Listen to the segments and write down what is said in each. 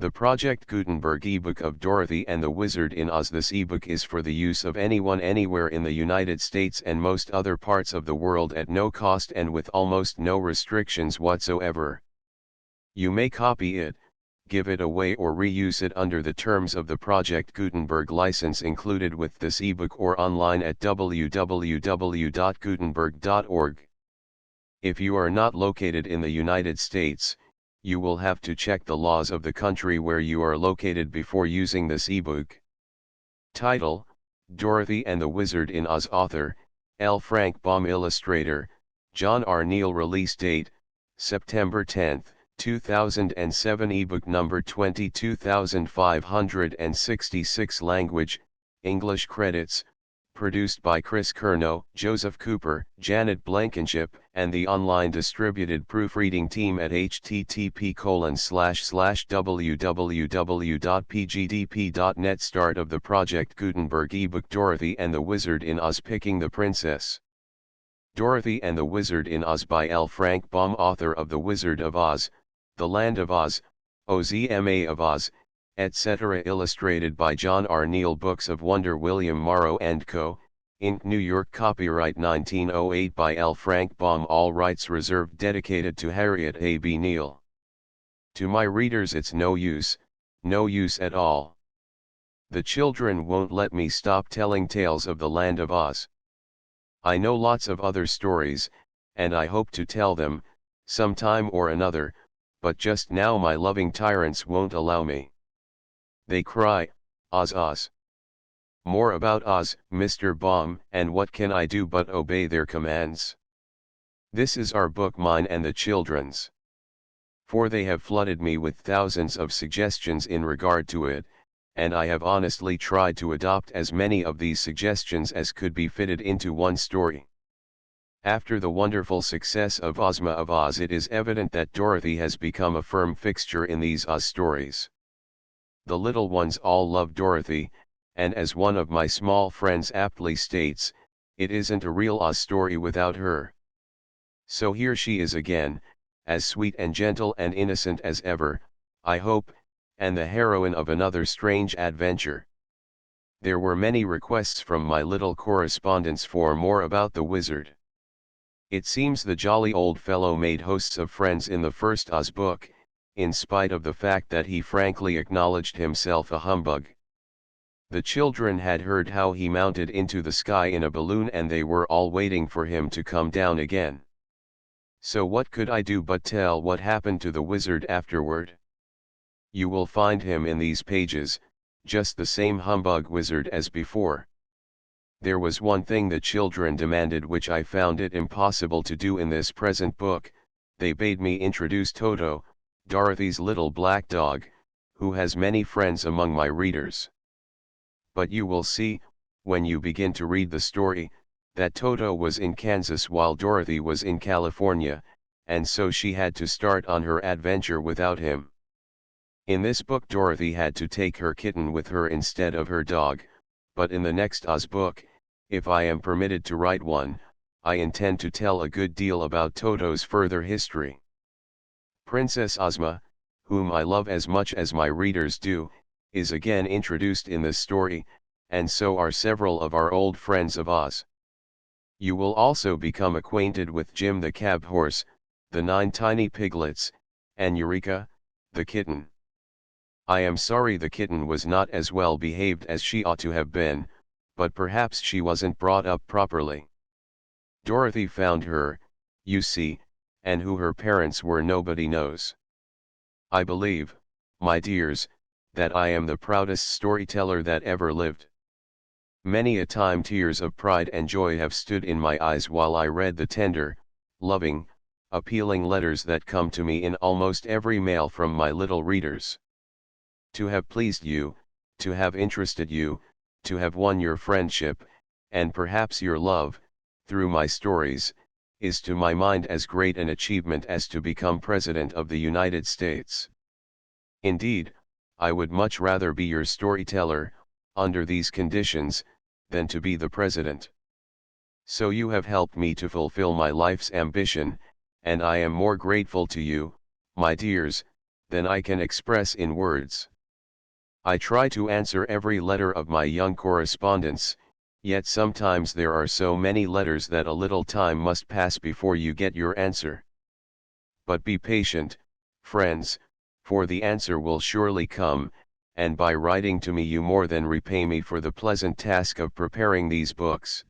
The Project Gutenberg ebook of Dorothy and the Wizard in Oz. This ebook is for the use of anyone anywhere in the United States and most other parts of the world at no cost and with almost no restrictions whatsoever. You may copy it, give it away or reuse it under the terms of the Project Gutenberg license included with this ebook or online at www.gutenberg.org. If you are not located in the United States, you will have to check the laws of the country where you are located before using this ebook. Title: Dorothy and the Wizard in Oz. Author: L. Frank Baum. Illustrator: John R. Neal. Release date: September 10, 2007. Ebook number 22566. Language: English. Credits: produced by Chris Kernow, Joseph Cooper, Janet Blankenship, and the online distributed proofreading team at http://www.pgdp.net. Start of the Project Gutenberg ebook. Dorothy and the Wizard in Oz. Picking the Princess. Dorothy and the Wizard in Oz by L. Frank Baum. Author of The Wizard of Oz, The Land of Oz, Ozma of Oz, etc. Illustrated by John R. Neal. Books of Wonder. William Morrow & Co., Inc. New York. Copyright 1908 by L. Frank Baum. All rights reserved. Dedicated to Harriet A. B. Neal. To my readers, it's no use at all. The children won't let me stop telling tales of the Land of Oz. I know lots of other stories, and I hope to tell them, sometime or another, but just now my loving tyrants won't allow me. They cry, Oz, Oz. More about Oz, Mr. Baum, and what can I do but obey their commands? This is our book, mine and the children's. For they have flooded me with thousands of suggestions in regard to it, and I have honestly tried to adopt as many of these suggestions as could be fitted into one story. After the wonderful success of Ozma of Oz, it is evident that Dorothy has become a firm fixture in these Oz stories. The little ones all love Dorothy, and as one of my small friends aptly states, it isn't a real Oz story without her. So here she is again, as sweet and gentle and innocent as ever, I hope, and the heroine of another strange adventure. There were many requests from my little correspondents for more about the wizard. It seems the jolly old fellow made hosts of friends in the first Oz book, in spite of the fact that he frankly acknowledged himself a humbug. The children had heard how he mounted into the sky in a balloon and they were all waiting for him to come down again. So what could I do but tell what happened to the wizard afterward? You will find him in these pages, just the same humbug wizard as before. There was one thing the children demanded which I found it impossible to do in this present book. They bade me introduce Toto, Dorothy's little black dog, who has many friends among my readers. But you will see, when you begin to read the story, that Toto was in Kansas while Dorothy was in California, and so she had to start on her adventure without him. In this book Dorothy had to take her kitten with her instead of her dog, but in the next Oz book, if I am permitted to write one, I intend to tell a good deal about Toto's further history. Princess Ozma, whom I love as much as my readers do, is again introduced in this story, and so are several of our old friends of Oz. You will also become acquainted with Jim the cab horse, the 9 tiny piglets, and Eureka, the kitten. I am sorry the kitten was not as well behaved as she ought to have been, but perhaps she wasn't brought up properly. Dorothy found her, you see, and who her parents were nobody knows. I believe, my dears, that I am the proudest storyteller that ever lived. Many a time tears of pride and joy have stood in my eyes while I read the tender, loving, appealing letters that come to me in almost every mail from my little readers. To have pleased you, to have interested you, to have won your friendship, and perhaps your love, through my stories, is to my mind as great an achievement as to become President of the United States. Indeed, I would much rather be your storyteller, under these conditions, than to be the President. So you have helped me to fulfill my life's ambition, and I am more grateful to you, my dears, than I can express in words. I try to answer every letter of my young correspondence, yet sometimes there are so many letters that a little time must pass before you get your answer. But be patient, friends, for the answer will surely come, and by writing to me you more than repay me for the pleasant task of preparing these books.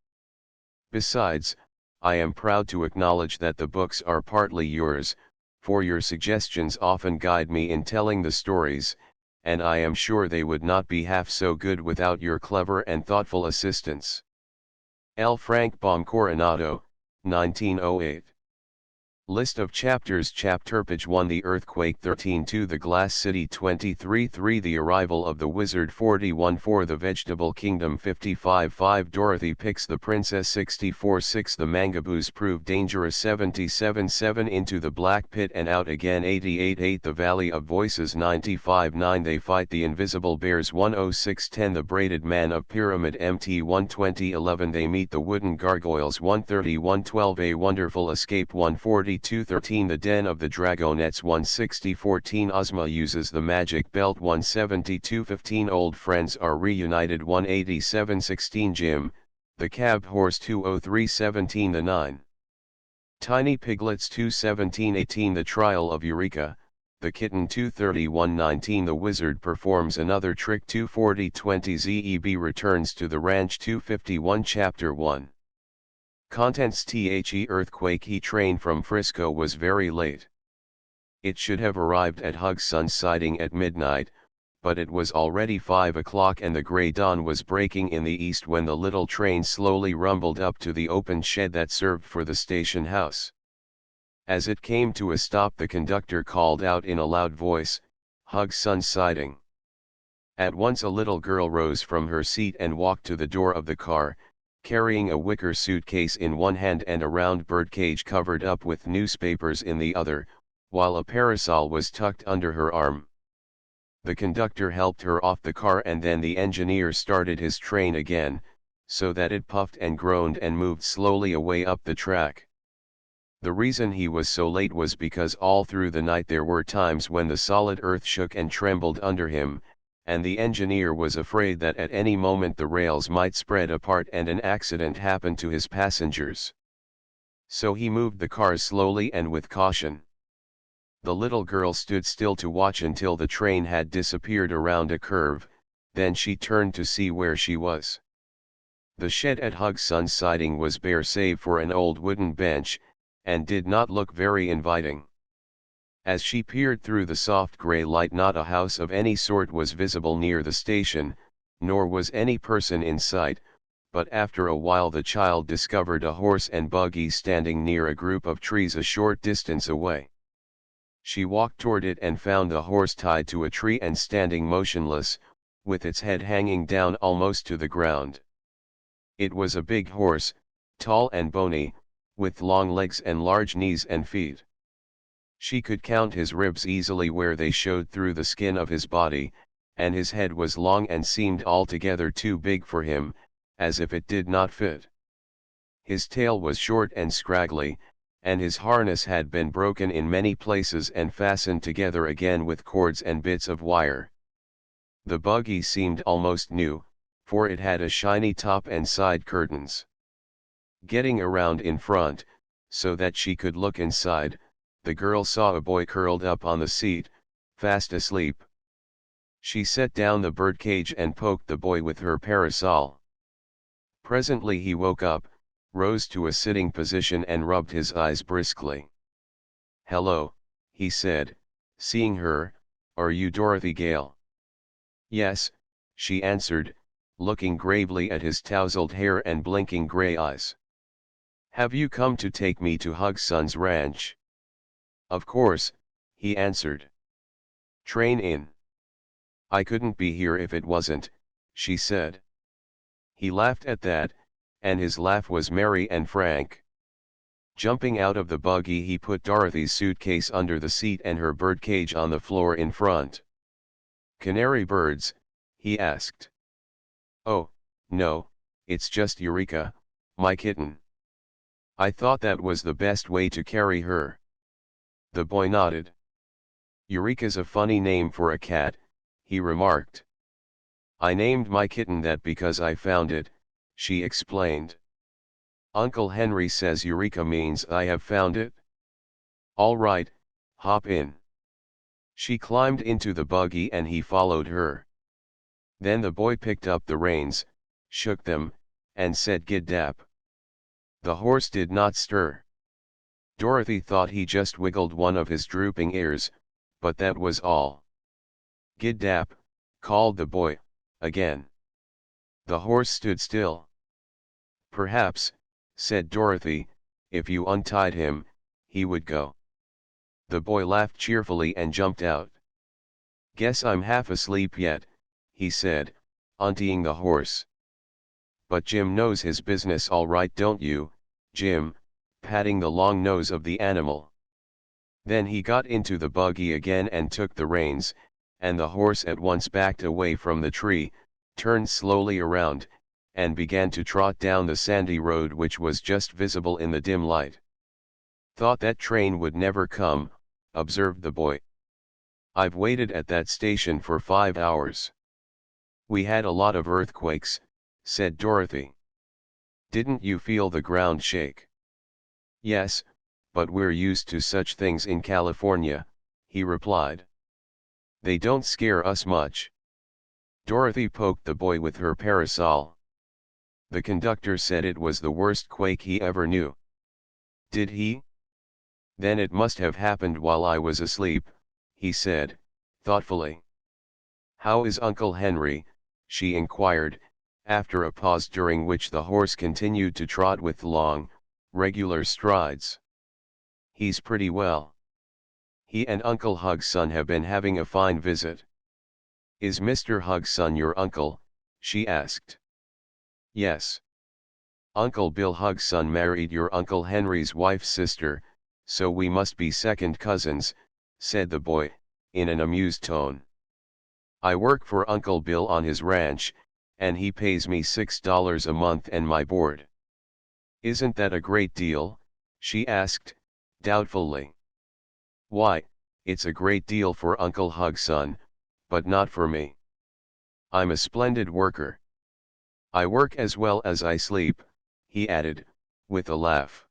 Besides, I am proud to acknowledge that the books are partly yours, for your suggestions often guide me in telling the stories, and I am sure they would not be half so good without your clever and thoughtful assistance. L. Frank Baum Coronado, 1908. List of chapters. Chapter Page 1 The Earthquake 13-2 The Glass City 23-3 The Arrival of the Wizard 41-4 The Vegetable Kingdom 55-5 Dorothy Picks the Princess 64-6 The Mangaboos Prove Dangerous 77-7 Into the Black Pit and Out Again 88-8 The Valley of Voices 95-9 They Fight the Invisible Bears 106-10 The Braided Man of Pyramid MT 120-11 They Meet the Wooden Gargoyles 130-112 A Wonderful Escape 140-213 The Den of the Dragonettes 160-14 Ozma Uses the Magic Belt 172-15 Old Friends Are Reunited 187-16 Jim, the Cab Horse 203-17 The 9 Tiny Piglets 217-18 The Trial of Eureka, the Kitten 231-19 The Wizard Performs Another Trick 240-20 Zeb Returns to the Ranch 251 Chapter 1 Contents The earthquake He train from Frisco was very late. It should have arrived at Hugson's siding at midnight, but it was already 5 o'clock and the gray dawn was breaking in the east when the little train slowly rumbled up to the open shed that served for the station house. As it came to a stop the conductor called out in a loud voice, "Hugson's siding." At once a little girl rose from her seat and walked to the door of the car, carrying a wicker suitcase in one hand and a round birdcage covered up with newspapers in the other, while a parasol was tucked under her arm. The conductor helped her off the car and then the engineer started his train again, so that it puffed and groaned and moved slowly away up the track. The reason he was so late was because all through the night there were times when the solid earth shook and trembled under him, and the engineer was afraid that at any moment the rails might spread apart and an accident happen to his passengers. So he moved the cars slowly and with caution. The little girl stood still to watch until the train had disappeared around a curve, then she turned to see where she was. The shed at Hugson's siding was bare save for an old wooden bench, and did not look very inviting. As she peered through the soft gray light not a house of any sort was visible near the station, nor was any person in sight, but after a while the child discovered a horse and buggy standing near a group of trees a short distance away. She walked toward it and found the horse tied to a tree and standing motionless, with its head hanging down almost to the ground. It was a big horse, tall and bony, with long legs and large knees and feet. She could count his ribs easily where they showed through the skin of his body, and his head was long and seemed altogether too big for him, as if it did not fit. His tail was short and scraggly, and his harness had been broken in many places and fastened together again with cords and bits of wire. The buggy seemed almost new, for it had a shiny top and side curtains. Getting around in front, so that she could look inside, the girl saw a boy curled up on the seat, fast asleep. She set down the birdcage and poked the boy with her parasol. Presently he woke up, rose to a sitting position and rubbed his eyes briskly. "Hello," he said, seeing her, "are you Dorothy Gale?" "Yes," she answered, looking gravely at his tousled hair and blinking gray eyes. "Have you come to take me to Hugson's ranch?" "Of course," he answered. "Train in." "I couldn't be here if it wasn't," she said. He laughed at that, and his laugh was merry and frank. Jumping out of the buggy he put Dorothy's suitcase under the seat and her birdcage on the floor in front. "Canary birds?" he asked. "Oh, no, it's just Eureka, my kitten. I thought that was the best way to carry her." The boy nodded. Eureka's a funny name for a cat, he remarked. I named my kitten that because I found it, she explained. Uncle Henry says Eureka means I have found it. All right, hop in. She climbed into the buggy and he followed her. Then the boy picked up the reins, shook them, and said gid-dap. The horse did not stir. Dorothy thought he just wiggled one of his drooping ears, but that was all. Gid-dap, called the boy, again. The horse stood still. Perhaps, said Dorothy, if you untied him, he would go. The boy laughed cheerfully and jumped out. Guess I'm half asleep yet, he said, untying the horse. But Jim knows his business all right, don't you, Jim, patting the long nose of the animal. Then he got into the buggy again and took the reins, and the horse at once backed away from the tree, turned slowly around, and began to trot down the sandy road which was just visible in the dim light. Thought that train would never come, observed the boy. I've waited at that station for 5 hours. We had a lot of earthquakes, said Dorothy. Didn't you feel the ground shake? Yes, but we're used to such things in California, he replied. They don't scare us much. Dorothy poked the boy with her parasol. The conductor said it was the worst quake he ever knew. Did he? Then it must have happened while I was asleep, he said, thoughtfully. How is Uncle Henry? She inquired, after a pause during which the horse continued to trot with long, regular strides. He's pretty well. He and Uncle Hugson have been having a fine visit. Is Mr. Hugson your uncle? She asked. Yes. Uncle Bill Hugson married your Uncle Henry's wife's sister, so we must be second cousins, said the boy, in an amused tone. I work for Uncle Bill on his ranch, and he pays me $6 a month and my board. Isn't that a great deal? She asked, doubtfully. Why, it's a great deal for Uncle Hugson, but not for me. I'm a splendid worker. I work as well as I sleep, he added, with a laugh.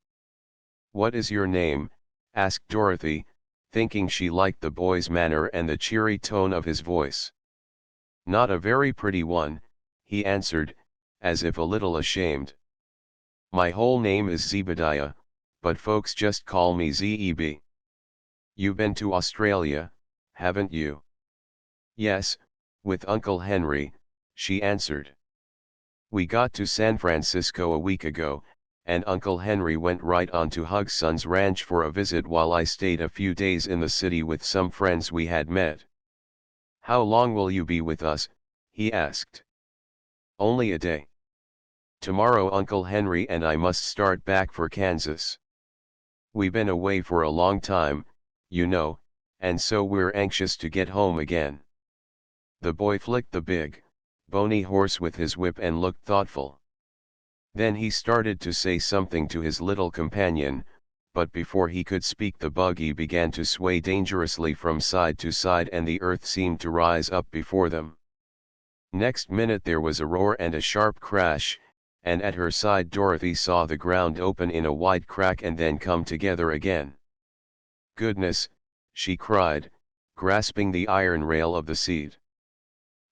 What is your name? Asked Dorothy, thinking she liked the boy's manner and the cheery tone of his voice. Not a very pretty one, he answered, as if a little ashamed. My whole name is Zebediah, but folks just call me Zeb. You've been to Australia, haven't you? Yes, with Uncle Henry, she answered. We got to San Francisco a week ago, and Uncle Henry went right on to Hugson's ranch for a visit while I stayed a few days in the city with some friends we had met. How long will you be with us? He asked. Only a day. Tomorrow Uncle Henry and I must start back for Kansas. We've been away for a long time, you know, and so we're anxious to get home again. The boy flicked the big, bony horse with his whip and looked thoughtful. Then he started to say something to his little companion, but before he could speak the buggy began to sway dangerously from side to side and the earth seemed to rise up before them. Next minute there was a roar and a sharp crash, and at her side Dorothy saw the ground open in a wide crack and then come together again. Goodness, she cried, grasping the iron rail of the seat.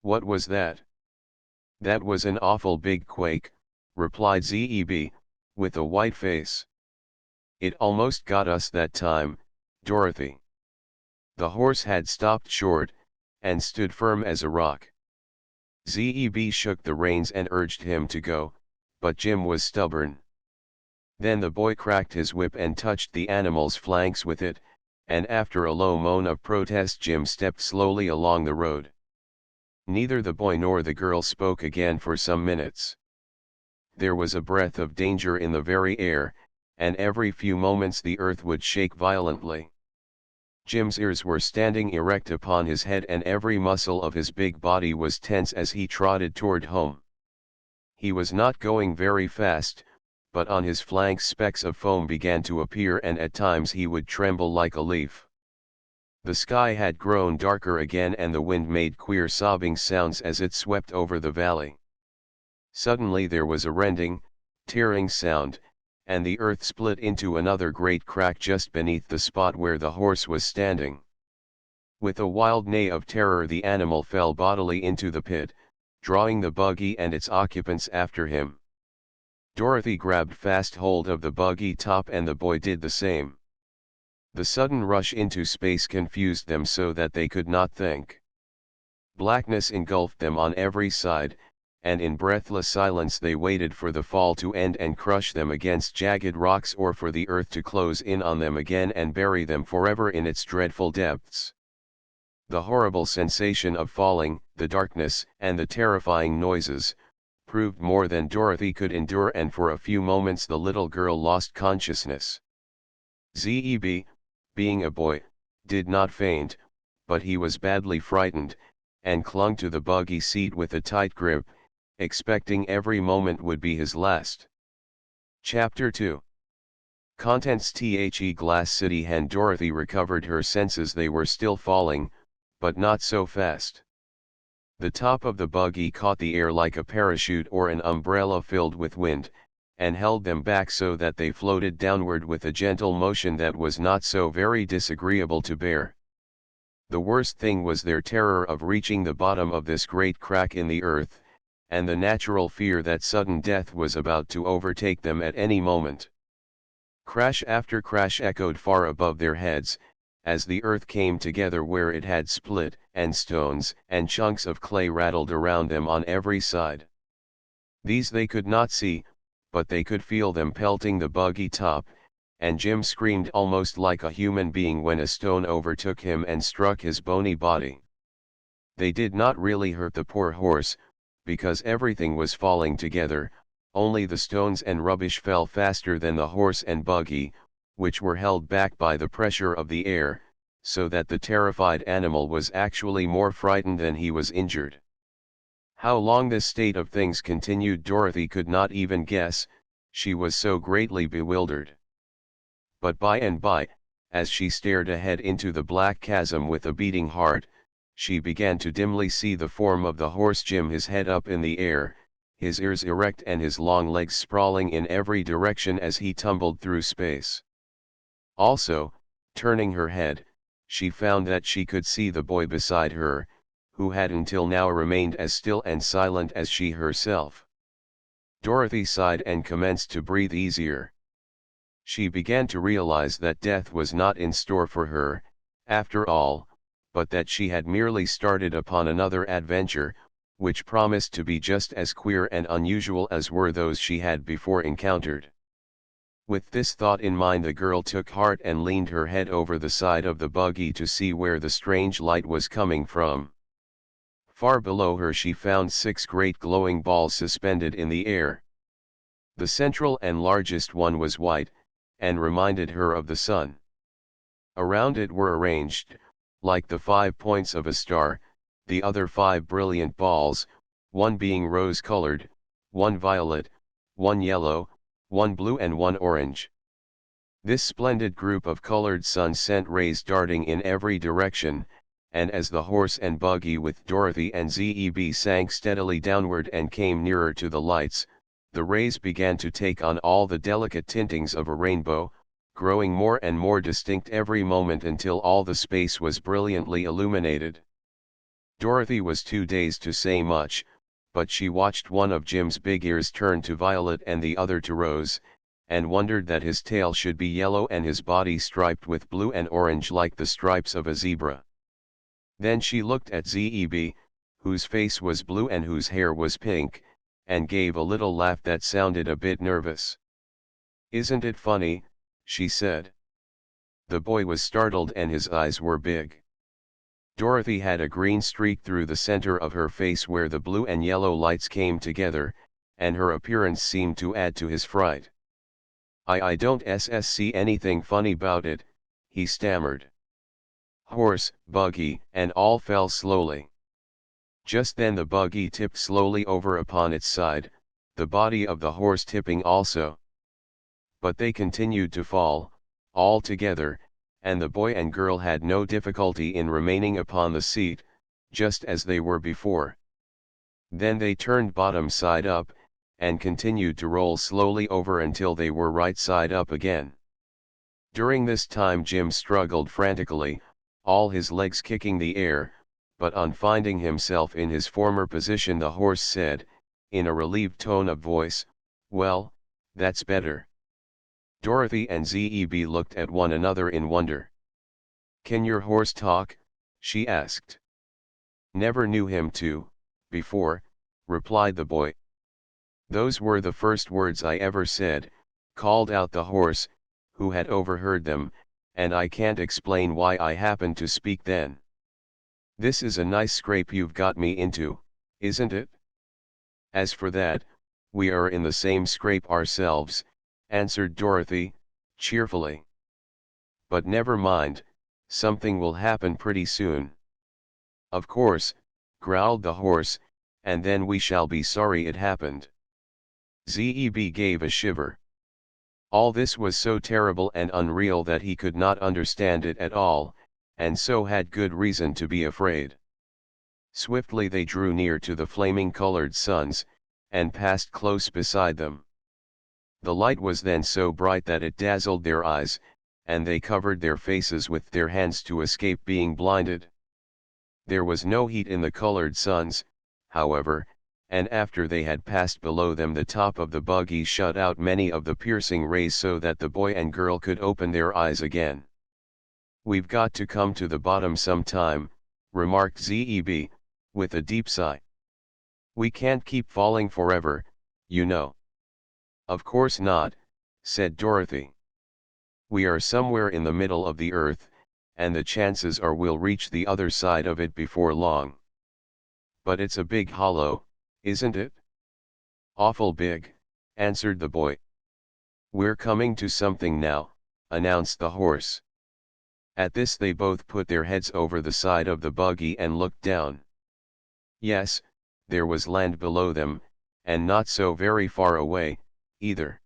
What was that? That was an awful big quake, replied Zeb, with a white face. It almost got us that time, Dorothy. The horse had stopped short, and stood firm as a rock. Zeb shook the reins and urged him to go, but Jim was stubborn. Then the boy cracked his whip and touched the animal's flanks with it, and after a low moan of protest Jim stepped slowly along the road. Neither the boy nor the girl spoke again for some minutes. There was a breath of danger in the very air, and every few moments the earth would shake violently. Jim's ears were standing erect upon his head and every muscle of his big body was tense as he trotted toward home. He was not going very fast, but on his flanks specks of foam began to appear and at times he would tremble like a leaf. The sky had grown darker again and the wind made queer sobbing sounds as it swept over the valley. Suddenly there was a rending, tearing sound, and the earth split into another great crack just beneath the spot where the horse was standing. With a wild neigh of terror the animal fell bodily into the pit, drawing the buggy and its occupants after him. Dorothy grabbed fast hold of the buggy top and the boy did the same. The sudden rush into space confused them so that they could not think. Blackness engulfed them on every side, and in breathless silence they waited for the fall to end and crush them against jagged rocks or for the earth to close in on them again and bury them forever in its dreadful depths. The horrible sensation of falling, the darkness, and the terrifying noises, proved more than Dorothy could endure and for a few moments the little girl lost consciousness. Zeb, being a boy, did not faint, but he was badly frightened, and clung to the buggy seat with a tight grip, expecting every moment would be his last. Chapter 2. Contents. Glass City. When Dorothy recovered her senses they were still falling, but not so fast. The top of the buggy caught the air like a parachute or an umbrella filled with wind, and held them back so that they floated downward with a gentle motion that was not so very disagreeable to bear. The worst thing was their terror of reaching the bottom of this great crack in the earth, and the natural fear that sudden death was about to overtake them at any moment. Crash after crash echoed far above their heads, as the earth came together where it had split, and stones and chunks of clay rattled around them on every side. These they could not see, but they could feel them pelting the buggy top, and Jim screamed almost like a human being when a stone overtook him and struck his bony body. They did not really hurt the poor horse, because everything was falling together, only the stones and rubbish fell faster than the horse and buggy, which were held back by the pressure of the air, so that the terrified animal was actually more frightened than he was injured. How long this state of things continued Dorothy could not even guess, she was so greatly bewildered. But by and by, as she stared ahead into the black chasm with a beating heart, she began to dimly see the form of the horse Jim, his head up in the air, his ears erect and his long legs sprawling in every direction as he tumbled through space. Also, turning her head, she found that she could see the boy beside her, who had until now remained as still and silent as she herself. Dorothy sighed and commenced to breathe easier. She began to realize that death was not in store for her, after all, but that she had merely started upon another adventure, which promised to be just as queer and unusual as were those she had before encountered. With this thought in mind the girl took heart and leaned her head over the side of the buggy to see where the strange light was coming from. Far below her she found 6 great glowing balls suspended in the air. The central and largest one was white, and reminded her of the sun. Around it were arranged, like the 5 points of a star, the other 5 brilliant balls, one being rose-colored, one violet, one yellow, one blue and one orange. This splendid group of colored suns sent rays darting in every direction, and as the horse and buggy with Dorothy and Zeb sank steadily downward and came nearer to the lights, the rays began to take on all the delicate tintings of a rainbow, growing more and more distinct every moment until all the space was brilliantly illuminated. Dorothy was too dazed to say much, but she watched one of Jim's big ears turn to violet and the other to rose, and wondered that his tail should be yellow and his body striped with blue and orange like the stripes of a zebra. Then she looked at Zeb, whose face was blue and whose hair was pink, and gave a little laugh that sounded a bit nervous. "Isn't it funny?" she said. The boy was startled and his eyes were big. Dorothy had a green streak through the center of her face where the blue and yellow lights came together, and her appearance seemed to add to his fright. I don't see anything funny about it," he stammered. Horse, buggy, and all fell slowly. Just then the buggy tipped slowly over upon its side, the body of the horse tipping also. But they continued to fall, all together, and the boy and girl had no difficulty in remaining upon the seat, just as they were before. Then they turned bottom side up, and continued to roll slowly over until they were right side up again. During this time Jim struggled frantically, all his legs kicking the air, but on finding himself in his former position the horse said, in a relieved tone of voice, "Well, that's better." Dorothy and Zeb looked at one another in wonder. "Can your horse talk?" she asked. "Never knew him to, before," replied the boy. "Those were the first words I ever said," called out the horse, who had overheard them, "and I can't explain why I happened to speak then. This is a nice scrape you've got me into, isn't it?" "As for that, we are in the same scrape ourselves," answered Dorothy, cheerfully. "But never mind, something will happen pretty soon." "Of course," growled the horse, "and then we shall be sorry it happened." Zeb gave a shiver. All this was so terrible and unreal that he could not understand it at all, and so had good reason to be afraid. Swiftly they drew near to the flaming colored suns, and passed close beside them. The light was then so bright that it dazzled their eyes, and they covered their faces with their hands to escape being blinded. There was no heat in the colored suns, however, and after they had passed below them the top of the buggy shut out many of the piercing rays so that the boy and girl could open their eyes again. "We've got to come to the bottom sometime," remarked Zeb, with a deep sigh. "We can't keep falling forever, you know." "Of course not," said Dorothy. "We are somewhere in the middle of the earth, and the chances are we'll reach the other side of it before long." "But it's a big hollow, isn't it?" "Awful big," answered the boy. "We're coming to something now," announced the horse. At this they both put their heads over the side of the buggy and looked down. Yes, there was land below them, and not so very far away, either.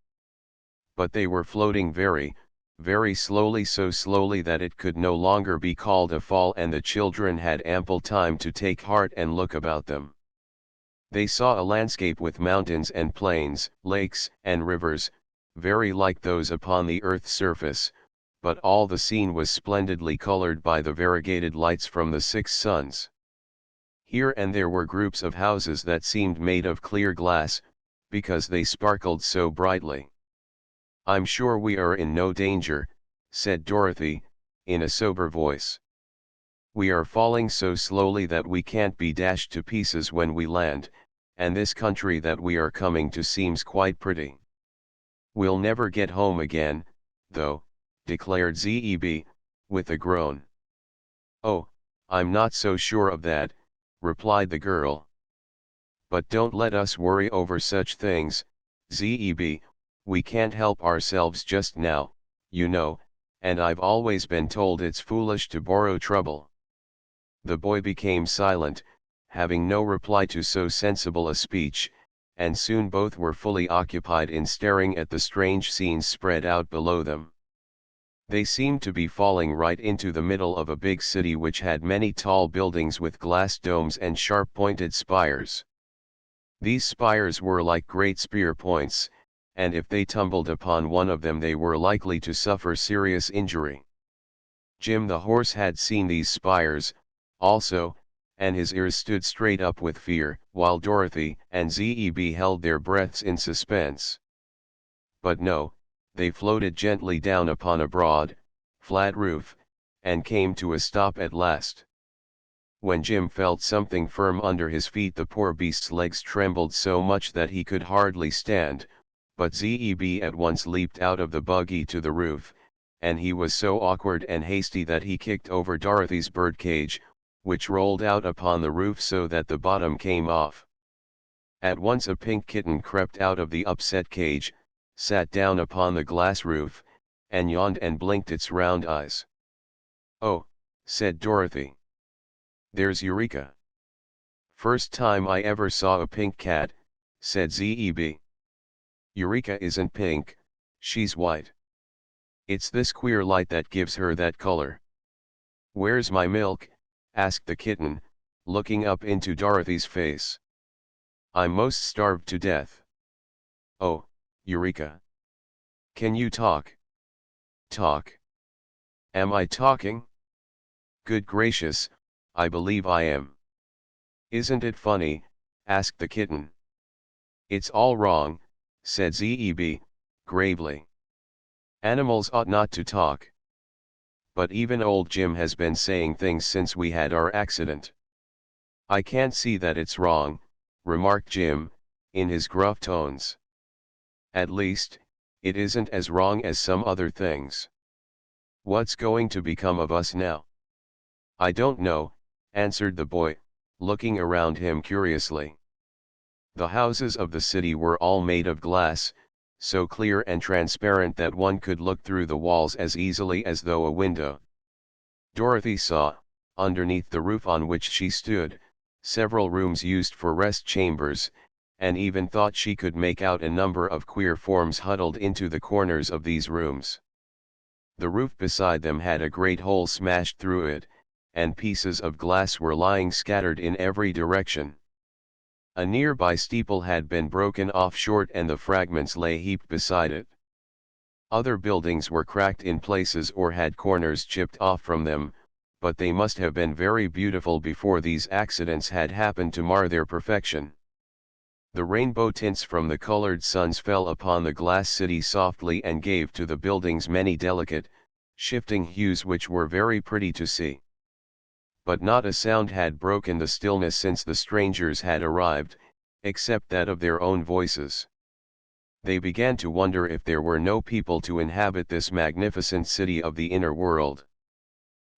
But they were floating very, very slowly, so slowly that it could no longer be called a fall, and the children had ample time to take heart and look about them. They saw a landscape with mountains and plains, lakes and rivers, very like those upon the earth's surface, but all the scene was splendidly colored by the variegated lights from the 6 suns. Here and there were groups of houses that seemed made of clear glass, because they sparkled so brightly. "I'm sure we are in no danger," said Dorothy, in a sober voice. "We are falling so slowly that we can't be dashed to pieces when we land, and this country that we are coming to seems quite pretty." "We'll never get home again, though," declared Zeb, with a groan. "Oh, I'm not so sure of that," replied the girl. "But don't let us worry over such things, Zeb, we can't help ourselves just now, you know, and I've always been told it's foolish to borrow trouble." The boy became silent, having no reply to so sensible a speech, and soon both were fully occupied in staring at the strange scenes spread out below them. They seemed to be falling right into the middle of a big city which had many tall buildings with glass domes and sharp-pointed spires. These spires were like great spear points, and if they tumbled upon one of them they were likely to suffer serious injury. Jim the horse had seen these spires, also, and his ears stood straight up with fear, while Dorothy and Zeb held their breaths in suspense. But no, they floated gently down upon a broad, flat roof, and came to a stop at last. When Jim felt something firm under his feet the poor beast's legs trembled so much that he could hardly stand, but Zeb at once leaped out of the buggy to the roof, and he was so awkward and hasty that he kicked over Dorothy's birdcage, which rolled out upon the roof so that the bottom came off. At once a pink kitten crept out of the upset cage, sat down upon the glass roof, and yawned and blinked its round eyes. "Oh," said Dorothy. "There's Eureka." "First time I ever saw a pink cat," said Zeb. "Eureka isn't pink, she's white." It's this queer light that gives her that color. Where's my milk? Asked the kitten, looking up into Dorothy's face. I'm most starved to death. Oh, Eureka. Can you talk? Talk. Am I talking? Good gracious, I believe I am. Isn't it funny? Asked the kitten. It's all wrong, said Zeb, gravely. Animals ought not to talk. But even old Jim has been saying things since we had our accident. I can't see that it's wrong, remarked Jim, in his gruff tones. At least, it isn't as wrong as some other things. What's going to become of us now? I don't know, answered the boy, looking around him curiously. The houses of the city were all made of glass, so clear and transparent that one could look through the walls as easily as though a window. Dorothy saw, underneath the roof on which she stood, several rooms used for rest chambers, and even thought she could make out a number of queer forms huddled into the corners of these rooms. The roof beside them had a great hole smashed through it, and pieces of glass were lying scattered in every direction. A nearby steeple had been broken off short and the fragments lay heaped beside it. Other buildings were cracked in places or had corners chipped off from them, but they must have been very beautiful before these accidents had happened to mar their perfection. The rainbow tints from the colored suns fell upon the glass city softly and gave to the buildings many delicate, shifting hues which were very pretty to see. But not a sound had broken the stillness since the strangers had arrived, except that of their own voices. They began to wonder if there were no people to inhabit this magnificent city of the inner world.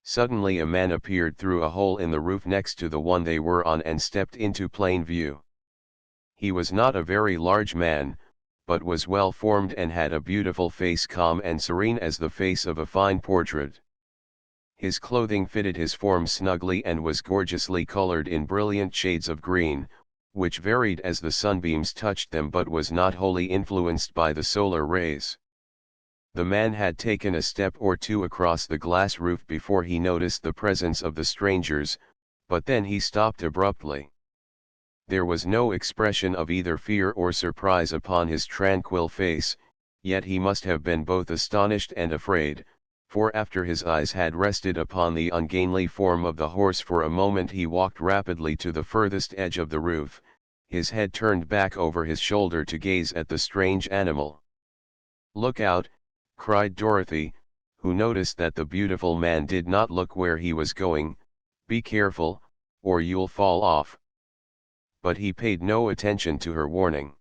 Suddenly a man appeared through a hole in the roof next to the one they were on and stepped into plain view. He was not a very large man, but was well formed and had a beautiful face, calm and serene as the face of a fine portrait. His clothing fitted his form snugly and was gorgeously colored in brilliant shades of green, which varied as the sunbeams touched them but was not wholly influenced by the solar rays. The man had taken a step or two across the glass roof before he noticed the presence of the strangers, but then he stopped abruptly. There was no expression of either fear or surprise upon his tranquil face, yet he must have been both astonished and afraid, for after his eyes had rested upon the ungainly form of the horse for a moment he walked rapidly to the furthest edge of the roof, his head turned back over his shoulder to gaze at the strange animal. "Look out!" cried Dorothy, who noticed that the beautiful man did not look where he was going. "Be careful, or you'll fall off." But he paid no attention to her warning.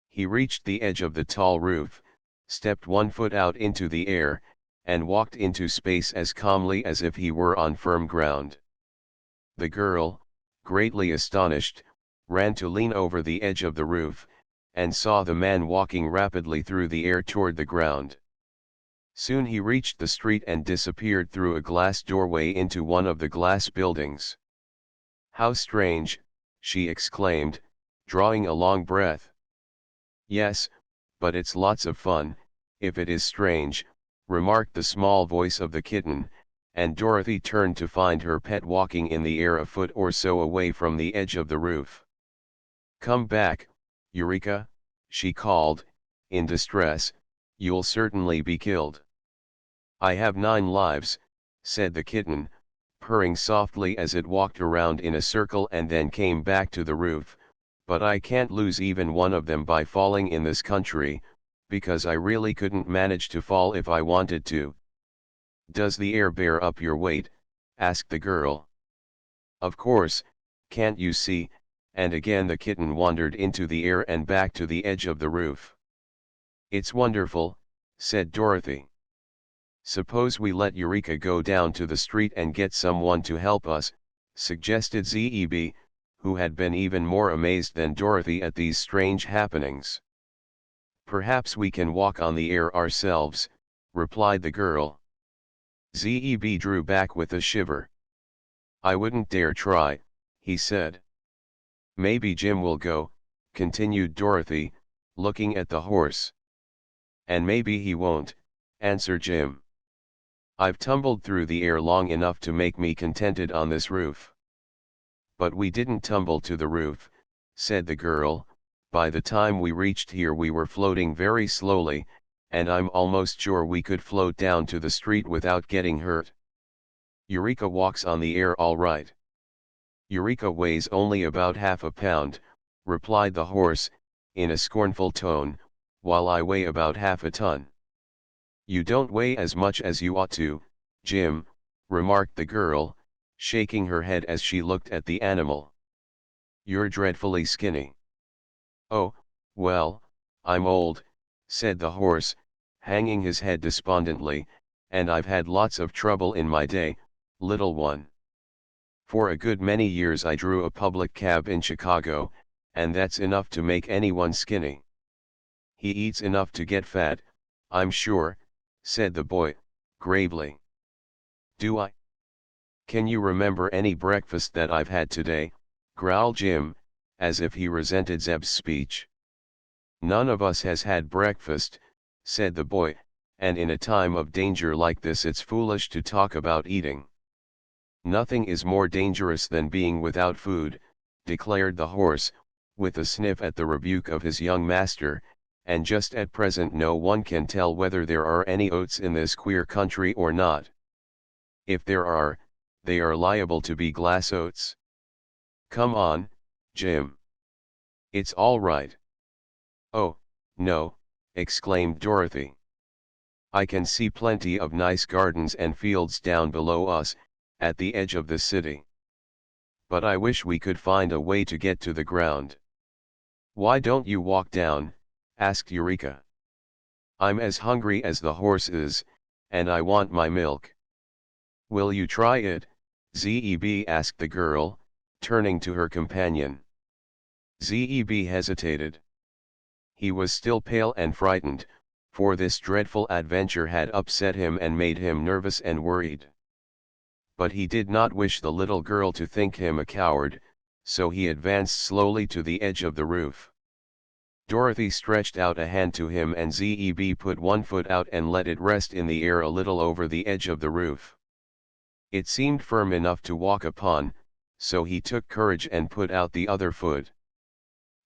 He reached the edge of the tall roof, stepped 1 foot out into the air, and walked into space as calmly as if he were on firm ground. The girl, greatly astonished, ran to lean over the edge of the roof, and saw the man walking rapidly through the air toward the ground. Soon he reached the street and disappeared through a glass doorway into one of the glass buildings. "How strange," she exclaimed, drawing a long breath. "Yes, but it's lots of fun, if it is strange," remarked the small voice of the kitten, and Dorothy turned to find her pet walking in the air a foot or so away from the edge of the roof. "Come back, Eureka," she called, in distress, "you'll certainly be killed." "I have 9 lives, said the kitten, purring softly as it walked around in a circle and then came back to the roof, "but I can't lose even one of them by falling in this country, because I really couldn't manage to fall if I wanted to." "Does the air bear up your weight?" asked the girl. "Of course, can't you see?" and again the kitten wandered into the air and back to the edge of the roof. "It's wonderful," said Dorothy. "Suppose we let Eureka go down to the street and get someone to help us," suggested Zeb, who had been even more amazed than Dorothy at these strange happenings. "Perhaps we can walk on the air ourselves," replied the girl. Zeb drew back with a shiver. "I wouldn't dare try," he said. "Maybe Jim will go," continued Dorothy, looking at the horse. "And maybe he won't," answered Jim. I've tumbled through the air long enough to make me contented on this roof. But we didn't tumble to the roof, said the girl. By the time we reached here we were floating very slowly, and I'm almost sure we could float down to the street without getting hurt. Eureka walks on the air all right. Eureka weighs only about half a pound, replied the horse, in a scornful tone, while I weigh about half a ton. You don't weigh as much as you ought to, Jim, remarked the girl, shaking her head as she looked at the animal. You're dreadfully skinny. Oh, well, I'm old, said the horse, hanging his head despondently, and I've had lots of trouble in my day, little one. For a good many years I drew a public cab in Chicago, and that's enough to make anyone skinny. He eats enough to get fat, I'm sure, said the boy, gravely. Do I? Can you remember any breakfast that I've had today? Growled Jim, as if he resented Zeb's speech. None of us has had breakfast, said the boy, and in a time of danger like this it's foolish to talk about eating. Nothing is more dangerous than being without food, declared the horse, with a sniff at the rebuke of his young master, and just at present no one can tell whether there are any oats in this queer country or not. If there are, they are liable to be glass oats. Come on, Jim. It's all right. Oh, no, exclaimed Dorothy. I can see plenty of nice gardens and fields down below us, at the edge of the city. But I wish we could find a way to get to the ground. Why don't you walk down? Asked Eureka. I'm as hungry as the horse is, and I want my milk. Will you try it? Zeb asked the girl, turning to her companion. Zeb hesitated. He was still pale and frightened, for this dreadful adventure had upset him and made him nervous and worried. But he did not wish the little girl to think him a coward, so he advanced slowly to the edge of the roof. Dorothy stretched out a hand to him and Zeb put one foot out and let it rest in the air a little over the edge of the roof. It seemed firm enough to walk upon, so he took courage and put out the other foot.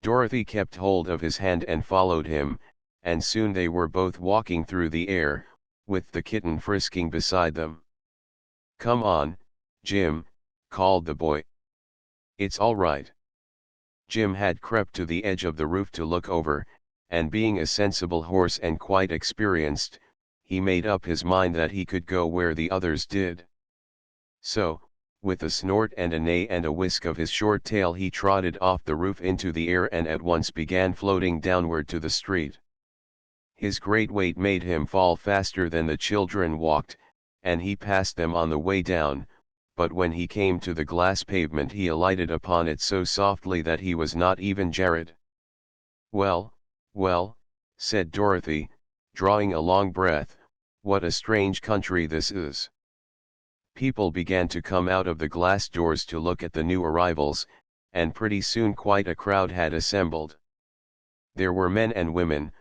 Dorothy kept hold of his hand and followed him, and soon they were both walking through the air, with the kitten frisking beside them. Come on, Jim, called the boy. It's all right. Jim had crept to the edge of the roof to look over, and being a sensible horse and quite experienced, he made up his mind that he could go where the others did. So, with a snort and a neigh and a whisk of his short tail he trotted off the roof into the air and at once began floating downward to the street. His great weight made him fall faster than the children walked, and he passed them on the way down, but when he came to the glass pavement he alighted upon it so softly that he was not even jarred. Well, well, said Dorothy, drawing a long breath, what a strange country this is. People began to come out of the glass doors to look at the new arrivals, and pretty soon quite a crowd had assembled. There were men and women,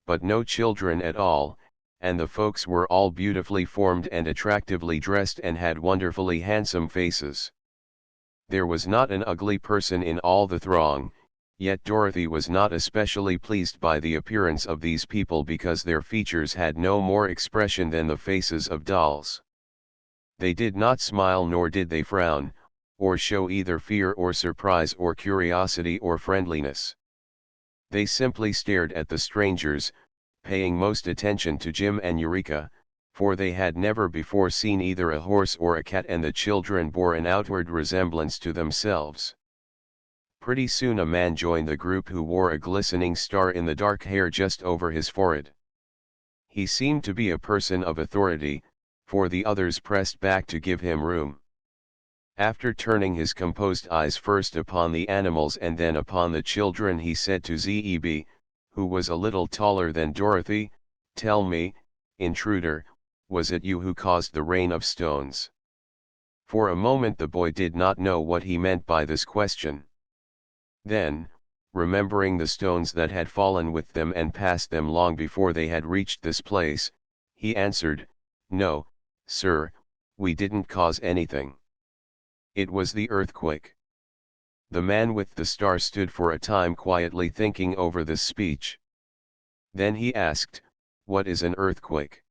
but no children at all, and the folks were all beautifully formed and attractively dressed and had wonderfully handsome faces. There was not an ugly person in all the throng, yet Dorothy was not especially pleased by the appearance of these people because their features had no more expression than the faces of dolls. They did not smile nor did they frown, or show either fear or surprise or curiosity or friendliness. They simply stared at the strangers, paying most attention to Jim and Eureka, for they had never before seen either a horse or a cat and the children bore an outward resemblance to themselves. Pretty soon a man joined the group who wore a glistening star in the dark hair just over his forehead. He seemed to be a person of authority, for the others pressed back to give him room. After turning his composed eyes first upon the animals and then upon the children he said to Zeb, who was a little taller than Dorothy, "Tell me, intruder, was it you who caused the rain of stones?" For a moment the boy did not know what he meant by this question. Then, remembering the stones that had fallen with them and past them long before they had reached this place, He answered, "No, sir, we didn't cause anything. It was the earthquake." The man with the star stood for a time quietly thinking over this speech. Then he asked, "What is an earthquake?"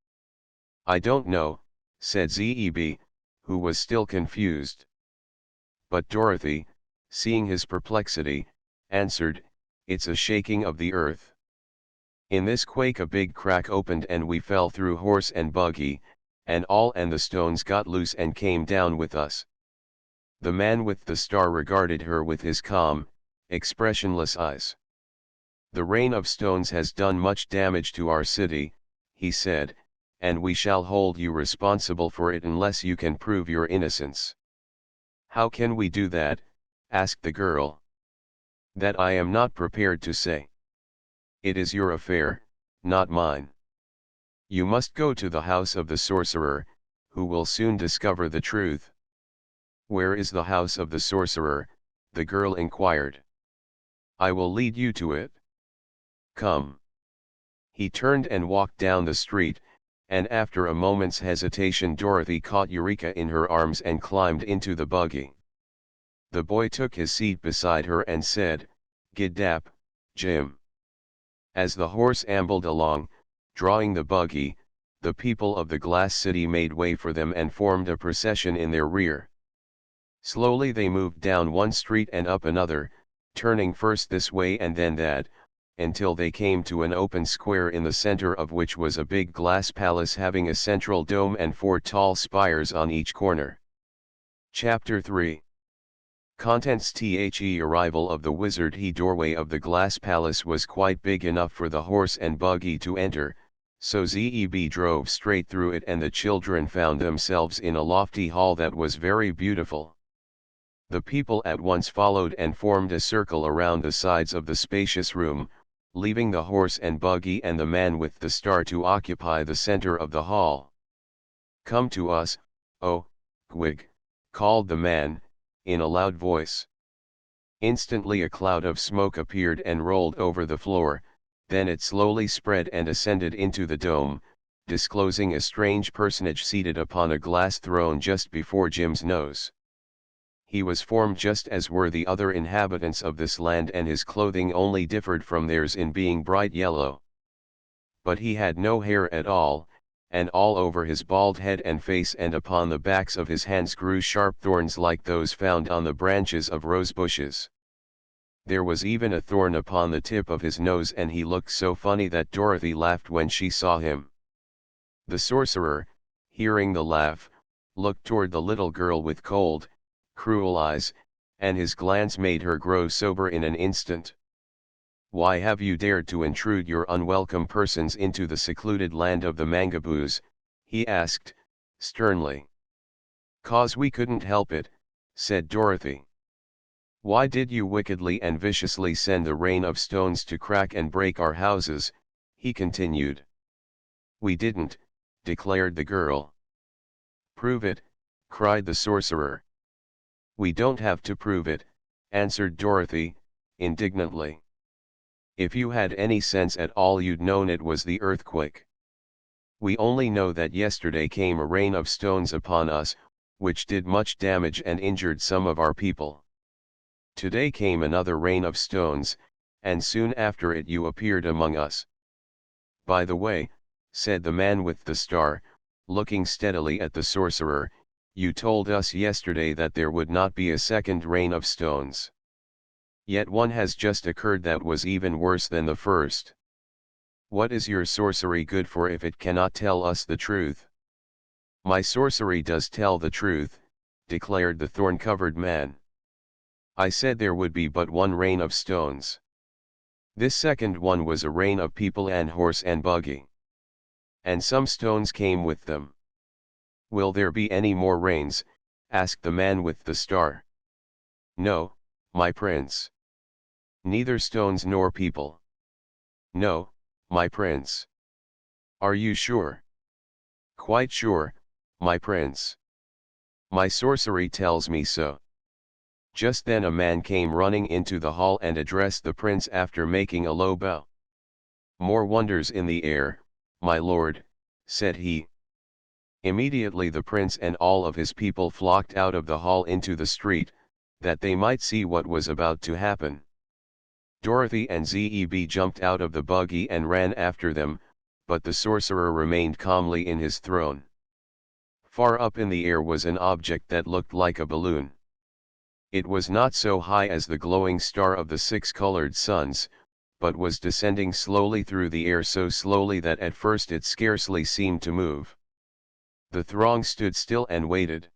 "I don't know," said Zeb, who was still confused. But Dorothy, seeing his perplexity, answered, "It's a shaking of the earth. In this quake a big crack opened and we fell through horse and buggy, and the stones got loose and came down with us." The man with the star regarded her with his calm, expressionless eyes. "The rain of stones has done much damage to our city," he said, "and we shall hold you responsible for it unless you can prove your innocence." "How can we do that?" asked the girl. "That I am not prepared to say. It is your affair, not mine. You must go to the house of the sorcerer, who will soon discover the truth." "Where is the house of the sorcerer?" the girl inquired. "I will lead you to it. Come." He turned and walked down the street, and after a moment's hesitation Dorothy caught Eureka in her arms and climbed into the buggy. The boy took his seat beside her and said, "Giddap, Jim." As the horse ambled along, drawing the buggy, the people of the glass city made way for them and formed a procession in their rear. Slowly they moved down one street and up another, turning first this way and then that, until they came to an open square in the center of which was a big glass palace having a central dome and 4 tall spires on each corner. Chapter 3. Contents. The arrival of the wizard. The doorway of the glass palace was quite big enough for the horse and buggy to enter, so Zeb drove straight through it and the children found themselves in a lofty hall that was very beautiful. The people at once followed and formed a circle around the sides of the spacious room, leaving the horse and buggy and the man with the star to occupy the center of the hall. "Come to us, oh, Gwig," called the man, in a loud voice. Instantly a cloud of smoke appeared and rolled over the floor, then it slowly spread and ascended into the dome, disclosing a strange personage seated upon a glass throne just before Jim's nose. He was formed just as were the other inhabitants of this land, and his clothing only differed from theirs in being bright yellow. But he had no hair at all, and all over his bald head and face and upon the backs of his hands grew sharp thorns like those found on the branches of rose bushes. There was even a thorn upon the tip of his nose, and he looked so funny that Dorothy laughed when she saw him. The sorcerer, hearing the laugh, looked toward the little girl with cold, cruel eyes, and his glance made her grow sober in an instant. "Why have you dared to intrude your unwelcome persons into the secluded land of the Mangaboos?" he asked, sternly. "'Cause we couldn't help it," said Dorothy. "Why did you wickedly and viciously send the rain of stones to crack and break our houses?" he continued. "We didn't," declared the girl. "Prove it," cried the sorcerer. "We don't have to prove it," answered Dorothy, indignantly. "If you had any sense at all you'd known it was the earthquake. We only know that yesterday came a rain of stones upon us, which did much damage and injured some of our people. Today came another rain of stones, and soon after it you appeared among us." "By the way," said the man with the star, looking steadily at the sorcerer, "you told us yesterday that there would not be a second rain of stones. Yet one has just occurred that was even worse than the first. What is your sorcery good for if it cannot tell us the truth?" "My sorcery does tell the truth," declared the thorn-covered man. "I said there would be but one rain of stones. This second one was a rain of people and horse and buggy. And some stones came with them." "Will there be any more rains?" asked the man with the star. "No, my prince. Neither stones nor people." "No, my prince." "Are you sure?" "Quite sure, my prince. My sorcery tells me so." Just then a man came running into the hall and addressed the prince after making a low bow. "More wonders in the air, my lord," said he. Immediately the prince and all of his people flocked out of the hall into the street, that they might see what was about to happen. Dorothy and Zeb jumped out of the buggy and ran after them, but the sorcerer remained calmly in his throne. Far up in the air was an object that looked like a balloon. It was not so high as the glowing star of the six-colored suns, but was descending slowly through the air, so slowly that at first it scarcely seemed to move. The throng stood still and waited.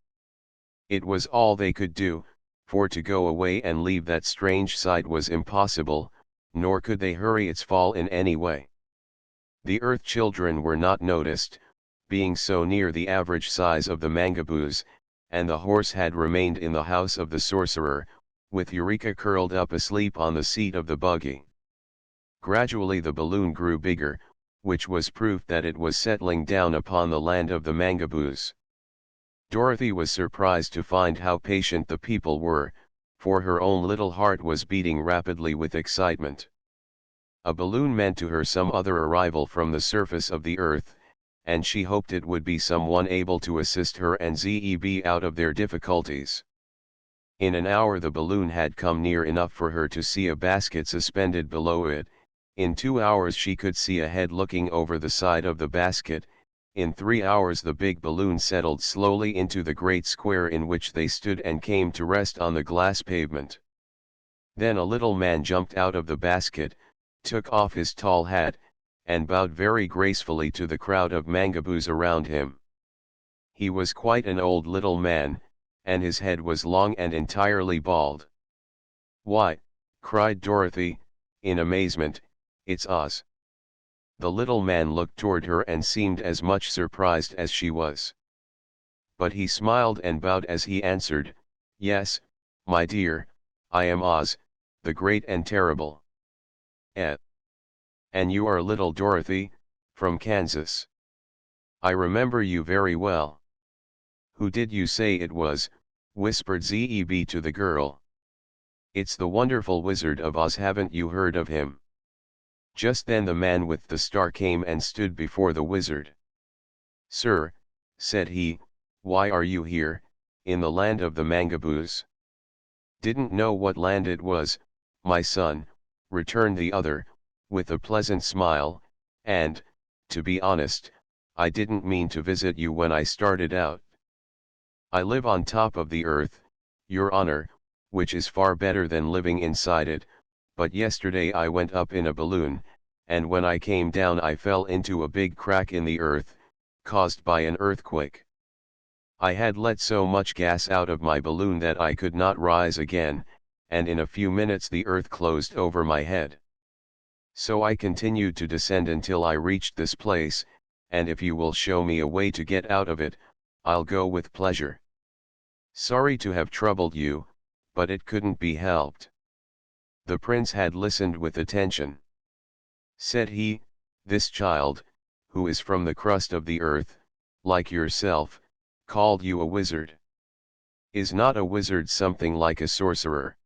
It was all they could do, for to go away and leave that strange sight was impossible, nor could they hurry its fall in any way. The earth children were not noticed, being so near the average size of the mangaboos, and the horse had remained in the house of the sorcerer, with Eureka curled up asleep on the seat of the buggy. Gradually the balloon grew bigger, which was proof that it was settling down upon the land of the mangaboos. Dorothy was surprised to find how patient the people were, for her own little heart was beating rapidly with excitement. A balloon meant to her some other arrival from the surface of the earth, and she hoped it would be someone able to assist her and Zeb out of their difficulties. In an hour the balloon had come near enough for her to see a basket suspended below it. In 2 hours she could see a head looking over the side of the basket. In 3 hours the big balloon settled slowly into the great square in which they stood and came to rest on the glass pavement. Then a little man jumped out of the basket, took off his tall hat, and bowed very gracefully to the crowd of mangaboos around him. He was quite an old little man, and his head was long and entirely bald. "Why," cried Dorothy, in amazement, "it's Oz." The little man looked toward her and seemed as much surprised as she was. But he smiled and bowed as he answered, "Yes, my dear, I am Oz, the great and terrible." "Eh? And you are little Dorothy, from Kansas. I remember you very well." "Who did you say it was?" whispered Zeb to the girl. "It's the wonderful Wizard of Oz, haven't you heard of him?" Just then the man with the star came and stood before the wizard. "Sir," said he, "why are you here, in the land of the mangaboos?" "Didn't know what land it was, my son," returned the other, with a pleasant smile, "and, to be honest, I didn't mean to visit you when I started out. I live on top of the earth, your honor, which is far better than living inside it, but yesterday I went up in a balloon, and when I came down I fell into a big crack in the earth, caused by an earthquake. I had let so much gas out of my balloon that I could not rise again, and in a few minutes the earth closed over my head. So I continued to descend until I reached this place, and if you will show me a way to get out of it, I'll go with pleasure. Sorry to have troubled you, but it couldn't be helped." The prince had listened with attention. Said he, "This child, who is from the crust of the earth, like yourself, called you a wizard. Is not a wizard something like a sorcerer?"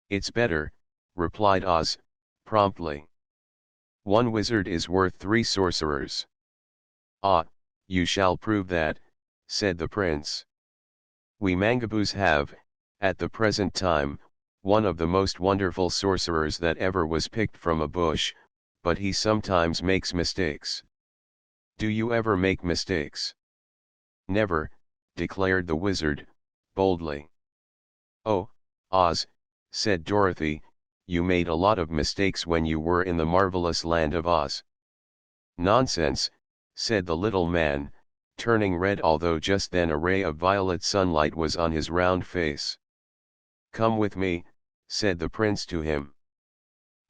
"It's better," replied Oz, promptly. "One wizard is worth 3 sorcerers." "Ah, you shall prove that," said the prince. "We mangaboos have, at the present time, one of the most wonderful sorcerers that ever was picked from a bush, but he sometimes makes mistakes." "Do you ever make mistakes?" "Never," declared the wizard, boldly. "Oh, Oz," said Dorothy, "you made a lot of mistakes when you were in the marvelous land of Oz." "Nonsense," said the little man, turning red, although just then a ray of violet sunlight was on his round face. "Come with me," said the prince to him.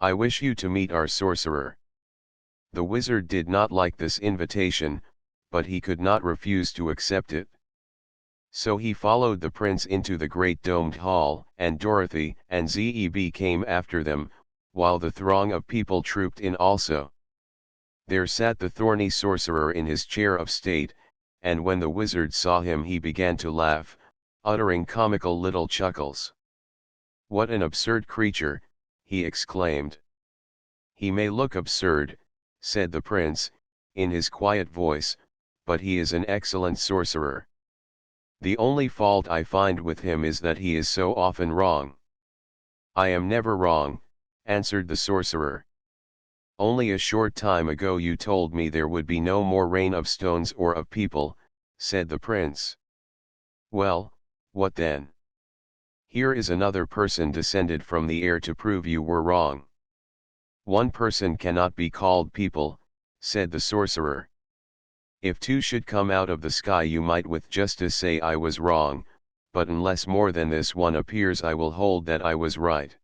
"I wish you to meet our sorcerer." The wizard did not like this invitation, but he could not refuse to accept it. So he followed the prince into the great domed hall, and Dorothy and Zeb came after them, while the throng of people trooped in also. There sat the thorny sorcerer in his chair of state, and when the wizard saw him he began to laugh, uttering comical little chuckles. "What an absurd creature," he exclaimed. "He may look absurd," said the prince, in his quiet voice, but he is an excellent sorcerer. The only fault I find with him is that he is so often wrong. I am never wrong, answered the sorcerer. Only a short time ago you told me there would be no more rain of stones or of people, said the prince. Well, what then? Here is another person descended from the air to prove you were wrong. One person cannot be called people, said the sorcerer. If two should come out of the sky you might with justice say I was wrong, but unless more than this one appears I will hold that I was right.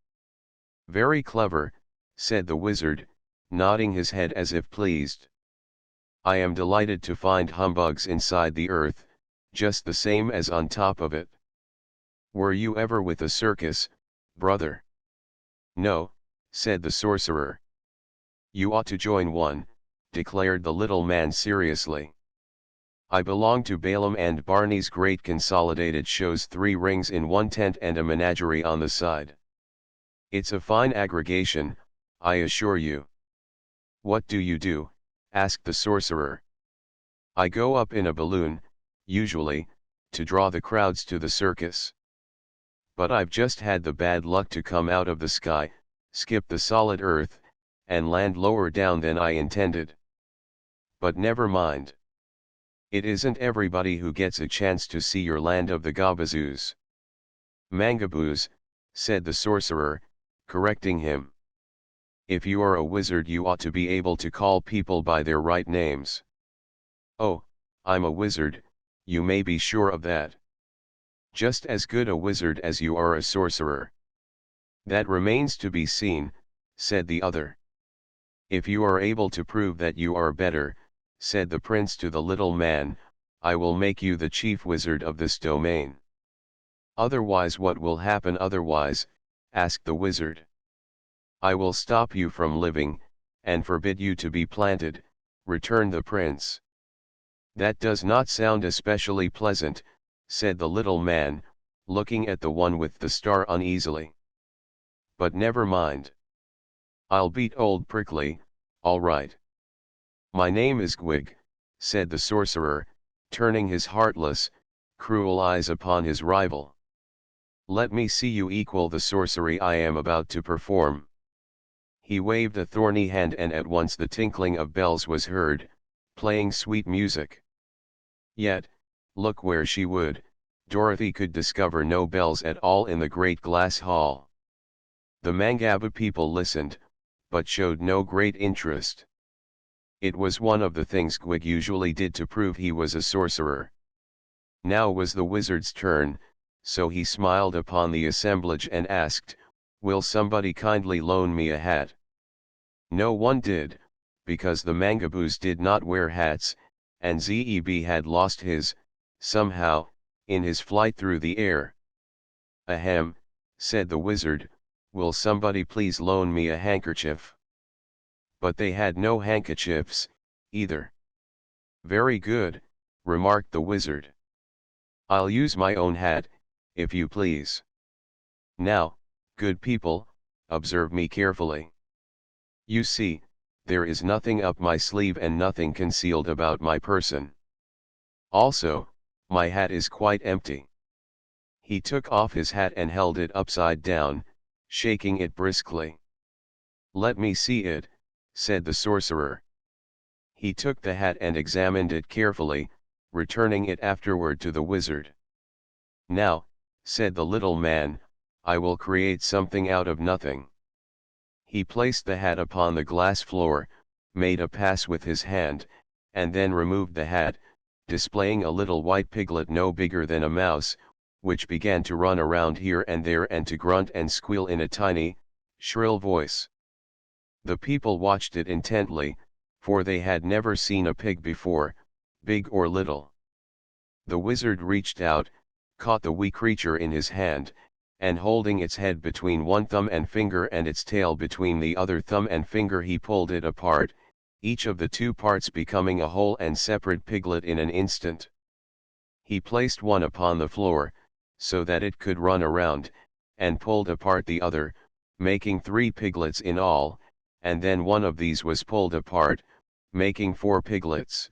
Very clever, said the wizard, nodding his head as if pleased. I am delighted to find humbugs inside the earth, just the same as on top of it. Were you ever with a circus, brother? No, said the sorcerer. You ought to join one, declared the little man seriously. I belong to Baum and Barney's great consolidated shows, 3 rings in one tent and a menagerie on the side. It's a fine aggregation, I assure you. What do you do? Asked the sorcerer. I go up in a balloon, usually, to draw the crowds to the circus. But I've just had the bad luck to come out of the sky, skip the solid earth, and land lower down than I intended. But never mind. It isn't everybody who gets a chance to see your land of the Gabazoos. Mangaboos, said the sorcerer, correcting him. If you are a wizard you ought to be able to call people by their right names. Oh, I'm a wizard, you may be sure of that. Just as good a wizard as you are a sorcerer. That remains to be seen, said the other. If you are able to prove that you are better, said the prince to the little man, I will make you the chief wizard of this domain. Otherwise, what will happen otherwise? Asked the wizard. I will stop you from living, and forbid you to be planted, returned the prince. That does not sound especially pleasant, said the little man, looking at the one with the star uneasily. But never mind. I'll beat old Prickly, all right. My name is Gwig, said the sorcerer, turning his heartless, cruel eyes upon his rival. Let me see you equal the sorcery I am about to perform. He waved a thorny hand and at once the tinkling of bells was heard, playing sweet music. Yet, look where she would, Dorothy could discover no bells at all in the great glass hall. The Mangaba people listened, but showed no great interest. It was one of the things Gwig usually did to prove he was a sorcerer. Now was the wizard's turn, so he smiled upon the assemblage and asked, Will somebody kindly loan me a hat? No one did, because the Mangaboos did not wear hats, and Zeb had lost his, somehow, in his flight through the air. Ahem, said the wizard, will somebody please loan me a handkerchief? But they had no handkerchiefs, either. Very good, remarked the wizard. I'll use my own hat, if you please. Now, good people, observe me carefully. You see, there is nothing up my sleeve and nothing concealed about my person. Also, my hat is quite empty. He took off his hat and held it upside down, shaking it briskly. Let me see it, said the sorcerer. He took the hat and examined it carefully, returning it afterward to the wizard. Now, said the little man, I will create something out of nothing. He placed the hat upon the glass floor, made a pass with his hand, and then removed the hat, displaying a little white piglet no bigger than a mouse, which began to run around here and there and to grunt and squeal in a tiny, shrill voice. The people watched it intently, for they had never seen a pig before, big or little. The wizard reached out, caught the wee creature in his hand, and holding its head between one thumb and finger and its tail between the other thumb and finger he pulled it apart, each of the two parts becoming a whole and separate piglet in an instant. He placed one upon the floor, so that it could run around, and pulled apart the other, making 3 piglets in all, and then one of these was pulled apart, making 4 piglets.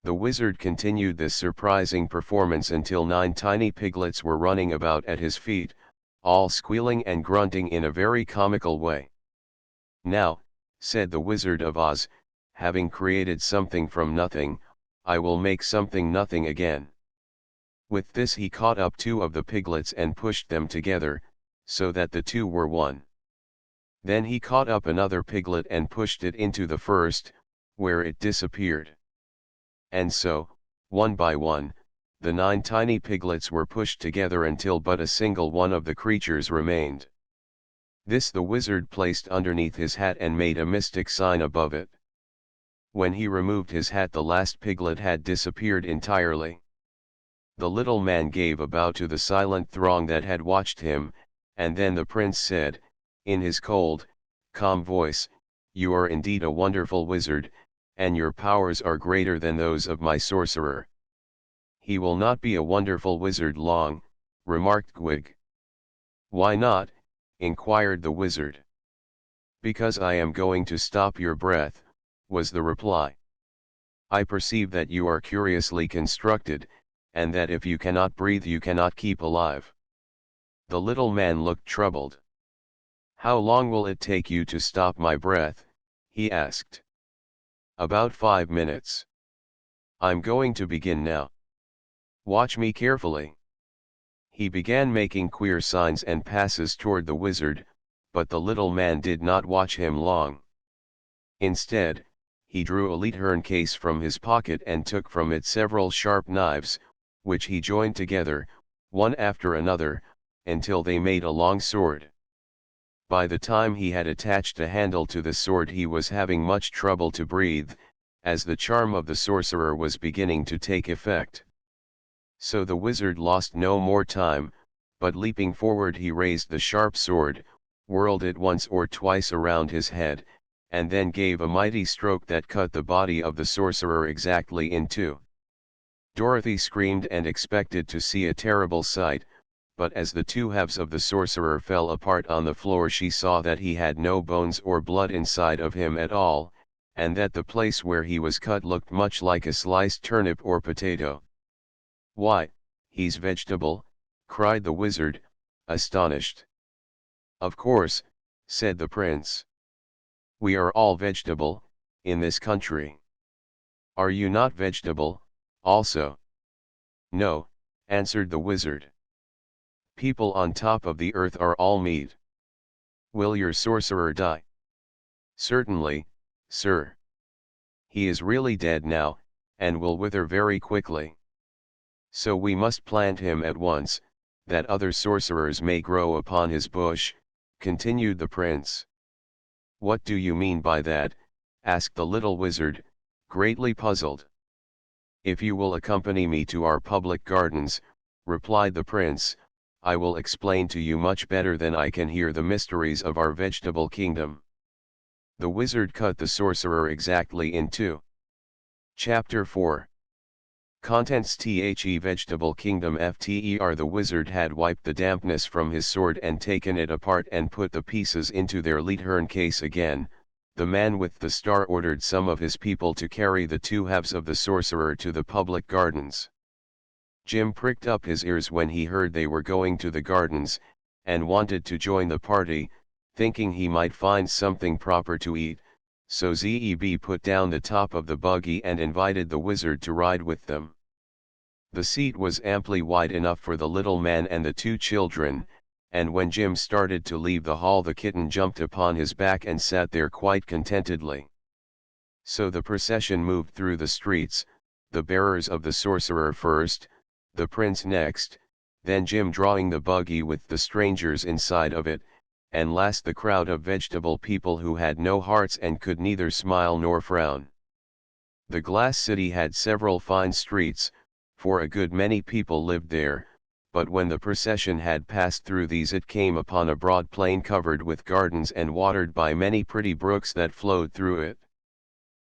The wizard continued this surprising performance until 9 tiny piglets were running about at his feet, all squealing and grunting in a very comical way. "Now," said the Wizard of Oz, "having created something from nothing, I will make something nothing again." With this he caught up 2 of the piglets and pushed them together, so that the 2 were one. Then he caught up another piglet and pushed it into the first, where it disappeared. And so, one by one, the 9 tiny piglets were pushed together until but a single one of the creatures remained. This the wizard placed underneath his hat and made a mystic sign above it. When he removed his hat, the last piglet had disappeared entirely. The little man gave a bow to the silent throng that had watched him, and then the prince said, in his cold, calm voice, "You are indeed a wonderful wizard, and your powers are greater than those of my sorcerer." "He will not be a wonderful wizard long," remarked Gwig. "Why not?" inquired the wizard. "Because I am going to stop your breath," was the reply. "I perceive that you are curiously constructed, and that if you cannot breathe you cannot keep alive." The little man looked troubled. "How long will it take you to stop my breath?" he asked. "About 5 minutes. I'm going to begin now. Watch me carefully." He began making queer signs and passes toward the wizard, but the little man did not watch him long. Instead, he drew a leathern case from his pocket and took from it several sharp knives, which he joined together, one after another, until they made a long sword. By the time he had attached a handle to the sword he was having much trouble to breathe, as the charm of the sorcerer was beginning to take effect. So the wizard lost no more time, but leaping forward he raised the sharp sword, whirled it once or twice around his head, and then gave a mighty stroke that cut the body of the sorcerer exactly in 2. Dorothy screamed and expected to see a terrible sight, but as the 2 halves of the sorcerer fell apart on the floor she saw that he had no bones or blood inside of him at all, and that the place where he was cut looked much like a sliced turnip or potato. "Why, he's vegetable," cried the wizard, astonished. "Of course," said the prince. "We are all vegetable, in this country. Are you not vegetable, also?" "No," answered the wizard. "People on top of the earth are all meat." "Will your sorcerer die?" "Certainly, sir. He is really dead now, and will wither very quickly. So we must plant him at once, that other sorcerers may grow upon his bush," continued the prince. "What do you mean by that?" asked the little wizard, greatly puzzled. "If you will accompany me to our public gardens," replied the prince, "I will explain to you much better than I can here the mysteries of our vegetable kingdom." The wizard cut the sorcerer exactly in 2. Chapter 4. Contents: The vegetable kingdom FTER. The wizard had wiped the dampness from his sword and taken it apart and put the pieces into their leathern case again. The man with the star ordered some of his people to carry the 2 halves of the sorcerer to the public gardens. Jim pricked up his ears when he heard they were going to the gardens, and wanted to join the party, thinking he might find something proper to eat, so Zeb put down the top of the buggy and invited the wizard to ride with them. The seat was amply wide enough for the little man and the 2 children, and when Jim started to leave the hall the kitten jumped upon his back and sat there quite contentedly. So the procession moved through the streets, the bearers of the sorcerer first, the prince next, then Jim drawing the buggy with the strangers inside of it, and last the crowd of vegetable people who had no hearts and could neither smile nor frown. The glass city had several fine streets, for a good many people lived there, but when the procession had passed through these it came upon a broad plain covered with gardens and watered by many pretty brooks that flowed through it.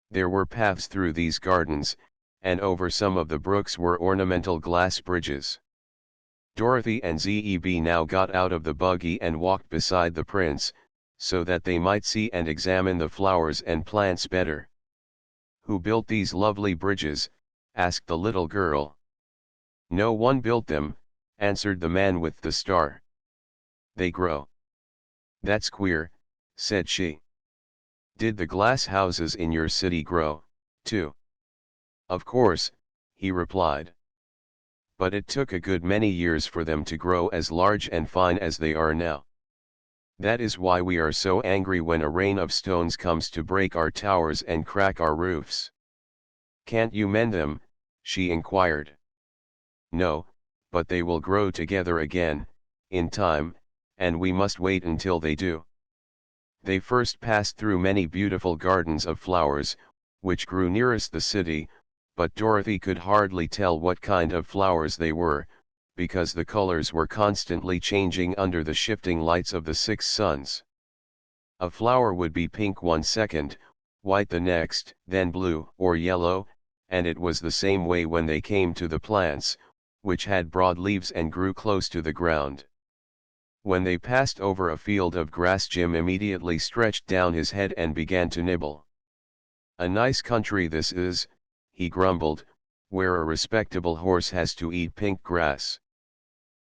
There were paths through these gardens, and over some of the brooks were ornamental glass bridges. Dorothy and Zeb now got out of the buggy and walked beside the prince, so that they might see and examine the flowers and plants better. "Who built these lovely bridges?" asked the little girl. "No one built them," answered the man with the star. "They grow." "That's queer," said she. "Did the glass houses in your city grow, too?" "Of course," he replied. "But it took a good many years for them to grow as large and fine as they are now. That is why we are so angry when a rain of stones comes to break our towers and crack our roofs." "Can't you mend them?" she inquired. "No, but they will grow together again, in time, and we must wait until they do." They first passed through many beautiful gardens of flowers, which grew nearest the city, but Dorothy could hardly tell what kind of flowers they were, because the colors were constantly changing under the shifting lights of the 6 suns. A flower would be pink one second, white the next, then blue or yellow, and it was the same way when they came to the plants, which had broad leaves and grew close to the ground. When they passed over a field of grass, Jim immediately stretched down his head and began to nibble. "A nice country this is," he grumbled, "where a respectable horse has to eat pink grass."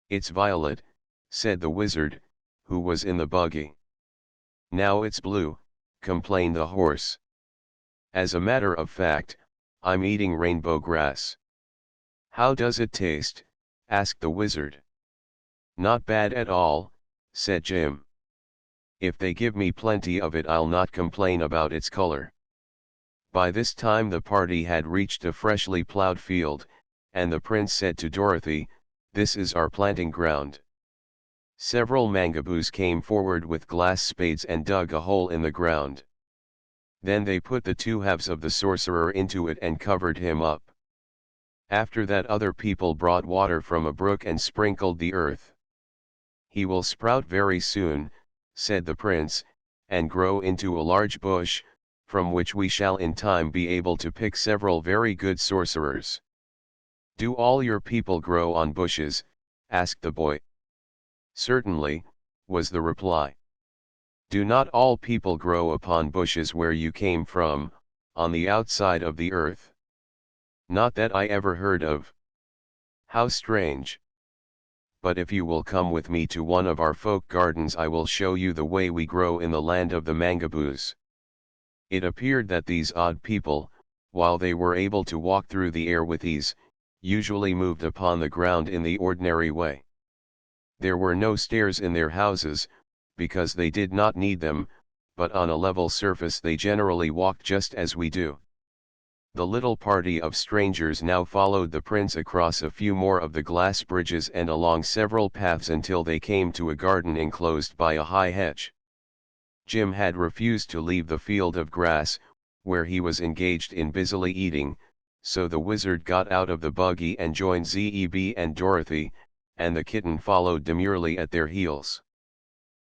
"It's violet," said the wizard, who was in the buggy. "Now it's blue," complained the horse. "As a matter of fact, I'm eating rainbow grass." "How does it taste?" asked the wizard. "Not bad at all," said Jim. "If they give me plenty of it, I'll not complain about its color." By this time the party had reached a freshly plowed field, and the prince said to Dorothy, "This is our planting ground." Several mangaboos came forward with glass spades and dug a hole in the ground. Then they put the 2 halves of the sorcerer into it and covered him up. After that other people brought water from a brook and sprinkled the earth. "He will sprout very soon," said the prince, "and grow into a large bush, from which we shall in time be able to pick several very good sorcerers." "Do all your people grow on bushes?" asked the boy. "Certainly," was the reply. "Do not all people grow upon bushes where you came from, on the outside of the earth?" "Not that I ever heard of." "How strange. But if you will come with me to one of our folk gardens, I will show you the way we grow in the land of the mangaboos." It appeared that these odd people, while they were able to walk through the air with ease, usually moved upon the ground in the ordinary way. There were no stairs in their houses, because they did not need them, but on a level surface they generally walked just as we do. The little party of strangers now followed the prince across a few more of the glass bridges and along several paths until they came to a garden enclosed by a high hedge. Jim had refused to leave the field of grass, where he was engaged in busily eating, so the wizard got out of the buggy and joined Zeb and Dorothy, and the kitten followed demurely at their heels.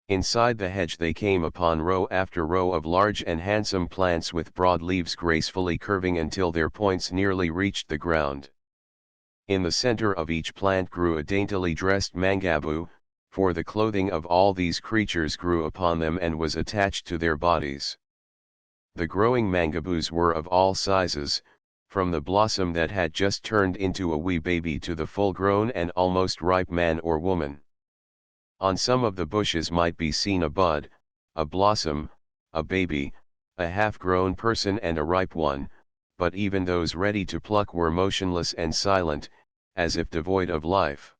Inside the hedge they came upon row after row of large and handsome plants with broad leaves gracefully curving until their points nearly reached the ground. In the center of each plant grew a daintily dressed mangaboo, for the clothing of all these creatures grew upon them and was attached to their bodies. The growing mangaboos were of all sizes, from the blossom that had just turned into a wee baby to the full-grown and almost ripe man or woman. On some of the bushes might be seen a bud, a blossom, a baby, a half-grown person and a ripe one, but even those ready to pluck were motionless and silent, as if devoid of life.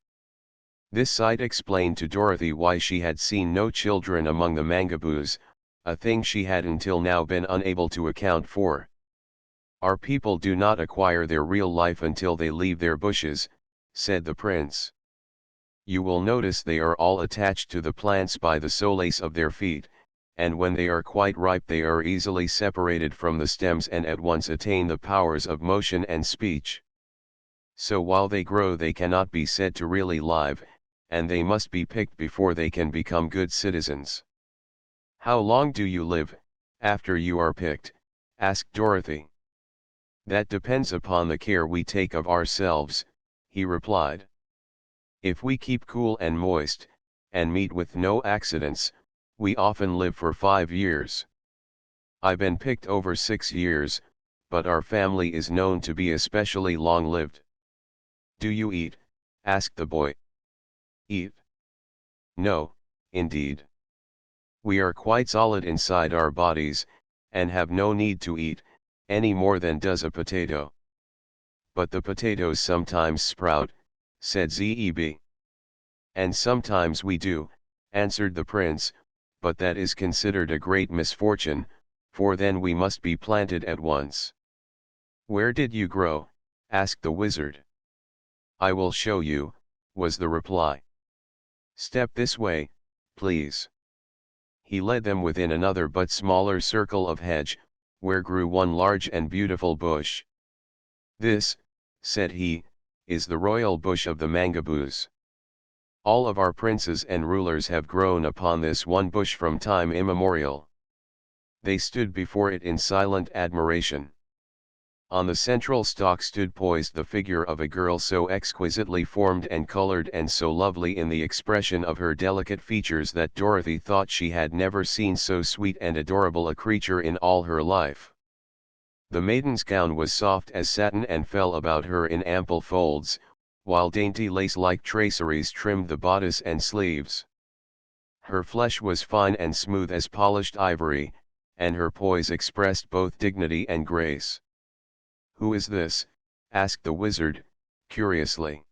This sight explained to Dorothy why she had seen no children among the mangaboos, a thing she had until now been unable to account for. "Our people do not acquire their real life until they leave their bushes," said the prince. "You will notice they are all attached to the plants by the solace of their feet, and when they are quite ripe they are easily separated from the stems and at once attain the powers of motion and speech. So while they grow they cannot be said to really live, and they must be picked before they can become good citizens." "How long do you live, after you are picked?" asked Dorothy. "That depends upon the care we take of ourselves," he replied. "If we keep cool and moist, and meet with no accidents, we often live for 5 years. I've been picked over 6 years, but our family is known to be especially long-lived. Do you eat? Asked the boy. Eat? No, indeed. We are quite solid inside our bodies, and have no need to eat, any more than does a potato. But the potatoes sometimes sprout, said Zeb. And sometimes we do, answered the prince, but that is considered a great misfortune, for then we must be planted at once. Where did you grow? Asked the wizard. I will show you, was the reply. Step this way, please. He led them within another but smaller circle of hedge, where grew one large and beautiful bush. This, said he, is the royal bush of the mangaboos. All of our princes and rulers have grown upon this one bush from time immemorial. They stood before it in silent admiration. On the central stalk stood poised the figure of a girl so exquisitely formed and colored and so lovely in the expression of her delicate features that Dorothy thought she had never seen so sweet and adorable a creature in all her life. The maiden's gown was soft as satin and fell about her in ample folds, while dainty lace-like traceries trimmed the bodice and sleeves. Her flesh was fine and smooth as polished ivory, and her poise expressed both dignity and grace. Who is this? Asked the wizard, curiously.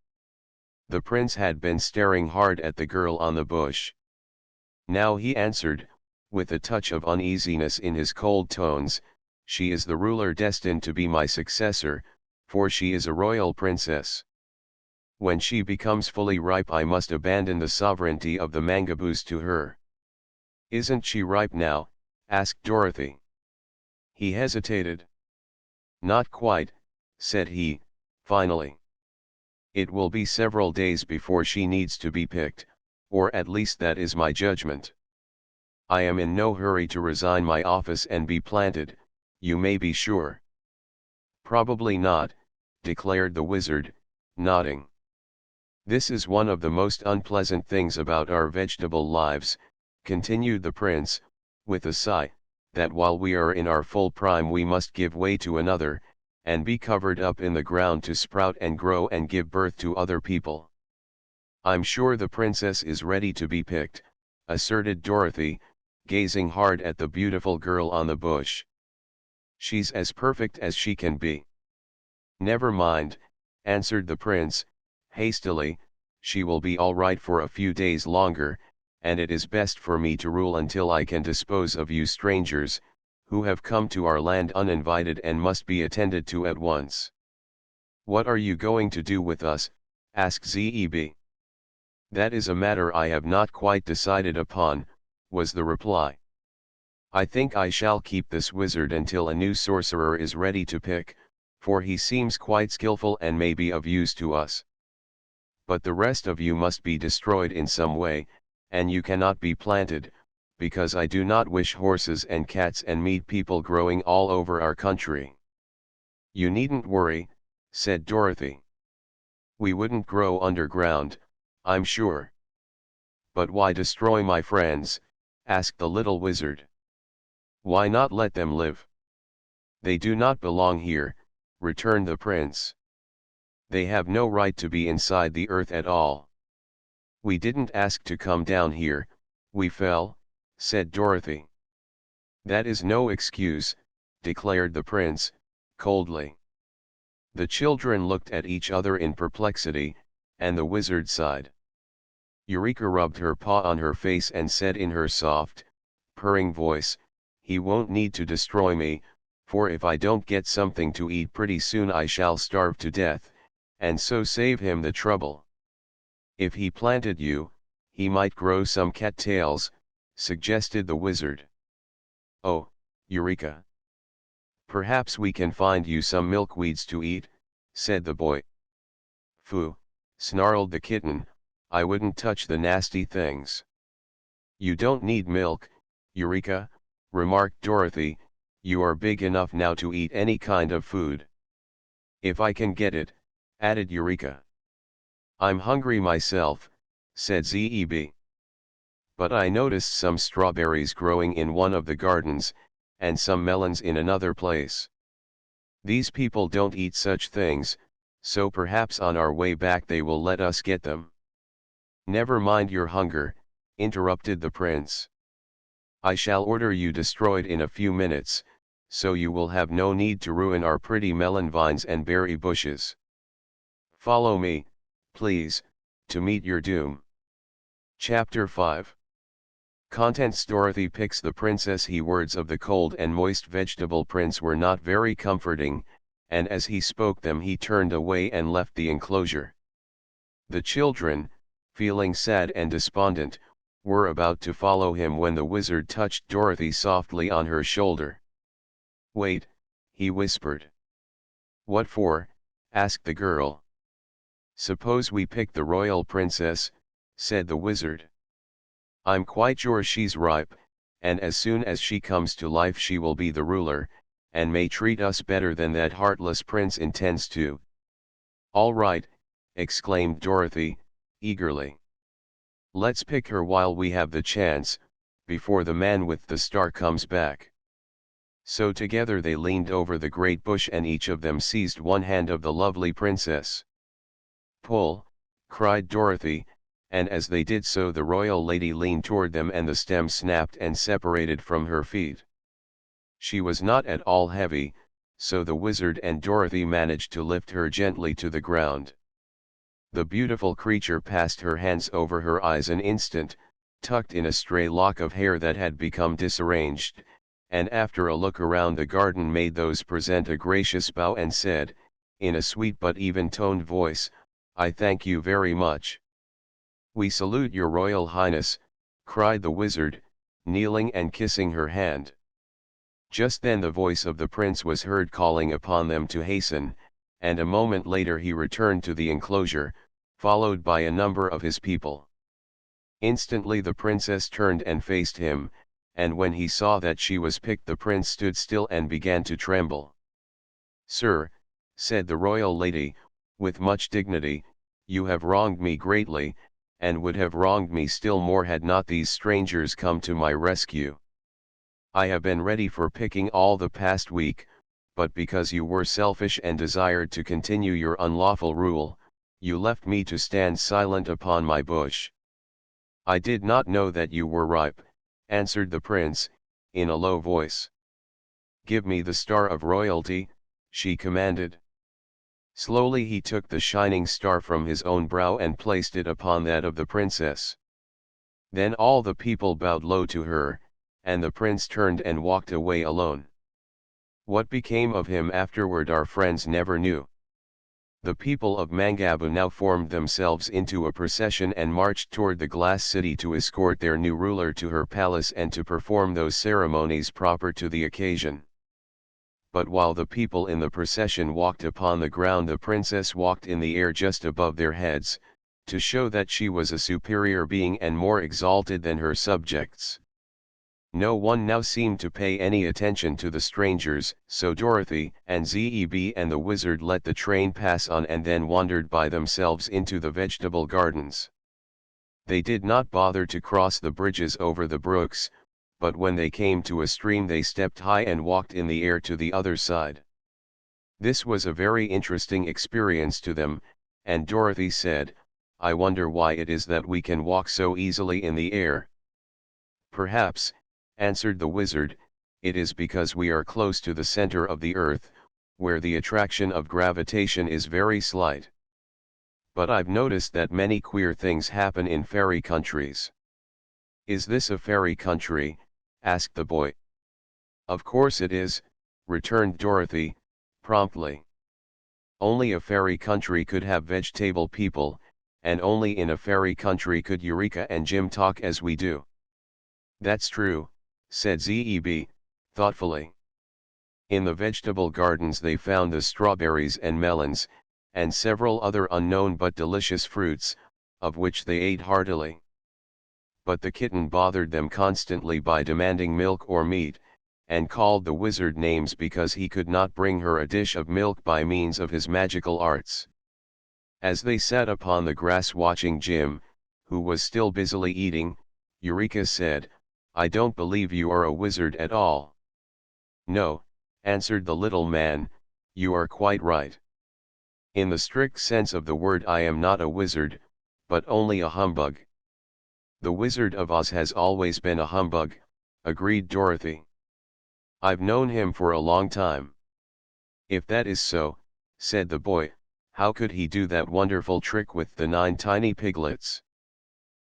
The prince had been staring hard at the girl on the bush. Now he answered, with a touch of uneasiness in his cold tones, she is the ruler destined to be my successor, for she is a royal princess. When she becomes fully ripe I must abandon the sovereignty of the mangaboos to her. Isn't she ripe now? Asked Dorothy. He hesitated. Not quite, said he, finally. It will be several days before she needs to be picked, or at least that is my judgment. I am in no hurry to resign my office and be planted, you may be sure. Probably not, declared the wizard, nodding. This is one of the most unpleasant things about our vegetable lives, continued the prince, with a sigh, that while we are in our full prime we must give way to another, and be covered up in the ground to sprout and grow and give birth to other people. I'm sure the princess is ready to be picked, asserted Dorothy, gazing hard at the beautiful girl on the bush. She's as perfect as she can be. Never mind, answered the prince, hastily, she will be all right for a few days longer, and it is best for me to rule until I can dispose of you strangers, who have come to our land uninvited and must be attended to at once. What are you going to do with us? Asked Zeb. That is a matter I have not quite decided upon, was the reply. I think I shall keep this wizard until a new sorcerer is ready to pick, for he seems quite skillful and may be of use to us. But the rest of you must be destroyed in some way, and you cannot be planted, because I do not wish horses and cats and meat people growing all over our country. You needn't worry, said Dorothy. We wouldn't grow underground, I'm sure. But why destroy my friends? Asked the little wizard. Why not let them live? They do not belong here, returned the prince. They have no right to be inside the earth at all. We didn't ask to come down here, we fell, said Dorothy. That is no excuse, declared the prince, coldly. The children looked at each other in perplexity, and the wizard sighed. Eureka rubbed her paw on her face and said in her soft, purring voice, he won't need to destroy me, for if I don't get something to eat pretty soon I shall starve to death, and so save him the trouble. If he planted you, he might grow some cattails, suggested the wizard. Oh, Eureka! Perhaps we can find you some milkweeds to eat, said the boy. Phoo, snarled the kitten, I wouldn't touch the nasty things. You don't need milk, Eureka, remarked Dorothy, you are big enough now to eat any kind of food. If I can get it, added Eureka. I'm hungry myself, said Zeb. But I noticed some strawberries growing in one of the gardens, and some melons in another place. These people don't eat such things, so perhaps on our way back they will let us get them. Never mind your hunger, interrupted the prince. I shall order you destroyed in a few minutes, so you will have no need to ruin our pretty melon vines and berry bushes. Follow me, please, to meet your doom. Chapter 5. Contents. Dorothy picks the princess. He words of the cold and moist vegetable prince were not very comforting, and as he spoke them he turned away and left the enclosure. The children, feeling sad and despondent, were about to follow him when the wizard touched Dorothy softly on her shoulder. Wait, he whispered. What for? Asked the girl. Suppose we pick the royal princess, said the wizard. I'm quite sure she's ripe, and as soon as she comes to life she will be the ruler, and may treat us better than that heartless prince intends to. All right, exclaimed Dorothy, eagerly. Let's pick her while we have the chance, before the man with the star comes back. So together they leaned over the great bush and each of them seized one hand of the lovely princess. Pull, cried Dorothy, and as they did so the royal lady leaned toward them and the stem snapped and separated from her feet. She was not at all heavy, so the wizard and Dorothy managed to lift her gently to the ground. The beautiful creature passed her hands over her eyes an instant, tucked in a stray lock of hair that had become disarranged, and after a look around the garden made those present a gracious bow and said, in a sweet but even-toned voice, I thank you very much. We salute your royal highness, cried the wizard, kneeling and kissing her hand. Just then the voice of the prince was heard calling upon them to hasten, and a moment later he returned to the enclosure, followed by a number of his people. Instantly the princess turned and faced him, and when he saw that she was picked the prince stood still and began to tremble. Sir, said the royal lady, with much dignity, you have wronged me greatly, and would have wronged me still more had not these strangers come to my rescue. I have been ready for picking all the past week, but because you were selfish and desired to continue your unlawful rule, you left me to stand silent upon my bush. I did not know that you were ripe, answered the prince, in a low voice. Give me the star of royalty, she commanded. Slowly he took the shining star from his own brow and placed it upon that of the princess. Then all the people bowed low to her, and the prince turned and walked away alone. What became of him afterward our friends never knew. The people of Mangabu now formed themselves into a procession and marched toward the glass city to escort their new ruler to her palace and to perform those ceremonies proper to the occasion. But while the people in the procession walked upon the ground the princess walked in the air just above their heads, to show that she was a superior being and more exalted than her subjects. No one now seemed to pay any attention to the strangers, so Dorothy and Zeb and the wizard let the train pass on and then wandered by themselves into the vegetable gardens. They did not bother to cross the bridges over the brooks, but when they came to a stream they stepped high and walked in the air to the other side. This was a very interesting experience to them, and Dorothy said, I wonder why it is that we can walk so easily in the air. Perhaps, answered the wizard, it is because we are close to the center of the earth, where the attraction of gravitation is very slight. But I've noticed that many queer things happen in fairy countries. Is this a fairy country? Asked the boy. Of course it is, returned Dorothy, promptly. Only a fairy country could have vegetable people, and only in a fairy country could Eureka and Jim talk as we do. That's true, said Zeb, thoughtfully. In the vegetable gardens they found the strawberries and melons, and several other unknown but delicious fruits, of which they ate heartily. But the kitten bothered them constantly by demanding milk or meat, and called the wizard names because he could not bring her a dish of milk by means of his magical arts. As they sat upon the grass watching Jim, who was still busily eating, Eureka said, I don't believe you are a wizard at all. No, answered the little man, You are quite right. In the strict sense of the word I am not a wizard, but only a humbug. The Wizard of Oz has always been a humbug, agreed Dorothy. I've known him for a long time. If that is so, said the boy, how could he do that wonderful trick with the 9 tiny piglets?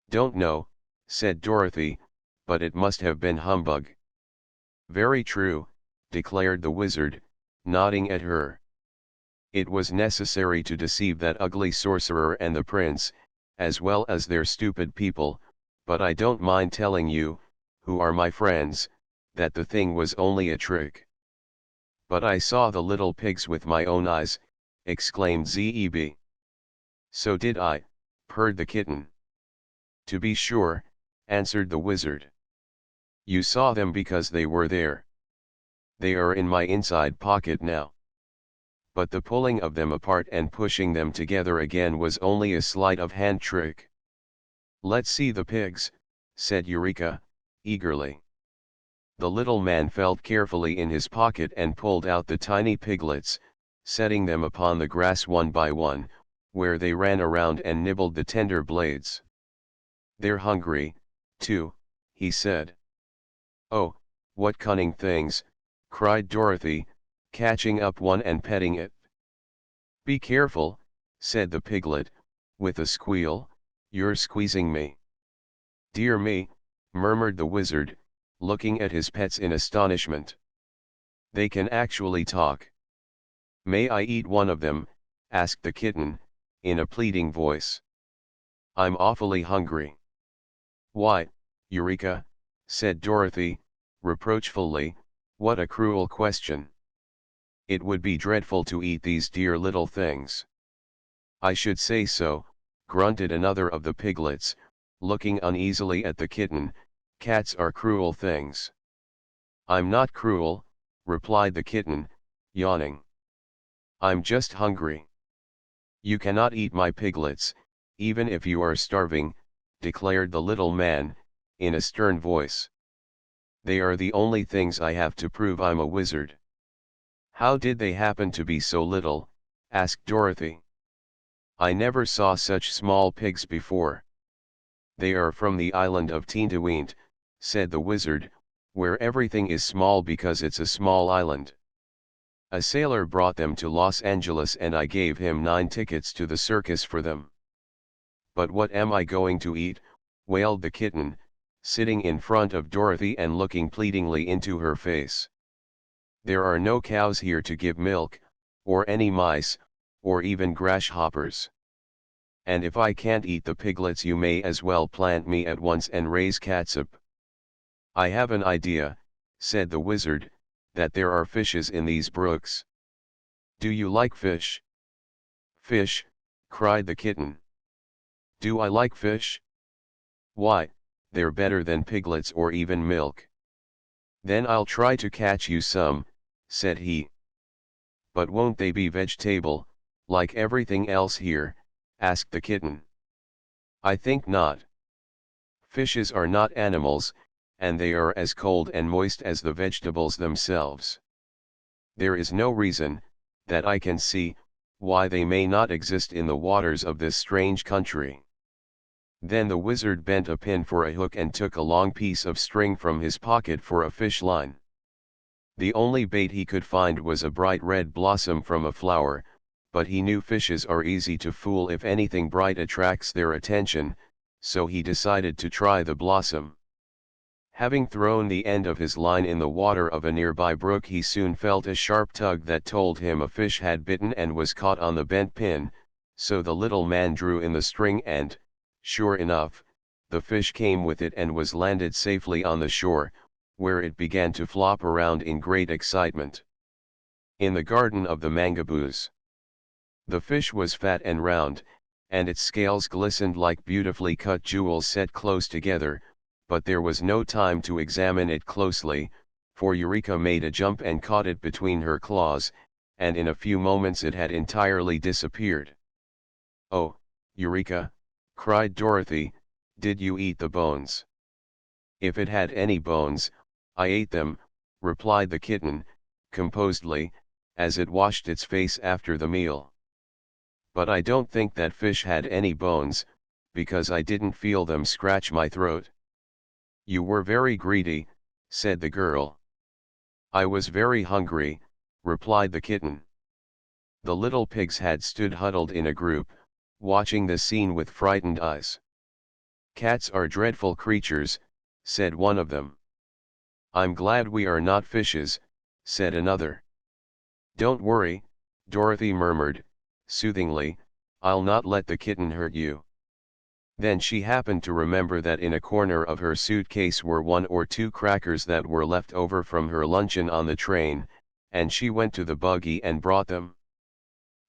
Don't know, said Dorothy, but it must have been humbug. Very true, declared the wizard, nodding at her. It was necessary to deceive that ugly sorcerer and the prince, as well as their stupid people, but I don't mind telling you, who are my friends, that the thing was only a trick. But I saw the little pigs with my own eyes, exclaimed Zeb. So did I, purred the kitten. To be sure, answered the wizard. You saw them because they were there. They are in my inside pocket now. But the pulling of them apart and pushing them together again was only a sleight of hand trick. Let's see the pigs, said Eureka, eagerly. The little man felt carefully in his pocket and pulled out the tiny piglets, setting them upon the grass one by one, where they ran around and nibbled the tender blades. They're hungry, too, he said. Oh, what cunning things, cried Dorothy, catching up one and petting it. Be careful, said the piglet, with a squeal, you're squeezing me. Dear me, murmured the wizard, looking at his pets in astonishment. They can actually talk. May I eat one of them? Asked the kitten, in a pleading voice. I'm awfully hungry. Why, Eureka, said Dorothy, reproachfully, what a cruel question. It would be dreadful to eat these dear little things. I should say so, grunted another of the piglets, looking uneasily at the kitten. Cats are cruel things. I'm not cruel, replied the kitten, yawning. I'm just hungry. You cannot eat my piglets, even if you are starving, declared the little man, in a stern voice. They are the only things I have to prove I'm a wizard. How did they happen to be so little? Asked Dorothy. I never saw such small pigs before. They are from the island of Teenteweent, said the wizard, where everything is small because it's a small island. A sailor brought them to Los Angeles and I gave him 9 tickets to the circus for them. But what am I going to eat? Wailed the kitten, sitting in front of Dorothy and looking pleadingly into her face. There are no cows here to give milk, or any mice, or even grasshoppers. And if I can't eat the piglets, you may as well plant me at once and raise catsup. I have an idea, said the wizard, that there are fishes in these brooks. Do you like fish? Fish, cried the kitten. Do I like fish? Why, they're better than piglets or even milk. Then I'll try to catch you some, said he. But won't they be vegetable, like everything else here? Asked the kitten. I think not. Fishes are not animals, and they are as cold and moist as the vegetables themselves. There is no reason, that I can see, why they may not exist in the waters of this strange country. Then the wizard bent a pin for a hook and took a long piece of string from his pocket for a fish line. The only bait he could find was a bright red blossom from a flower, but he knew fishes are easy to fool if anything bright attracts their attention, so he decided to try the blossom. Having thrown the end of his line in the water of a nearby brook, he soon felt a sharp tug that told him a fish had bitten and was caught on the bent pin, so the little man drew in the string and, sure enough, the fish came with it and was landed safely on the shore, where it began to flop around in great excitement. In the garden of the mangaboos. The fish was fat and round, and its scales glistened like beautifully cut jewels set close together, but there was no time to examine it closely, for Eureka made a jump and caught it between her claws, and in a few moments it had entirely disappeared. Oh, Eureka, cried Dorothy, did you eat the bones? If it had any bones, I ate them, replied the kitten, composedly, as it washed its face after the meal. But I don't think that fish had any bones, because I didn't feel them scratch my throat. You were very greedy, said the girl. I was very hungry, replied the kitten. The little pigs had stood huddled in a group, watching the scene with frightened eyes. Cats are dreadful creatures, said one of them. I'm glad we are not fishes, said another. Don't worry, Dorothy murmured, soothingly, I'll not let the kitten hurt you. Then she happened to remember that in a corner of her suitcase were 1 or 2 crackers that were left over from her luncheon on the train, and she went to the buggy and brought them.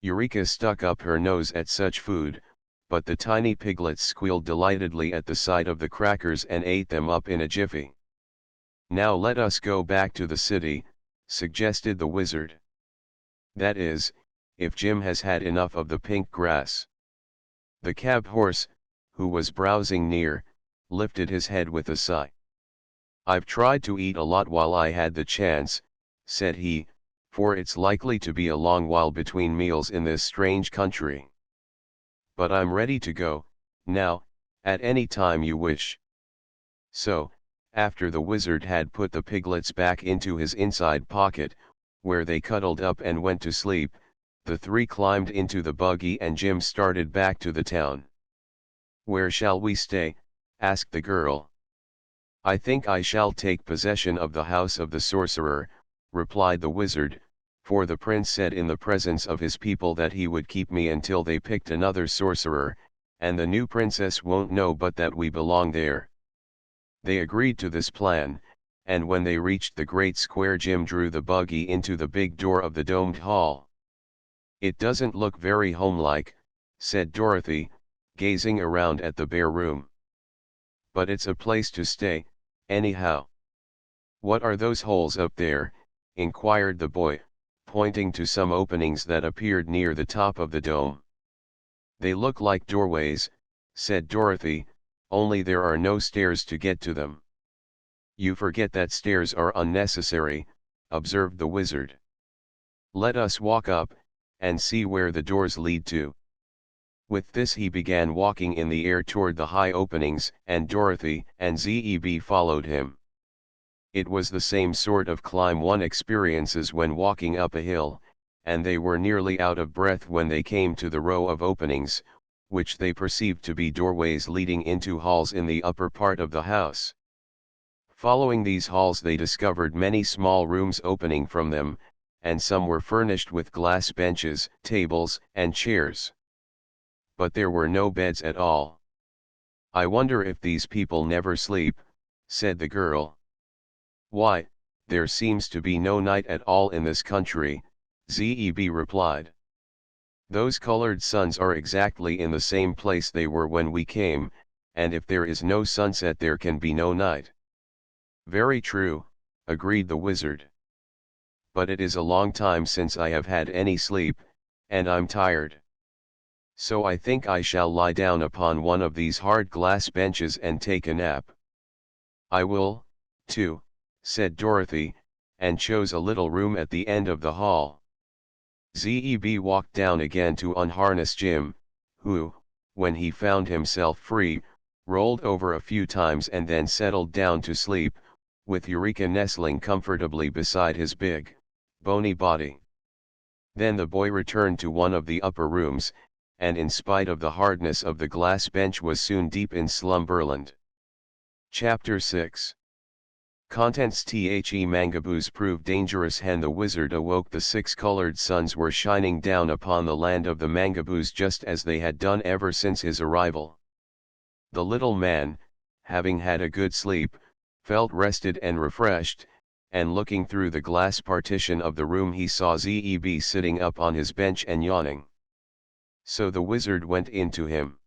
Eureka stuck up her nose at such food, but the tiny piglets squealed delightedly at the sight of the crackers and ate them up in a jiffy. Now let us go back to the city, suggested the wizard. That is, if Jim has had enough of the pink grass. The cab horse, who was browsing near, lifted his head with a sigh. I've tried to eat a lot while I had the chance, said he, for it's likely to be a long while between meals in this strange country. But I'm ready to go, now, at any time you wish. So, after the wizard had put the piglets back into his inside pocket, where they cuddled up and went to sleep, the 3 climbed into the buggy and Jim started back to the town. Where shall we stay? Asked the girl. I think I shall take possession of the house of the sorcerer, replied the wizard, for the prince said in the presence of his people that he would keep me until they picked another sorcerer, and the new princess won't know but that we belong there. They agreed to this plan, and when they reached the great square Jim drew the buggy into the big door of the domed hall. It doesn't look very homelike, said Dorothy, gazing around at the bare room. But it's a place to stay, anyhow. What are those holes up there? Inquired the boy, pointing to some openings that appeared near the top of the dome. They look like doorways, said Dorothy, only there are no stairs to get to them. You forget that stairs are unnecessary, observed the wizard. Let us walk up, and see where the doors lead to. With this he began walking in the air toward the high openings, and Dorothy and Zeb followed him. It was the same sort of climb one experiences when walking up a hill, and they were nearly out of breath when they came to the row of openings, which they perceived to be doorways leading into halls in the upper part of the house. Following these halls they discovered many small rooms opening from them, and some were furnished with glass benches, tables, and chairs. But there were no beds at all. I wonder if these people never sleep, said the girl. Why, there seems to be no night at all in this country, Zeb replied. Those colored suns are exactly in the same place they were when we came, and if there is no sunset there can be no night. Very true, agreed the wizard. But it is a long time since I have had any sleep, and I'm tired. So I think I shall lie down upon one of these hard glass benches and take a nap. I will, too, said Dorothy, and chose a little room at the end of the hall. Zeb walked down again to unharness Jim, who, when he found himself free, rolled over a few times and then settled down to sleep, with Eureka nestling comfortably beside his big, bony body. Then the boy returned to one of the upper rooms, and in spite of the hardness of the glass bench was soon deep in slumberland. Chapter 6 Contents The mangaboos proved dangerous when the wizard awoke. The 6 colored suns were shining down upon the land of the mangaboos just as they had done ever since his arrival. The little man, having had a good sleep, felt rested and refreshed, and looking through the glass partition of the room he saw Zeb sitting up on his bench and yawning. So the wizard went in to him.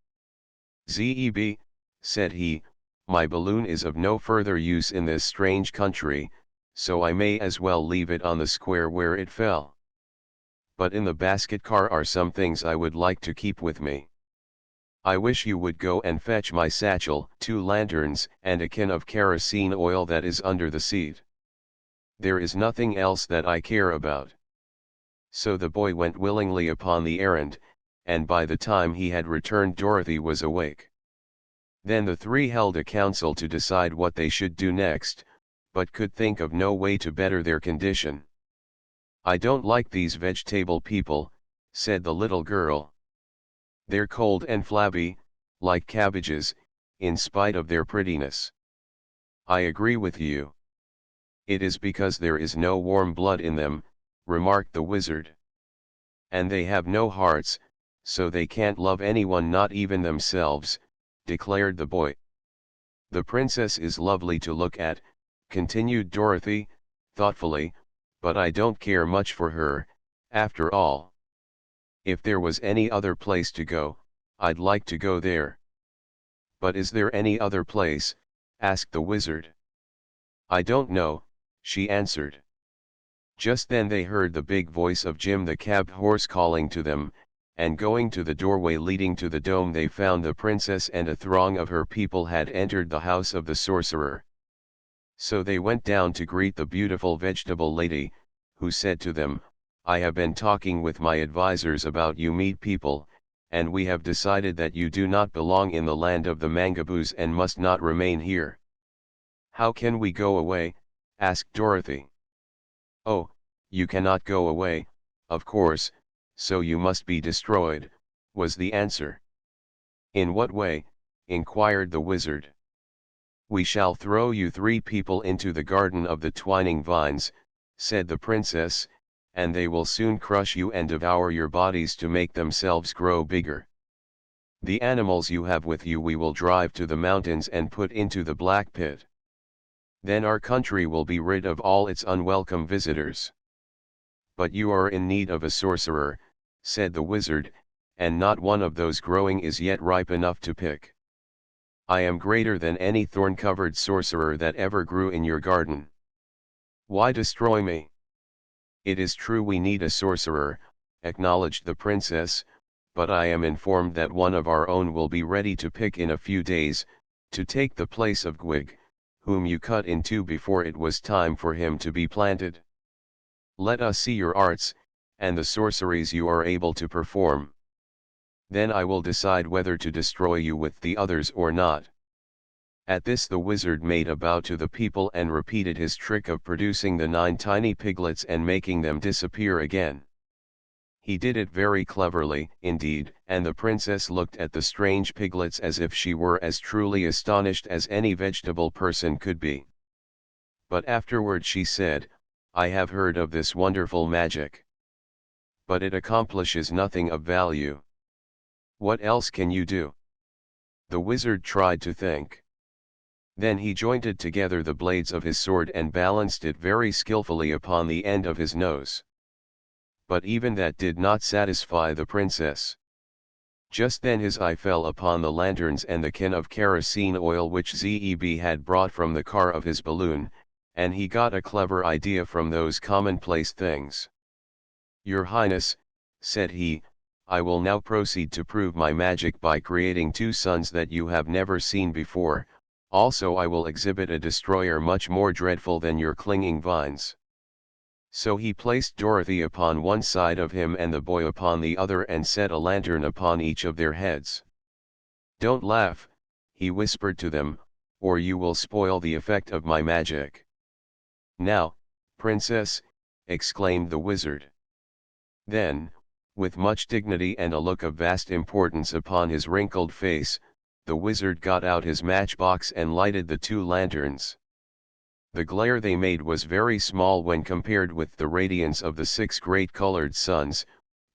Zeb, said he, my balloon is of no further use in this strange country, so I may as well leave it on the square where it fell. But in the basket car are some things I would like to keep with me. I wish you would go and fetch my satchel, 2 lanterns, and a can of kerosene oil that is under the seat. There is nothing else that I care about. So the boy went willingly upon the errand, and by the time he had returned Dorothy was awake. Then the three held a council to decide what they should do next, but could think of no way to better their condition. "I don't like these vegetable people," said the little girl. "They're cold and flabby, like cabbages, in spite of their prettiness." "I agree with you. It is because there is no warm blood in them," remarked the wizard. "And they have no hearts, so they can't love anyone, not even themselves," declared the boy. "The princess is lovely to look at," continued Dorothy, thoughtfully, "but I don't care much for her, after all. If there was any other place to go, I'd like to go there." "But is there any other place?" asked the wizard. "I don't know," she answered. Just then they heard the big voice of Jim the cab horse calling to them, and going to the doorway leading to the dome they found the princess and a throng of her people had entered the house of the sorcerer. So they went down to greet the beautiful vegetable lady, who said to them, "I have been talking with my advisors about you meat people, and we have decided that you do not belong in the land of the Mangaboos and must not remain here." "How can we go away?" asked Dorothy. "Oh, you cannot go away, of course, so you must be destroyed," was the answer. "In what way?" inquired the wizard. "We shall throw you three people into the garden of the twining vines," said the princess, "and they will soon crush you and devour your bodies to make themselves grow bigger. The animals you have with you we will drive to the mountains and put into the black pit. Then our country will be rid of all its unwelcome visitors." "But you are in need of a sorcerer," said the wizard, "and not one of those growing is yet ripe enough to pick. I am greater than any thorn-covered sorcerer that ever grew in your garden. Why destroy me?" "It is true we need a sorcerer," acknowledged the princess, "but I am informed that one of our own will be ready to pick in a few days, to take the place of Gwig, whom you cut in two before it was time for him to be planted. Let us see your arts, and the sorceries you are able to perform. Then I will decide whether to destroy you with the others or not." At this the wizard made a bow to the people and repeated his trick of producing the 9 tiny piglets and making them disappear again. He did it very cleverly, indeed, and the princess looked at the strange piglets as if she were as truly astonished as any vegetable person could be. But afterward she said, "I have heard of this wonderful magic. But it accomplishes nothing of value. What else can you do?" The wizard tried to think. Then he jointed together the blades of his sword and balanced it very skillfully upon the end of his nose. But even that did not satisfy the princess. Just then his eye fell upon the lanterns and the can of kerosene oil which Zeb had brought from the car of his balloon, and he got a clever idea from those commonplace things. "Your Highness," said he, "I will now proceed to prove my magic by creating 2 suns that you have never seen before, also I will exhibit a destroyer much more dreadful than your clinging vines." So he placed Dorothy upon one side of him and the boy upon the other and set a lantern upon each of their heads. "Don't laugh," he whispered to them, "or you will spoil the effect of my magic." "Now, princess," exclaimed the wizard. Then, with much dignity and a look of vast importance upon his wrinkled face, the wizard got out his matchbox and lighted the 2 lanterns. The glare they made was very small when compared with the radiance of the 6 great colored suns,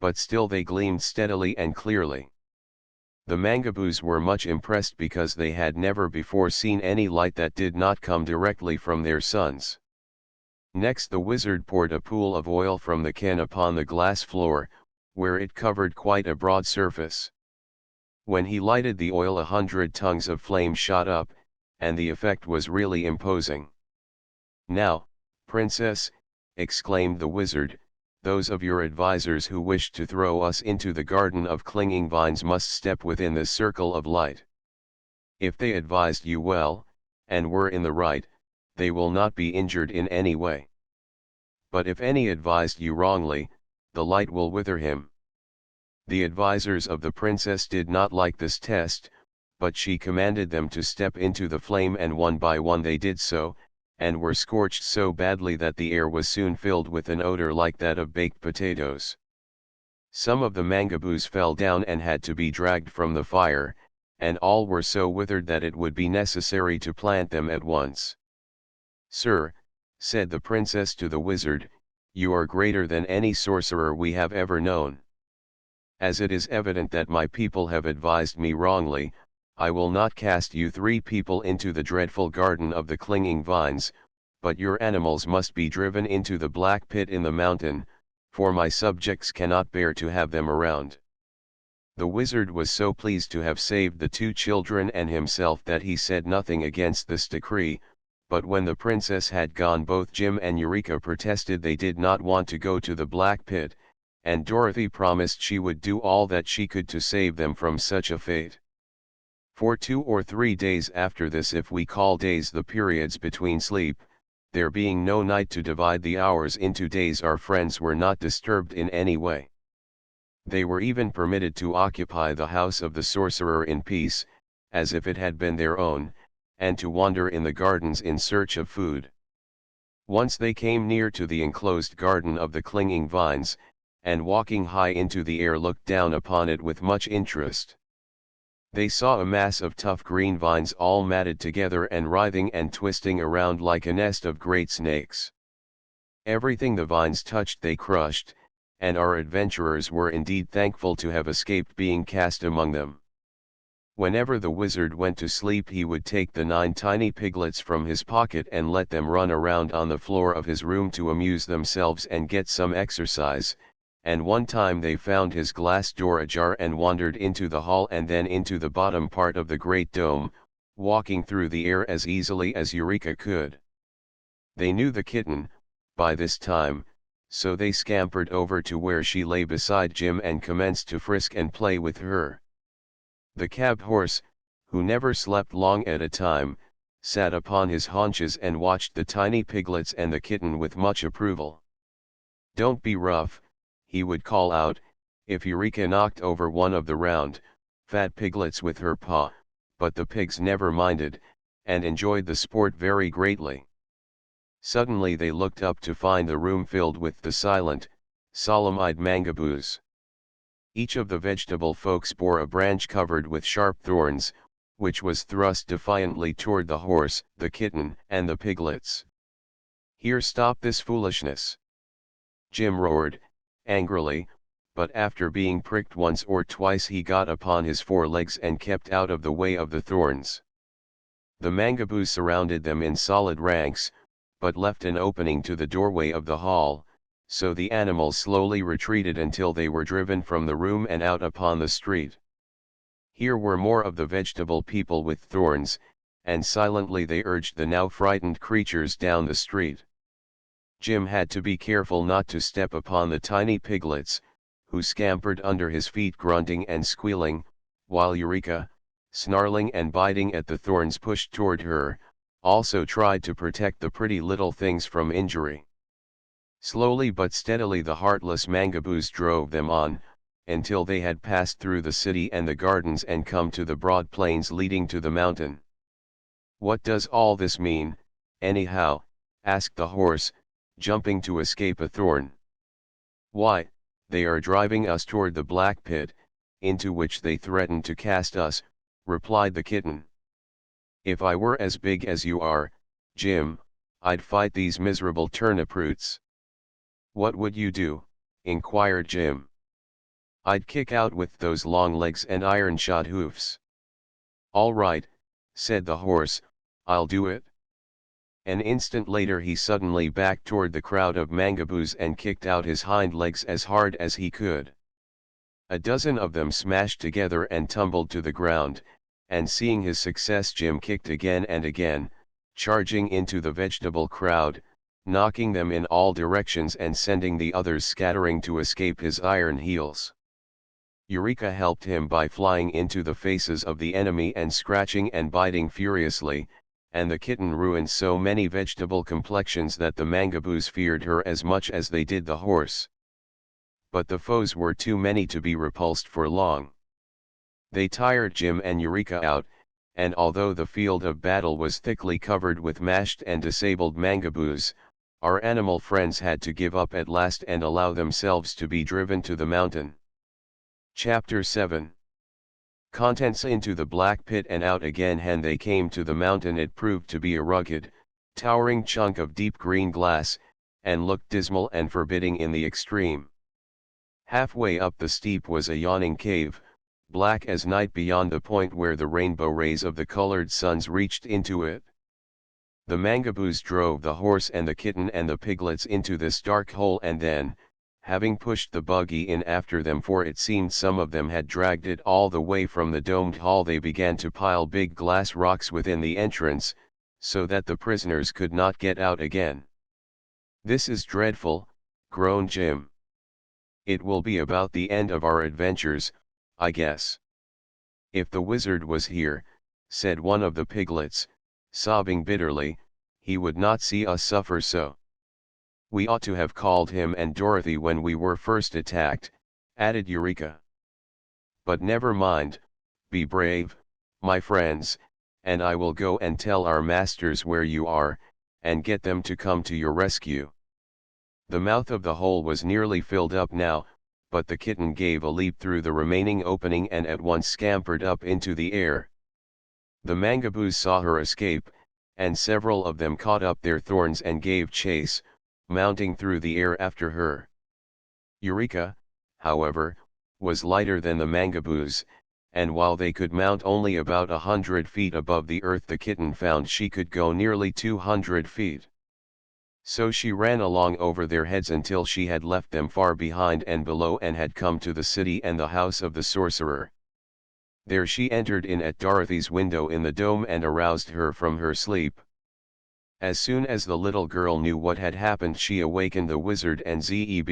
but still they gleamed steadily and clearly. The Mangaboos were much impressed because they had never before seen any light that did not come directly from their suns. Next the wizard poured a pool of oil from the can upon the glass floor, where it covered quite a broad surface. When he lighted the oil 100 tongues of flame shot up, and the effect was really imposing. "Now, princess," exclaimed the wizard, "those of your advisors who wished to throw us into the garden of clinging vines must step within this circle of light. If they advised you well, and were in the right, they will not be injured in any way. But if any advised you wrongly, the light will wither him. The advisors of the princess did not like this test, but she commanded them to step into the flame, and one by one they did so, and were scorched so badly that the air was soon filled with an odor like that of baked potatoes. Some of the mangaboos fell down and had to be dragged from the fire, and all were so withered that it would be necessary to plant them at once. "Sir," said the princess to the wizard, "you are greater than any sorcerer we have ever known. As it is evident that my people have advised me wrongly, I will not cast you 3 people into the dreadful garden of the clinging vines, but your animals must be driven into the black pit in the mountain, for my subjects cannot bear to have them around." The wizard was so pleased to have saved the 2 children and himself that he said nothing against this decree, but when the princess had gone, both Jim and Eureka protested they did not want to go to the black pit, and Dorothy promised she would do all that she could to save them from such a fate. For 2 or 3 days after this, if we call days the periods between sleep, there being no night to divide the hours into days, our friends were not disturbed in any way. They were even permitted to occupy the house of the sorcerer in peace, as if it had been their own, and to wander in the gardens in search of food. Once they came near to the enclosed garden of the clinging vines, and walking high into the air looked down upon it with much interest. They saw a mass of tough green vines all matted together and writhing and twisting around like a nest of great snakes. Everything the vines touched they crushed, and our adventurers were indeed thankful to have escaped being cast among them. Whenever the wizard went to sleep, he would take the 9 tiny piglets from his pocket and let them run around on the floor of his room to amuse themselves and get some exercise, and one time they found his glass door ajar and wandered into the hall and then into the bottom part of the great dome, walking through the air as easily as Eureka could. They knew the kitten, by this time, so they scampered over to where she lay beside Jim and commenced to frisk and play with her. The cab horse, who never slept long at a time, sat upon his haunches and watched the tiny piglets and the kitten with much approval. "Don't be rough," he would call out, if Eureka knocked over one of the round, fat piglets with her paw, but the pigs never minded, and enjoyed the sport very greatly. Suddenly they looked up to find the room filled with the silent, solemn-eyed mangaboos. Each of the vegetable folks bore a branch covered with sharp thorns, which was thrust defiantly toward the horse, the kitten, and the piglets. "Here, stop this foolishness!" Jim roared, angrily, but after being pricked once or twice he got upon his 4 legs and kept out of the way of the thorns. The mangaboos surrounded them in solid ranks, but left an opening to the doorway of the hall, so the animals slowly retreated until they were driven from the room and out upon the street. Here were more of the vegetable people with thorns, and silently they urged the now frightened creatures down the street. Jim had to be careful not to step upon the tiny piglets, who scampered under his feet grunting and squealing, while Eureka, snarling and biting at the thorns pushed toward her, also tried to protect the pretty little things from injury. Slowly but steadily the heartless mangaboos drove them on, until they had passed through the city and the gardens and come to the broad plains leading to the mountain. "What does all this mean, anyhow?" asked the horse, jumping to escape a thorn. "Why, they are driving us toward the black pit, into which they threaten to cast us," replied the kitten. "If I were as big as you are, Jim, I'd fight these miserable turnip roots." "What would you do?" inquired Jim. "I'd kick out with those long legs and iron-shod hoofs." "All right," said the horse, "I'll do it." An instant later he suddenly backed toward the crowd of mangaboos and kicked out his hind legs as hard as he could. A dozen of them smashed together and tumbled to the ground, and seeing his success Jim kicked again and again, charging into the vegetable crowd, knocking them in all directions and sending the others scattering to escape his iron heels. Eureka helped him by flying into the faces of the enemy and scratching and biting furiously, and the kitten ruined so many vegetable complexions that the mangaboos feared her as much as they did the horse. but the foes were too many to be repulsed for long. They tired Jim and Eureka out, and although the field of battle was thickly covered with mashed and disabled mangaboos, our animal friends had to give up at last and allow themselves to be driven to the mountain. Chapter 7. Contents: into the black pit and out again. When they came to the mountain, it proved to be a rugged, towering chunk of deep green glass, and looked dismal and forbidding in the extreme. Halfway up the steep was a yawning cave, black as night beyond the point where the rainbow rays of the colored suns reached into it. The mangaboos drove the horse and the kitten and the piglets into this dark hole, and then, having pushed the buggy in after them, for it seemed some of them had dragged it all the way from the domed hall, they began to pile big glass rocks within the entrance, so that the prisoners could not get out again. "This is dreadful," groaned Jim. "It will be about the end of our adventures, I guess." "If the wizard was here," said one of the piglets, sobbing bitterly, "he would not see us suffer so." "We ought to have called him and Dorothy when we were first attacked," added Eureka. "But never mind, be brave, my friends, and I will go and tell our masters where you are, and get them to come to your rescue." The mouth of the hole was nearly filled up now, but the kitten gave a leap through the remaining opening and at once scampered up into the air. The mangaboos saw her escape, and several of them caught up their thorns and gave chase, mounting through the air after her. Eureka, however, was lighter than the mangaboos, and while they could mount only about 100 feet above the earth, the kitten found she could go nearly 200 feet. So she ran along over their heads until she had left them far behind and below and had come to the city and the house of the sorcerer. There she entered in at Dorothy's window in the dome and aroused her from her sleep. As soon as the little girl knew what had happened, she awakened the wizard and Zeb,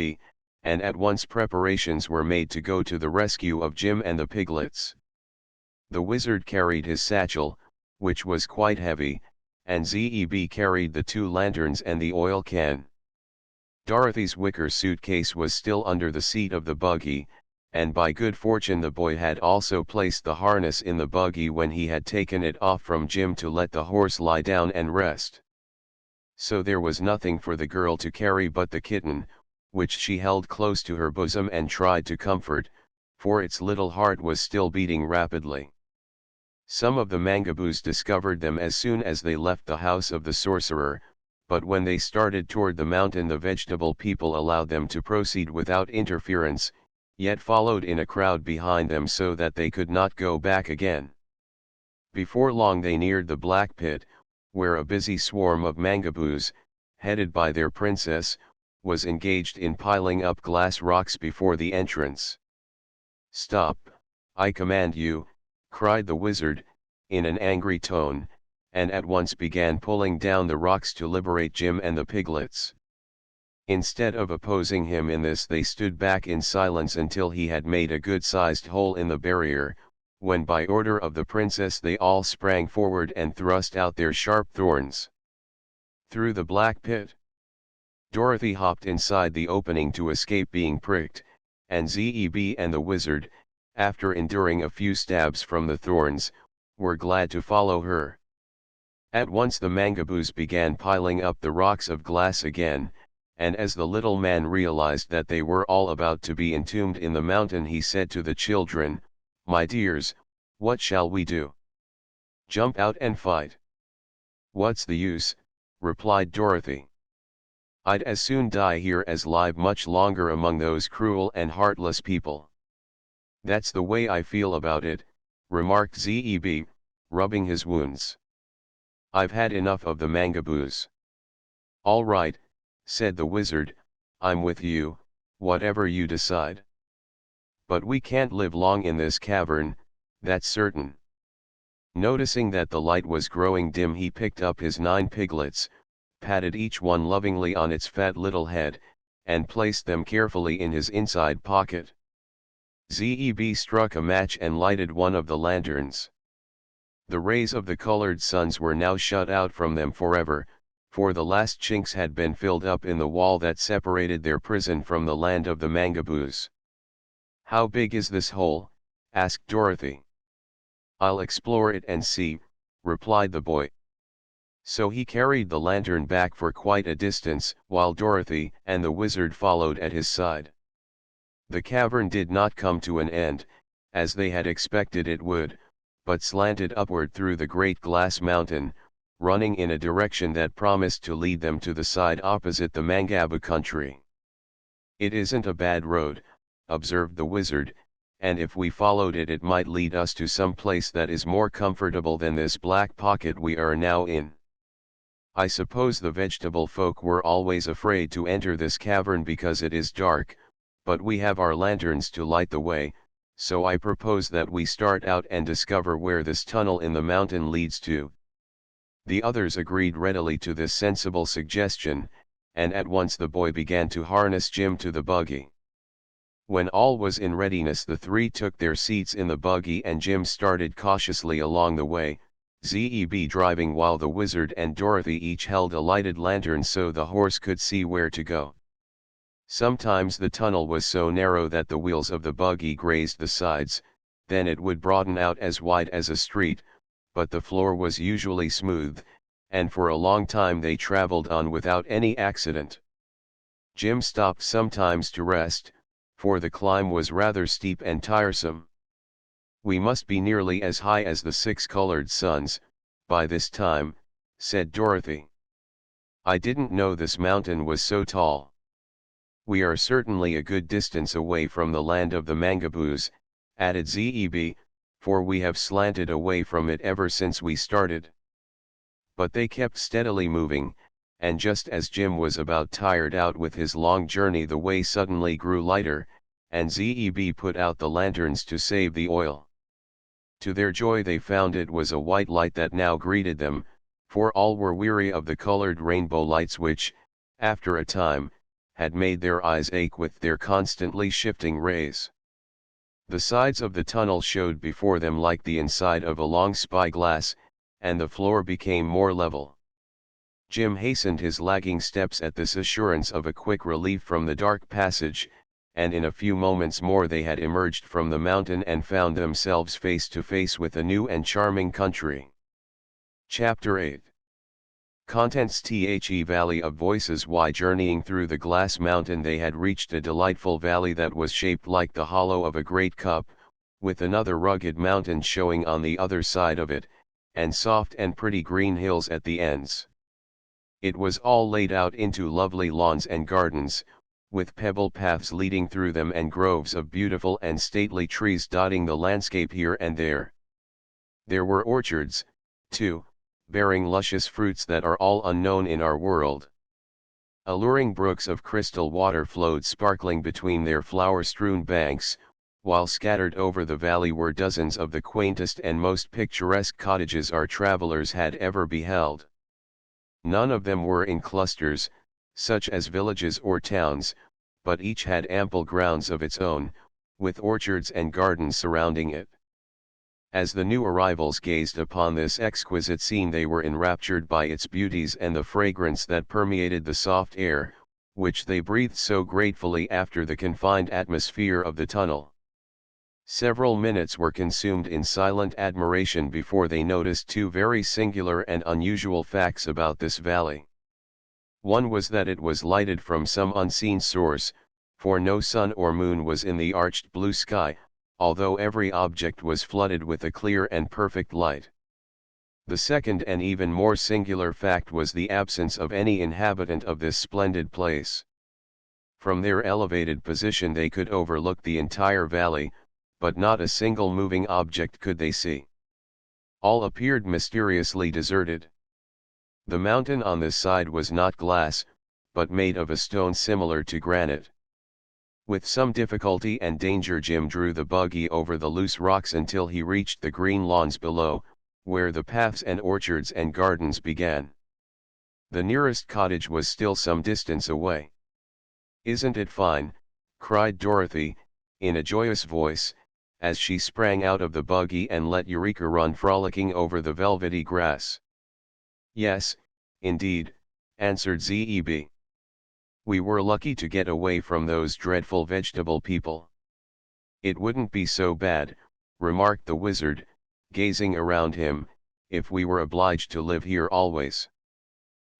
and at once preparations were made to go to the rescue of Jim and the piglets. The wizard carried his satchel, which was quite heavy, and Zeb carried the 2 lanterns and the oil can. Dorothy's wicker suitcase was still under the seat of the buggy, and by good fortune the boy had also placed the harness in the buggy when he had taken it off from Jim to let the horse lie down and rest. So there was nothing for the girl to carry but the kitten, which she held close to her bosom and tried to comfort, for its little heart was still beating rapidly. Some of the mangaboos discovered them as soon as they left the house of the sorcerer, but when they started toward the mountain, the vegetable people allowed them to proceed without interference, yet followed in a crowd behind them so that they could not go back again. Before long they neared the black pit, where a busy swarm of mangaboos, headed by their princess, was engaged in piling up glass rocks before the entrance. "Stop, I command you," cried the wizard, in an angry tone, and at once began pulling down the rocks to liberate Jim and the piglets. Instead of opposing him in this, they stood back in silence until he had made a good-sized hole in the barrier, when by order of the princess they all sprang forward and thrust out their sharp thorns. Through the black pit. Dorothy hopped inside the opening to escape being pricked, and Zeb and the wizard, after enduring a few stabs from the thorns, were glad to follow her. At once the mangaboos began piling up the rocks of glass again, and as the little man realized that they were all about to be entombed in the mountain, he said to the children, "My dears, what shall we do? Jump out and fight?" "What's the use?" replied Dorothy. "I'd as soon die here as live much longer among those cruel and heartless people." "That's the way I feel about it," remarked Zeb, rubbing his wounds. "I've had enough of the mangaboos." "All right," said the wizard, "I'm with you, whatever you decide. But we can't live long in this cavern, that's certain." Noticing that the light was growing dim, he picked up his 9 piglets, patted each one lovingly on its fat little head, and placed them carefully in his inside pocket. Zeb struck a match and lighted one of the lanterns. The rays of the colored suns were now shut out from them forever, for the last chinks had been filled up in the wall that separated their prison from the land of the Mangaboos. "How big is this hole?" asked Dorothy. "I'll explore it and see," replied the boy. So he carried the lantern back for quite a distance, while Dorothy and the wizard followed at his side. The cavern did not come to an end, as they had expected it would, but slanted upward through the great glass mountain, running in a direction that promised to lead them to the side opposite the Mangaba country. "It isn't a bad road," observed the wizard, "and if we followed it, it might lead us to some place that is more comfortable than this black pocket we are now in. I suppose the vegetable folk were always afraid to enter this cavern because it is dark, but we have our lanterns to light the way, so I propose that we start out and discover where this tunnel in the mountain leads to." The others agreed readily to this sensible suggestion, and at once the boy began to harness Jim to the buggy. When all was in readiness, the three took their seats in the buggy and Jim started cautiously along the way, Zeb driving while the wizard and Dorothy each held a lighted lantern so the horse could see where to go. Sometimes the tunnel was so narrow that the wheels of the buggy grazed the sides, then it would broaden out as wide as a street, but the floor was usually smooth, and for a long time they traveled on without any accident. Jim stopped sometimes to rest, for the climb was rather steep and tiresome. "We must be nearly as high as the 6 colored suns, by this time," said Dorothy. "I didn't know this mountain was so tall." "We are certainly a good distance away from the land of the Mangaboos," added Zeb, "for we have slanted away from it ever since we started." But they kept steadily moving, and just as Jim was about tired out with his long journey, the way suddenly grew lighter, and Zeb put out the lanterns to save the oil. To their joy they found it was a white light that now greeted them, for all were weary of the colored rainbow lights which, after a time, had made their eyes ache with their constantly shifting rays. The sides of the tunnel showed before them like the inside of a long spyglass, and the floor became more level. Jim hastened his lagging steps at this assurance of a quick relief from the dark passage, and in a few moments more they had emerged from the mountain and found themselves face to face with a new and charming country. Chapter 8. Contents: The Valley of Voices. While journeying through the glass mountain they had reached a delightful valley that was shaped like the hollow of a great cup, with another rugged mountain showing on the other side of it, and soft and pretty green hills at the ends. It was all laid out into lovely lawns and gardens, with pebble paths leading through them and groves of beautiful and stately trees dotting the landscape here and there. There were orchards, too, bearing luscious fruits that are all unknown in our world. Alluring brooks of crystal water flowed sparkling between their flower-strewn banks, while scattered over the valley were dozens of the quaintest and most picturesque cottages our travelers had ever beheld. None of them were in clusters, such as villages or towns, but each had ample grounds of its own, with orchards and gardens surrounding it. As the new arrivals gazed upon this exquisite scene they were enraptured by its beauties and the fragrance that permeated the soft air, which they breathed so gratefully after the confined atmosphere of the tunnel. Several minutes were consumed in silent admiration before they noticed two very singular and unusual facts about this valley. One was that it was lighted from some unseen source, for no sun or moon was in the arched blue sky, although every object was flooded with a clear and perfect light. The second and even more singular fact was the absence of any inhabitant of this splendid place. From their elevated position they could overlook the entire valley, but not a single moving object could they see. All appeared mysteriously deserted. The mountain on this side was not glass, but made of a stone similar to granite. With some difficulty and danger Jim drew the buggy over the loose rocks until he reached the green lawns below, where the paths and orchards and gardens began. The nearest cottage was still some distance away. "Isn't it fine?" cried Dorothy, in a joyous voice, as she sprang out of the buggy and let Eureka run frolicking over the velvety grass. "Yes, indeed," answered Zeb. We were lucky to get away from those dreadful vegetable people. It wouldn't be so bad, remarked the wizard, gazing around him, if we were obliged to live here always.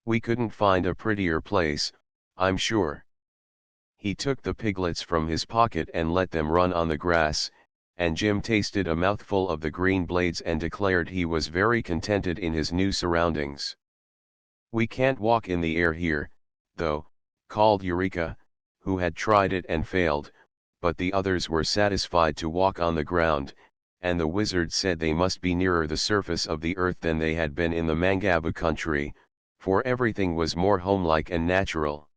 We couldn't find a prettier place, I'm sure. He took the piglets from his pocket and let them run on the grass, and Jim tasted a mouthful of the green blades and declared he was very contented in his new surroundings. We can't walk in the air here, though, called Eureka, who had tried it and failed, but the others were satisfied to walk on the ground, and the wizard said they must be nearer the surface of the earth than they had been in the Mangaba country, for everything was more homelike and natural.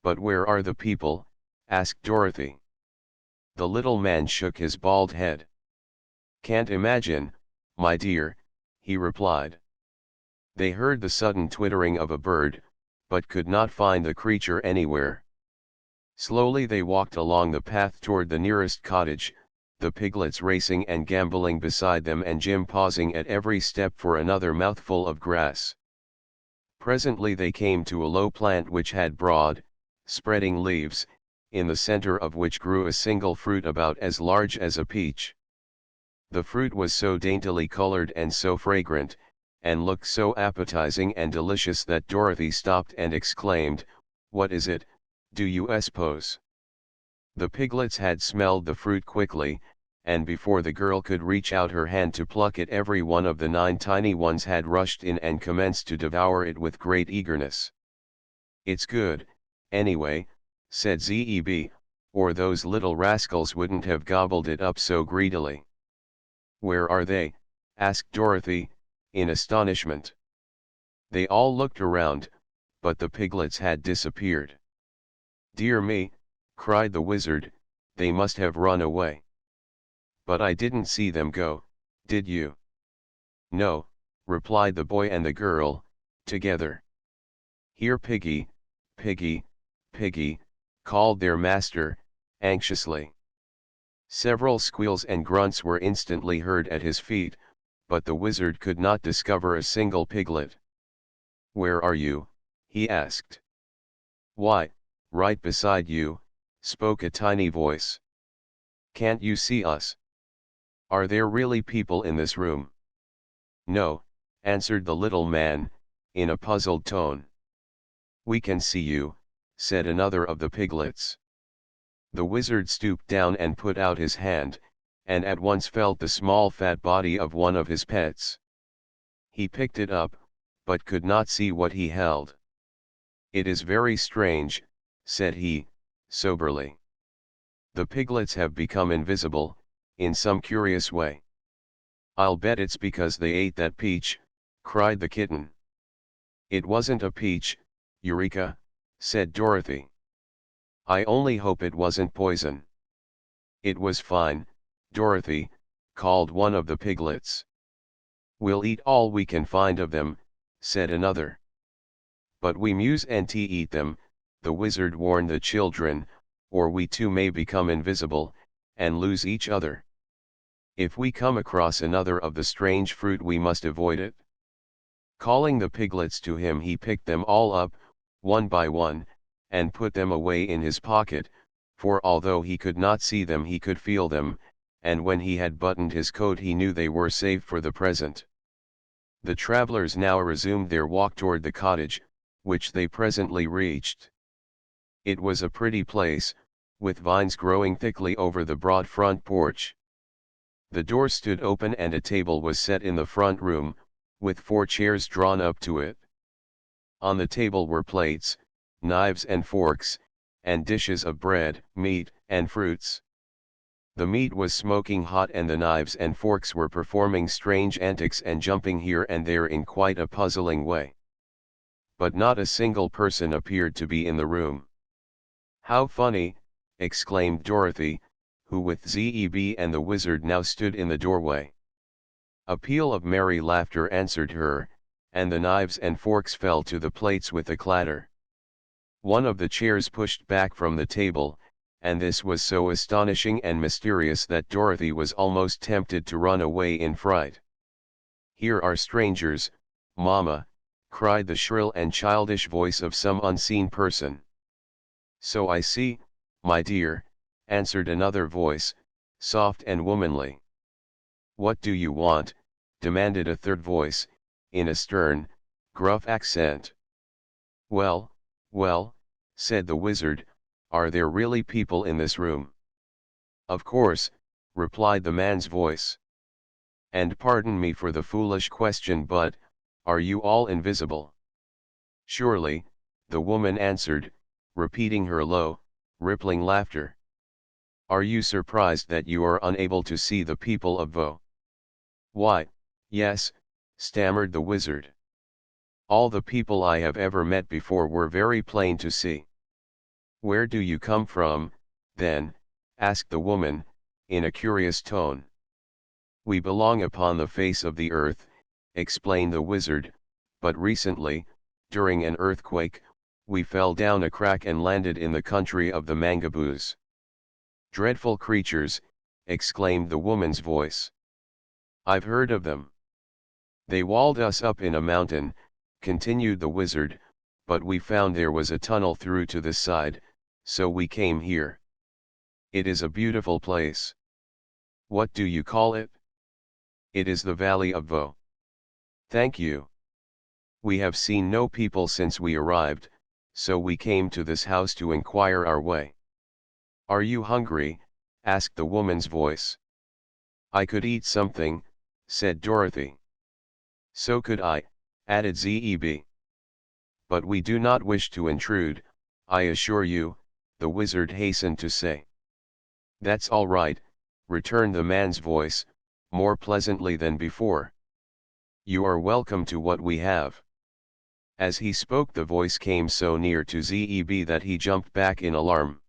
But where are the people? Asked Dorothy. The little man shook his bald head. Can't imagine, my dear, he replied. They heard the sudden twittering of a bird, but could not find the creature anywhere. Slowly they walked along the path toward the nearest cottage, the piglets racing and gambolling beside them and Jim pausing at every step for another mouthful of grass. Presently they came to a low plant which had broad, spreading leaves, in the center of which grew a single fruit about as large as a peach. The fruit was so daintily colored and so fragrant, and looked so appetizing and delicious that Dorothy stopped and exclaimed, "What is it, do you suppose?" The piglets had smelled the fruit quickly, and before the girl could reach out her hand to pluck it, every one of the 9 tiny ones had rushed in and commenced to devour it with great eagerness. "It's good, anyway," said Zeb, "or those little rascals wouldn't have gobbled it up so greedily." "Where are they?" asked Dorothy, in astonishment. They all looked around, but the piglets had disappeared. "Dear me," cried the wizard, "they must have run away." "But I didn't see them go, did you?" "No," replied the boy and the girl, together. "Here Piggy, Piggy, Piggy," called their master, anxiously. Several squeals and grunts were instantly heard at his feet, but the wizard could not discover a single piglet. "Where are you?" he asked. "Why, right beside you," spoke a tiny voice. "Can't you see us? Are there really people in this room?" "No," answered the little man, in a puzzled tone. "We can see you," said another of the piglets. The wizard stooped down and put out his hand, and at once felt the small fat body of one of his pets. He picked it up, but could not see what he held. "It is very strange," said he, soberly. "The piglets have become invisible, in some curious way." "I'll bet it's because they ate that peach," cried the kitten. "It wasn't a peach, Eureka," said Dorothy. "I only hope it wasn't poison." "It was fine, Dorothy," called one of the piglets. "We'll eat all we can find of them," said another. "But we mustn't eat them," the wizard warned the children, "or we too may become invisible, and lose each other. If we come across another of the strange fruit we must avoid it." Calling the piglets to him, he picked them all up, one by one, and put them away in his pocket, for although he could not see them he could feel them, and when he had buttoned his coat he knew they were safe for the present. The travelers now resumed their walk toward the cottage, which they presently reached. It was a pretty place, with vines growing thickly over the broad front porch. The door stood open and a table was set in the front room, with 4 chairs drawn up to it. On the table were plates, knives and forks, and dishes of bread, meat, and fruits. The meat was smoking hot and the knives and forks were performing strange antics and jumping here and there in quite a puzzling way. But not a single person appeared to be in the room. "How funny," exclaimed Dorothy, who with Zeb and the wizard now stood in the doorway. A peal of merry laughter answered her, and the knives and forks fell to the plates with a clatter. One of the chairs pushed back from the table, and this was so astonishing and mysterious that Dorothy was almost tempted to run away in fright. "Here are strangers, Mamma," cried the shrill and childish voice of some unseen person. So I see, my dear, answered another voice, soft and womanly. What do you want? Demanded a third voice, in a stern, gruff accent. Well, well, said the wizard, are there really people in this room? Of course, replied the man's voice. And pardon me for the foolish question, but, are you all invisible? Surely, the woman answered, repeating her low, rippling laughter. Are you surprised that you are unable to see the people of Vo? Why, yes, stammered the wizard. All the people I have ever met before were very plain to see. Where do you come from, then? Asked the woman, in a curious tone. We belong upon the face of the earth, explained the wizard, but recently, during an earthquake, we fell down a crack and landed in the country of the Mangaboos. Dreadful creatures, exclaimed the woman's voice. I've heard of them. They walled us up in a mountain, continued the wizard, but we found there was a tunnel through to the side, so we came here. It is a beautiful place. What do you call it? It is the Valley of Vo. Thank you. We have seen no people since we arrived, so we came to this house to inquire our way. Are you hungry? Asked the woman's voice. I could eat something, said Dorothy. So could I, added Zeb. But we do not wish to intrude, I assure you, the wizard hastened to say. That's all right, returned the man's voice, more pleasantly than before. You are welcome to what we have. As he spoke, the voice came so near to Zeb that he jumped back in alarm.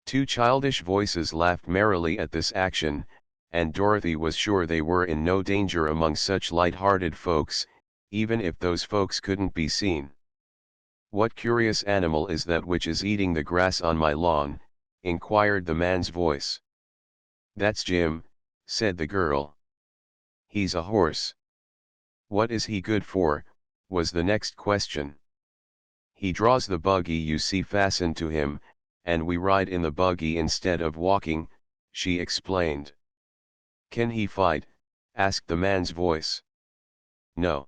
Two childish voices laughed merrily at this action, and Dorothy was sure they were in no danger among such light-hearted folks, even if those folks couldn't be seen. What curious animal is that which is eating the grass on my lawn? Inquired the man's voice. That's Jim, said the girl. He's a horse. What is he good for? Was the next question. He draws the buggy you see fastened to him, and we ride in the buggy instead of walking, she explained. Can he fight? Asked the man's voice. No.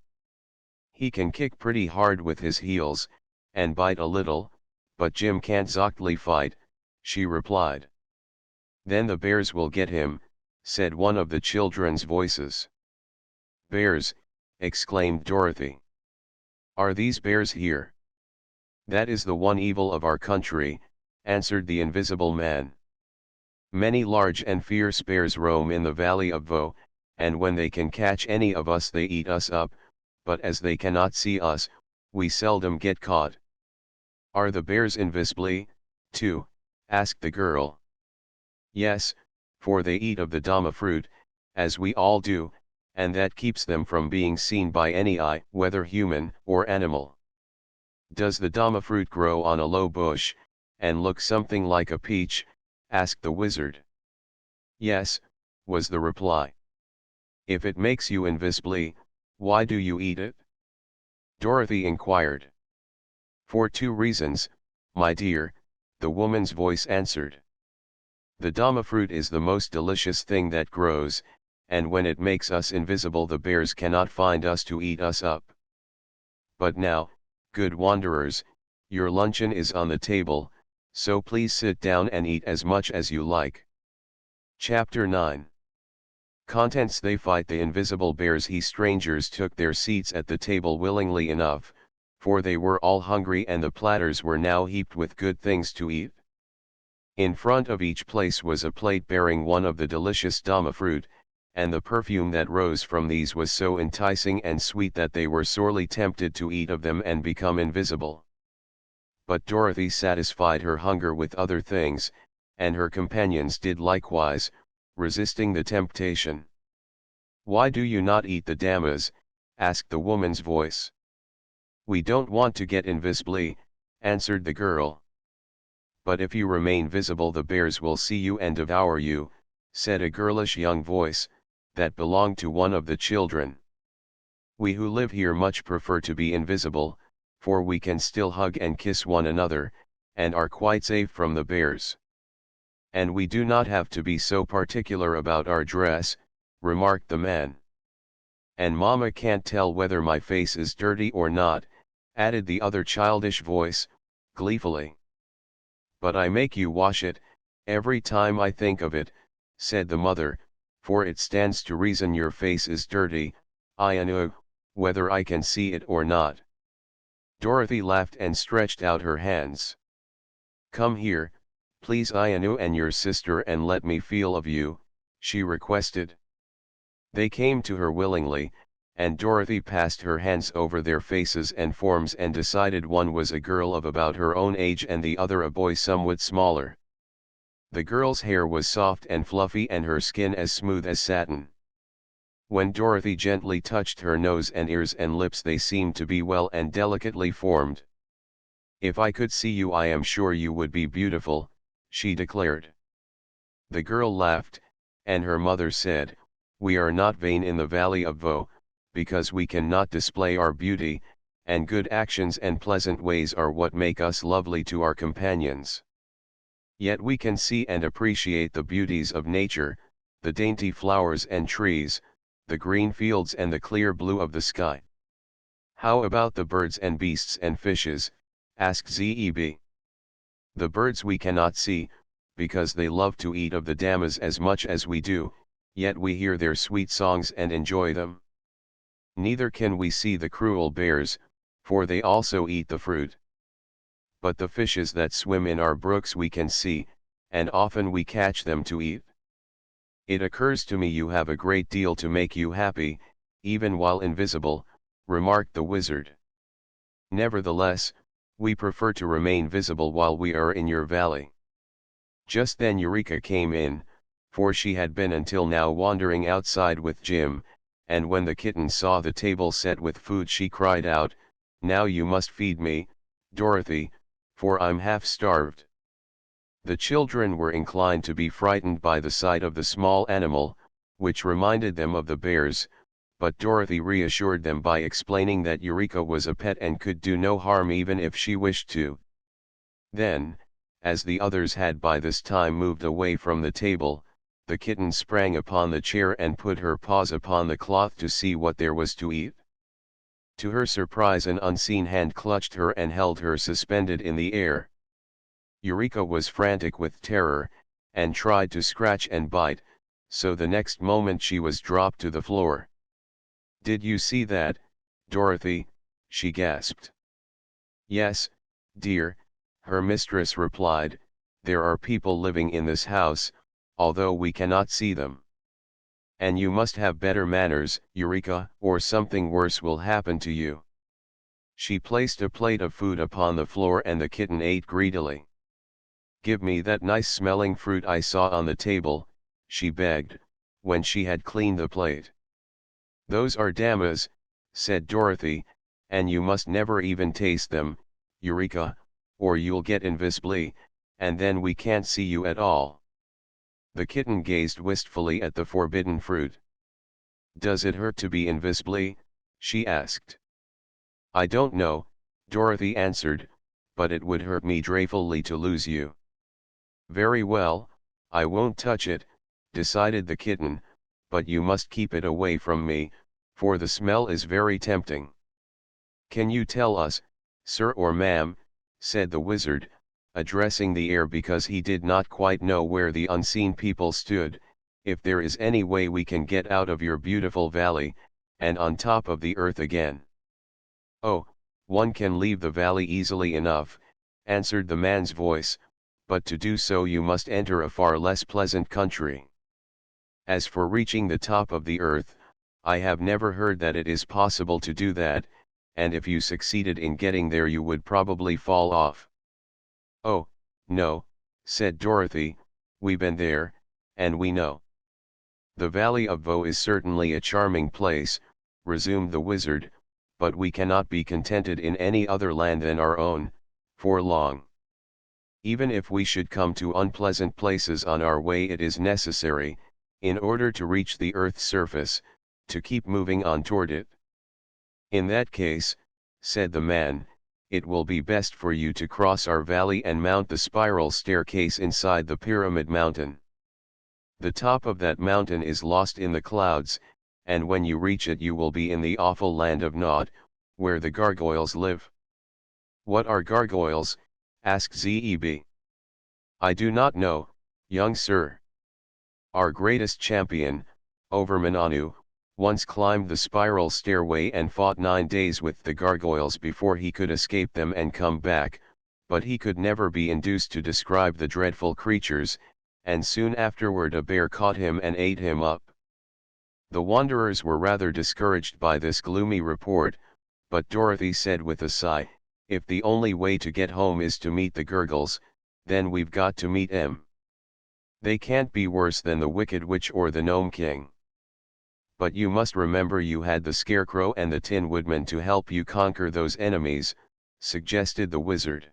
He can kick pretty hard with his heels, and bite a little, but Jim can't exactly fight, she replied. Then the bears will get him, said one of the children's voices. Bears, exclaimed Dorothy. Are these bears here? That is the one evil of our country, answered the invisible man. Many large and fierce bears roam in the Valley of Vo, and when they can catch any of us they eat us up, but as they cannot see us, we seldom get caught. Are the bears invisible, too? Asked the girl. Yes, for they eat of the dama fruit, as we all do, and that keeps them from being seen by any eye, whether human or animal. Does the dama fruit grow on a low bush, and look something like a peach? Asked the wizard. Yes, was the reply. If it makes you invisible, why do you eat it? Dorothy inquired. For two reasons, my dear, the woman's voice answered. The dama fruit is the most delicious thing that grows, and when it makes us invisible the bears cannot find us to eat us up. But now, good wanderers, your luncheon is on the table, so please sit down and eat as much as you like. Chapter 9. Contents. They fight the invisible bears. Strangers took their seats at the table willingly enough, for they were all hungry and the platters were now heaped with good things to eat. In front of each place was a plate bearing one of the delicious dama fruit, and the perfume that rose from these was so enticing and sweet that they were sorely tempted to eat of them and become invisible. But Dorothy satisfied her hunger with other things, and her companions did likewise, resisting the temptation. Why do you not eat the damas? Asked the woman's voice. We don't want to get invisible, answered the girl. But if you remain visible the bears will see you and devour you, said a girlish young voice, that belonged to one of the children. We who live here much prefer to be invisible, for we can still hug and kiss one another, and are quite safe from the bears. And we do not have to be so particular about our dress, remarked the man. And Mama can't tell whether my face is dirty or not, added the other childish voice, gleefully. But I make you wash it, every time I think of it, said the mother, for it stands to reason your face is dirty, I know, whether I can see it or not. Dorothy laughed and stretched out her hands. Come here, please Ianu and your sister, and let me feel of you, she requested. They came to her willingly, and Dorothy passed her hands over their faces and forms and decided one was a girl of about her own age and the other a boy somewhat smaller. The girl's hair was soft and fluffy and her skin as smooth as satin. When Dorothy gently touched her nose and ears and lips, they seemed to be well and delicately formed. If I could see you, I am sure you would be beautiful, she declared. The girl laughed, and her mother said, we are not vain in the valley of Vo, because we cannot display our beauty, and good actions and pleasant ways are what make us lovely to our companions. Yet we can see and appreciate the beauties of nature, the dainty flowers and trees, the green fields and the clear blue of the sky. How about the birds and beasts and fishes? Asked Zeb. The birds we cannot see, because they love to eat of the damas as much as we do, yet we hear their sweet songs and enjoy them. Neither can we see the cruel bears, for they also eat the fruit. But the fishes that swim in our brooks we can see, and often we catch them to eat. It occurs to me you have a great deal to make you happy, even while invisible, remarked the wizard. Nevertheless, we prefer to remain visible while we are in your valley. Just then Eureka came in, for she had been until now wandering outside with Jim, and when the kitten saw the table set with food she cried out, now you must feed me, Dorothy, for I'm half starved. The children were inclined to be frightened by the sight of the small animal, which reminded them of the bears, but Dorothy reassured them by explaining that Eureka was a pet and could do no harm even if she wished to. Then, as the others had by this time moved away from the table, the kitten sprang upon the chair and put her paws upon the cloth to see what there was to eat. To her surprise, an unseen hand clutched her and held her suspended in the air. Eureka was frantic with terror, and tried to scratch and bite, so the next moment she was dropped to the floor. Did you see that, Dorothy? She gasped. Yes, dear, her mistress replied, there are people living in this house, although we cannot see them. And you must have better manners, Eureka, or something worse will happen to you. She placed a plate of food upon the floor and the kitten ate greedily. Give me that nice-smelling fruit I saw on the table, she begged, when she had cleaned the plate. Those are damas, said Dorothy, and you must never even taste them, Eureka, or you'll get invisibly, and then we can't see you at all. The kitten gazed wistfully at the forbidden fruit. Does it hurt to be invisibly? She asked. I don't know, Dorothy answered, but it would hurt me dreadfully to lose you. Very well, I won't touch it, decided the kitten, but you must keep it away from me, for the smell is very tempting. Can you tell us, sir or ma'am, said the wizard, addressing the air because he did not quite know where the unseen people stood, if there is any way we can get out of your beautiful valley, and on top of the earth again? Oh, one can leave the valley easily enough, answered the man's voice, but to do so you must enter a far less pleasant country. As for reaching the top of the earth, I have never heard that it is possible to do that, and if you succeeded in getting there you would probably fall off. Oh, no, said Dorothy, we've been there, and we know. The Valley of Vo is certainly a charming place, resumed the wizard, but we cannot be contented in any other land than our own, for long. Even if we should come to unpleasant places on our way, it is necessary, in order to reach the earth's surface, to keep moving on toward it. In that case, said the man, it will be best for you to cross our valley and mount the spiral staircase inside the Pyramid Mountain. The top of that mountain is lost in the clouds, and when you reach it you will be in the awful land of Nod, where the gargoyles live. What are gargoyles? Asked Zeb. I do not know, young sir. Our greatest champion, Overman Anu, once climbed the spiral stairway and fought 9 days with the gargoyles before he could escape them and come back, but he could never be induced to describe the dreadful creatures, and soon afterward a bear caught him and ate him up. The wanderers were rather discouraged by this gloomy report, but Dorothy said with a sigh, if the only way to get home is to meet the gurgles, then we've got to meet 'em. They can't be worse than the Wicked Witch or the Gnome King. But you must remember you had the Scarecrow and the Tin Woodman to help you conquer those enemies, suggested the wizard.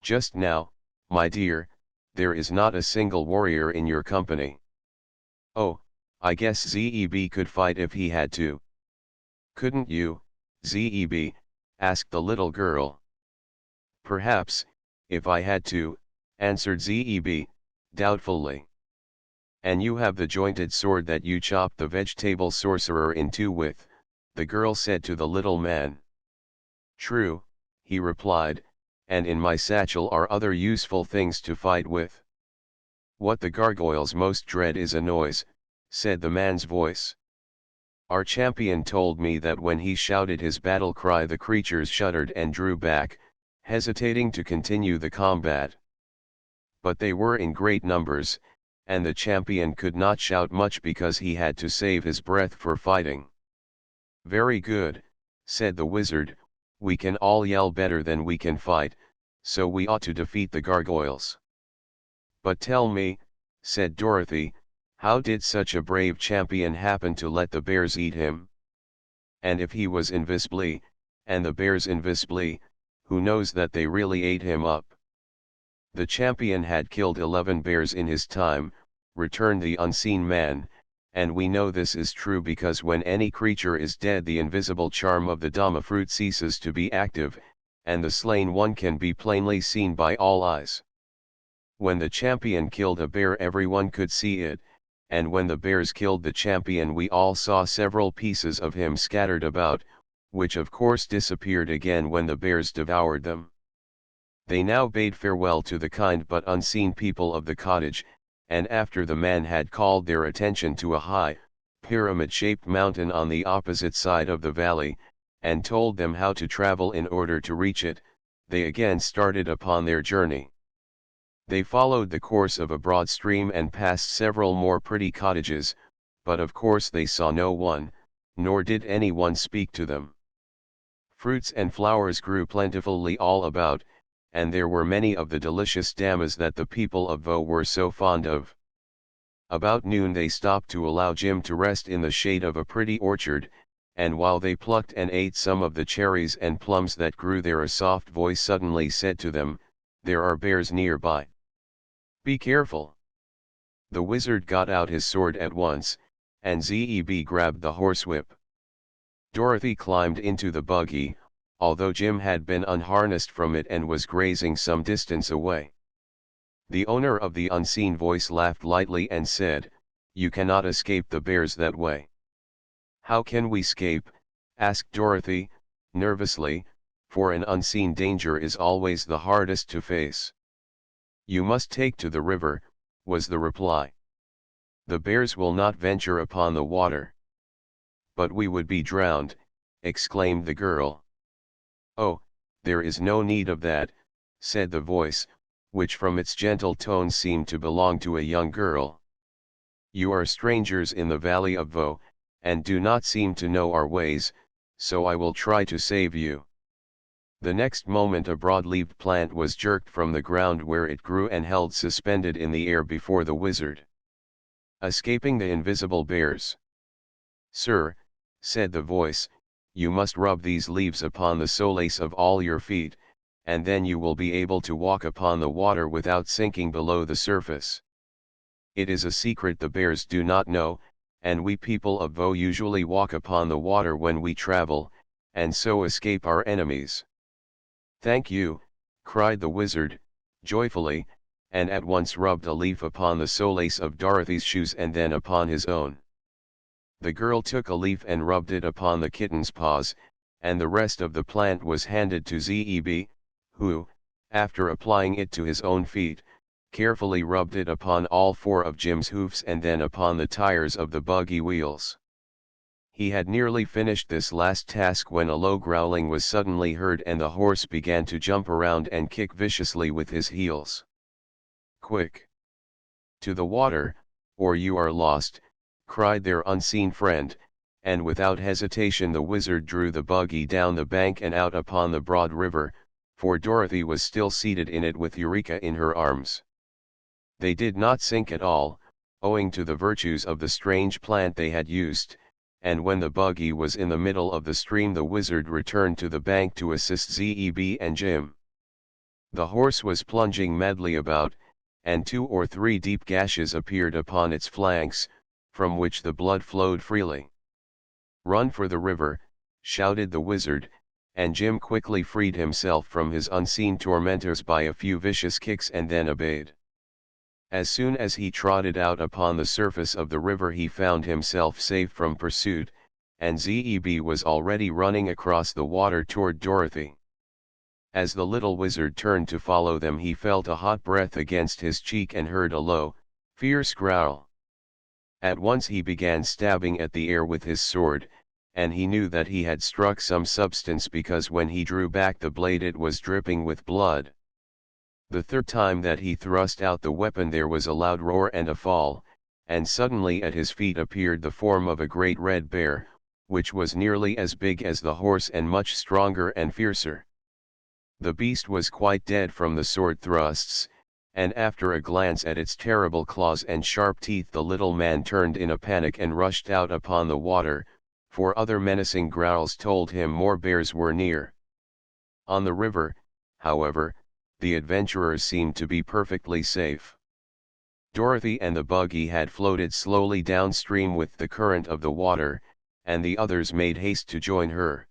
Just now, my dear, there is not a single warrior in your company. Oh, I guess Zeb could fight if he had to. Couldn't you, Zeb? Asked the little girl. Perhaps, if I had to, answered Zeb, doubtfully. And you have the jointed sword that you chopped the vegetable sorcerer in two with, the girl said to the little man. True, he replied, and in my satchel are other useful things to fight with. What the gargoyles most dread is a noise, said the man's voice. Our champion told me that when he shouted his battle cry the creatures shuddered and drew back, hesitating to continue the combat. But they were in great numbers, and the champion could not shout much because he had to save his breath for fighting. Very good, said the wizard, we can all yell better than we can fight, so we ought to defeat the gargoyles. But tell me, said Dorothy, how did such a brave champion happen to let the bears eat him? And if he was invisibly, and the bears invisibly, who knows that they really ate him up? The champion had killed 11 bears in his time, returned the unseen man, and we know this is true because when any creature is dead the invisible charm of the Dhamma fruit ceases to be active, and the slain one can be plainly seen by all eyes. When the champion killed a bear everyone could see it, and when the bears killed the champion we all saw several pieces of him scattered about, which of course disappeared again when the bears devoured them. They now bade farewell to the kind but unseen people of the cottage, and after the man had called their attention to a high, pyramid-shaped mountain on the opposite side of the valley, and told them how to travel in order to reach it, they again started upon their journey. They followed the course of a broad stream and passed several more pretty cottages, but of course they saw no one, nor did anyone speak to them. Fruits and flowers grew plentifully all about, and there were many of the delicious dammas that the people of Vo were so fond of. About noon they stopped to allow Jim to rest in the shade of a pretty orchard, and while they plucked and ate some of the cherries and plums that grew there a soft voice suddenly said to them, "There are bears nearby. Be careful." The wizard got out his sword at once, and Zeb grabbed the horsewhip. Dorothy climbed into the buggy, although Jim had been unharnessed from it and was grazing some distance away. The owner of the unseen voice laughed lightly and said, "You cannot escape the bears that way." "How can we escape?" asked Dorothy, nervously, for an unseen danger is always the hardest to face. "You must take to the river," was the reply. "The bears will not venture upon the water." "But we would be drowned," exclaimed the girl. "Oh, there is no need of that," said the voice, which from its gentle tone seemed to belong to a young girl. "You are strangers in the valley of Vo, and do not seem to know our ways, so I will try to save you." The next moment a broad-leaved plant was jerked from the ground where it grew and held suspended in the air before the wizard. Escaping the invisible bears. "Sir," said the voice, "you must rub these leaves upon the soles of all your feet, and then you will be able to walk upon the water without sinking below the surface. It is a secret the bears do not know, and we people of Vo usually walk upon the water when we travel, and so escape our enemies." "Thank you," cried the wizard, joyfully, and at once rubbed a leaf upon the solace of Dorothy's shoes and then upon his own. The girl took a leaf and rubbed it upon the kitten's paws, and the rest of the plant was handed to Zeb, who, after applying it to his own feet, carefully rubbed it upon all four of Jim's hoofs and then upon the tires of the buggy wheels. He had nearly finished this last task when a low growling was suddenly heard and the horse began to jump around and kick viciously with his heels. "Quick! To the water, or you are lost," cried their unseen friend, and without hesitation the wizard drew the buggy down the bank and out upon the broad river, for Dorothy was still seated in it with Eureka in her arms. They did not sink at all, owing to the virtues of the strange plant they had used, and when the buggy was in the middle of the stream the wizard returned to the bank to assist Zeb and Jim. The horse was plunging madly about, and 2 or 3 deep gashes appeared upon its flanks, from which the blood flowed freely. "Run for the river," shouted the wizard, and Jim quickly freed himself from his unseen tormentors by a few vicious kicks and then obeyed. As soon as he trotted out upon the surface of the river he found himself safe from pursuit, and Zeb was already running across the water toward Dorothy. As the little wizard turned to follow them he felt a hot breath against his cheek and heard a low, fierce growl. At once he began stabbing at the air with his sword, and he knew that he had struck some substance because when he drew back the blade it was dripping with blood. The third time that he thrust out the weapon there was a loud roar and a fall, and suddenly at his feet appeared the form of a great red bear, which was nearly as big as the horse and much stronger and fiercer. The beast was quite dead from the sword thrusts, and after a glance at its terrible claws and sharp teeth the little man turned in a panic and rushed out upon the water, for other menacing growls told him more bears were near. On the river, however, the adventurers seemed to be perfectly safe. Dorothy and the buggy had floated slowly downstream with the current of the water, and the others made haste to join her.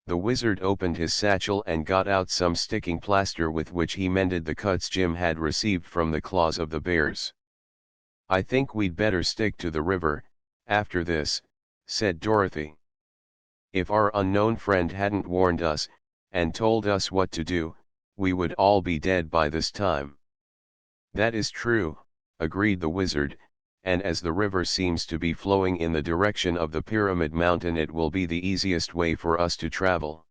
The wizard opened his satchel and got out some sticking plaster with which he mended the cuts Jim had received from the claws of the bears. "I think we'd better stick to the river, after this," said Dorothy. "If our unknown friend hadn't warned us, and told us what to do, we would all be dead by this time." "That is true," agreed the wizard, "and as the river seems to be flowing in the direction of the Pyramid Mountain it will be the easiest way for us to travel."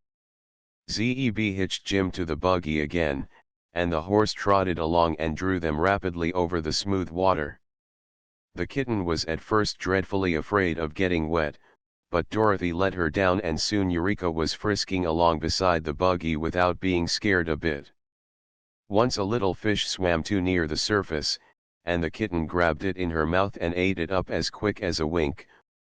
Zeb hitched Jim to the buggy again, and the horse trotted along and drew them rapidly over the smooth water. The kitten was at first dreadfully afraid of getting wet, but Dorothy let her down and soon Eureka was frisking along beside the buggy without being scared a bit. Once a little fish swam too near the surface, and the kitten grabbed it in her mouth and ate it up as quick as a wink,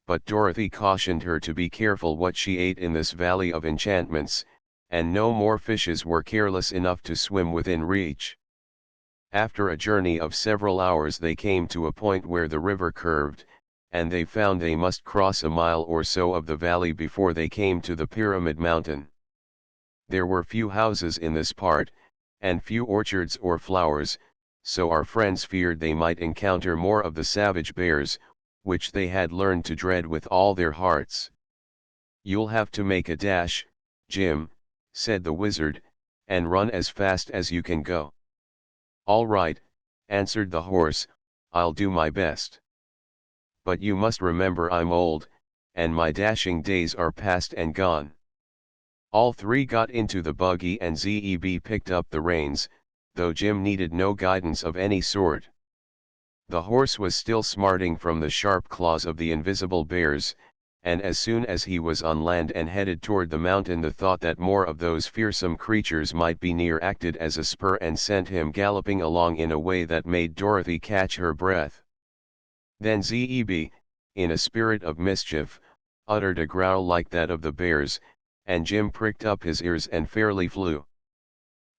but Dorothy cautioned her to be careful what she ate in this valley of enchantments, and no more fishes were careless enough to swim within reach. After a journey of several hours they came to a point where the river curved, and they found they must cross a mile or so of the valley before they came to the Pyramid Mountain. There were few houses in this part, and few orchards or flowers, so our friends feared they might encounter more of the savage bears, which they had learned to dread with all their hearts. "You'll have to make a dash, Jim," said the wizard, "and run as fast as you can go." "All right," answered the horse, "I'll do my best. But you must remember I'm old, and my dashing days are past and gone." All three got into the buggy and Zeb picked up the reins, though Jim needed no guidance of any sort. The horse was still smarting from the sharp claws of the invisible bears, and as soon as he was on land and headed toward the mountain the thought that more of those fearsome creatures might be near acted as a spur and sent him galloping along in a way that made Dorothy catch her breath. Then Zeb, in a spirit of mischief, uttered a growl like that of the bears, and Jim pricked up his ears and fairly flew.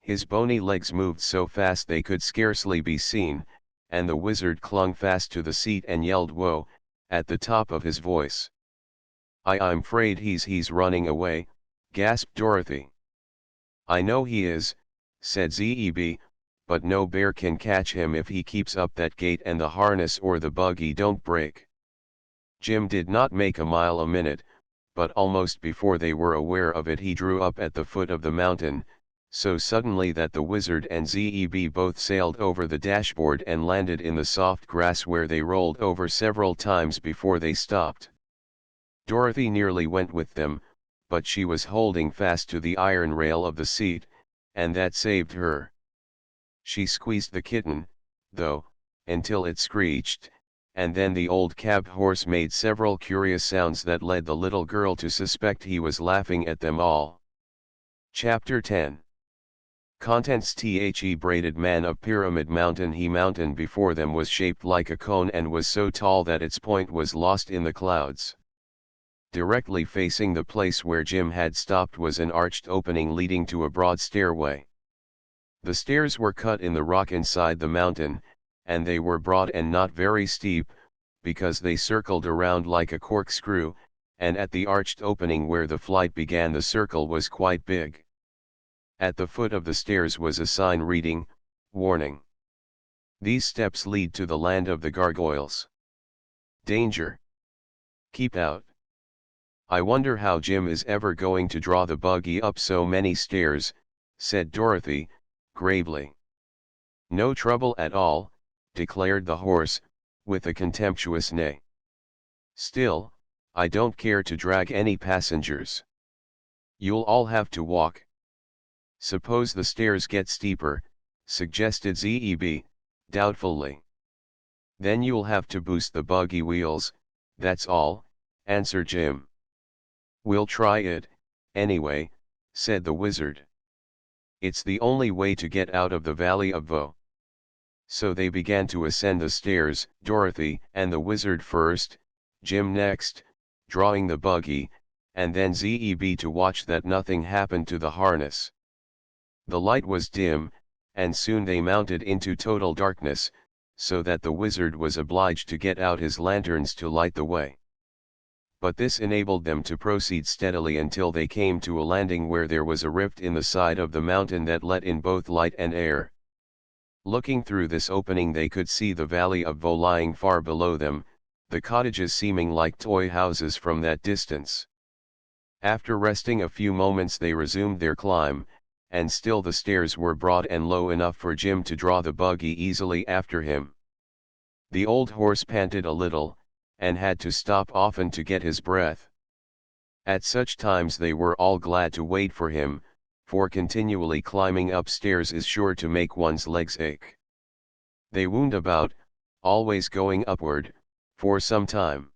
His bony legs moved so fast they could scarcely be seen, and the wizard clung fast to the seat and yelled "Whoa!" at the top of his voice. I'm afraid he's running away," gasped Dorothy. "I know he is," said Zeb, "but no bear can catch him if he keeps up that gait and the harness or the buggy don't break." Jim did not make a mile a minute, but almost before they were aware of it he drew up at the foot of the mountain, so suddenly that the wizard and Zeb both sailed over the dashboard and landed in the soft grass, where they rolled over several times before they stopped. Dorothy nearly went with them, but she was holding fast to the iron rail of the seat, and that saved her. She squeezed the kitten, though, until it screeched, and then the old cab horse made several curious sounds that led the little girl to suspect he was laughing at them all. Chapter 10. Contents: The braided man of Pyramid Mountain. He mountain before them was shaped like a cone and was so tall that its point was lost in the clouds. Directly facing the place where Jim had stopped was an arched opening leading to a broad stairway. The stairs were cut in the rock inside the mountain, and they were broad and not very steep, because they circled around like a corkscrew, and at the arched opening where the flight began the circle was quite big. At the foot of the stairs was a sign reading, "Warning. These steps lead to the land of the gargoyles. Danger. Keep out." "I wonder how Jim is ever going to draw the buggy up so many stairs," said Dorothy, gravely. "No trouble at all," declared the horse, with a contemptuous neigh. "Still, I don't care to drag any passengers. You'll all have to walk." "Suppose the stairs get steeper," suggested Zeb, doubtfully. "Then you'll have to boost the buggy wheels, that's all," answered Jim. "We'll try it, anyway," said the wizard. "It's the only way to get out of the Valley of Voe." So they began to ascend the stairs, Dorothy and the wizard first, Jim next, drawing the buggy, and then Zeb to watch that nothing happened to the harness. The light was dim, and soon they mounted into total darkness, so that the wizard was obliged to get out his lanterns to light the way. But this enabled them to proceed steadily until they came to a landing where there was a rift in the side of the mountain that let in both light and air. Looking through this opening they could see the Valley of Voe lying far below them, the cottages seeming like toy houses from that distance. After resting a few moments they resumed their climb, and still the stairs were broad and low enough for Jim to draw the buggy easily after him. The old horse panted a little, and had to stop often to get his breath. At such times they were all glad to wait for him, for continually climbing upstairs is sure to make one's legs ache. They wound about, always going upward, for some time.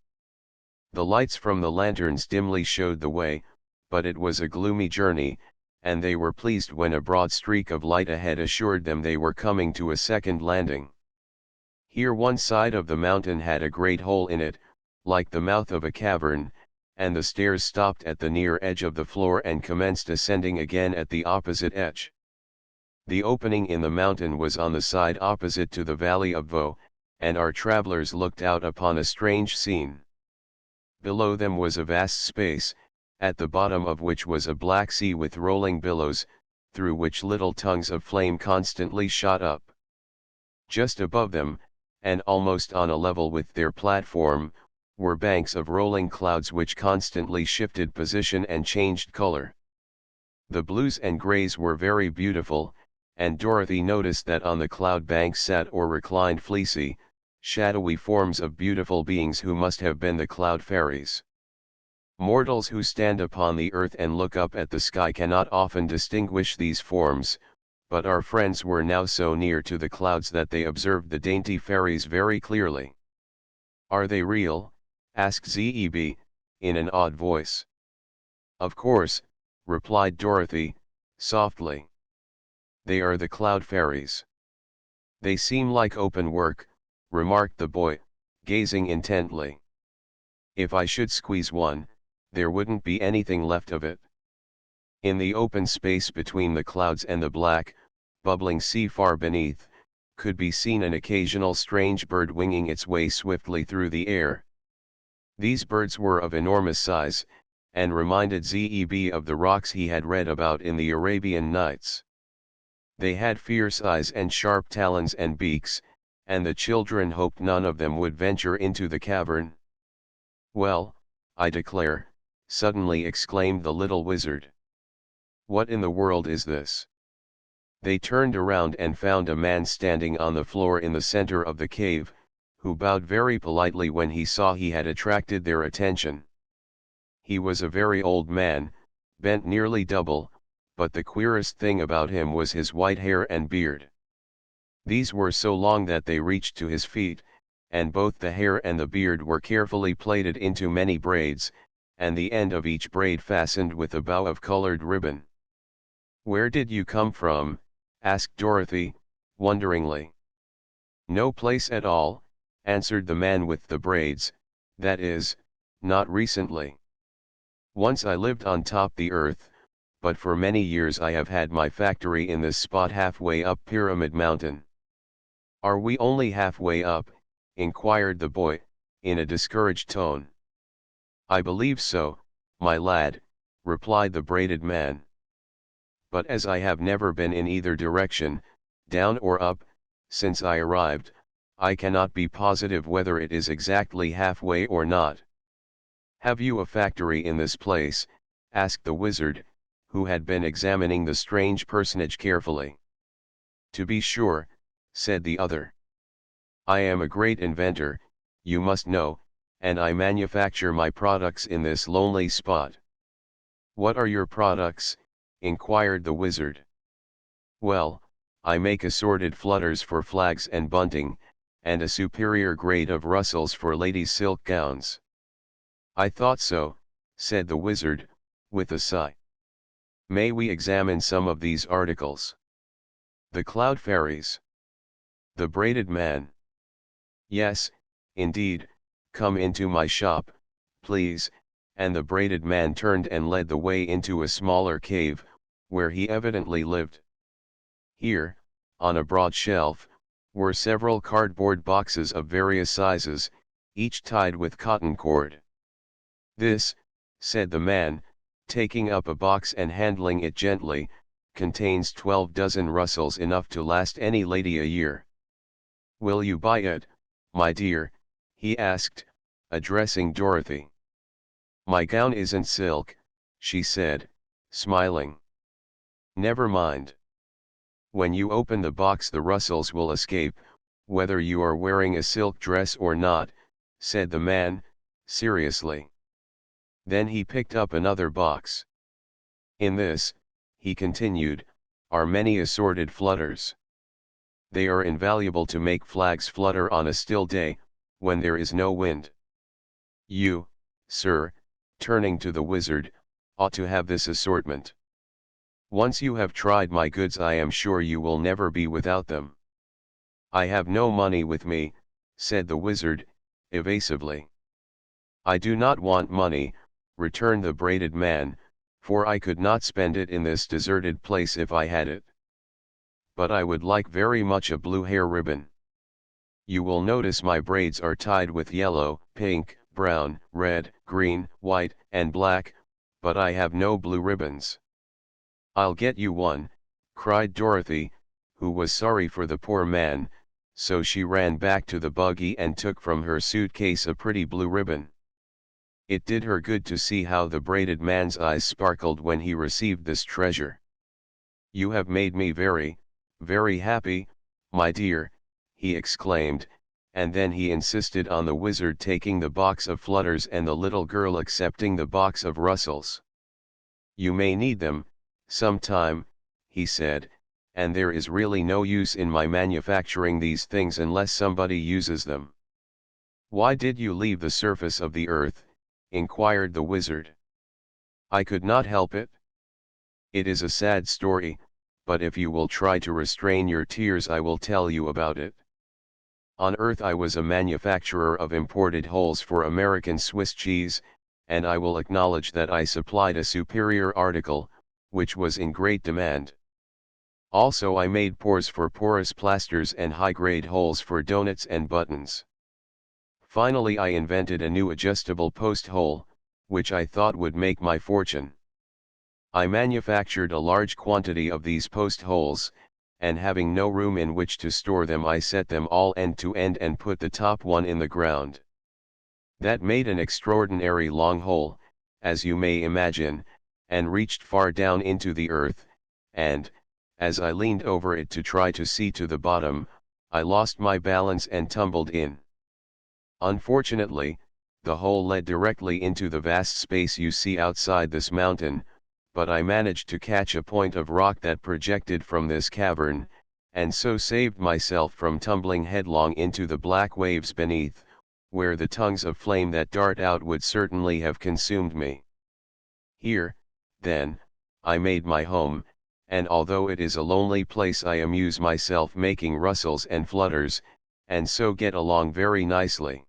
The lights from the lanterns dimly showed the way, but it was a gloomy journey, and they were pleased when a broad streak of light ahead assured them they were coming to a second landing. Here one side of the mountain had a great hole in it, like the mouth of a cavern, and the stairs stopped at the near edge of the floor and commenced ascending again at the opposite edge. The opening in the mountain was on the side opposite to the Valley of Voe, and our travelers looked out upon a strange scene. Below them was a vast space, at the bottom of which was a black sea with rolling billows, through which little tongues of flame constantly shot up. Just above them, and almost on a level with their platform, were banks of rolling clouds which constantly shifted position and changed color. The blues and grays were very beautiful, and Dorothy noticed that on the cloud banks sat or reclined fleecy, shadowy forms of beautiful beings who must have been the cloud fairies. Mortals who stand upon the earth and look up at the sky cannot often distinguish these forms, but our friends were now so near to the clouds that they observed the dainty fairies very clearly. "Are they real?" asked Zeb, in an odd voice. "Of course," replied Dorothy, softly. "They are the cloud fairies." "They seem like open work," remarked the boy, gazing intently. "If I should squeeze one, there wouldn't be anything left of it." In the open space between the clouds and the black, bubbling sea far beneath, could be seen an occasional strange bird winging its way swiftly through the air. These birds were of enormous size, and reminded Zeb of the rocks he had read about in the Arabian Nights. They had fierce eyes and sharp talons and beaks, and the children hoped none of them would venture into the cavern. "Well, I declare," suddenly exclaimed the little wizard. "What in the world is this?" They turned around and found a man standing on the floor in the center of the cave, who bowed very politely when he saw he had attracted their attention. He was a very old man, bent nearly double, but the queerest thing about him was his white hair and beard. These were so long that they reached to his feet, and both the hair and the beard were carefully plaited into many braids, and the end of each braid fastened with a bow of colored ribbon. "Where did you come from?" asked Dorothy, wonderingly. "No place at all," answered the man with the braids, "that is, not recently. Once I lived on top the earth, but for many years I have had my factory in this spot halfway up Pyramid Mountain." "Are we only halfway up?" inquired the boy, in a discouraged tone. "I believe so, my lad," replied the braided man. "But as I have never been in either direction, down or up, since I arrived, I cannot be positive whether it is exactly halfway or not." "Have you a factory in this place?" asked the wizard, who had been examining the strange personage carefully. "To be sure," said the other. "I am a great inventor, you must know, and I manufacture my products in this lonely spot." "What are your products?" inquired the wizard. "Well, I make assorted flutters for flags and bunting, and a superior grade of rustles for ladies' silk gowns." "I thought so," said the wizard, with a sigh. "May we examine some of these articles?" "The cloud fairies." "The braided man." "Yes, indeed, come into my shop, please," and the braided man turned and led the way into a smaller cave, where he evidently lived. Here, on a broad shelf, were several cardboard boxes of various sizes, each tied with cotton cord. "This," said the man, taking up a box and handling it gently, "contains 12 dozen rustles, enough to last any lady a year. Will you buy it, my dear?" he asked, addressing Dorothy. "My gown isn't silk," she said, smiling. "Never mind. When you open the box the rustles will escape, whether you are wearing a silk dress or not," said the man, seriously. Then he picked up another box. "In this," he continued, "are many assorted flutters. They are invaluable to make flags flutter on a still day, when there is no wind. You, sir," turning to the wizard, "ought to have this assortment. Once you have tried my goods I am sure you will never be without them." "I have no money with me," said the wizard, evasively. "I do not want money," returned the braided man, "for I could not spend it in this deserted place if I had it. But I would like very much a blue hair ribbon. You will notice my braids are tied with yellow, pink, brown, red, green, white, and black, but I have no blue ribbons." "I'll get you one," cried Dorothy, who was sorry for the poor man, so she ran back to the buggy and took from her suitcase a pretty blue ribbon. It did her good to see how the braided man's eyes sparkled when he received this treasure. "You have made me very, very happy, my dear," he exclaimed, and then he insisted on the wizard taking the box of flutters and the little girl accepting the box of rustles. "You may need them, sometime," he said, "and there is really no use in my manufacturing these things unless somebody uses them." "Why did you leave the surface of the earth?" inquired the wizard. "I could not help it. It is a sad story, but if you will try to restrain your tears I will tell you about it. On earth I was a manufacturer of imported holes for American Swiss cheese, and I will acknowledge that I supplied a superior article, which was in great demand. Also I made pores for porous plasters and high-grade holes for doughnuts and buttons. Finally I invented a new adjustable post hole, which I thought would make my fortune. I manufactured a large quantity of these post holes, and having no room in which to store them I set them all end to end and put the top one in the ground. That made an extraordinary long hole, as you may imagine, and reached far down into the earth, and, as I leaned over it to try to see to the bottom, I lost my balance and tumbled in. Unfortunately, the hole led directly into the vast space you see outside this mountain, but I managed to catch a point of rock that projected from this cavern, and so saved myself from tumbling headlong into the black waves beneath, where the tongues of flame that dart out would certainly have consumed me. Here, then, I made my home, and although it is a lonely place I amuse myself making rustles and flutters, and so get along very nicely.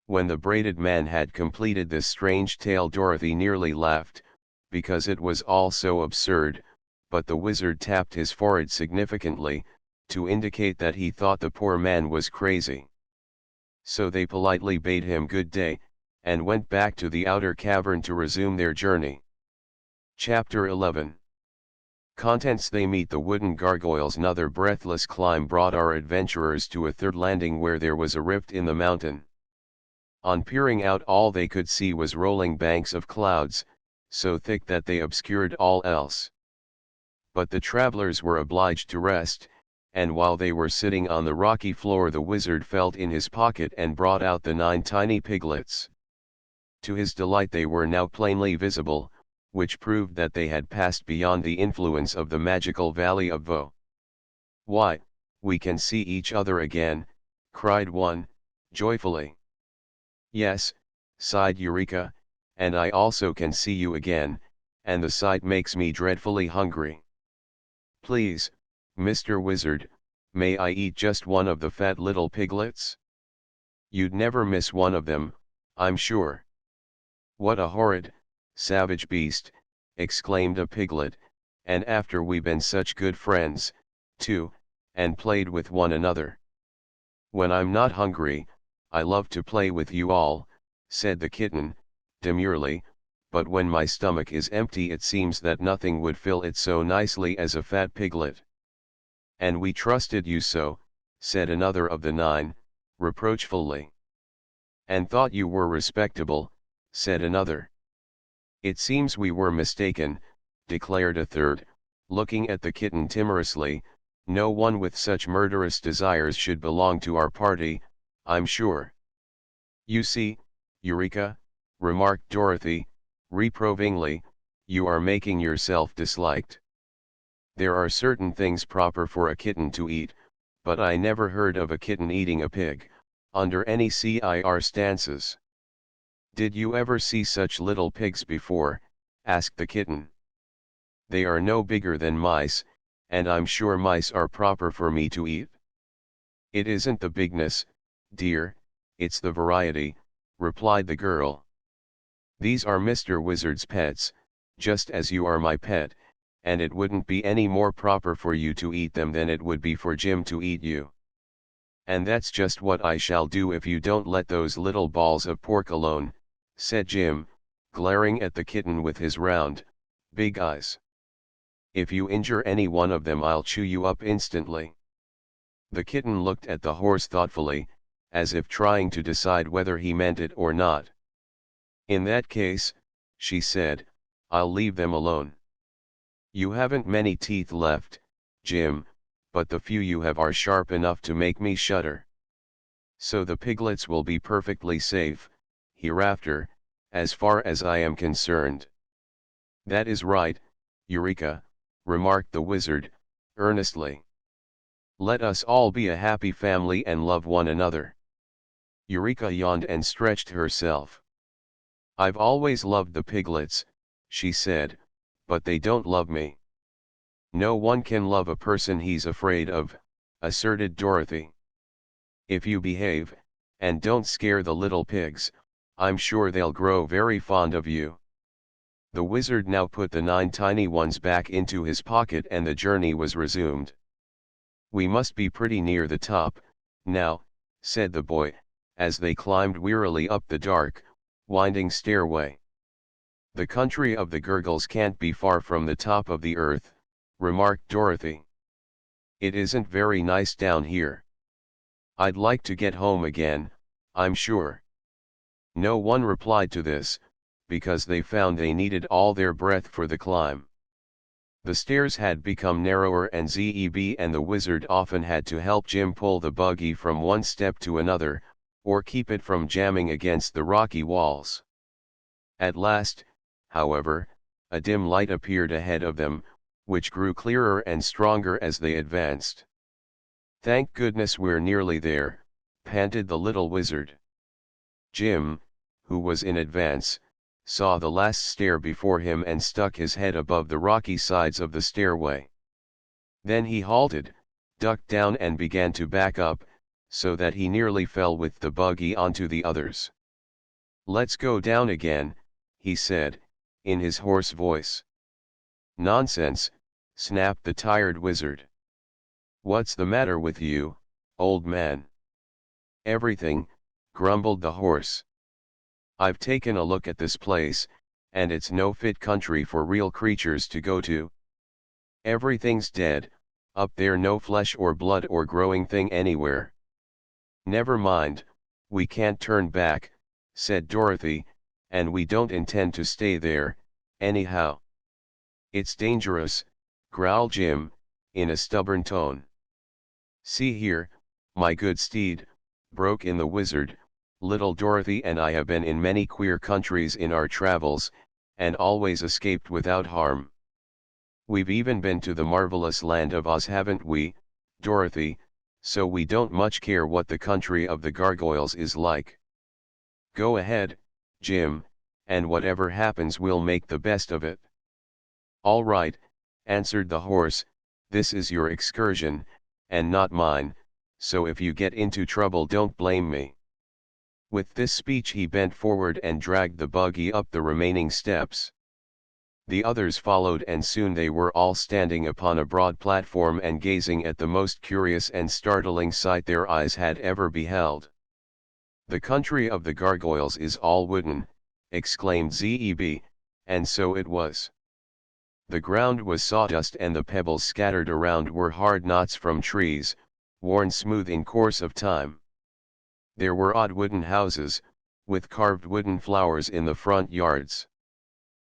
When the braided man had completed this strange tale, Dorothy nearly laughed, because it was all so absurd, but the wizard tapped his forehead significantly, to indicate that he thought the poor man was crazy. So they politely bade him good day, and went back to the outer cavern to resume their journey. Chapter 11. Contents: They meet the wooden gargoyles. Another breathless climb brought our adventurers to a third landing where there was a rift in the mountain. On peering out, all they could see was rolling banks of clouds, so thick that they obscured all else. But the travelers were obliged to rest, and while they were sitting on the rocky floor the wizard felt in his pocket and brought out the 9 tiny piglets. To his delight they were now plainly visible, which proved that they had passed beyond the influence of the magical valley of Baum. "Why, we can see each other again," cried one, joyfully. "Yes," sighed Eureka, "and I also can see you again, and the sight makes me dreadfully hungry. Please, Mr. Wizard, may I eat just one of the fat little piglets? You'd never miss one of them, I'm sure." "What a horrid, savage beast," exclaimed a piglet, "and after we've been such good friends, too, and played with one another." "When I'm not hungry, I love to play with you all," said the kitten, demurely, "but when my stomach is empty it seems that nothing would fill it so nicely as a fat piglet." "And we trusted you so," said another of the 9, reproachfully. "And thought you were respectable," said another. "It seems we were mistaken," declared a third, looking at the kitten timorously. "No one with such murderous desires should belong to our party, I'm sure." "You see, Eureka," remarked Dorothy, reprovingly, "you are making yourself disliked. There are certain things proper for a kitten to eat, but I never heard of a kitten eating a pig, under any circumstances." "Did you ever see such little pigs before?" asked the kitten. "They are no bigger than mice, and I'm sure mice are proper for me to eat." "It isn't the bigness, dear, it's the variety," replied the girl. "These are Mr. Wizard's pets, just as you are my pet, and it wouldn't be any more proper for you to eat them than it would be for Jim to eat you." "And that's just what I shall do if you don't let those little balls of pork alone," said Jim, glaring at the kitten with his round, big eyes. "If you injure any one of them I'll chew you up instantly." The kitten looked at the horse thoughtfully, as if trying to decide whether he meant it or not. "In that case," she said, "I'll leave them alone. You haven't many teeth left, Jim, but the few you have are sharp enough to make me shudder. So the piglets will be perfectly safe, hereafter, as far as I am concerned." "That is right, Eureka," remarked the wizard, earnestly. "Let us all be a happy family and love one another." Eureka yawned and stretched herself. "I've always loved the piglets," she said, "but they don't love me." "No one can love a person he's afraid of," asserted Dorothy. "If you behave, and don't scare the little pigs, I'm sure they'll grow very fond of you." The wizard now put the 9 tiny ones back into his pocket and the journey was resumed. "We must be pretty near the top, now," said the boy, as they climbed wearily up the dark, winding stairway. "The country of the Gurgles can't be far from the top of the earth," remarked Dorothy. "It isn't very nice down here. I'd like to get home again, I'm sure." No one replied to this, because they found they needed all their breath for the climb. The stairs had become narrower and Zeb and the wizard often had to help Jim pull the buggy from one step to another, or keep it from jamming against the rocky walls. At last, however, a dim light appeared ahead of them, which grew clearer and stronger as they advanced. "Thank goodness we're nearly there," panted the little wizard. Jim, who was in advance, saw the last stair before him and stuck his head above the rocky sides of the stairway. Then he halted, ducked down and began to back up, so that he nearly fell with the buggy onto the others. "Let's go down again," he said, in his hoarse voice. "Nonsense," snapped the tired wizard. "What's the matter with you, old man?" "Everything," grumbled the horse. "I've taken a look at this place, and it's no fit country for real creatures to go to. Everything's dead, up there, no flesh or blood or growing thing anywhere." "Never mind, we can't turn back," said Dorothy, "and we don't intend to stay there, anyhow." "It's dangerous," growled Jim, in a stubborn tone. "See here, my good steed," broke in the wizard, "little Dorothy and I have been in many queer countries in our travels, and always escaped without harm. We've even been to the marvelous land of Oz, haven't we, Dorothy, so we don't much care what the country of the gargoyles is like. Go ahead, Jim, and whatever happens we'll make the best of it." "All right," answered the horse, "this is your excursion, and not mine, so if you get into trouble don't blame me." With this speech he bent forward and dragged the buggy up the remaining steps. The others followed, and soon they were all standing upon a broad platform and gazing at the most curious and startling sight their eyes had ever beheld. "The country of the gargoyles is all wooden," exclaimed Zeb, and so it was. The ground was sawdust and the pebbles scattered around were hard knots from trees, worn smooth in course of time. There were odd wooden houses, with carved wooden flowers in the front yards.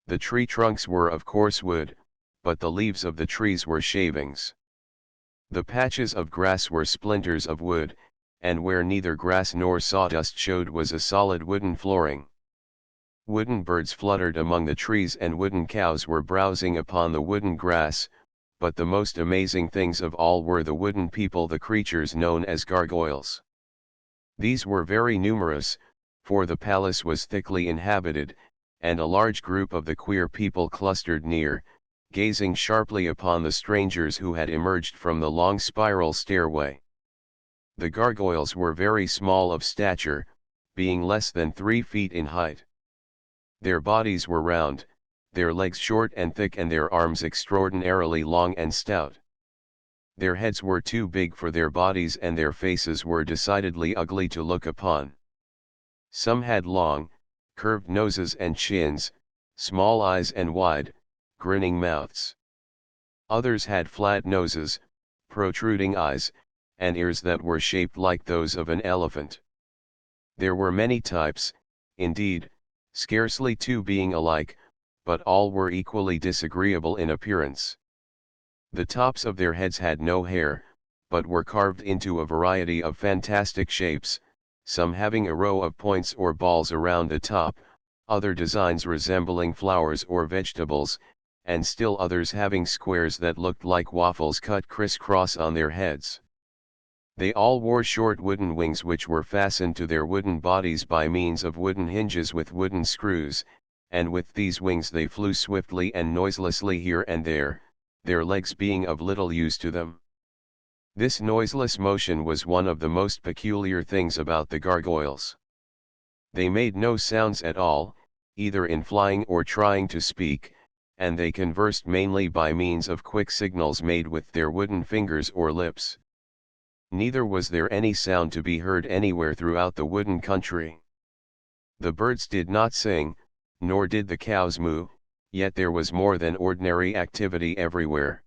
The tree trunks were of coarse wood, but the leaves of the trees were shavings. The patches of grass were splinters of wood, and where neither grass nor sawdust showed was a solid wooden flooring. Wooden birds fluttered among the trees and wooden cows were browsing upon the wooden grass, but the most amazing things of all were the wooden people, the creatures known as gargoyles. These were very numerous, for the palace was thickly inhabited, and a large group of the queer people clustered near, gazing sharply upon the strangers who had emerged from the long spiral stairway. The gargoyles were very small of stature, being less than 3 feet in height. Their bodies were round, their legs short and thick, and their arms extraordinarily long and stout. Their heads were too big for their bodies and their faces were decidedly ugly to look upon. Some had long, curved noses and chins, small eyes and wide, grinning mouths. Others had flat noses, protruding eyes, and ears that were shaped like those of an elephant. There were many types, indeed, scarcely two being alike, but all were equally disagreeable in appearance. The tops of their heads had no hair, but were carved into a variety of fantastic shapes, some having a row of points or balls around the top, other designs resembling flowers or vegetables, and still others having squares that looked like waffles cut criss-cross on their heads. They all wore short wooden wings which were fastened to their wooden bodies by means of wooden hinges with wooden screws, and with these wings they flew swiftly and noiselessly here and there, their legs being of little use to them. This noiseless motion was one of the most peculiar things about the gargoyles. They made no sounds at all, either in flying or trying to speak, and they conversed mainly by means of quick signals made with their wooden fingers or lips. Neither was there any sound to be heard anywhere throughout the wooden country. The birds did not sing, nor did the cows moo, yet there was more than ordinary activity everywhere.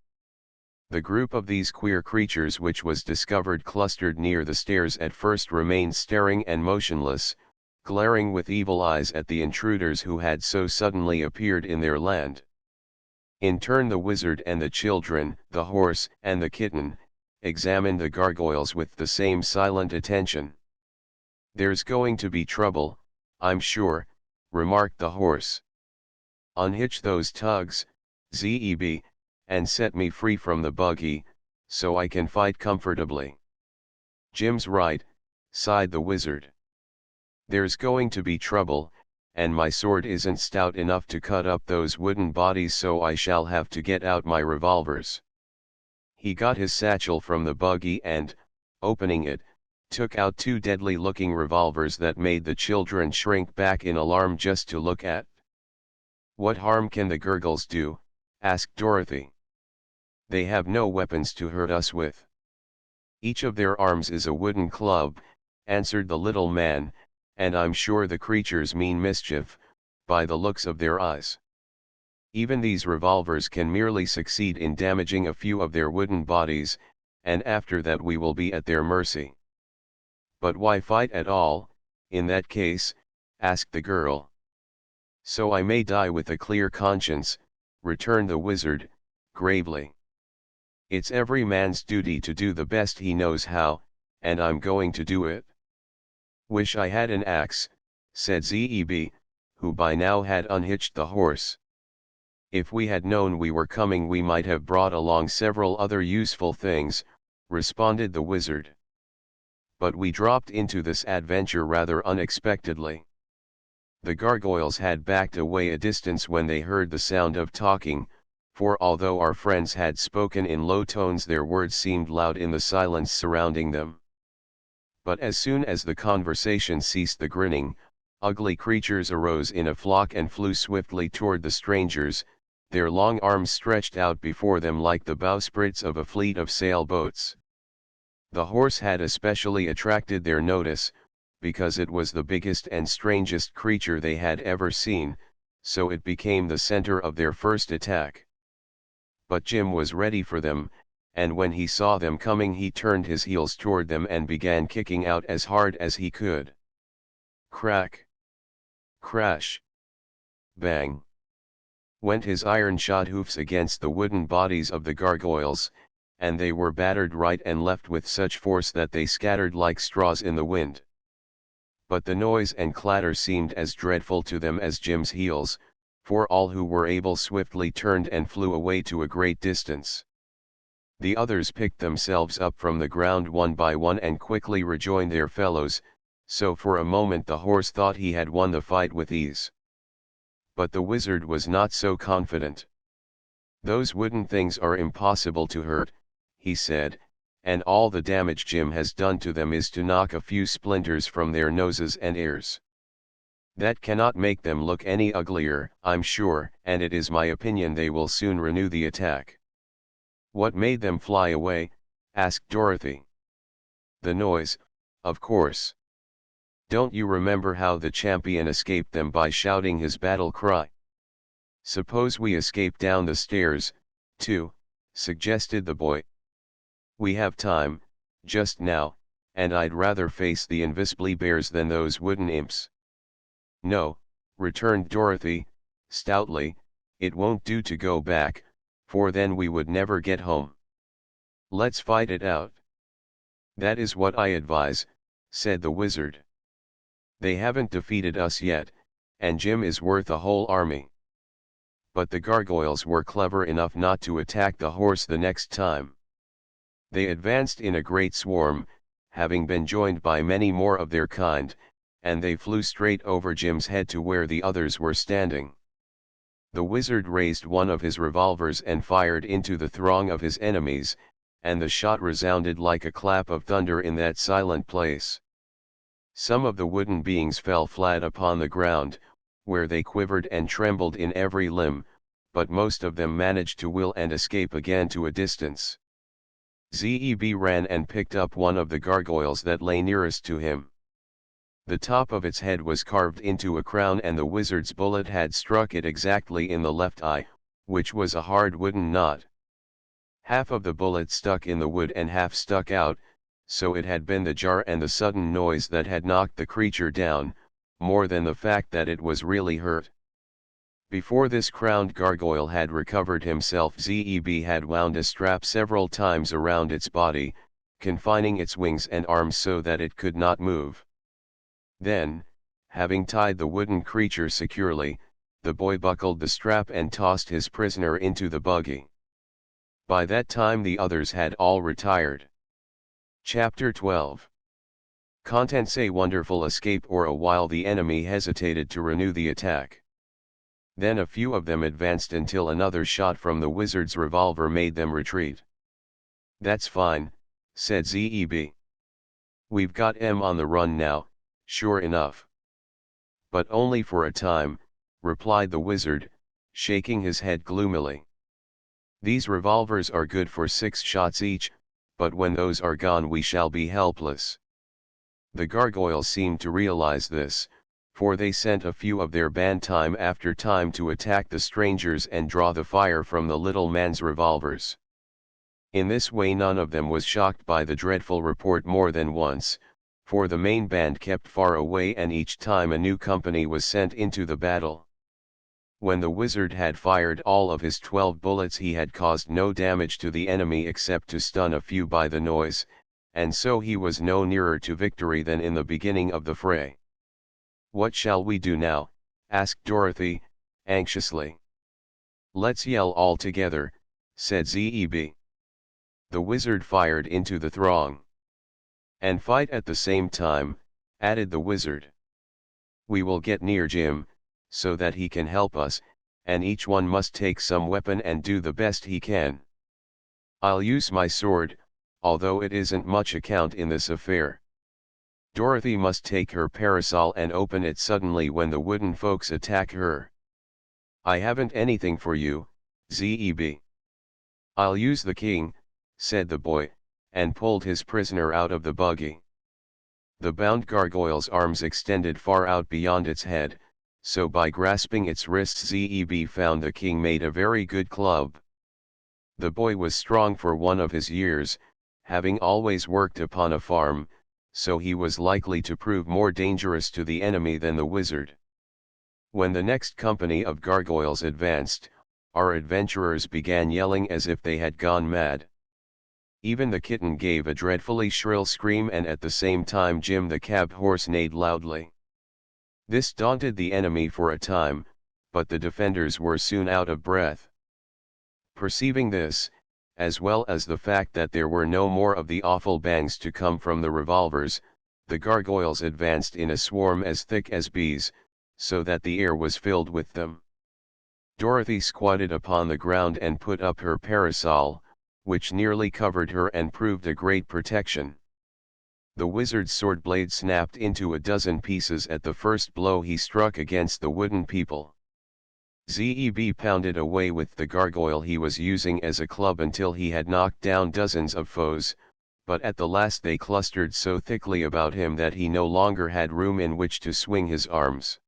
The group of these queer creatures which was discovered clustered near the stairs at first remained staring and motionless, glaring with evil eyes at the intruders who had so suddenly appeared in their land. In turn the wizard and the children, the horse and the kitten, examined the gargoyles with the same silent attention. "There's going to be trouble, I'm sure," remarked the horse. "Unhitch those tugs, Zeb, and set me free from the buggy, so I can fight comfortably." "Jim's right," sighed the wizard. "There's going to be trouble, and my sword isn't stout enough to cut up those wooden bodies, so I shall have to get out my revolvers." He got his satchel from the buggy and, opening it, took out two deadly-looking revolvers that made the children shrink back in alarm just to look at. "What harm can the gurgles do?" asked Dorothy. "They have no weapons to hurt us with." "Each of their arms is a wooden club," answered the little man, "and I'm sure the creatures mean mischief, by the looks of their eyes. Even these revolvers can merely succeed in damaging a few of their wooden bodies, and after that we will be at their mercy." "But why fight at all, in that case?" asked the girl. "So I may die with a clear conscience," returned the wizard, gravely. "It's every man's duty to do the best he knows how, and I'm going to do it." "Wish I had an axe," said Zeb, who by now had unhitched the horse. "If we had known we were coming we might have brought along several other useful things," responded the wizard. "But we dropped into this adventure rather unexpectedly." The gargoyles had backed away a distance when they heard the sound of talking, for although our friends had spoken in low tones their words seemed loud in the silence surrounding them. But as soon as the conversation ceased the grinning, ugly creatures arose in a flock and flew swiftly toward the strangers, their long arms stretched out before them like the bowsprits of a fleet of sailboats. The horse had especially attracted their notice, because it was the biggest and strangest creature they had ever seen, so it became the center of their first attack. But Jim was ready for them, and when he saw them coming he turned his heels toward them and began kicking out as hard as he could. Crack! Crash! Bang! Went his iron-shod hoofs against the wooden bodies of the gargoyles, and they were battered right and left with such force that they scattered like straws in the wind. But the noise and clatter seemed as dreadful to them as Jim's heels, for all who were able swiftly turned and flew away to a great distance. The others picked themselves up from the ground one by one and quickly rejoined their fellows, so for a moment the horse thought he had won the fight with ease. But the wizard was not so confident. "Those wooden things are impossible to hurt," he said, "and all the damage Jim has done to them is to knock a few splinters from their noses and ears. That cannot make them look any uglier, I'm sure, and it is my opinion they will soon renew the attack." "What made them fly away?" asked Dorothy. "The noise, of course. Don't you remember how the champion escaped them by shouting his battle cry?" "Suppose we escape down the stairs, too," suggested the boy. "We have time, just now, and I'd rather face the invisibly bears than those wooden imps." "No," returned Dorothy, stoutly, "it won't do to go back, for then we would never get home. Let's fight it out." "That is what I advise," said the wizard. "They haven't defeated us yet, and Jim is worth a whole army." But the gargoyles were clever enough not to attack the horse the next time. They advanced in a great swarm, having been joined by many more of their kind, and they flew straight over Jim's head to where the others were standing. The wizard raised one of his revolvers and fired into the throng of his enemies, and the shot resounded like a clap of thunder in that silent place. Some of the wooden beings fell flat upon the ground, where they quivered and trembled in every limb, but most of them managed to will and escape again to a distance. Zeb ran and picked up one of the gargoyles that lay nearest to him. The top of its head was carved into a crown, and the wizard's bullet had struck it exactly in the left eye, which was a hard wooden knot. Half of the bullet stuck in the wood and half stuck out, so it had been the jar and the sudden noise that had knocked the creature down, more than the fact that it was really hurt. Before this crowned gargoyle had recovered himself, Zeb had wound a strap several times around its body, confining its wings and arms so that it could not move. Then, having tied the wooden creature securely, the boy buckled the strap and tossed his prisoner into the buggy. By that time the others had all retired. Chapter 12. Contents: a wonderful escape. Or a while the enemy hesitated to renew the attack. Then a few of them advanced until another shot from the wizard's revolver made them retreat. "That's fine," said Zeb. "We've got 'em on the run now, sure enough." "But only for a time," replied the wizard, shaking his head gloomily. "These revolvers are good for 6 shots each, but when those are gone we shall be helpless." The gargoyles seemed to realize this, for they sent a few of their band time after time to attack the strangers and draw the fire from the little man's revolvers. In this way none of them was shocked by the dreadful report more than once, for the main band kept far away and each time a new company was sent into the battle. When the wizard had fired all of his 12 bullets he had caused no damage to the enemy except to stun a few by the noise, and so he was no nearer to victory than in the beginning of the fray. "What shall we do now?" asked Dorothy, anxiously. "Let's yell all together," said Zeb. The wizard fired into the throng. "And fight at the same time," added the wizard. "We will get near Jim, so that he can help us, and each one must take some weapon and do the best he can. I'll use my sword, although it isn't much account in this affair. Dorothy must take her parasol and open it suddenly when the wooden folks attack her. I haven't anything for you, Zeb." "I'll use the king," said the boy, and pulled his prisoner out of the buggy. The bound gargoyle's arms extended far out beyond its head, so by grasping its wrists Zeb found the king made a very good club. The boy was strong for one of his years, having always worked upon a farm, so he was likely to prove more dangerous to the enemy than the wizard. When the next company of gargoyles advanced, our adventurers began yelling as if they had gone mad. Even the kitten gave a dreadfully shrill scream, and at the same time Jim the cab horse neighed loudly. This daunted the enemy for a time, but the defenders were soon out of breath. Perceiving this, as well as the fact that there were no more of the awful bangs to come from the revolvers, the gargoyles advanced in a swarm as thick as bees, so that the air was filled with them. Dorothy squatted upon the ground and put up her parasol, which nearly covered her and proved a great protection. The wizard's sword blade snapped into a dozen pieces at the first blow he struck against the wooden people. Zeb pounded away with the gargoyle he was using as a club until he had knocked down dozens of foes, but at the last they clustered so thickly about him that he no longer had room in which to swing his arms.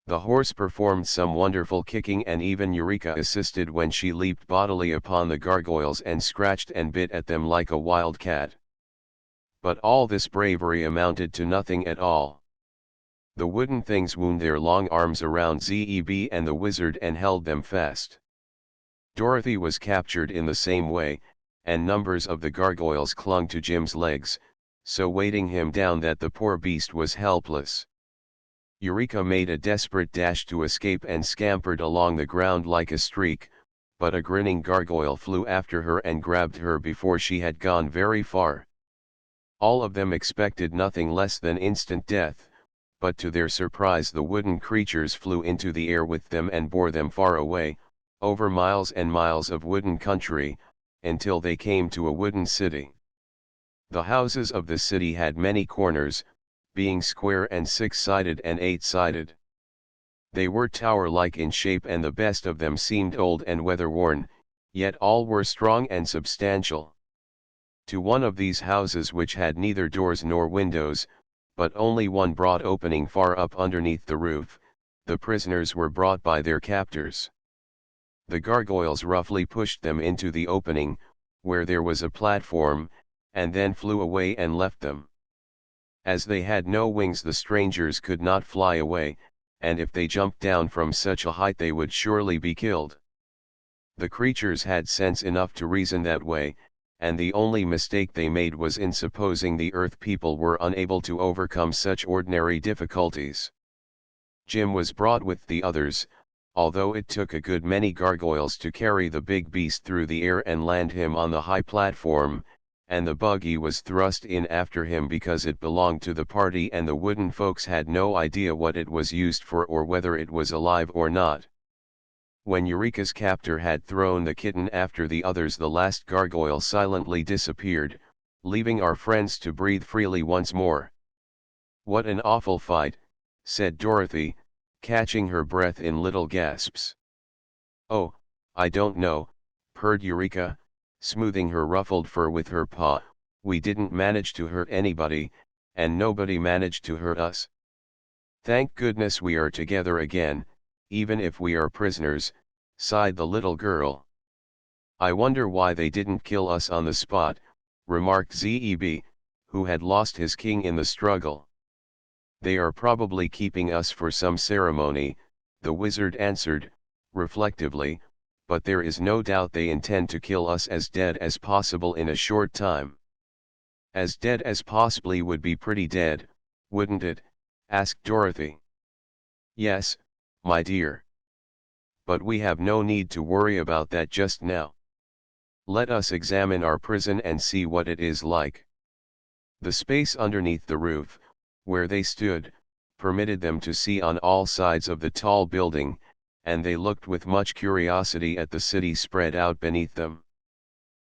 The horse performed some wonderful kicking, and even Eureka assisted when she leaped bodily upon the gargoyles and scratched and bit at them like a wild cat. But all this bravery amounted to nothing at all. The wooden things wound their long arms around Zeb and the wizard and held them fast. Dorothy was captured in the same way, and numbers of the gargoyles clung to Jim's legs, so weighting him down that the poor beast was helpless. Eureka made a desperate dash to escape and scampered along the ground like a streak, but a grinning gargoyle flew after her and grabbed her before she had gone very far. All of them expected nothing less than instant death, but to their surprise the wooden creatures flew into the air with them and bore them far away, over miles and miles of wooden country, until they came to a wooden city. The houses of the city had many corners, being square and 6-sided and 8-sided. They were tower-like in shape, and the best of them seemed old and weather-worn, yet all were strong and substantial. To one of these houses which had neither doors nor windows, but only one broad opening far up underneath the roof, the prisoners were brought by their captors. The gargoyles roughly pushed them into the opening, where there was a platform, and then flew away and left them. As they had no wings, the strangers could not fly away, and if they jumped down from such a height they would surely be killed. The creatures had sense enough to reason that way, and the only mistake they made was in supposing the Earth people were unable to overcome such ordinary difficulties. Jim was brought with the others, although it took a good many gargoyles to carry the big beast through the air and land him on the high platform, and the buggy was thrust in after him because it belonged to the party and the wooden folks had no idea what it was used for or whether it was alive or not. When Eureka's captor had thrown the kitten after the others, the last gargoyle silently disappeared, leaving our friends to breathe freely once more. "What an awful fight," said Dorothy, catching her breath in little gasps. "Oh, I don't know," purred Eureka, smoothing her ruffled fur with her paw. "We didn't manage to hurt anybody, and nobody managed to hurt us. Thank goodness we are together again, even if we are prisoners," sighed the little girl. "I wonder why they didn't kill us on the spot," remarked Zeb, who had lost his king in the struggle. "They are probably keeping us for some ceremony," the wizard answered, reflectively, "but there is no doubt they intend to kill us as dead as possible in a short time." "As dead as possibly would be pretty dead, wouldn't it?" asked Dorothy. "Yes, my dear. But we have no need to worry about that just now. Let us examine our prison and see what it is like." The space underneath the roof, where they stood, permitted them to see on all sides of the tall building, and they looked with much curiosity at the city spread out beneath them.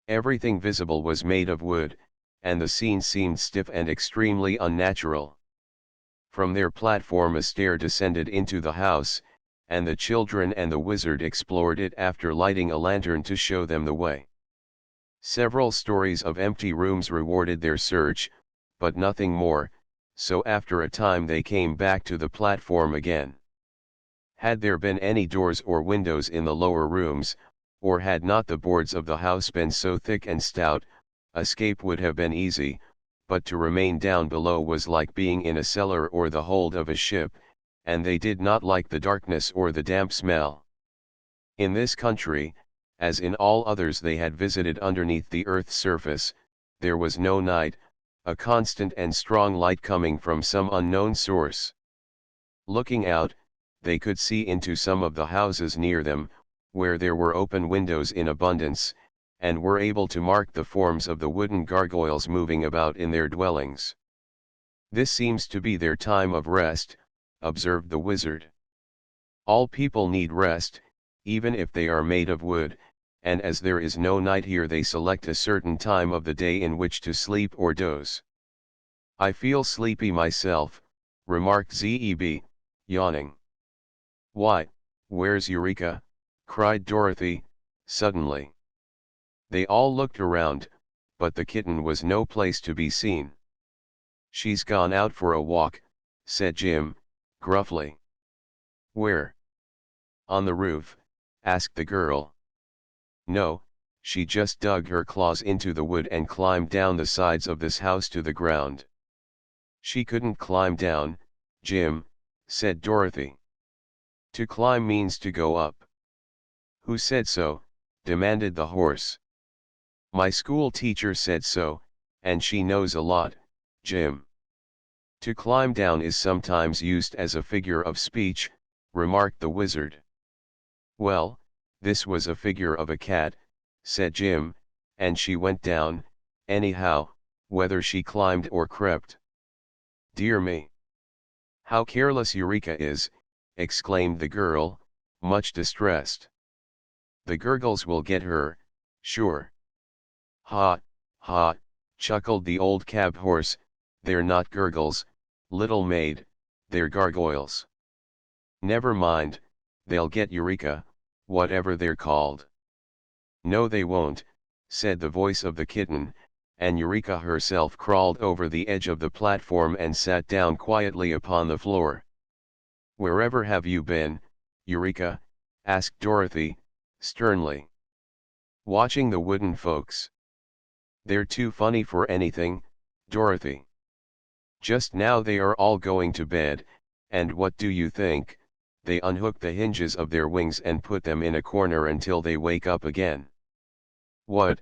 Everything visible was made of wood, and the scene seemed stiff and extremely unnatural. From their platform a stair descended into the house, and the children and the wizard explored it after lighting a lantern to show them the way. Several stories of empty rooms rewarded their search, but nothing more, so after a time they came back to the platform again. Had there been any doors or windows in the lower rooms, or had not the boards of the house been so thick and stout, escape would have been easy, but to remain down below was like being in a cellar or the hold of a ship, and they did not like the darkness or the damp smell. In this country, as in all others they had visited underneath the earth's surface, there was no night, a constant and strong light coming from some unknown source. Looking out, they could see into some of the houses near them, where there were open windows in abundance, and were able to mark the forms of the wooden gargoyles moving about in their dwellings. "This seems to be their time of rest," observed the wizard. "All people need rest, even if they are made of wood, and as there is no night here they select a certain time of the day in which to sleep or doze." "I feel sleepy myself," remarked Zeb, yawning. "Why, where's Eureka?" cried Dorothy, suddenly. They all looked around, but the kitten was no place to be seen. "She's gone out for a walk," said Jim, gruffly. "Where?" "On the roof," asked the girl. "No, she just dug her claws into the wood and climbed down the sides of this house to the ground." "She couldn't climb down, Jim," said Dorothy. "To climb means to go up." "Who said so?" demanded the horse. "My school teacher said so, and she knows a lot, Jim." "To climb down is sometimes used as a figure of speech," remarked the wizard. "Well, this was a figure of a cat," said Jim, "and she went down, anyhow, whether she climbed or crept." "Dear me! How careless Eureka is," exclaimed the girl, much distressed. "The gurgles will get her, sure." "Ha, ha," chuckled the old cab horse, "they're not gurgles, little maid, they're gargoyles." "Never mind, they'll get Eureka, whatever they're called." "No they won't," said the voice of the kitten, and Eureka herself crawled over the edge of the platform and sat down quietly upon the floor. "Wherever have you been, Eureka?" asked Dorothy, sternly. "Watching the wooden folks. They're too funny for anything, Dorothy. Just now they are all going to bed, and what do you think? They unhook the hinges of their wings and put them in a corner until they wake up again." "What,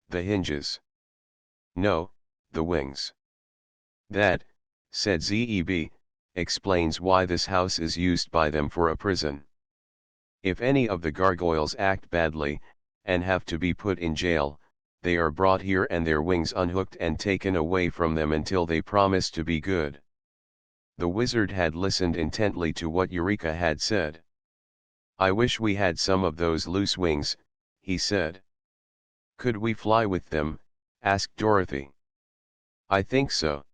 the hinges?" "No, the wings. That," said Zeb, "explains why this house is used by them for a prison. If any of the gargoyles act badly, and have to be put in jail, they are brought here and their wings unhooked and taken away from them until they promise to be good." The wizard had listened intently to what Eureka had said. "I wish we had some of those loose wings," he said. "Could we fly with them?" asked Dorothy. "I think so.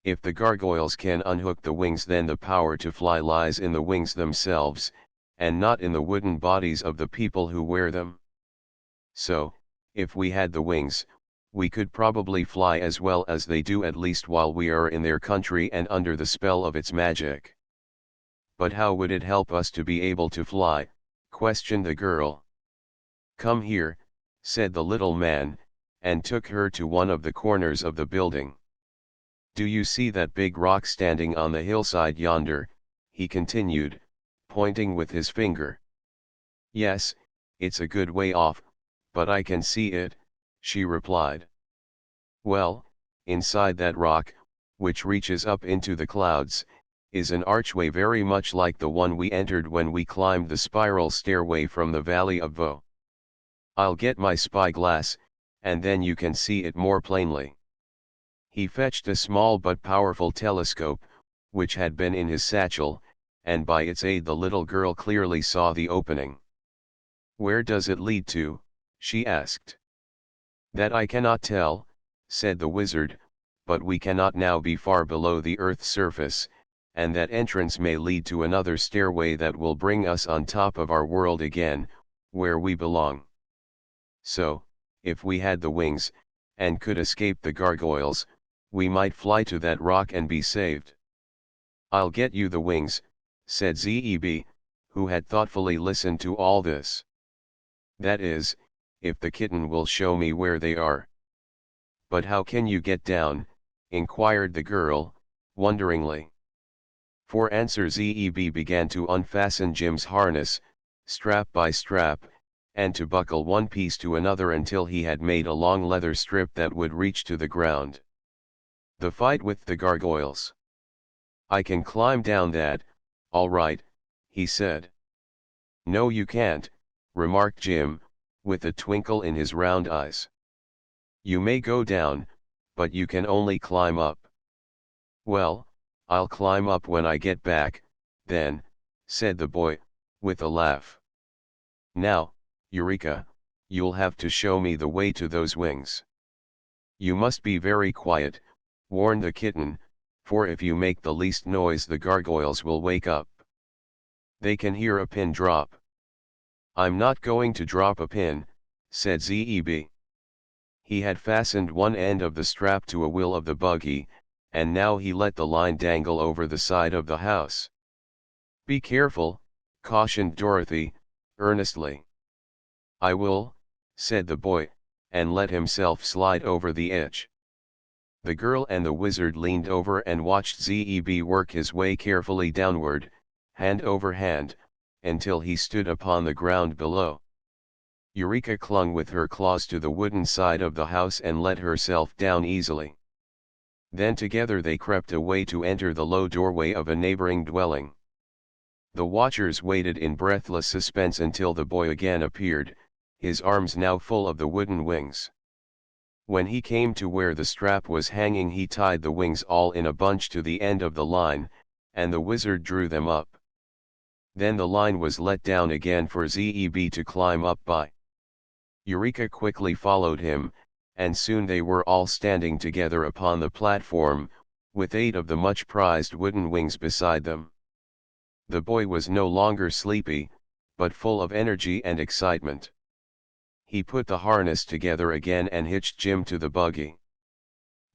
If the gargoyles can unhook the wings, then the power to fly lies in the wings themselves, and not in the wooden bodies of the people who wear them. So, if we had the wings, we could probably fly as well as they do, at least while we are in their country and under the spell of its magic." "But how would it help us to be able to fly?" questioned the girl. "Come here," said the little man, and took her to one of the corners of the building. "Do you see that big rock standing on the hillside yonder?" he continued, pointing with his finger. "Yes, it's a good way off, but I can see it," she replied. "Well, inside that rock, which reaches up into the clouds, is an archway very much like the one we entered when we climbed the spiral stairway from the Valley of Voe. I'll get my spyglass, and then you can see it more plainly." He fetched a small but powerful telescope, which had been in his satchel, and by its aid the little girl clearly saw the opening. "Where does it lead to?" she asked. "That I cannot tell," said the wizard, "but we cannot now be far below the earth's surface, and that entrance may lead to another stairway that will bring us on top of our world again, where we belong. So, if we had the wings, and could escape the gargoyles, we might fly to that rock and be saved." "I'll get you the wings," said Zeb, who had thoughtfully listened to all this. "That is, if the kitten will show me where they are." "But how can you get down?" inquired the girl, wonderingly. For answer Zeb began to unfasten Jim's harness, strap by strap, and to buckle one piece to another until he had made a long leather strip that would reach to the ground. "The fight with the gargoyles. I can climb down that, all right," he said. "No you can't," remarked Jim, with a twinkle in his round eyes. "You may go down, but you can only climb up." "Well, I'll climb up when I get back, then," said the boy, with a laugh. "Now, Eureka, you'll have to show me the way to those wings." "You must be very quiet," warned the kitten, "for if you make the least noise the gargoyles will wake up. They can hear a pin drop." "I'm not going to drop a pin," said Zeb. He had fastened one end of the strap to a wheel of the buggy, and now he let the line dangle over the side of the house. "Be careful," cautioned Dorothy, earnestly. "I will," said the boy, and let himself slide over the edge. The girl and the wizard leaned over and watched Zeb work his way carefully downward, hand over hand, until he stood upon the ground below. Eureka clung with her claws to the wooden side of the house and let herself down easily. Then together they crept away to enter the low doorway of a neighboring dwelling. The watchers waited in breathless suspense until the boy again appeared, his arms now full of the wooden wings. When he came to where the strap was hanging, he tied the wings all in a bunch to the end of the line, and the wizard drew them up. Then the line was let down again for Zeb to climb up by. Eureka quickly followed him, and soon they were all standing together upon the platform, with 8 of the much prized wooden wings beside them. The boy was no longer sleepy, but full of energy and excitement. He put the harness together again and hitched Jim to the buggy.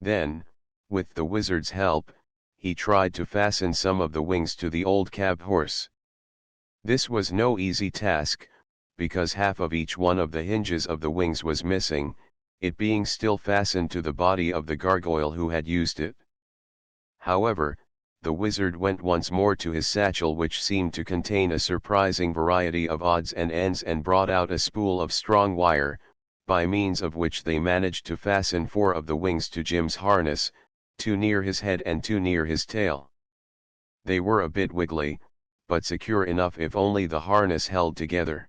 Then, with the wizard's help, he tried to fasten some of the wings to the old cab horse. This was no easy task, because half of each one of the hinges of the wings was missing, it being still fastened to the body of the gargoyle who had used it. However, the wizard went once more to his satchel, which seemed to contain a surprising variety of odds and ends, and brought out a spool of strong wire, by means of which they managed to fasten 4 of the wings to Jim's harness, 2 near his head and 2 near his tail. They were a bit wiggly, but secure enough if only the harness held together.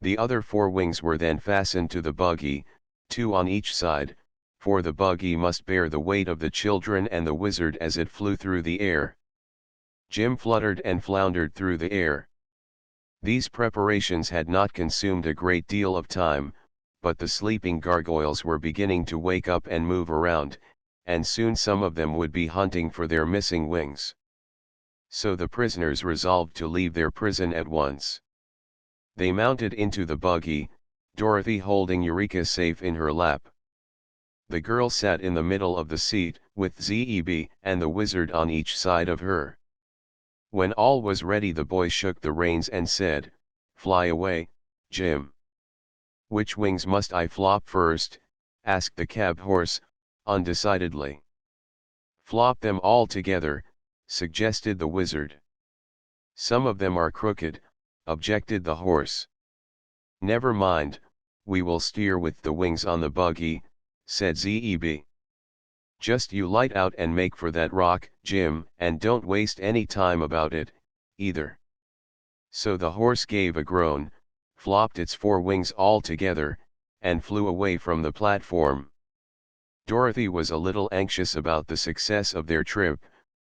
The other 4 wings were then fastened to the buggy, 2 on each side, for the buggy must bear the weight of the children and the wizard as it flew through the air. Jim fluttered and floundered through the air. These preparations had not consumed a great deal of time, but the sleeping gargoyles were beginning to wake up and move around, and soon some of them would be hunting for their missing wings. So the prisoners resolved to leave their prison at once. They mounted into the buggy, Dorothy holding Eureka safe in her lap. The girl sat in the middle of the seat, with Zeb and the wizard on each side of her. When all was ready, the boy shook the reins and said, "Fly away, Jim." "Which wings must I flop first?" asked the cab horse, undecidedly. "Flop them all together," suggested the wizard. "Some of them are crooked," objected the horse. "Never mind, we will steer with the wings on the buggy," said Zeb. "Just you light out and make for that rock, Jim, and don't waste any time about it, either." So the horse gave a groan, flopped its 4 wings all together, and flew away from the platform. Dorothy was a little anxious about the success of their trip,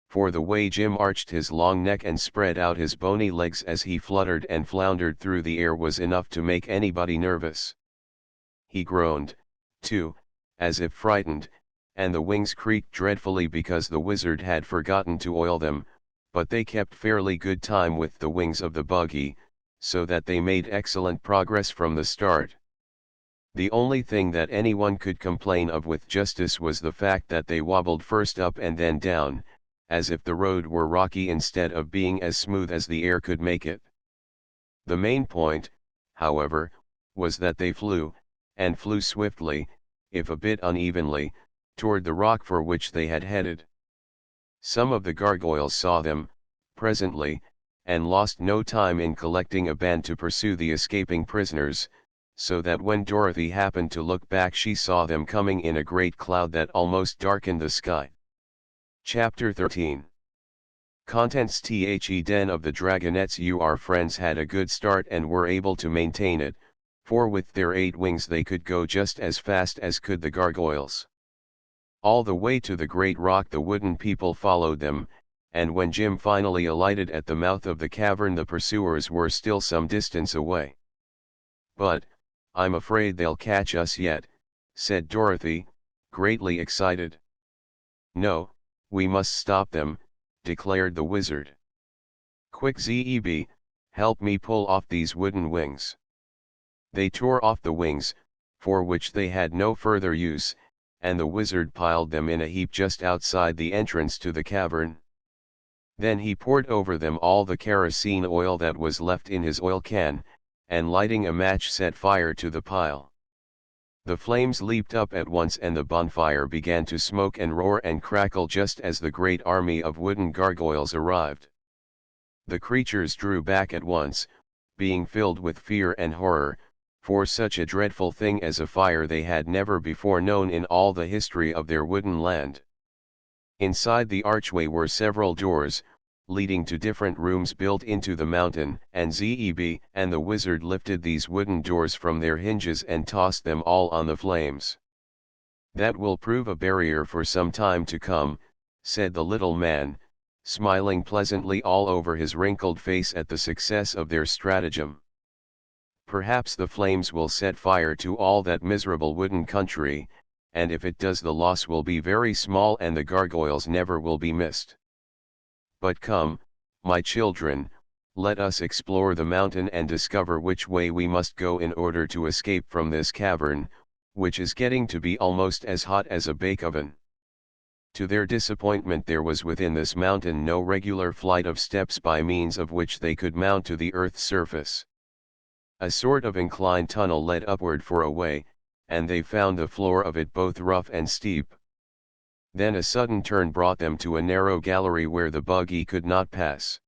for the way Jim arched his long neck and spread out his bony legs as he fluttered and floundered through the air was enough to make anybody nervous. He groaned, too, as if frightened, and the wings creaked dreadfully because the wizard had forgotten to oil them, but they kept fairly good time with the wings of the buggy, so that they made excellent progress from the start. The only thing that anyone could complain of with justice was the fact that they wobbled first up and then down, as if the road were rocky instead of being as smooth as the air could make it. The main point, however, was that they flew, and flew swiftly, if a bit unevenly, toward the rock for which they had headed. Some of the gargoyles saw them, presently, and lost no time in collecting a band to pursue the escaping prisoners, so that when Dorothy happened to look back she saw them coming in a great cloud that almost darkened the sky. Chapter 13. Contents: The den of the dragonettes. Our friends had a good start and were able to maintain it, for with their 8 wings they could go just as fast as could the gargoyles. All the way to the great rock the wooden people followed them, and when Jim finally alighted at the mouth of the cavern the pursuers were still some distance away. "But, I'm afraid they'll catch us yet," said Dorothy, greatly excited. "No, we must stop them," declared the wizard. "Quick, Zeb, help me pull off these wooden wings." They tore off the wings, for which they had no further use, and the wizard piled them in a heap just outside the entrance to the cavern. Then he poured over them all the kerosene oil that was left in his oil can, and lighting a match set fire to the pile. The flames leaped up at once and the bonfire began to smoke and roar and crackle just as the great army of wooden gargoyles arrived. The creatures drew back at once, being filled with fear and horror, for such a dreadful thing as a fire they had never before known in all the history of their wooden land. Inside the archway were several doors, leading to different rooms built into the mountain, and Zeb and the wizard lifted these wooden doors from their hinges and tossed them all on the flames. "That will prove a barrier for some time to come," said the little man, smiling pleasantly all over his wrinkled face at the success of their stratagem. "Perhaps the flames will set fire to all that miserable wooden country, and if it does the loss will be very small and the gargoyles never will be missed. But come, my children, Let us explore the mountain and discover which way we must go in order to escape from this cavern, which is getting to be almost as hot as a bake oven. To their disappointment, there was within this mountain no regular flight of steps by means of which they could mount to the earth's surface. A sort of inclined tunnel led upward for a way, and they found the floor of it both rough and steep. Then a sudden turn brought them to a narrow gallery where the buggy could not pass.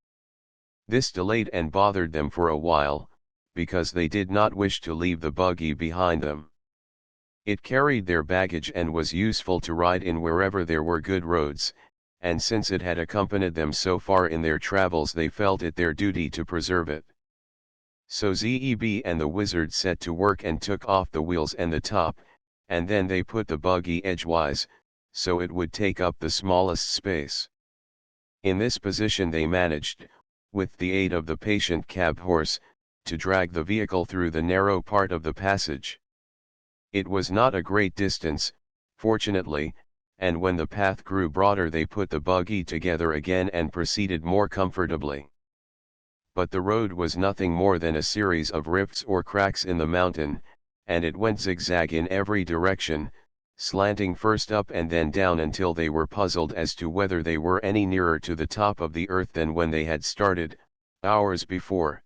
This delayed and bothered them for a while, because they did not wish to leave the buggy behind them. It carried their baggage and was useful to ride in wherever there were good roads, and since it had accompanied them so far in their travels, they felt it their duty to preserve it. So Zeb and the wizard set to work and took off the wheels and the top, and then they put the buggy edgewise, so it would take up the smallest space. In this position they managed, with the aid of the patient cab horse, to drag the vehicle through the narrow part of the passage. It was not a great distance, fortunately, and when the path grew broader they put the buggy together again and proceeded more comfortably. But the road was nothing more than a series of rifts or cracks in the mountain, and it went zigzag in every direction, slanting first up and then down until they were puzzled as to whether they were any nearer to the top of the earth than when they had started, hours before.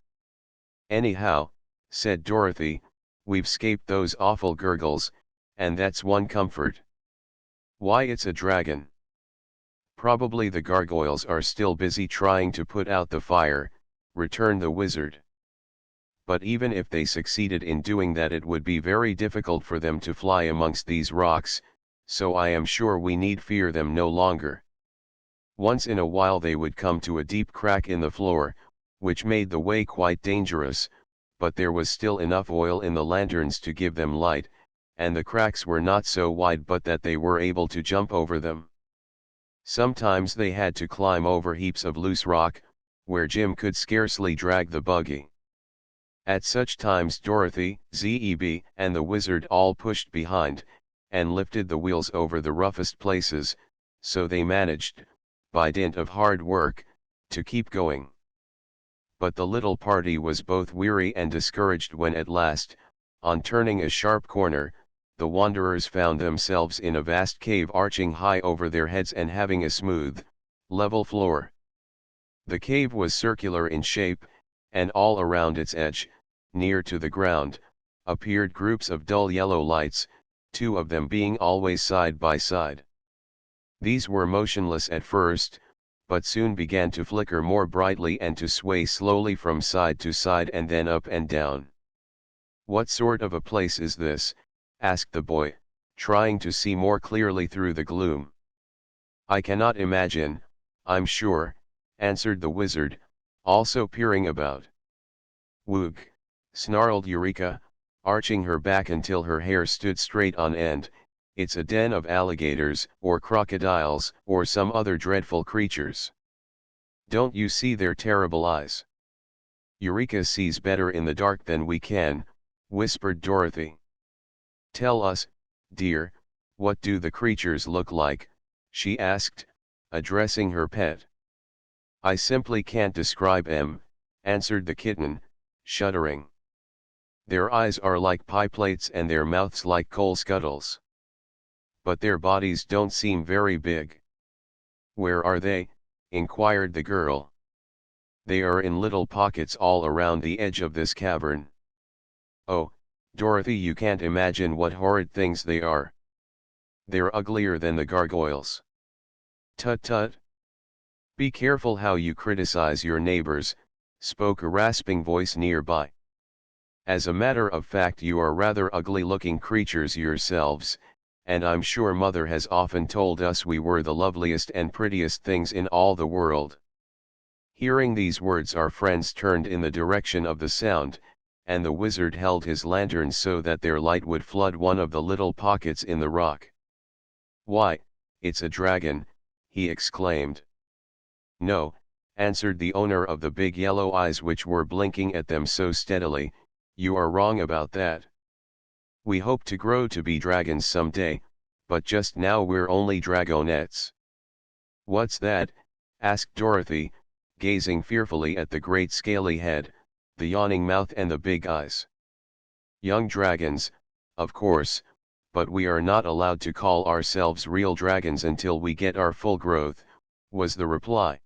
"Anyhow," said Dorothy, "we've scaped those awful gurgles, and that's one comfort." "Why, it's a dragon." "Probably the gargoyles are still busy trying to put out the fire," returned the wizard. "But even if they succeeded in doing that, it would be very difficult for them to fly amongst these rocks, so I am sure we need fear them no longer. Once in a while they would come to a deep crack in the floor, which made the way quite dangerous, but there was still enough oil in the lanterns to give them light, and the cracks were not so wide but that they were able to jump over them. Sometimes they had to climb over heaps of loose rock, where Jim could scarcely drag the buggy. At such times Dorothy, Zeb, and the wizard all pushed behind, and lifted the wheels over the roughest places, so they managed, by dint of hard work, to keep going. But the little party was both weary and discouraged when at last, on turning a sharp corner, the wanderers found themselves in a vast cave arching high over their heads and having a smooth, level floor. The cave was circular in shape, and all around its edge, near to the ground, appeared groups of dull yellow lights, two of them being always side by side. These were motionless at first, but soon began to flicker more brightly and to sway slowly from side to side and then up and down. "What sort of a place is this?" asked the boy, trying to see more clearly through the gloom. "I cannot imagine, I'm sure," answered the wizard, also peering about. "Woog!" snarled Eureka, arching her back until her hair stood straight on end, "it's a den of alligators, or crocodiles, or some other dreadful creatures. Don't you see their terrible eyes?" "Eureka sees better in the dark than we can," whispered Dorothy. "Tell us, dear, what do the creatures look like?" she asked, addressing her pet. "I simply can't describe 'em," answered the kitten, shuddering. "Their eyes are like pie plates and their mouths like coal scuttles. But their bodies don't seem very big." "Where are they?" inquired the girl. "They are in little pockets all around the edge of this cavern." "Oh, Dorothy, you can't imagine what horrid things they are. They're uglier than the gargoyles." "Tut tut! Be careful how you criticize your neighbors," spoke a rasping voice nearby. "As a matter of fact, you are rather ugly-looking creatures yourselves, and I'm sure Mother has often told us we were the loveliest and prettiest things in all the world." Hearing these words, our friends turned in the direction of the sound, and the wizard held his lantern so that their light would flood one of the little pockets in the rock. "Why, it's a dragon!" he exclaimed. "No," answered the owner of the big yellow eyes which were blinking at them so steadily, "you are wrong about that. We hope to grow to be dragons some day, but just now we're only dragonettes." "What's that?" asked Dorothy, gazing fearfully at the great scaly head, the yawning mouth and the big eyes. Young dragons, of course, but we are not allowed to call ourselves real dragons until we get our full growth, was the reply.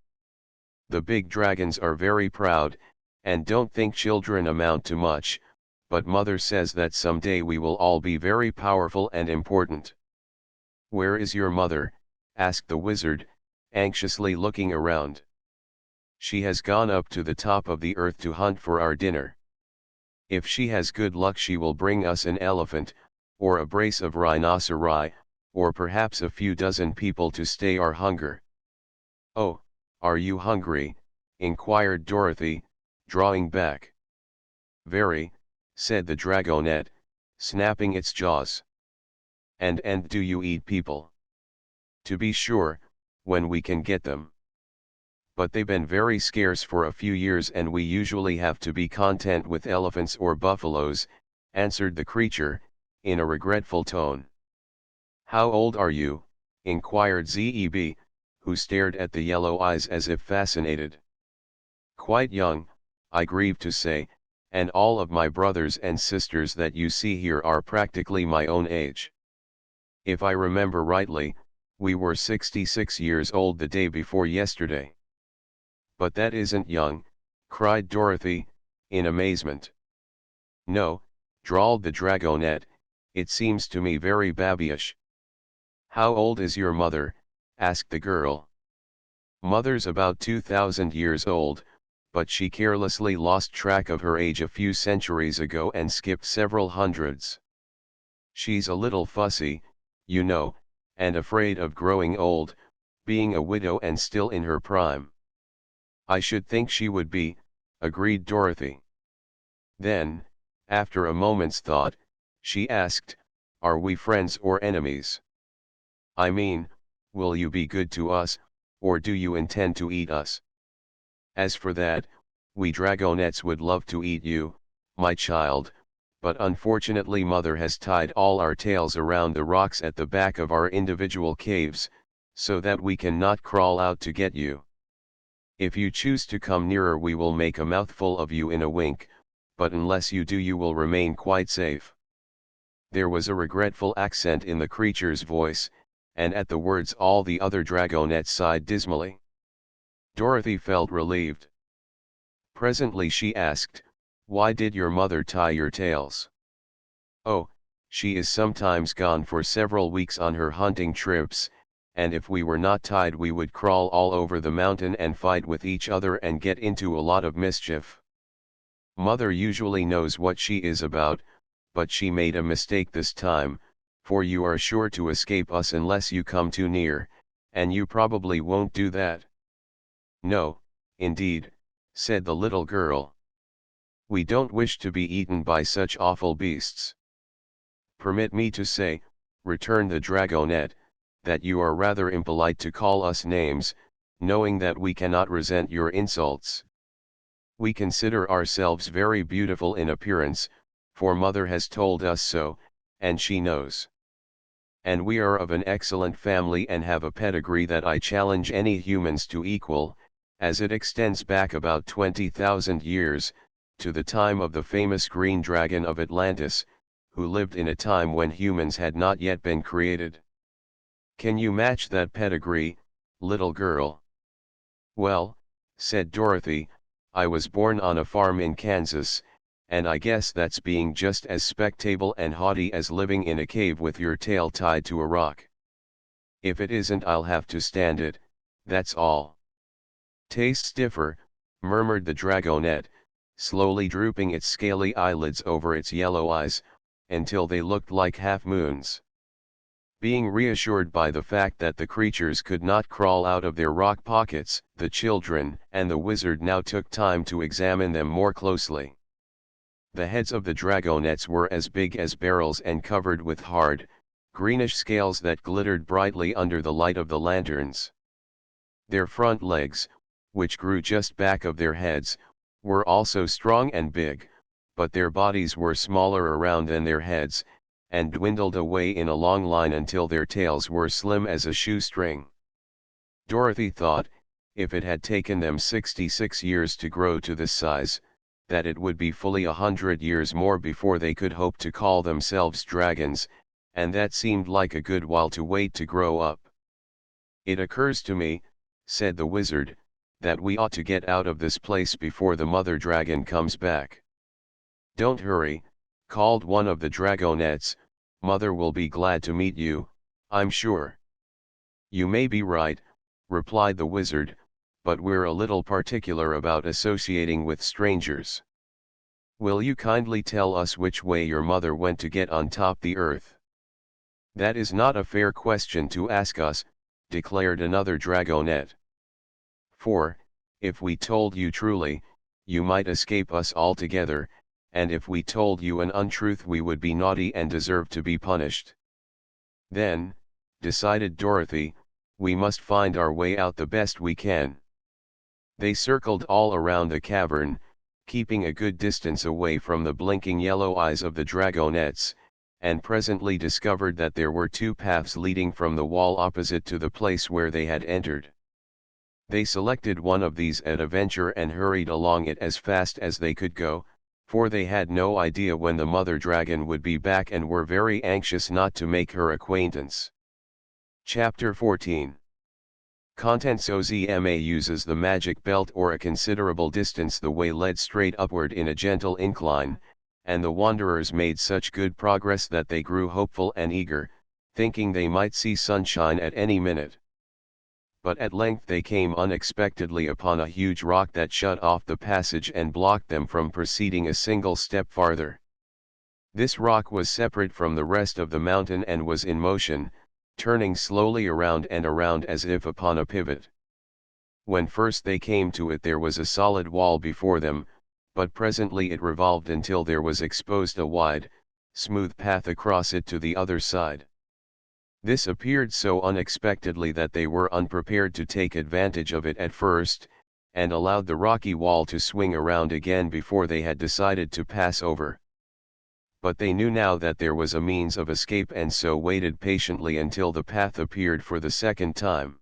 The big dragons are very proud, and don't think children amount to much, but mother says that someday we will all be very powerful and important. Where is your mother? Asked the wizard, anxiously looking around. She has gone up to the top of the earth to hunt for our dinner. If she has good luck she will bring us an elephant, or a brace of rhinoceri, or perhaps a few dozen people to stay our hunger. Oh, are you hungry? Inquired Dorothy, drawing back. Very, said the dragonet, snapping its jaws. And do you eat people? To be sure, when we can get them. But they've been very scarce for a few years and we usually have to be content with elephants or buffaloes, answered the creature, in a regretful tone. How old are you? Inquired Zeb, who stared at the yellow eyes as if fascinated. Quite young, I grieve to say, and all of my brothers and sisters that you see here are practically my own age. If I remember rightly, we were 66 years old the day before yesterday. But that isn't young, cried Dorothy, in amazement. No, drawled the dragonet, it seems to me very babyish. How old is your mother? Asked the girl. Mother's about 2,000 years old, but she carelessly lost track of her age a few centuries ago and skipped several hundreds. She's a little fussy, you know, and afraid of growing old, being a widow and still in her prime. I should think she would be, agreed Dorothy. Then, after a moment's thought, she asked, are we friends or enemies? I mean, will you be good to us, or do you intend to eat us? As for that, we dragonets would love to eat you, my child, but unfortunately mother has tied all our tails around the rocks at the back of our individual caves, so that we cannot crawl out to get you. If you choose to come nearer we will make a mouthful of you in a wink, but unless you do you will remain quite safe. There was a regretful accent in the creature's voice, and at the words all the other dragonets sighed dismally. Dorothy felt relieved. Presently she asked, why did your mother tie your tails? Oh, she is sometimes gone for several weeks on her hunting trips, and if we were not tied we would crawl all over the mountain and fight with each other and get into a lot of mischief. Mother usually knows what she is about, but she made a mistake this time, for you are sure to escape us unless you come too near, and you probably won't do that. No, indeed, said the little girl. We don't wish to be eaten by such awful beasts. Permit me to say, returned the dragonet, that you are rather impolite to call us names, knowing that we cannot resent your insults. We consider ourselves very beautiful in appearance, for mother has told us so, and she knows. And we are of an excellent family and have a pedigree that I challenge any humans to equal, as it extends back about 20,000 years, to the time of the famous green dragon of Atlantis, who lived in a time when humans had not yet been created. Can you match that pedigree, little girl? Well, said Dorothy, I was born on a farm in Kansas, and I guess that's being just as spectable and haughty as living in a cave with your tail tied to a rock. If it isn't I'll have to stand it, that's all. Tastes differ, murmured the dragonet, slowly drooping its scaly eyelids over its yellow eyes, until they looked like half-moons. Being reassured by the fact that the creatures could not crawl out of their rock pockets, the children and the wizard now took time to examine them more closely. The heads of the dragonets were as big as barrels and covered with hard, greenish scales that glittered brightly under the light of the lanterns. Their front legs, which grew just back of their heads, were also strong and big, but their bodies were smaller around than their heads, and dwindled away in a long line until their tails were slim as a shoestring. Dorothy thought, if it had taken them 66 years to grow to this size, that it would be fully 100 years more before they could hope to call themselves dragons, and that seemed like a good while to wait to grow up. "It occurs to me," said the wizard, "that we ought to get out of this place before the mother dragon comes back." "Don't hurry," called one of the dragonettes, "Mother will be glad to meet you, I'm sure." "You may be right," replied the wizard, "but we're a little particular about associating with strangers. Will you kindly tell us which way your mother went to get on top the earth?" "That is not a fair question to ask us," declared another dragonette. "For, if we told you truly, you might escape us altogether, and if we told you an untruth we would be naughty and deserve to be punished." "Then," decided Dorothy, "we must find our way out the best we can." They circled all around the cavern, keeping a good distance away from the blinking yellow eyes of the dragonettes, and presently discovered that there were two paths leading from the wall opposite to the place where they had entered. They selected one of these at a venture and hurried along it as fast as they could go, for they had no idea when the mother dragon would be back and were very anxious not to make her acquaintance. Chapter 14. Contents: Ozma uses the magic belt or a considerable distance the way led straight upward in a gentle incline, and the wanderers made such good progress that they grew hopeful and eager, thinking they might see sunshine at any minute. But at length they came unexpectedly upon a huge rock that shut off the passage and blocked them from proceeding a single step farther. This rock was separate from the rest of the mountain and was in motion, turning slowly around and around as if upon a pivot. When first they came to it there was a solid wall before them, but presently it revolved until there was exposed a wide, smooth path across it to the other side. This appeared so unexpectedly that they were unprepared to take advantage of it at first, and allowed the rocky wall to swing around again before they had decided to pass over. But they knew now that there was a means of escape and so waited patiently until the path appeared for the second time.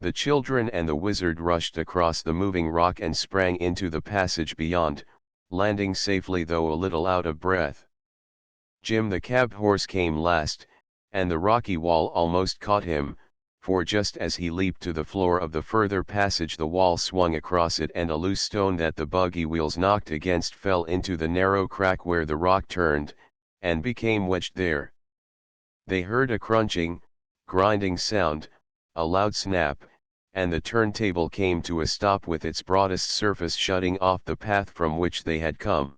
The children and the wizard rushed across the moving rock and sprang into the passage beyond, landing safely though a little out of breath. Jim the cab horse came last, and the rocky wall almost caught him, for just as he leaped to the floor of the further passage the wall swung across it and a loose stone that the buggy wheels knocked against fell into the narrow crack where the rock turned, and became wedged there. They heard a crunching, grinding sound, a loud snap, and the turntable came to a stop with its broadest surface shutting off the path from which they had come.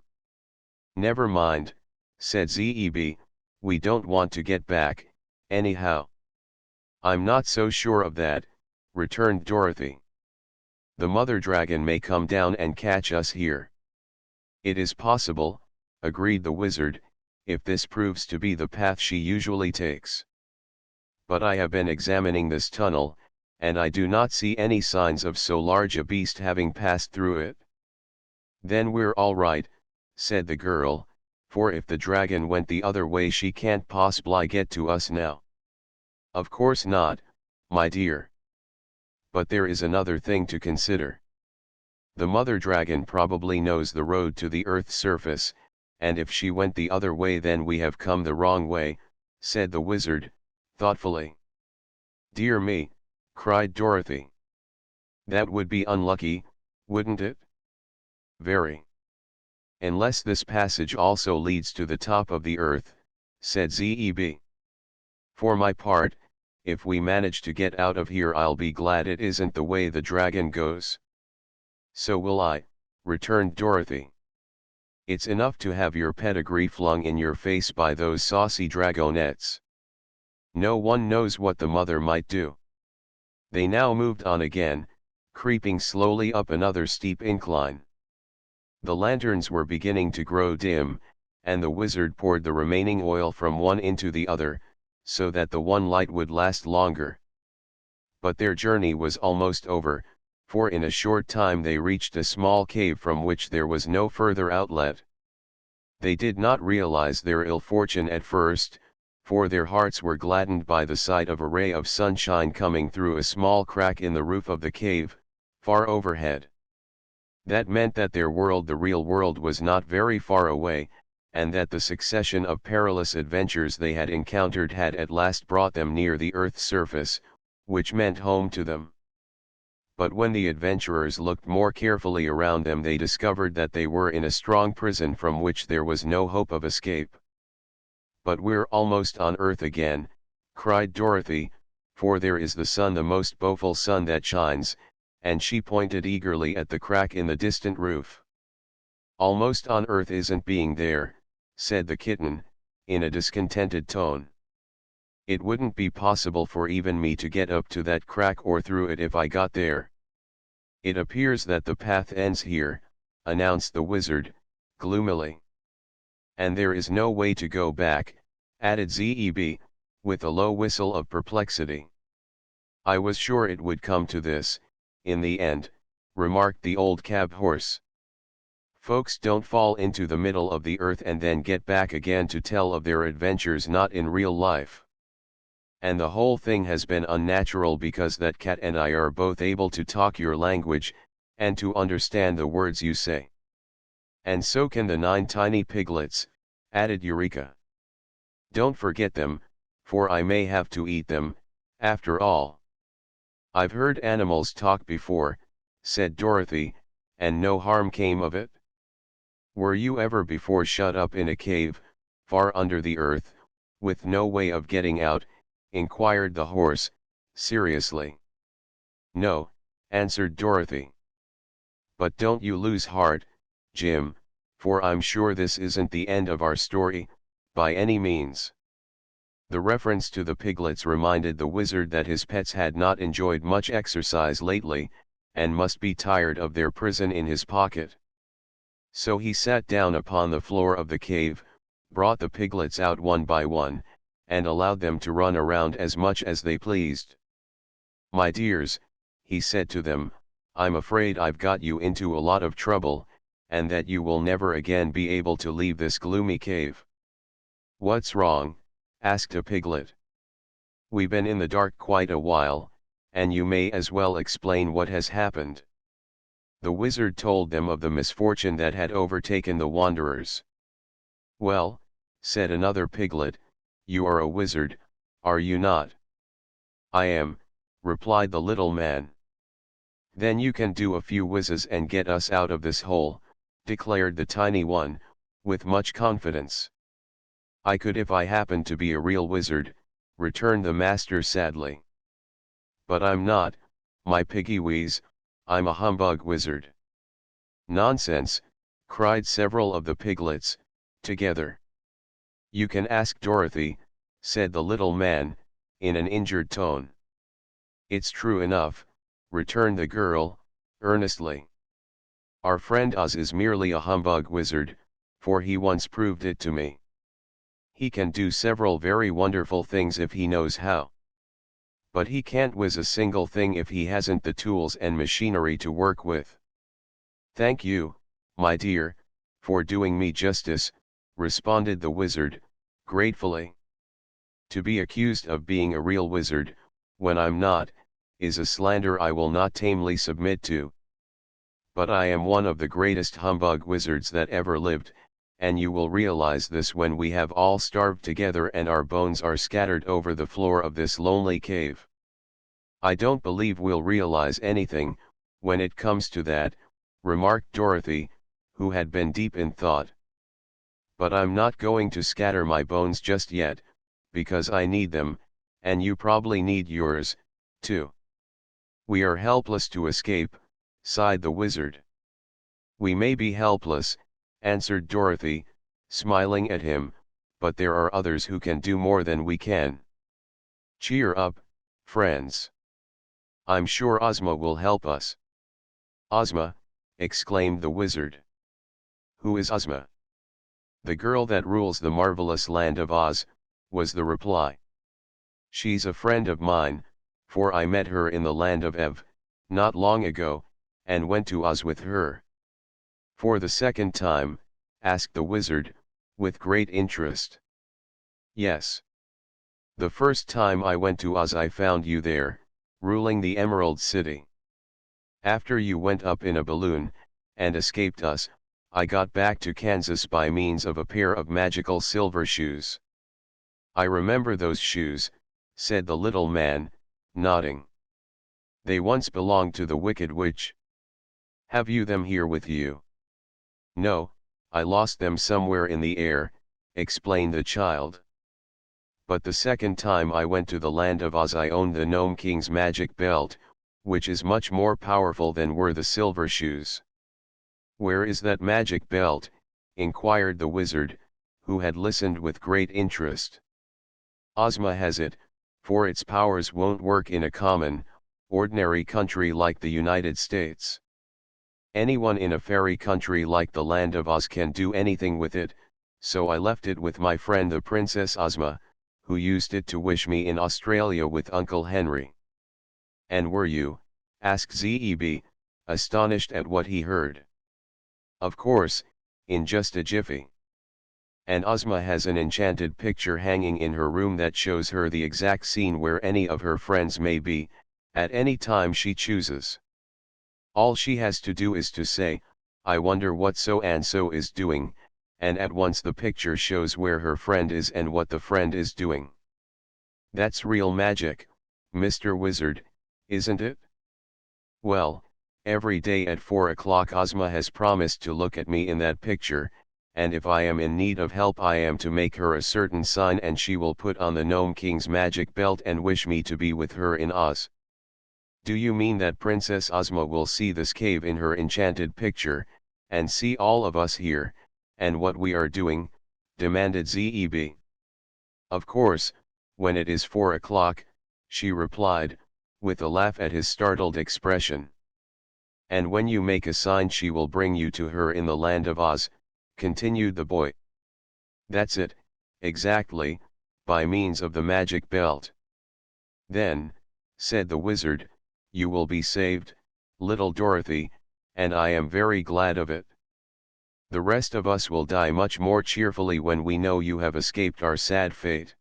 "Never mind," said Zeb, "we don't want to get back, anyhow." "I'm not so sure of that," returned Dorothy. "The mother dragon may come down and catch us here." "It is possible," agreed the wizard, "if this proves to be the path she usually takes. But I have been examining this tunnel, and I do not see any signs of so large a beast having passed through it." "Then we're all right," said the girl, "for if the dragon went the other way she can't possibly get to us now." "Of course not, my dear. But there is another thing to consider. The mother dragon probably knows the road to the earth's surface, and if she went the other way then we have come the wrong way," said the wizard, thoughtfully. "Dear me," cried Dorothy. "That would be unlucky, wouldn't it?" "Very. Unless this passage also leads to the top of the earth," said Zeb. "For my part, if we manage to get out of here I'll be glad it isn't the way the dragon goes." "So will I," returned Dorothy. "It's enough to have your pedigree flung in your face by those saucy dragonettes. No one knows what the mother might do." They now moved on again, creeping slowly up another steep incline. The lanterns were beginning to grow dim, and the wizard poured the remaining oil from one into the other, so that the one light would last longer. But their journey was almost over, for in a short time they reached a small cave from which there was no further outlet. They did not realize their ill fortune at first, for their hearts were gladdened by the sight of a ray of sunshine coming through a small crack in the roof of the cave, far overhead. That meant that their world, the real world, was not very far away, and that the succession of perilous adventures they had encountered had at last brought them near the earth's surface, which meant home to them. But when the adventurers looked more carefully around them, they discovered that they were in a strong prison from which there was no hope of escape. "But we're almost on Earth again," cried Dorothy, "for there is the sun, the most beautiful sun that shines," and she pointed eagerly at the crack in the distant roof. "Almost on Earth isn't being there," said the kitten, in a discontented tone. "It wouldn't be possible for even me to get up to that crack or through it if I got there." "It appears that the path ends here," announced the wizard, gloomily. "And there is no way to go back," added Zeb, with a low whistle of perplexity. "I was sure it would come to this, in the end," remarked the old cab horse. "Folks don't fall into the middle of the earth and then get back again to tell of their adventures, not in real life. And the whole thing has been unnatural because that cat and I are both able to talk your language, and to understand the words you say. And so can the 9 tiny piglets," added Eureka. "Don't forget them, for I may have to eat them, after all." "I've heard animals talk before," said Dorothy, "and no harm came of it." "Were you ever before shut up in a cave, far under the earth, with no way of getting out?" inquired the horse, seriously. "No," answered Dorothy. "But don't you lose heart, Jim, for I'm sure this isn't the end of our story, by any means." The reference to the piglets reminded the wizard that his pets had not enjoyed much exercise lately, and must be tired of their prison in his pocket. So he sat down upon the floor of the cave, brought the piglets out one by one, and allowed them to run around as much as they pleased. "My dears," he said to them, "I'm afraid I've got you into a lot of trouble, and that you will never again be able to leave this gloomy cave." "What's wrong?" asked a piglet. "We've been in the dark quite a while, and you may as well explain what has happened." The wizard told them of the misfortune that had overtaken the wanderers. "Well," said another piglet, "you are a wizard, are you not?" "I am," replied the little man. "Then you can do a few whizzes and get us out of this hole," declared the tiny one, with much confidence. "I could if I happened to be a real wizard," returned the master sadly. "But I'm not, my piggy wheeze, I'm a humbug wizard." "Nonsense," cried several of the piglets, together. "You can ask Dorothy," said the little man, in an injured tone. "It's true enough," returned the girl, earnestly. "Our friend Oz is merely a humbug wizard, for he once proved it to me. He can do several very wonderful things if he knows how. But he can't whiz a single thing if he hasn't the tools and machinery to work with." "Thank you, my dear, for doing me justice," responded the wizard, gratefully. "To be accused of being a real wizard, when I'm not, is a slander I will not tamely submit to. But I am one of the greatest humbug wizards that ever lived, and you will realize this when we have all starved together and our bones are scattered over the floor of this lonely cave." "I don't believe we'll realize anything, when it comes to that," remarked Dorothy, who had been deep in thought. "But I'm not going to scatter my bones just yet, because I need them, and you probably need yours, too." "We are helpless to escape," sighed the wizard. "We may be helpless," answered Dorothy, smiling at him, "but there are others who can do more than we can. Cheer up, friends. I'm sure Ozma will help us." "Ozma?" exclaimed the wizard. "Who is Ozma?" "The girl that rules the marvelous land of Oz," was the reply. "She's a friend of mine, for I met her in the land of Ev, not long ago, and went to Oz with her." "For the second time?" asked the wizard, with great interest. "Yes. The first time I went to Oz I found you there, ruling the Emerald City. After you went up in a balloon, and escaped us, I got back to Kansas by means of a pair of magical silver shoes. I remember those shoes, said the little man, nodding. They once belonged to the Wicked Witch. Have you them here with you? No, I lost them somewhere in the air, explained the child. But the second time I went to the land of Oz I owned the Gnome King's magic belt, which is much more powerful than were the silver shoes. Where is that magic belt? Inquired the wizard, who had listened with great interest. Ozma has it, for its powers won't work in a common, ordinary country like the United States. Anyone in a fairy country like the land of Oz can do anything with it, so I left it with my friend the Princess Ozma, who used it to wish me in Australia with Uncle Henry. And were you? Asked Zeb, astonished at what he heard. Of course, in just a jiffy. And Ozma has an enchanted picture hanging in her room that shows her the exact scene where any of her friends may be, at any time she chooses. All she has to do is to say, I wonder what so-and-so is doing, and at once the picture shows where her friend is and what the friend is doing. That's real magic, Mr. Wizard, isn't it? Well, every day at 4 o'clock Ozma has promised to look at me in that picture, and if I am in need of help I am to make her a certain sign and she will put on the Gnome King's magic belt and wish me to be with her in Oz. Do you mean that Princess Ozma will see this cave in her enchanted picture, and see all of us here, and what we are doing? Demanded Zeb. Of course, when it is 4 o'clock, she replied, with a laugh at his startled expression. And when you make a sign she will bring you to her in the land of Oz, continued the boy. That's it, exactly, by means of the magic belt. Then, said the wizard, you will be saved, little Dorothy, and I am very glad of it. The rest of us will die much more cheerfully when we know you have escaped our sad fate.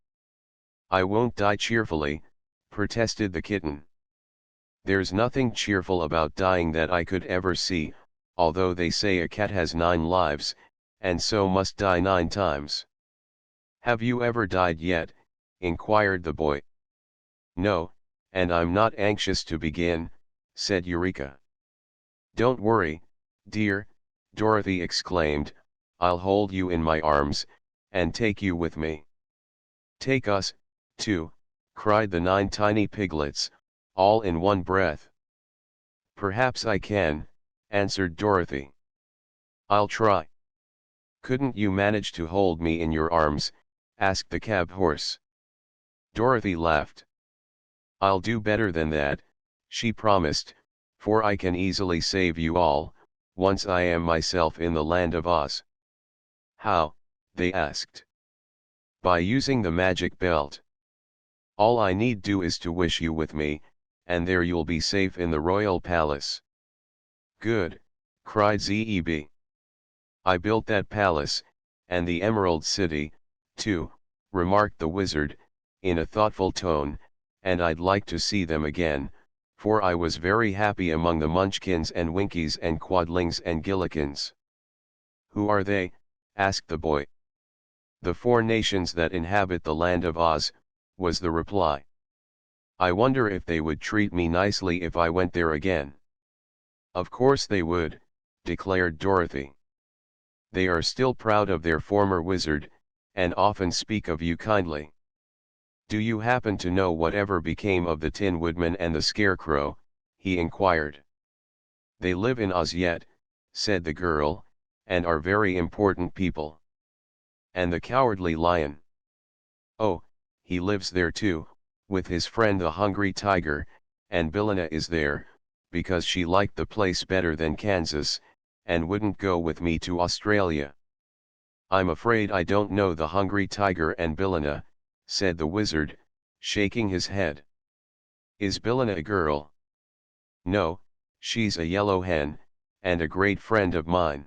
I won't die cheerfully, protested the kitten. There's nothing cheerful about dying that I could ever see, although they say a cat has 9 lives, and so must die 9 times. Have you ever died yet? Inquired the boy. No, and I'm not anxious to begin, said Eureka. Don't worry, dear, Dorothy exclaimed, I'll hold you in my arms, and take you with me. Take us, too, cried the 9 tiny piglets, all in one breath. Perhaps I can, answered Dorothy. I'll try. Couldn't you manage to hold me in your arms? Asked the cab horse. Dorothy laughed. I'll do better than that, she promised, for I can easily save you all, once I am myself in the land of Oz. How? They asked. By using the magic belt. All I need do is to wish you with me, and there you'll be safe in the royal palace. Good, cried Zeb. I built that palace, and the Emerald City, too, remarked the wizard, in a thoughtful tone, and I'd like to see them again, for I was very happy among the Munchkins and Winkies and Quadlings and Gillikins. Who are they? Asked the boy. The 4 nations that inhabit the land of Oz, was the reply. I wonder if they would treat me nicely if I went there again. Of course they would, declared Dorothy. They are still proud of their former wizard, and often speak of you kindly. Do you happen to know whatever became of the Tin Woodman and the Scarecrow? He inquired. They live in Oz yet, said the girl, and are very important people. And the Cowardly Lion? Oh, he lives there too, with his friend the Hungry Tiger, and Billina is there, because she liked the place better than Kansas, and wouldn't go with me to Australia. I'm afraid I don't know the Hungry Tiger and Billina, said the wizard, shaking his head. Is Billina a girl? No, she's a yellow hen, and a great friend of mine.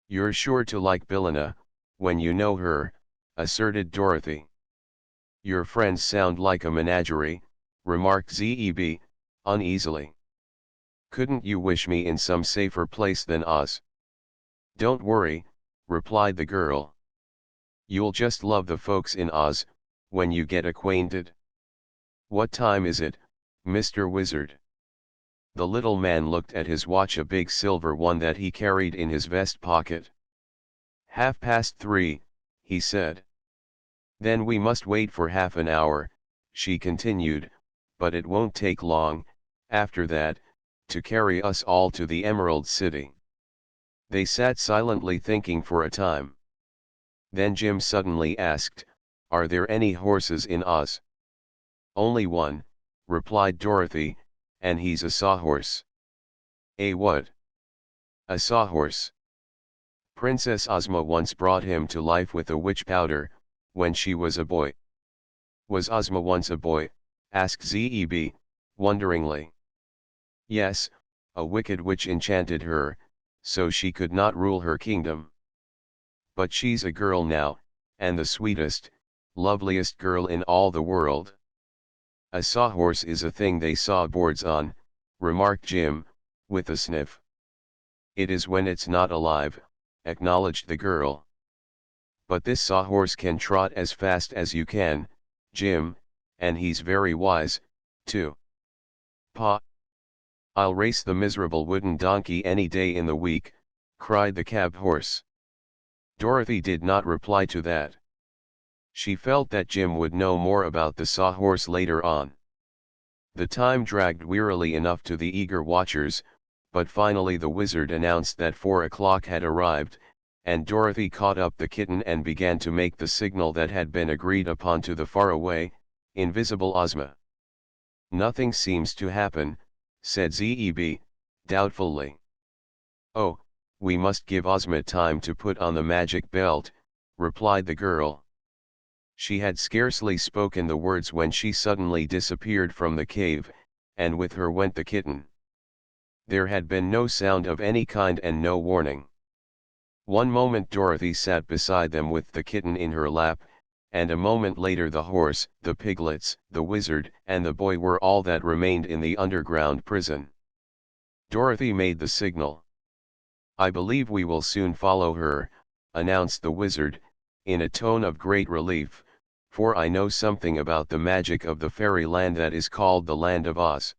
You're sure to like Billina, when you know her, asserted Dorothy. Your friends sound like a menagerie, remarked Zeb, uneasily. Couldn't you wish me in some safer place than Oz? Don't worry, replied the girl. You'll just love the folks in Oz, when you get acquainted. What time is it, Mr. Wizard? The little man looked at his watch, a big silver one that he carried in his vest pocket. 3:30, he said. Then we must wait for half an hour, she continued, but it won't take long, after that, to carry us all to the Emerald City. They sat silently thinking for a time. Then Jim suddenly asked, Are there any horses in Oz? Only one, replied Dorothy, and he's a sawhorse. A what? A sawhorse. Princess Ozma once brought him to life with a witch powder, when she was a boy. Was Ozma once a boy? Asked Zeb, wonderingly. Yes, a wicked witch enchanted her, so she could not rule her kingdom. But she's a girl now, and the sweetest, loveliest girl in all the world. A sawhorse is a thing they saw boards on, remarked Jim, with a sniff. It is when it's not alive, acknowledged the girl. But this sawhorse can trot as fast as you can, Jim, and he's very wise, too. Pa! I'll race the miserable wooden donkey any day in the week, cried the cab horse. Dorothy did not reply to that. She felt that Jim would know more about the sawhorse later on. The time dragged wearily enough to the eager watchers, but finally the wizard announced that 4 o'clock had arrived, and Dorothy caught up the kitten and began to make the signal that had been agreed upon to the faraway, invisible Ozma. Nothing seems to happen, said Zeb, doubtfully. Oh, we must give Ozma time to put on the magic belt, replied the girl. She had scarcely spoken the words when she suddenly disappeared from the cave, and with her went the kitten. There had been no sound of any kind and no warning. One moment Dorothy sat beside them with the kitten in her lap, and a moment later the horse, the piglets, the wizard, and the boy were all that remained in the underground prison. Dorothy made the signal. I believe we will soon follow her, announced the wizard, in a tone of great relief, for I know something about the magic of the fairyland that is called the Land of Oz.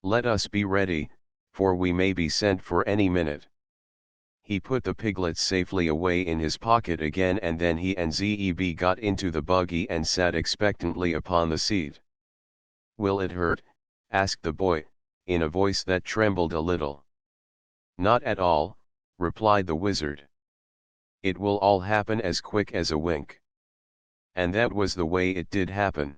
Let us be ready, for we may be sent for any minute. He put the piglets safely away in his pocket again, and then he and Zeb got into the buggy and sat expectantly upon the seat. Will it hurt? Asked the boy, in a voice that trembled a little. Not at all, replied the wizard. It will all happen as quick as a wink. And that was the way it did happen.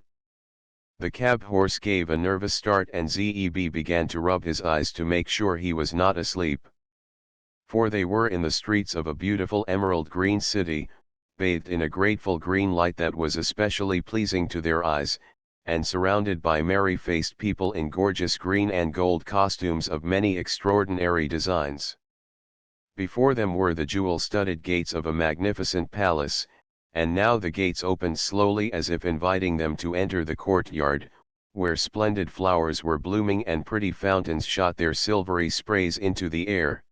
The cab horse gave a nervous start and Zeb began to rub his eyes to make sure he was not asleep. For they were in the streets of a beautiful emerald green city, bathed in a grateful green light that was especially pleasing to their eyes, and surrounded by merry-faced people in gorgeous green and gold costumes of many extraordinary designs. Before them were the jewel-studded gates of a magnificent palace, and now the gates opened slowly as if inviting them to enter the courtyard, where splendid flowers were blooming and pretty fountains shot their silvery sprays into the air.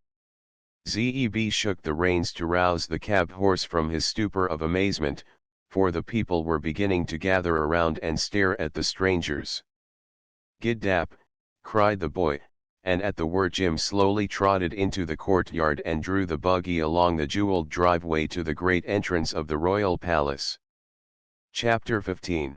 Zeb shook the reins to rouse the cab horse from his stupor of amazement, for the people were beginning to gather around and stare at the strangers. Gid-dap, cried the boy, and at the word Jim slowly trotted into the courtyard and drew the buggy along the jeweled driveway to the great entrance of the royal palace. Chapter 15.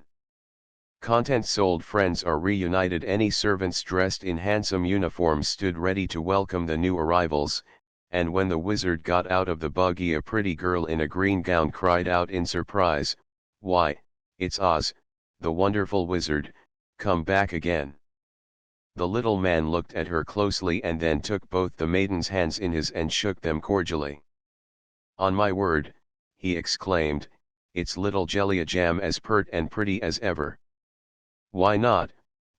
Contents. Old friends are reunited. Any servants dressed in handsome uniforms stood ready to welcome the new arrivals, and when the wizard got out of the buggy a pretty girl in a green gown cried out in surprise, Why, it's Oz, the wonderful wizard, come back again. The little man looked at her closely and then took both the maiden's hands in his and shook them cordially. On my word, he exclaimed, it's little Jellia Jam as pert and pretty as ever. Why not,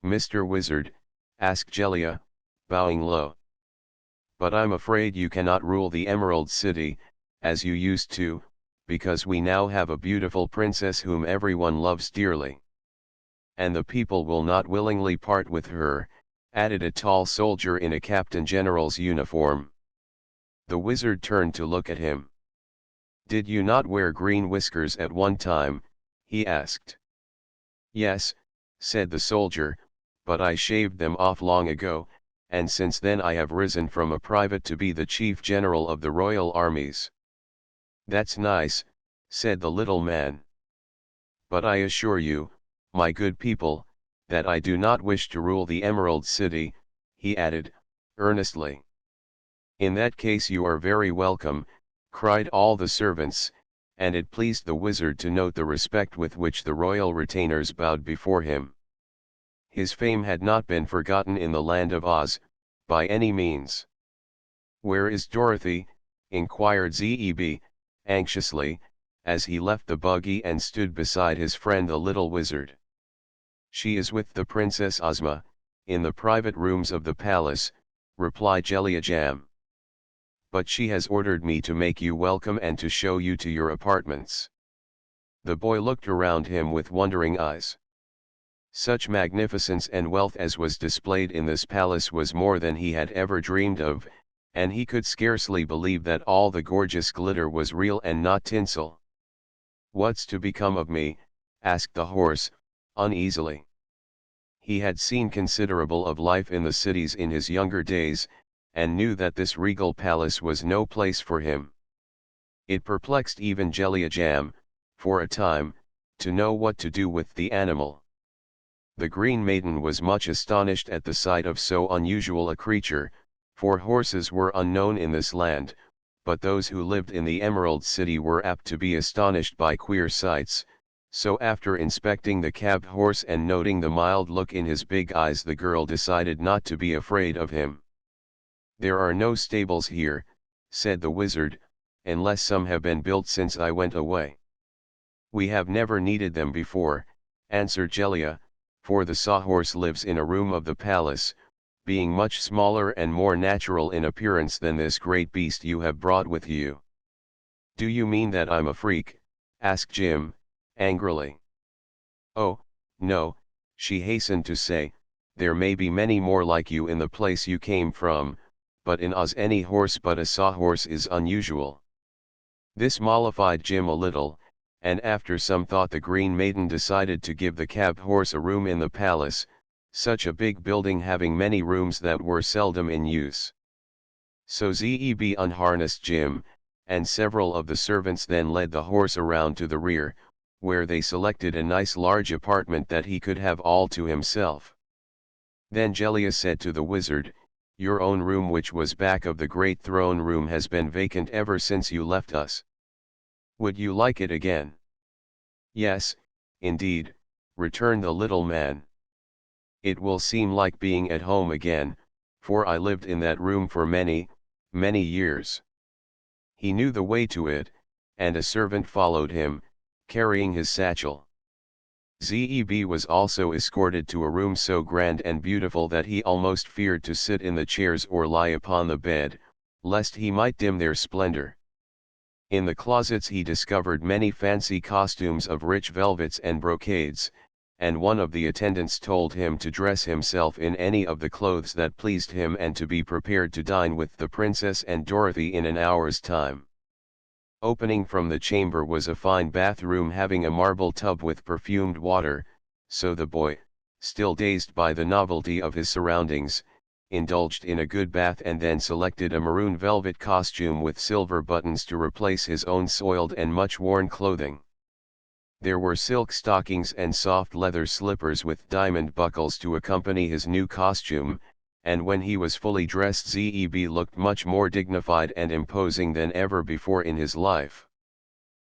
Mr. Wizard? Asked Jellia, bowing low. But I'm afraid you cannot rule the Emerald City, as you used to, because we now have a beautiful princess whom everyone loves dearly. And the people will not willingly part with her," added a tall soldier in a captain general's uniform. The wizard turned to look at him. "Did you not wear green whiskers at one time?" he asked. "Yes," said the soldier, "but I shaved them off long ago, and since then I have risen from a private to be the chief general of the royal armies." "That's nice," said the little man. "But I assure you, my good people, that I do not wish to rule the Emerald City," he added, earnestly. "In that case you are very welcome," cried all the servants, and it pleased the wizard to note the respect with which the royal retainers bowed before him. His fame had not been forgotten in the land of Oz, by any means. "Where is Dorothy?" inquired Zeb, anxiously, as he left the buggy and stood beside his friend the little wizard. "She is with the Princess Ozma, in the private rooms of the palace," replied Jellia Jam. "But she has ordered me to make you welcome and to show you to your apartments." The boy looked around him with wondering eyes. Such magnificence and wealth as was displayed in this palace was more than he had ever dreamed of, and he could scarcely believe that all the gorgeous glitter was real and not tinsel. "What's to become of me?" asked the horse, uneasily. He had seen considerable of life in the cities in his younger days, and knew that this regal palace was no place for him. It perplexed even Jellia Jam, for a time, to know what to do with the animal. The Green Maiden was much astonished at the sight of so unusual a creature, for horses were unknown in this land, but those who lived in the Emerald City were apt to be astonished by queer sights, so after inspecting the cab horse and noting the mild look in his big eyes, the girl decided not to be afraid of him. "There are no stables here," said the wizard, "unless some have been built since I went away." "We have never needed them before," answered Jellia, "for the sawhorse lives in a room of the palace, being much smaller and more natural in appearance than this great beast you have brought with you." "Do you mean that I'm a freak?" asked Jim, angrily. "Oh, no," she hastened to say, "there may be many more like you in the place you came from, but in Oz any horse but a sawhorse is unusual." This mollified Jim a little, and after some thought the Green Maiden decided to give the cab horse a room in the palace, such a big building having many rooms that were seldom in use. So Zeb unharnessed Jim, and several of the servants then led the horse around to the rear, where they selected a nice large apartment that he could have all to himself. Then Jellia said to the wizard, "Your own room, which was back of the great throne room, has been vacant ever since you left us. Would you like it again?" "Yes, indeed," returned the little man. "It will seem like being at home again, for I lived in that room for many, many years." He knew the way to it, and a servant followed him, carrying his satchel. Zeb was also escorted to a room so grand and beautiful that he almost feared to sit in the chairs or lie upon the bed, lest he might dim their splendor. In the closets he discovered many fancy costumes of rich velvets and brocades, and one of the attendants told him to dress himself in any of the clothes that pleased him and to be prepared to dine with the princess and Dorothy in an hour's time. Opening from the chamber was a fine bathroom having a marble tub with perfumed water, so the boy, still dazed by the novelty of his surroundings, indulged in a good bath and then selected a maroon velvet costume with silver buttons to replace his own soiled and much worn clothing. There were silk stockings and soft leather slippers with diamond buckles to accompany his new costume, and when he was fully dressed Zeb looked much more dignified and imposing than ever before in his life.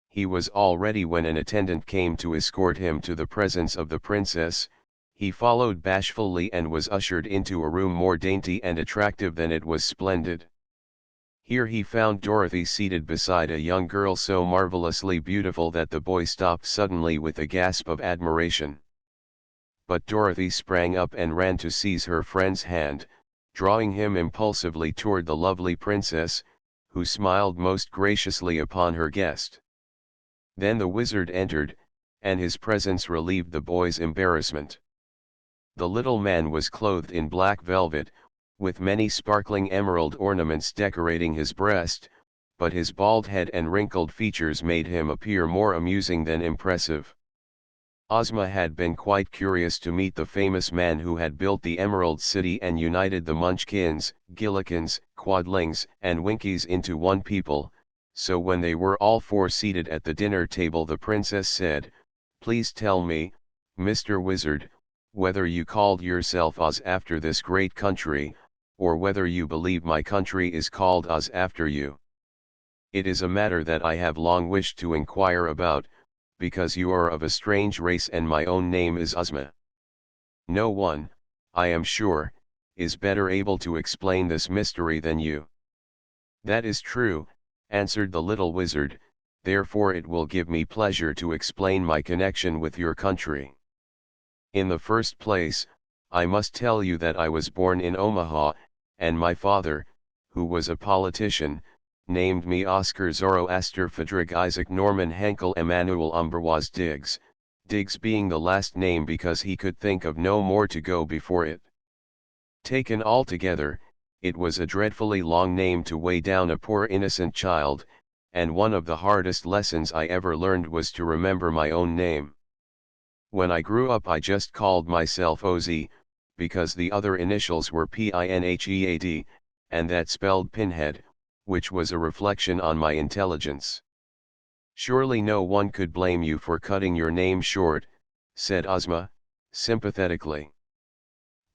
He was all ready when an attendant came to escort him to the presence of the princess. He followed bashfully and was ushered into a room more dainty and attractive than it was splendid. Here he found Dorothy seated beside a young girl so marvelously beautiful that the boy stopped suddenly with a gasp of admiration. But Dorothy sprang up and ran to seize her friend's hand, drawing him impulsively toward the lovely princess, who smiled most graciously upon her guest. Then the wizard entered, and his presence relieved the boy's embarrassment. The little man was clothed in black velvet, with many sparkling emerald ornaments decorating his breast, but his bald head and wrinkled features made him appear more amusing than impressive. Ozma had been quite curious to meet the famous man who had built the Emerald City and united the Munchkins, Gillikins, Quadlings, and Winkies into one people, so when they were all four seated at the dinner table the princess said, "Please tell me, Mr. Wizard, whether you called yourself Oz after this great country, or whether you believe my country is called Oz after you. It is a matter that I have long wished to inquire about, because you are of a strange race and my own name is Ozma. No one, I am sure, is better able to explain this mystery than you." "That is true," answered the little wizard, "therefore it will give me pleasure to explain my connection with your country. In the first place, I must tell you that I was born in Omaha, and my father, who was a politician, named me Oscar Zoroaster Friedrich Isaac Norman Henkel Emmanuel Umberwas Diggs, Diggs being the last name because he could think of no more to go before it. Taken altogether, it was a dreadfully long name to weigh down a poor innocent child, and one of the hardest lessons I ever learned was to remember my own name. When I grew up I just called myself OZ, because the other initials were PINHEAD, and that spelled pinhead, which was a reflection on my intelligence." "Surely no one could blame you for cutting your name short," said Ozma, sympathetically.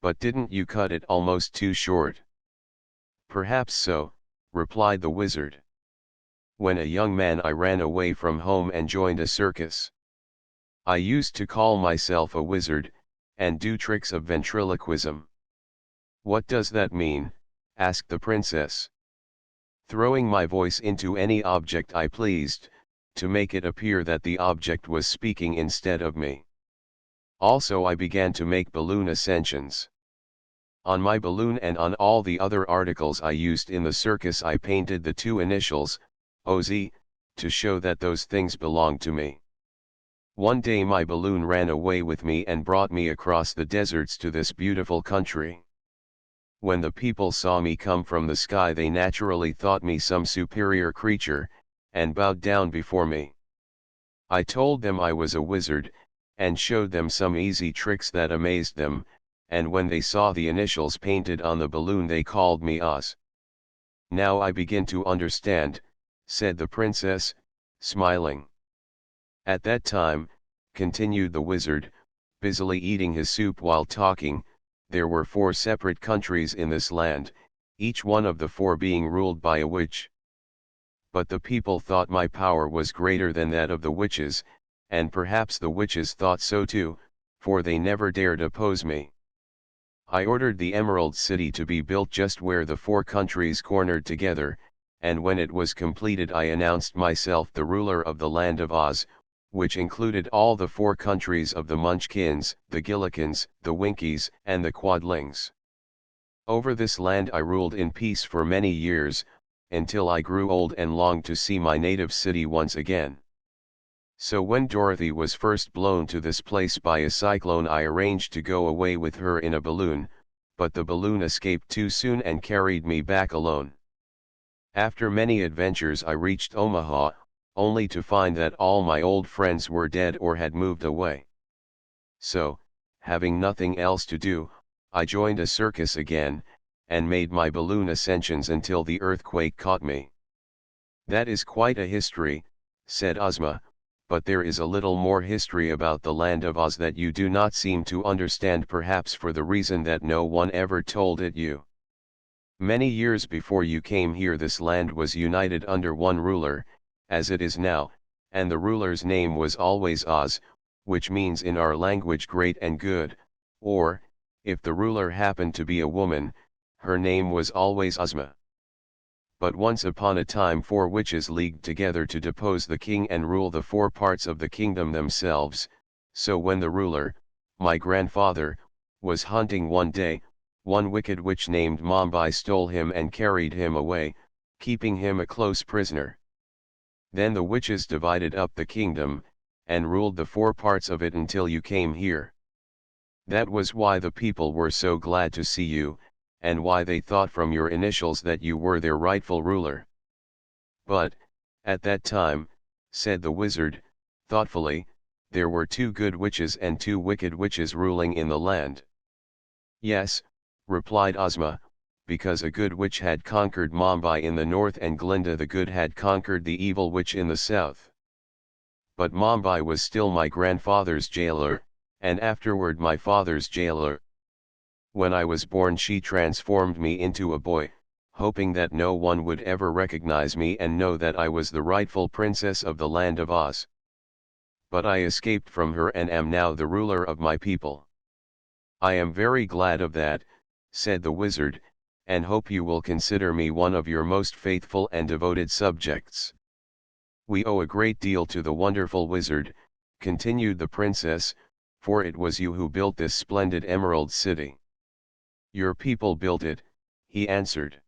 "But didn't you cut it almost too short?" "Perhaps so," replied the wizard. "When a young man I ran away from home and joined a circus. I used to call myself a wizard, and do tricks of ventriloquism." "What does that mean?" asked the princess. "Throwing my voice into any object I pleased, to make it appear that the object was speaking instead of me. Also I began to make balloon ascensions. On my balloon and on all the other articles I used in the circus I painted the two initials, OZ, to show that those things belonged to me. One day my balloon ran away with me and brought me across the deserts to this beautiful country. When the people saw me come from the sky they naturally thought me some superior creature, and bowed down before me. I told them I was a wizard, and showed them some easy tricks that amazed them, and when they saw the initials painted on the balloon they called me Oz." "Now I begin to understand," said the princess, smiling. "At that time," continued the wizard, busily eating his soup while talking, "there were 4 separate countries in this land, each one of the 4 being ruled by a witch. But the people thought my power was greater than that of the witches, and perhaps the witches thought so too, for they never dared oppose me. I ordered the Emerald City to be built just where the 4 countries cornered together, and when it was completed I announced myself the ruler of the land of Oz, which included all the 4 countries of the Munchkins, the Gillikins, the Winkies, and the Quadlings. Over this land I ruled in peace for many years, until I grew old and longed to see my native city once again. So when Dorothy was first blown to this place by a cyclone I arranged to go away with her in a balloon, but the balloon escaped too soon and carried me back alone. After many adventures I reached Omaha, only to find that all my old friends were dead or had moved away. So, having nothing else to do, I joined a circus again, and made my balloon ascensions until the earthquake caught me." "That is quite a history," said Ozma, "but there is a little more history about the land of Oz that you do not seem to understand, perhaps for the reason that no one ever told it you. Many years before you came here this land was united under one ruler, as it is now, and the ruler's name was always Oz, which means in our language great and good, or, if the ruler happened to be a woman, her name was always Ozma. But once upon a time 4 witches leagued together to depose the king and rule the 4 parts of the kingdom themselves, so when the ruler, my grandfather, was hunting one day, one wicked witch named Mombi stole him and carried him away, keeping him a close prisoner. Then the witches divided up the kingdom, and ruled the 4 parts of it until you came here. That was why the people were so glad to see you, and why they thought from your initials that you were their rightful ruler. But, at that time, said the wizard, thoughtfully, there were 2 good witches and 2 wicked witches ruling in the land. Yes, replied Ozma, because a good witch had conquered Mombi in the north and Glinda the good had conquered the evil witch in the south. But Mombi was still my grandfather's jailer, and afterward my father's jailer. When I was born she transformed me into a boy, hoping that no one would ever recognize me and know that I was the rightful princess of the land of Oz. But I escaped from her and am now the ruler of my people. I am very glad of that, said the wizard, and hope you will consider me one of your most faithful and devoted subjects. We owe a great deal to the wonderful wizard, continued the princess, for it was you who built this splendid emerald city. Your people built it, he answered.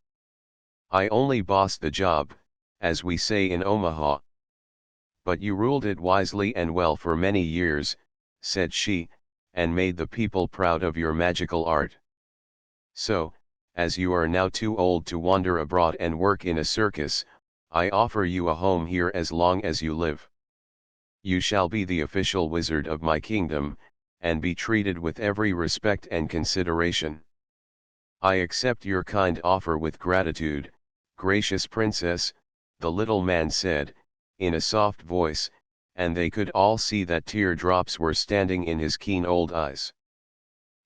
I only bossed the job, as we say in Omaha. But you ruled it wisely and well for many years, said she, and made the people proud of your magical art. So, as you are now too old to wander abroad and work in a circus, I offer you a home here as long as you live. You shall be the official wizard of my kingdom, and be treated with every respect and consideration. I accept your kind offer with gratitude, gracious princess, the little man said, in a soft voice, and they could all see that teardrops were standing in his keen old eyes.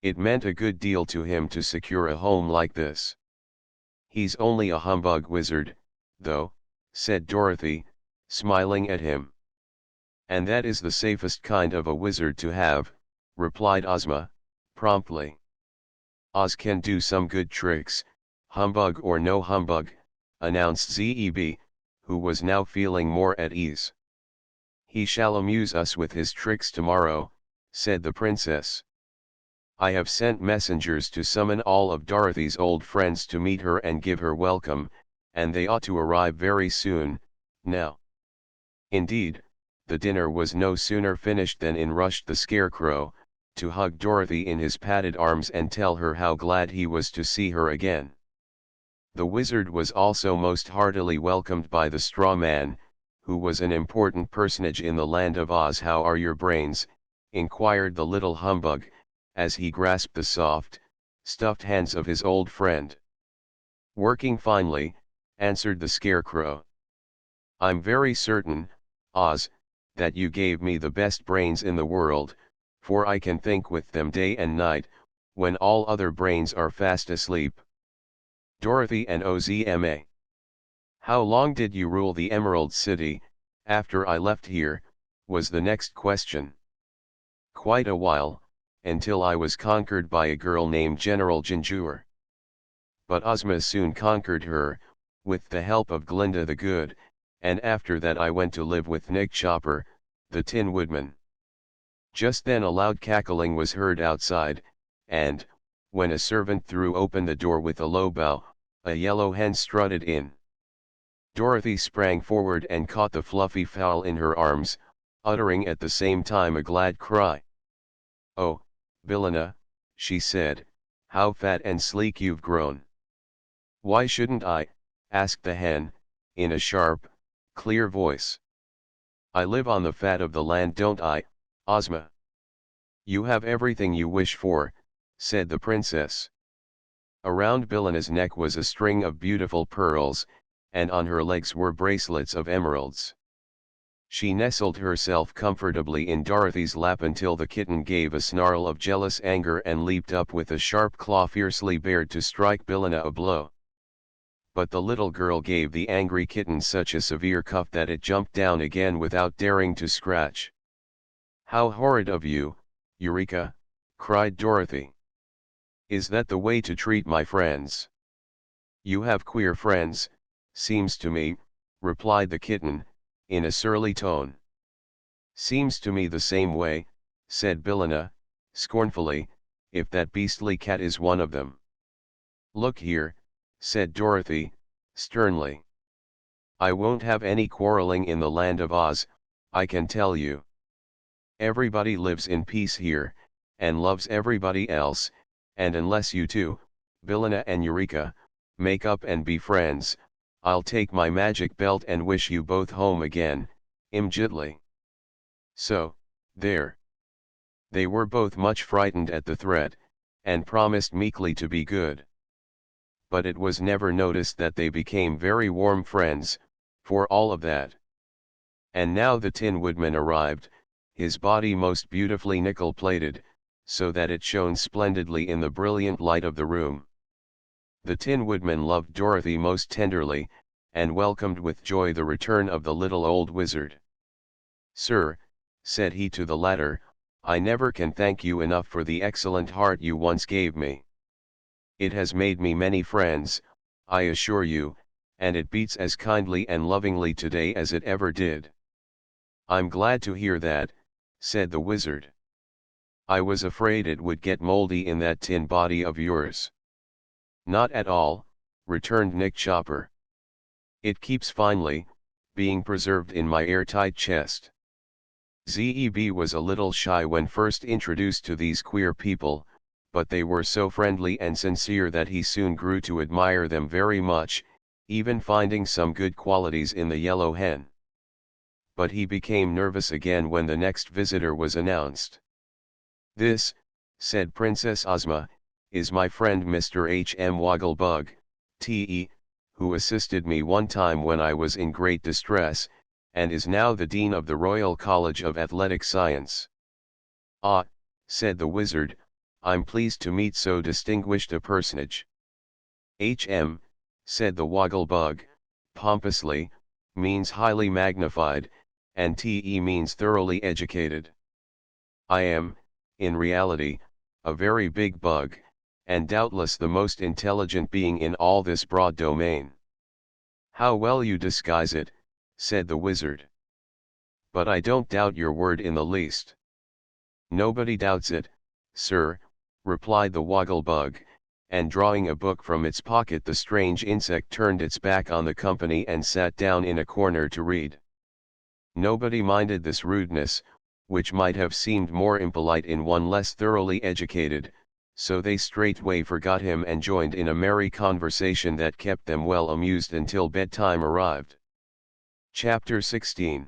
It meant a good deal to him to secure a home like this. He's only a humbug wizard, though, said Dorothy, smiling at him. And that is the safest kind of a wizard to have, replied Ozma, promptly. Oz can do some good tricks, humbug or no humbug, announced Zeb, who was now feeling more at ease. He shall amuse us with his tricks tomorrow, said the princess. I have sent messengers to summon all of Dorothy's old friends to meet her and give her welcome, and they ought to arrive very soon, now. Indeed, the dinner was no sooner finished than in rushed the Scarecrow, to hug Dorothy in his padded arms and tell her how glad he was to see her again. The wizard was also most heartily welcomed by the straw man, who was an important personage in the land of Oz. How are your brains? Inquired the little humbug, as he grasped the soft, stuffed hands of his old friend. Working finely, answered the Scarecrow. I'm very certain, Oz, that you gave me the best brains in the world, for I can think with them day and night, when all other brains are fast asleep. Dorothy and Ozma. How long did you rule the Emerald City, after I left here, was the next question. Quite a while, until I was conquered by a girl named General Jinjur. But Ozma soon conquered her, with the help of Glinda the Good, and after that I went to live with Nick Chopper, the Tin Woodman. Just then a loud cackling was heard outside, and, when a servant threw open the door with a low bow, a yellow hen strutted in. Dorothy sprang forward and caught the fluffy fowl in her arms, uttering at the same time a glad cry. Oh, Billina, she said, how fat and sleek you've grown. Why shouldn't I? Asked the hen, in a sharp, clear voice. I live on the fat of the land, don't I, Ozma? You have everything you wish for, said the princess. Around Billina's neck was a string of beautiful pearls, and on her legs were bracelets of emeralds. She nestled herself comfortably in Dorothy's lap until the kitten gave a snarl of jealous anger and leaped up with a sharp claw fiercely bared to strike Billina a blow. But the little girl gave the angry kitten such a severe cuff that it jumped down again without daring to scratch. How horrid of you, Eureka! Cried Dorothy. Is that the way to treat my friends? You have queer friends, seems to me, replied the kitten, in a surly tone. Seems to me the same way, said Billina, scornfully, if that beastly cat is one of them. Look here, said Dorothy, sternly. I won't have any quarreling in the land of Oz, I can tell you. Everybody lives in peace here, and loves everybody else, and unless you two, Billina and Eureka, make up and be friends, I'll take my magic belt and wish you both home again, immediately. So, there. They were both much frightened at the threat, and promised meekly to be good. But it was never noticed that they became very warm friends, for all of that. And now the Tin Woodman arrived, his body most beautifully nickel-plated, so that it shone splendidly in the brilliant light of the room. The Tin Woodman loved Dorothy most tenderly, and welcomed with joy the return of the little old wizard. "Sir," said he to the latter, "I never can thank you enough for the excellent heart you once gave me. It has made me many friends, I assure you, and it beats as kindly and lovingly today as it ever did." "I'm glad to hear that," said the wizard. "I was afraid it would get moldy in that tin body of yours." "Not at all," returned Nick Chopper. "It keeps finely, being preserved in my airtight chest." Zeb was a little shy when first introduced to these queer people, but they were so friendly and sincere that he soon grew to admire them very much, even finding some good qualities in the yellow hen. But he became nervous again when the next visitor was announced. "This," said Princess Ozma, "is my friend Mr. H.M. Wogglebug, T.E., who assisted me one time when I was in great distress, and is now the Dean of the Royal College of Athletic Science." "Ah," said the wizard, "I'm pleased to meet so distinguished a personage." "H.M.," said the Wogglebug, pompously, "means highly magnified, and T.E. means thoroughly educated. I am, in reality, a very big bug, and doubtless the most intelligent being in all this broad domain." "How well you disguise it," said the wizard. "But I don't doubt your word in the least." "Nobody doubts it, sir," replied the Wogglebug, and drawing a book from its pocket the strange insect turned its back on the company and sat down in a corner to read. Nobody minded this rudeness, which might have seemed more impolite in one less thoroughly educated, so they straightway forgot him and joined in a merry conversation that kept them well amused until bedtime arrived. Chapter 16.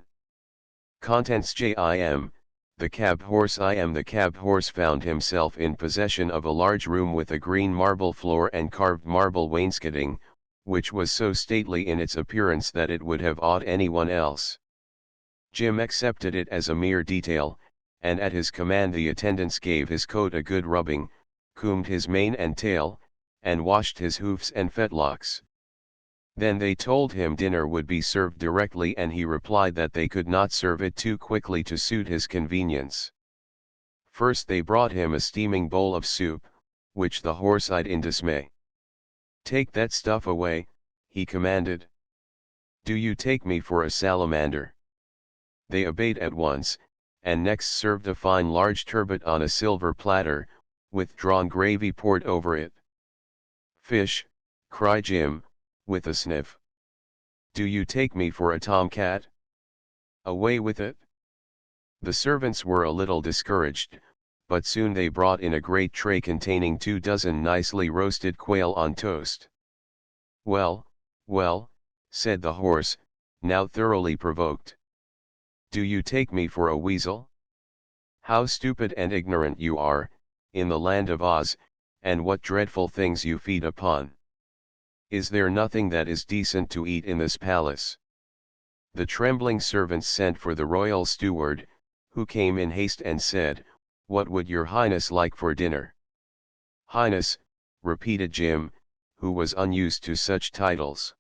Contents: JIM, the cab horse. The cab horse found himself in possession of a large room with a green marble floor and carved marble wainscoting, which was so stately in its appearance that it would have awed anyone else. Jim accepted it as a mere detail, and at his command the attendants gave his coat a good rubbing, combed his mane and tail, and washed his hoofs and fetlocks. Then they told him dinner would be served directly, and he replied that they could not serve it too quickly to suit his convenience. First they brought him a steaming bowl of soup, which the horse eyed in dismay. "Take that stuff away," he commanded. "Do you take me for a salamander?" They obeyed at once, and next served a fine large turbot on a silver platter, with drawn gravy poured over it. "Fish," cried Jim, with a sniff. "Do you take me for a tomcat?" "Away with it." The servants were a little discouraged, but soon they brought in a great tray containing 24 nicely roasted quail on toast. "Well, well," said the horse, now thoroughly provoked. "Do you take me for a weasel? How stupid and ignorant you are, in the land of Oz, and what dreadful things you feed upon. Is there nothing that is decent to eat in this palace?" The trembling servants sent for the royal steward, who came in haste and said, "What would your highness like for dinner?" "Highness," repeated Jim, who was unused to such titles.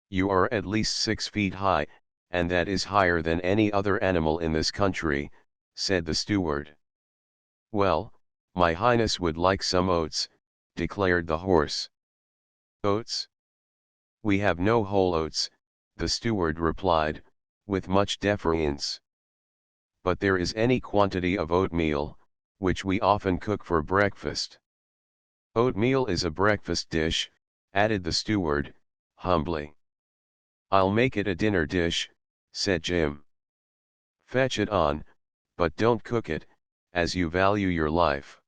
"You are at least 6 feet high, and that is higher than any other animal in this country," said the steward. "Well, my highness would like some oats," declared the horse. "Oats? We have no whole oats," the steward replied, with much deference. "But there is any quantity of oatmeal, which we often cook for breakfast." "Oatmeal is a breakfast dish," added the steward, humbly. "I'll make it a dinner dish," said Jim. "Fetch it on, but don't cook it, as you value your life."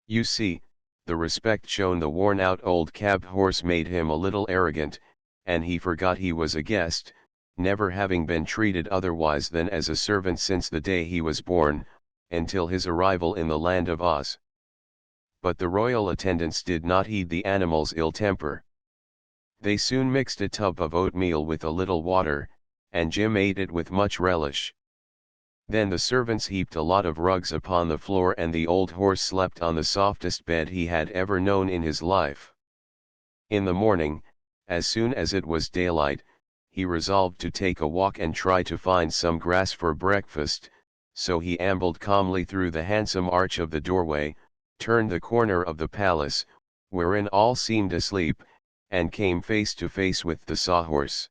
You see, the respect shown the worn-out old cab horse made him a little arrogant, and he forgot he was a guest, never having been treated otherwise than as a servant since the day he was born, until his arrival in the land of Oz. But the royal attendants did not heed the animal's ill temper. They soon mixed a tub of oatmeal with a little water, and Jim ate it with much relish. Then the servants heaped a lot of rugs upon the floor, and the old horse slept on the softest bed he had ever known in his life. In the morning, as soon as it was daylight, he resolved to take a walk and try to find some grass for breakfast, so he ambled calmly through the handsome arch of the doorway, turned the corner of the palace, wherein all seemed asleep, and came face to face with the sawhorse.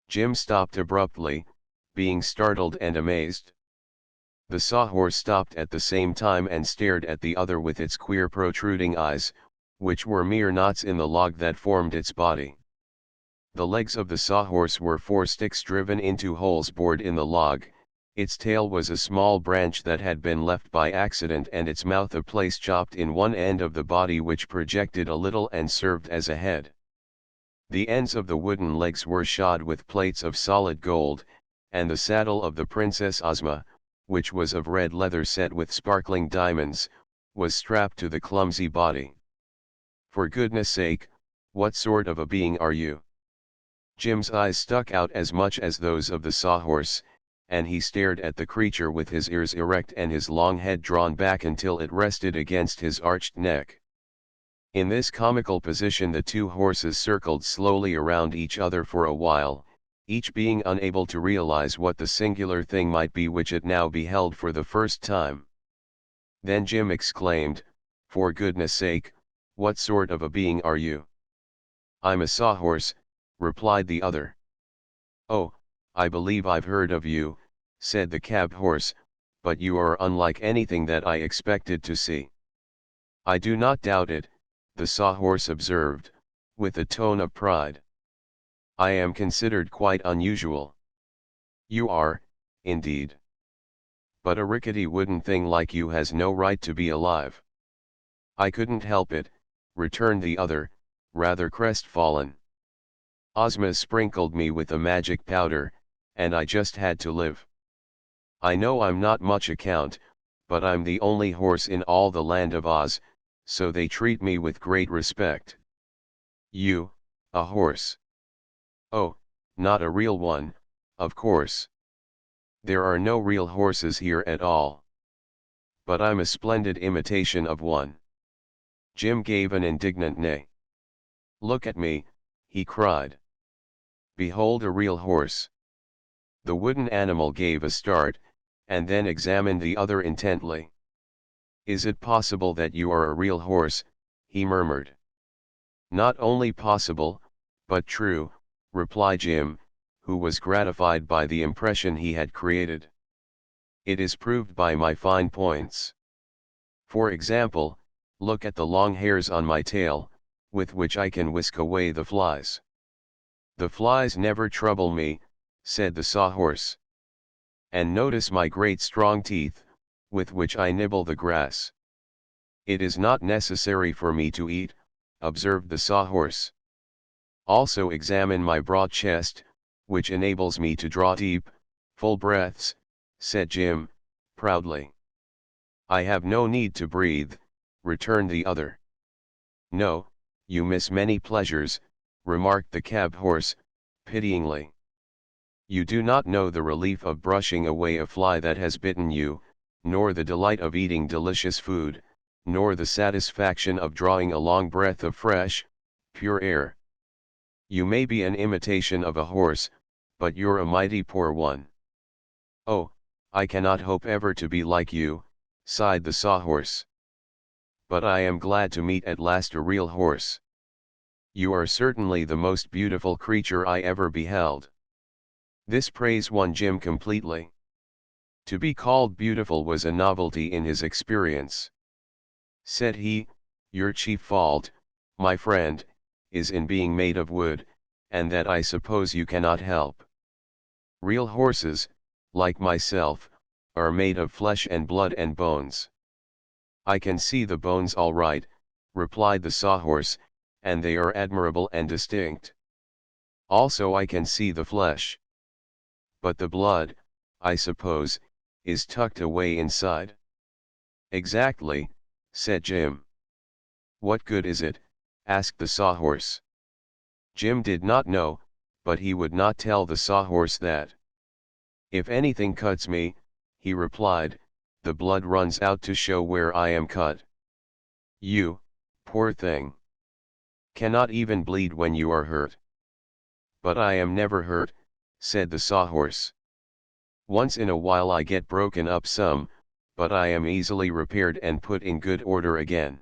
Jim stopped abruptly, being startled and amazed. The sawhorse stopped at the same time and stared at the other with its queer protruding eyes, which were mere knots in the log that formed its body. The legs of the sawhorse were 4 sticks driven into holes bored in the log, its tail was a small branch that had been left by accident, and its mouth a place chopped in one end of the body which projected a little and served as a head. The ends of the wooden legs were shod with plates of solid gold, and the saddle of the Princess Ozma, which was of red leather set with sparkling diamonds, was strapped to the clumsy body. "For goodness sake, what sort of a being are you?" Jim's eyes stuck out as much as those of the sawhorse, and he stared at the creature with his ears erect and his long head drawn back until it rested against his arched neck. In this comical position the two horses circled slowly around each other for a while, each being unable to realize what the singular thing might be which it now beheld for the first time. Then Jim exclaimed, "For goodness sake, what sort of a being are you?" "I'm a sawhorse," replied the other. "Oh, I believe I've heard of you," said the cab horse, "but you are unlike anything that I expected to see." "I do not doubt it," the sawhorse observed, with a tone of pride. "I am considered quite unusual." "You are, indeed. But a rickety wooden thing like you has no right to be alive." "I couldn't help it," returned the other, rather crestfallen. "Ozma sprinkled me with a magic powder, and I just had to live. I know I'm not much account, but I'm the only horse in all the land of Oz, so they treat me with great respect." "You, a horse? Oh, not a real one, of course. There are no real horses here at all. But I'm a splendid imitation of one." Jim gave an indignant neigh. "Look at me," he cried. "Behold a real horse." The wooden animal gave a start, and then examined the other intently. "Is it possible that you are a real horse?" he murmured. "Not only possible, but true," replied Jim, who was gratified by the impression he had created. "It is proved by my fine points. For example, look at the long hairs on my tail, with which I can whisk away the flies." "The flies never trouble me," said the sawhorse. "And notice my great strong teeth, with which I nibble the grass." "It is not necessary for me to eat," observed the sawhorse. "Also examine my broad chest, which enables me to draw deep, full breaths," said Jim, proudly. "I have no need to breathe," returned the other. "No, you miss many pleasures," remarked the cab horse, pityingly. "You do not know the relief of brushing away a fly that has bitten you, nor the delight of eating delicious food, nor the satisfaction of drawing a long breath of fresh, pure air. You may be an imitation of a horse, but you're a mighty poor one." "Oh, I cannot hope ever to be like you," sighed the sawhorse. "But I am glad to meet at last a real horse. You are certainly the most beautiful creature I ever beheld." This praise won Jim completely. To be called beautiful was a novelty in his experience. Said he, "Your chief fault, my friend, is in being made of wood, and that I suppose you cannot help. Real horses, like myself, are made of flesh and blood and bones. I can see the bones all right, replied the sawhorse, and they are admirable and distinct. Also I can see the flesh. But the blood, I suppose, is tucked away inside. Exactly, said Jim. What good is it? Asked the sawhorse. Jim did not know, but he would not tell the sawhorse that. If anything cuts me, he replied, the blood runs out to show where I am cut. You, poor thing, cannot even bleed when you are hurt. But I am never hurt, said the sawhorse. Once in a while I get broken up some, but I am easily repaired and put in good order again.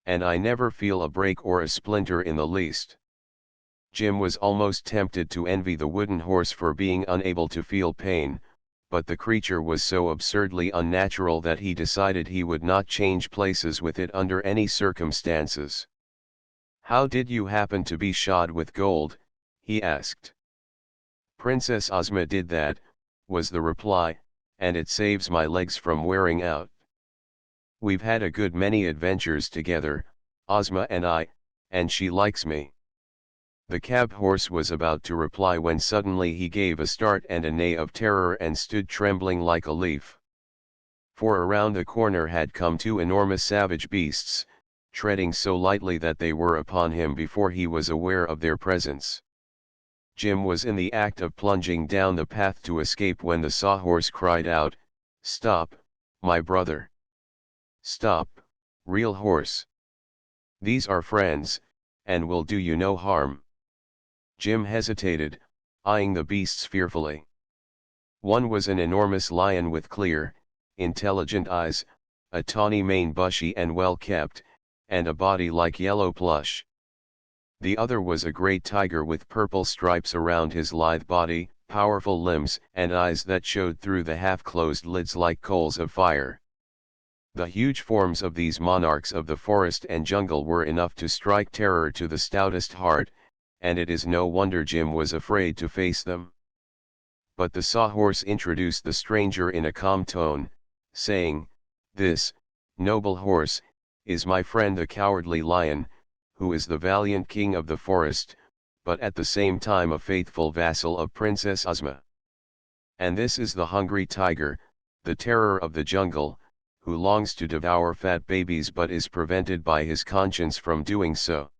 And I never feel a break or a splinter in the least. Jim was almost tempted to envy the wooden horse for being unable to feel pain, but the creature was so absurdly unnatural that he decided he would not change places with it under any circumstances. How did you happen to be shod with gold? He asked. Princess Ozma did that, was the reply, and it saves my legs from wearing out. We've had a good many adventures together, Ozma and I, and she likes me. The cab horse was about to reply when suddenly he gave a start and a neigh of terror and stood trembling like a leaf. For around the corner had come two enormous savage beasts, treading so lightly that they were upon him before he was aware of their presence. Jim was in the act of plunging down the path to escape when the sawhorse cried out, "Stop, my brother! Stop, real horse! These are friends, and will do you no harm." Jim hesitated, eyeing the beasts fearfully. One was an enormous lion with clear, intelligent eyes, a tawny mane bushy and well kept, and a body like yellow plush. The other was a great tiger with purple stripes around his lithe body, powerful limbs and eyes that showed through the half-closed lids like coals of fire. The huge forms of these monarchs of the forest and jungle were enough to strike terror to the stoutest heart, and it is no wonder Jim was afraid to face them. But the sawhorse introduced the stranger in a calm tone, saying, "This, noble horse, is my friend the cowardly lion, who is the valiant king of the forest, but at the same time a faithful vassal of Princess Ozma. And this is the hungry tiger, the terror of the jungle, who longs to devour fat babies but is prevented by his conscience from doing so.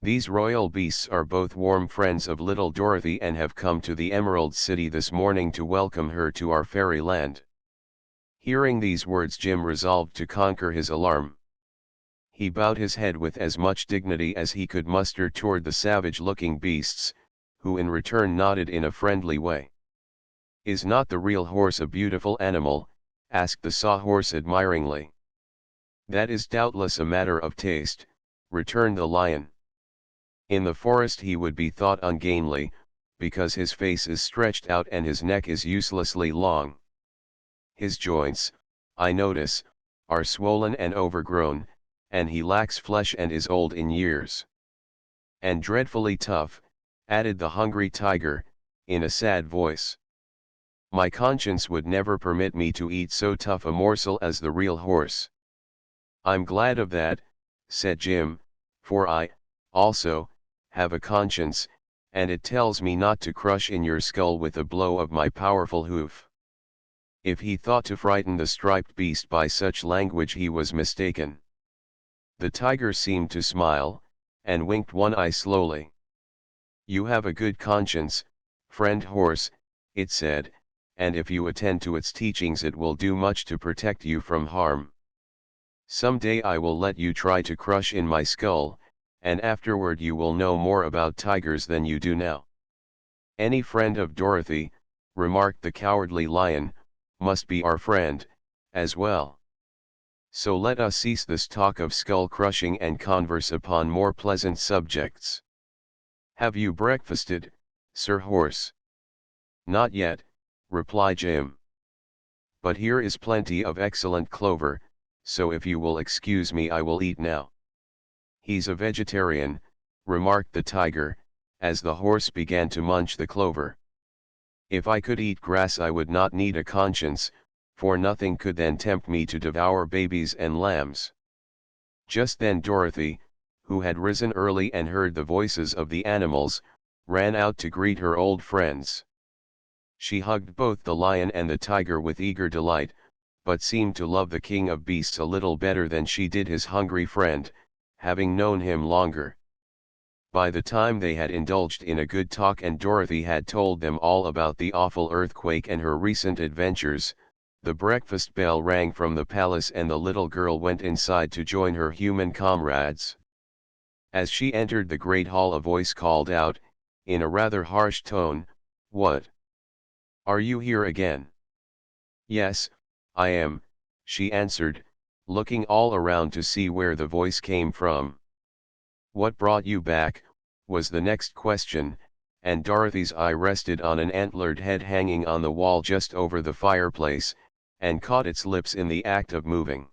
These royal beasts are both warm friends of little Dorothy and have come to the Emerald City this morning to welcome her to our fairyland." Hearing these words, Jim resolved to conquer his alarm. He bowed his head with as much dignity as he could muster toward the savage-looking beasts, who in return nodded in a friendly way. "Is not the real horse a beautiful animal?" asked the sawhorse admiringly. "That is doubtless a matter of taste," returned the lion. "In the forest he would be thought ungainly, because his face is stretched out and his neck is uselessly long. His joints, I notice, are swollen and overgrown, and he lacks flesh and is old in years. And dreadfully tough," added the hungry tiger, in a sad voice. "My conscience would never permit me to eat so tough a morsel as the real horse." "I'm glad of that," said Jim, "for I, also, have a conscience, and it tells me not to crush in your skull with a blow of my powerful hoof." If he thought to frighten the striped beast by such language, he was mistaken. The tiger seemed to smile, and winked one eye slowly. "You have a good conscience, friend horse," it said, "and if you attend to its teachings it will do much to protect you from harm. Some day I will let you try to crush in my skull, and afterward you will know more about tigers than you do now." "Any friend of Dorothy," remarked the cowardly lion, "must be our friend, as well. So let us cease this talk of skull crushing and converse upon more pleasant subjects. Have you breakfasted, Sir Horse?" "Not yet," replied Jim. "But here is plenty of excellent clover, so if you will excuse me I will eat now." "He's a vegetarian," remarked the tiger, as the horse began to munch the clover. If I could eat grass I would not need a conscience, for nothing could then tempt me to devour babies and lambs. Just then Dorothy, who had risen early and heard the voices of the animals, ran out to greet her old friends. She hugged both the lion and the tiger with eager delight, but seemed to love the king of beasts a little better than she did his hungry friend, having known him longer. By the time they had indulged in a good talk and Dorothy had told them all about the awful earthquake and her recent adventures, the breakfast bell rang from the palace and the little girl went inside to join her human comrades. As she entered the great hall a voice called out, in a rather harsh tone, "What? Are you here again?" "Yes, I am," she answered, looking all around to see where the voice came from. "What brought you back?" was the next question, and Dorothy's eye rested on an antlered head hanging on the wall just over the fireplace, and caught its lips in the act of moving.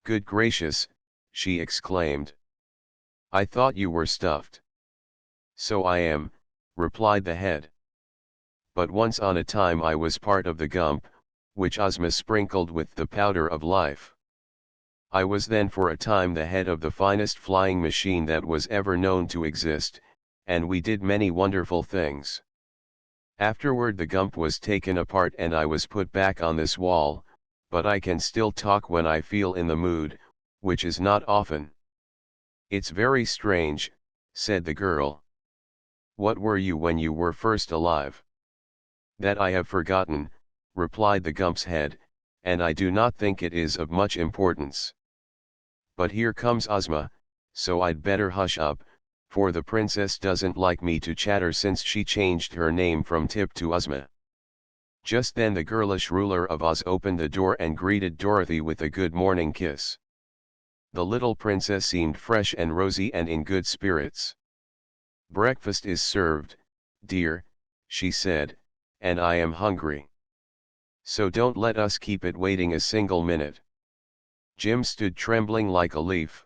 "Good gracious," she exclaimed. "I thought you were stuffed." "So I am," replied the head. "But once on a time I was part of the gump, which Ozma sprinkled with the powder of life. I was then for a time the head of the finest flying machine that was ever known to exist, and we did many wonderful things. Afterward the gump was taken apart and I was put back on this wall, but I can still talk when I feel in the mood, which is not often." "It's very strange," said the girl. "What were you when you were first alive?" "That I have forgotten," replied the gump's head, "and I do not think it is of much importance. But here comes Ozma, so I'd better hush up, for the princess doesn't like me to chatter since she changed her name from Tip to Ozma." Just then the girlish ruler of Oz opened the door and greeted Dorothy with a good morning kiss. The little princess seemed fresh and rosy and in good spirits. "Breakfast is served, dear," she said, "and I am hungry. So don't let us keep it waiting a single minute." Jim stood trembling like a leaf.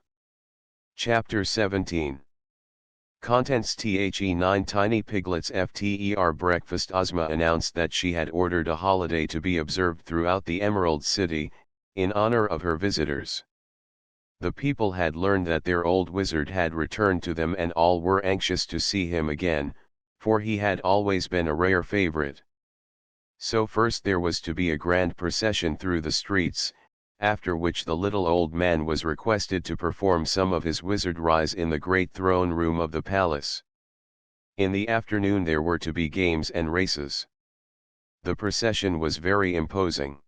Chapter 17. Contents: The 9 tiny piglets FTER breakfast. Ozma announced that she had ordered a holiday to be observed throughout the Emerald City, in honor of her visitors. The people had learned that their old wizard had returned to them and all were anxious to see him again, for he had always been a rare favorite. So first there was to be a grand procession through the streets, after which the little old man was requested to perform some of his wizardries in the great throne room of the palace. In the afternoon there were to be games and races. The procession was very imposing.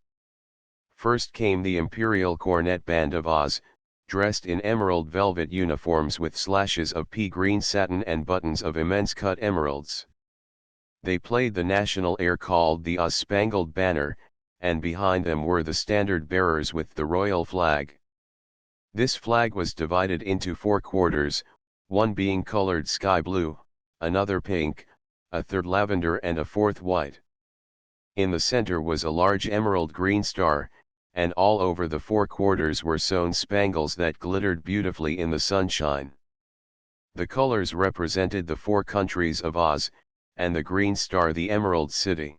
First came the Imperial Cornet Band of Oz, dressed in emerald velvet uniforms with slashes of pea-green satin and buttons of immense cut emeralds. They played the national air called the Oz-Spangled Banner, and behind them were the standard bearers with the royal flag. This flag was divided into 4 quarters, one being colored sky blue, another pink, a third lavender and a fourth white. In the center was a large emerald green star, and all over the 4 quarters were sewn spangles that glittered beautifully in the sunshine. The colors represented the 4 countries of Oz, and the green star the Emerald City.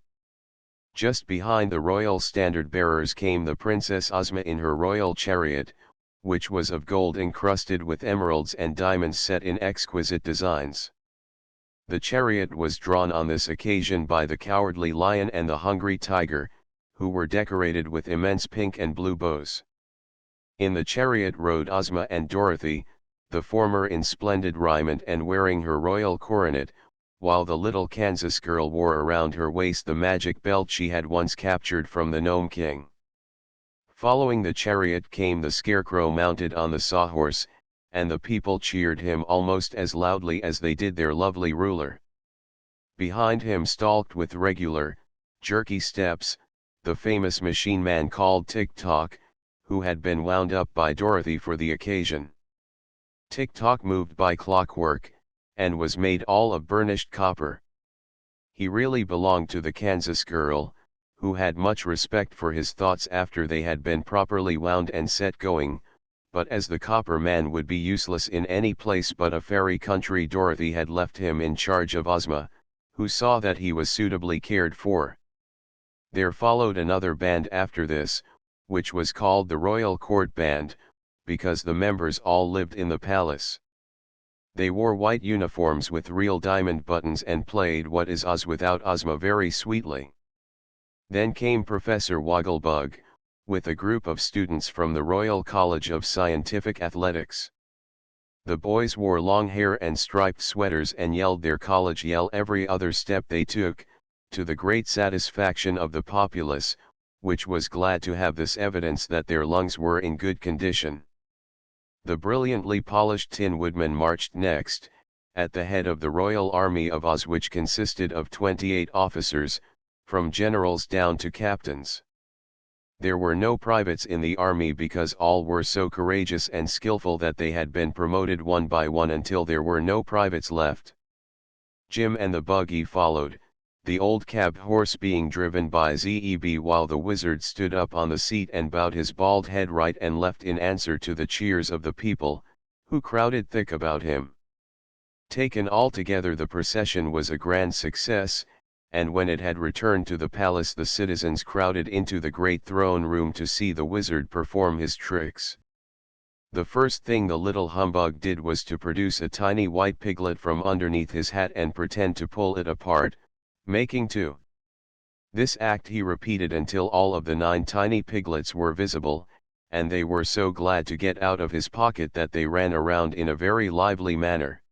Just behind the royal standard bearers came the Princess Ozma in her royal chariot, which was of gold encrusted with emeralds and diamonds set in exquisite designs. The chariot was drawn on this occasion by the Cowardly Lion and the Hungry Tiger, who were decorated with immense pink and blue bows. In the chariot rode Ozma and Dorothy, the former in splendid raiment and wearing her royal coronet, while the little Kansas girl wore around her waist the magic belt she had once captured from the Gnome King. Following the chariot came the Scarecrow mounted on the Sawhorse, and the people cheered him almost as loudly as they did their lovely ruler. Behind him stalked with regular, jerky steps, the famous machine man called Tick-Tock, who had been wound up by Dorothy for the occasion. Tick-Tock moved by clockwork, and was made all of burnished copper. He really belonged to the Kansas girl, who had much respect for his thoughts after they had been properly wound and set going, but as the copper man would be useless in any place but a fairy country, Dorothy had left him in charge of Ozma, who saw that he was suitably cared for. There followed another band after this, which was called the Royal Court Band, because the members all lived in the palace. They wore white uniforms with real diamond buttons and played What Is Oz Without Ozma very sweetly. Then came Professor Wogglebug, with a group of students from the Royal College of Scientific Athletics. The boys wore long hair and striped sweaters and yelled their college yell every other step they took, to the great satisfaction of the populace, which was glad to have this evidence that their lungs were in good condition. The brilliantly polished Tin Woodman marched next, at the head of the Royal Army of Oz, which consisted of 28 officers, from generals down to captains. There were no privates in the army because all were so courageous and skillful that they had been promoted one by one until there were no privates left. Jim and the buggy followed, the old cab horse being driven by Zeb, while the wizard stood up on the seat and bowed his bald head right and left in answer to the cheers of the people, who crowded thick about him. Taken altogether, the procession was a grand success, and when it had returned to the palace, the citizens crowded into the great throne room to see the wizard perform his tricks. The first thing the little humbug did was to produce a tiny white piglet from underneath his hat and pretend to pull it apart, making two. This act he repeated until all of the 9 tiny piglets were visible, and they were so glad to get out of his pocket that they ran around in a very lively manner.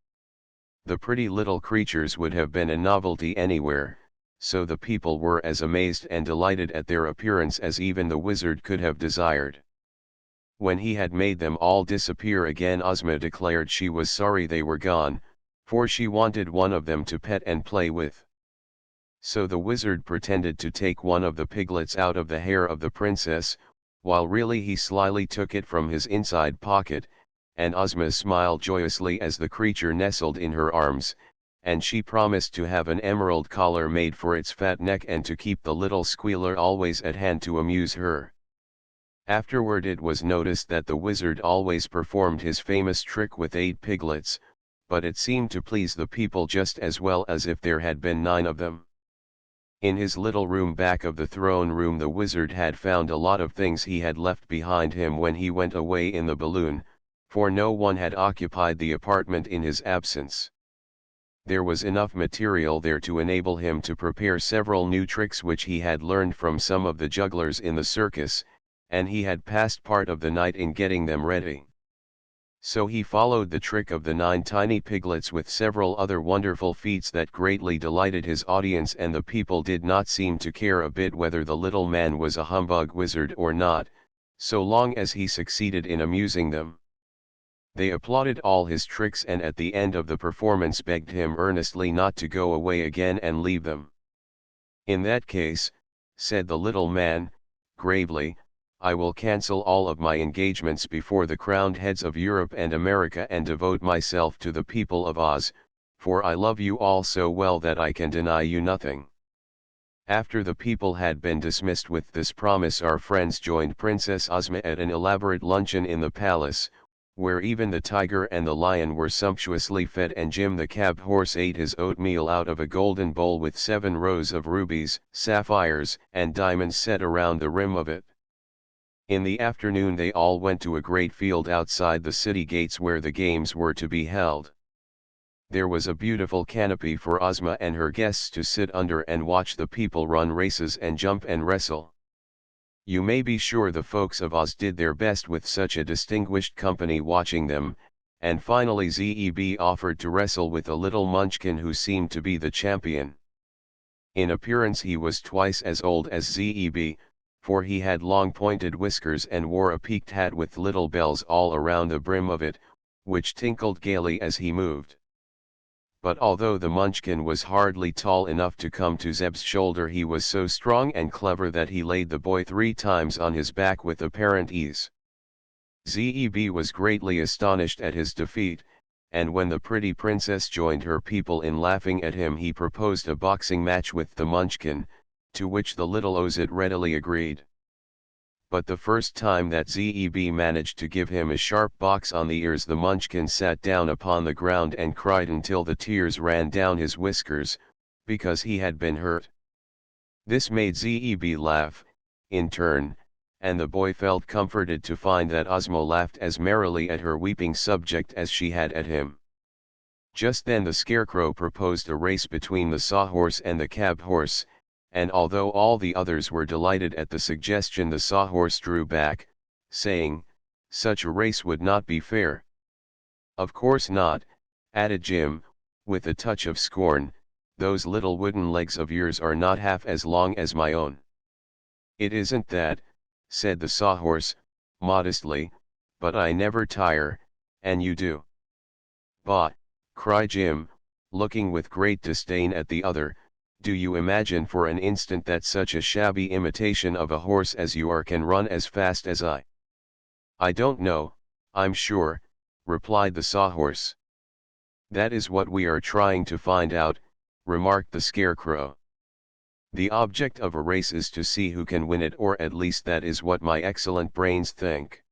The pretty little creatures would have been a novelty anywhere, so the people were as amazed and delighted at their appearance as even the wizard could have desired. When he had made them all disappear again, Ozma declared she was sorry they were gone, for she wanted one of them to pet and play with. So the wizard pretended to take one of the piglets out of the hair of the princess, while really he slyly took it from his inside pocket, and Ozma smiled joyously as the creature nestled in her arms, and she promised to have an emerald collar made for its fat neck and to keep the little squealer always at hand to amuse her. Afterward it was noticed that the wizard always performed his famous trick with 8 piglets, but it seemed to please the people just as well as if there had been 9 of them. In his little room back of the throne room, the wizard had found a lot of things he had left behind him when he went away in the balloon, for no one had occupied the apartment in his absence. There was enough material there to enable him to prepare several new tricks which he had learned from some of the jugglers in the circus, and he had passed part of the night in getting them ready. So he followed the trick of the 9 tiny piglets with several other wonderful feats that greatly delighted his audience, and the people did not seem to care a bit whether the little man was a humbug wizard or not, so long as he succeeded in amusing them. They applauded all his tricks, and at the end of the performance begged him earnestly not to go away again and leave them. "In that case," said the little man, gravely, "I will cancel all of my engagements before the crowned heads of Europe and America and devote myself to the people of Oz, for I love you all so well that I can deny you nothing." After the people had been dismissed with this promise, our friends joined Princess Ozma at an elaborate luncheon in the palace, where even the tiger and the lion were sumptuously fed, and Jim the cab horse ate his oatmeal out of a golden bowl with 7 rows of rubies, sapphires, and diamonds set around the rim of it. In the afternoon they all went to a great field outside the city gates where the games were to be held. There was a beautiful canopy for Ozma and her guests to sit under and watch the people run races and jump and wrestle. You may be sure the folks of Oz did their best with such a distinguished company watching them, and finally Zeb offered to wrestle with a little munchkin who seemed to be the champion. In appearance he was twice as old as Zeb, for he had long pointed whiskers and wore a peaked hat with little bells all around the brim of it, which tinkled gaily as he moved. But although the munchkin was hardly tall enough to come to Zeb's shoulder, he was so strong and clever that he laid the boy 3 times on his back with apparent ease. Zeb was greatly astonished at his defeat, and when the pretty princess joined her people in laughing at him, he proposed a boxing match with the munchkin, to which the little Ozit readily agreed. but the first time that Zeb managed to give him a sharp box on the ears, the Munchkin sat down upon the ground and cried until the tears ran down his whiskers, because he had been hurt. This made Zeb laugh, in turn, and the boy felt comforted to find that Ozma laughed as merrily at her weeping subject as she had at him. Just then the Scarecrow proposed a race between the Sawhorse and the Cab Horse, and although all the others were delighted at the suggestion, the Sawhorse drew back, saying, "Such a race would not be fair." "Of course not," added Jim, with a touch of scorn, "those little wooden legs of yours are not half as long as my own." "It isn't that," said the Sawhorse, modestly, "but I never tire, and you do." "Bah!" cried Jim, looking with great disdain at the other, "do you imagine for an instant that such a shabby imitation of a horse as you are can run as fast as I?" "I don't know, I'm sure," replied the Sawhorse. "That is what we are trying to find out," remarked the Scarecrow. "The object of a race is to see who can win it, or at least that is what my excellent brains think."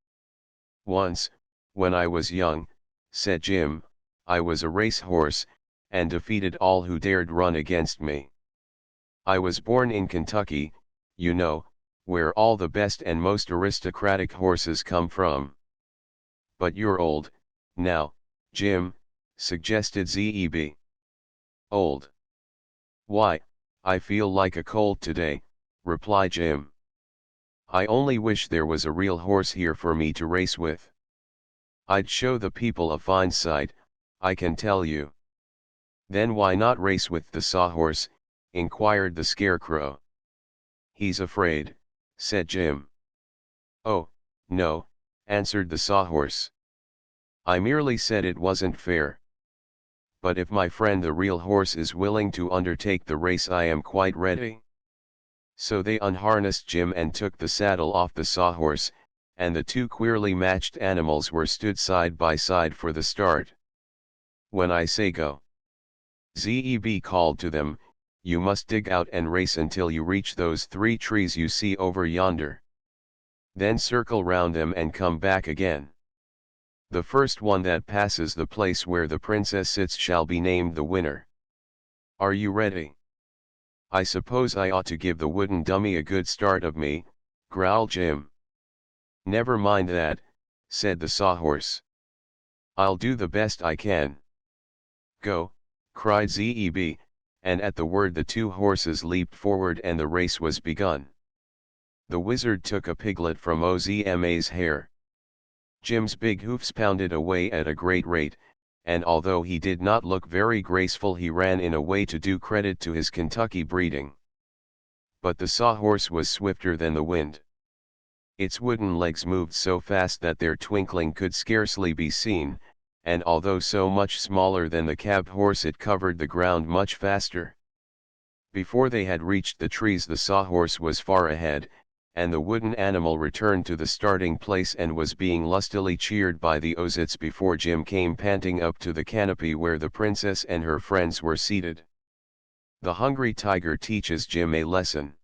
"Once, when I was young," said Jim, "I was a race horse, and defeated all who dared run against me. I was born in Kentucky, you know, where all the best and most aristocratic horses come from." "But you're old, now, Jim," suggested Zeb. "Old? Why, I feel like a colt today," replied Jim. "I only wish there was a real horse here for me to race with. I'd show the people a fine sight, I can tell you." "Then why not race with the Sawhorse?" inquired the Scarecrow. "He's afraid," said Jim. "Oh, no," answered the Sawhorse. "I merely said it wasn't fair. But if my friend the real horse is willing to undertake the race, I am quite ready." So they unharnessed Jim and took the saddle off the Sawhorse, and the two queerly matched animals were stood side by side for the start. "When I say go," Zeb called to them, "you must dig out and race until you reach those 3 trees you see over yonder. Then circle round them and come back again. The first one that passes the place where the princess sits shall be named the winner. Are you ready?" "I suppose I ought to give the wooden dummy a good start of me," growled Jim. "Never mind that," said the Sawhorse. "I'll do the best I can." "Go," cried Zeb, and at the word the 2 horses leaped forward and the race was begun. The wizard took a piglet from Ozma's hair. Jim's big hoofs pounded away at a great rate, and although he did not look very graceful, he ran in a way to do credit to his Kentucky breeding. But the Sawhorse was swifter than the wind. Its wooden legs moved so fast that their twinkling could scarcely be seen, and although so much smaller than the Cab Horse, it covered the ground much faster. Before they had reached the trees, the Sawhorse was far ahead, and the wooden animal returned to the starting place and was being lustily cheered by the Ozits before Jim came panting up to the canopy where the princess and her friends were seated. The Hungry Tiger teaches Jim a lesson.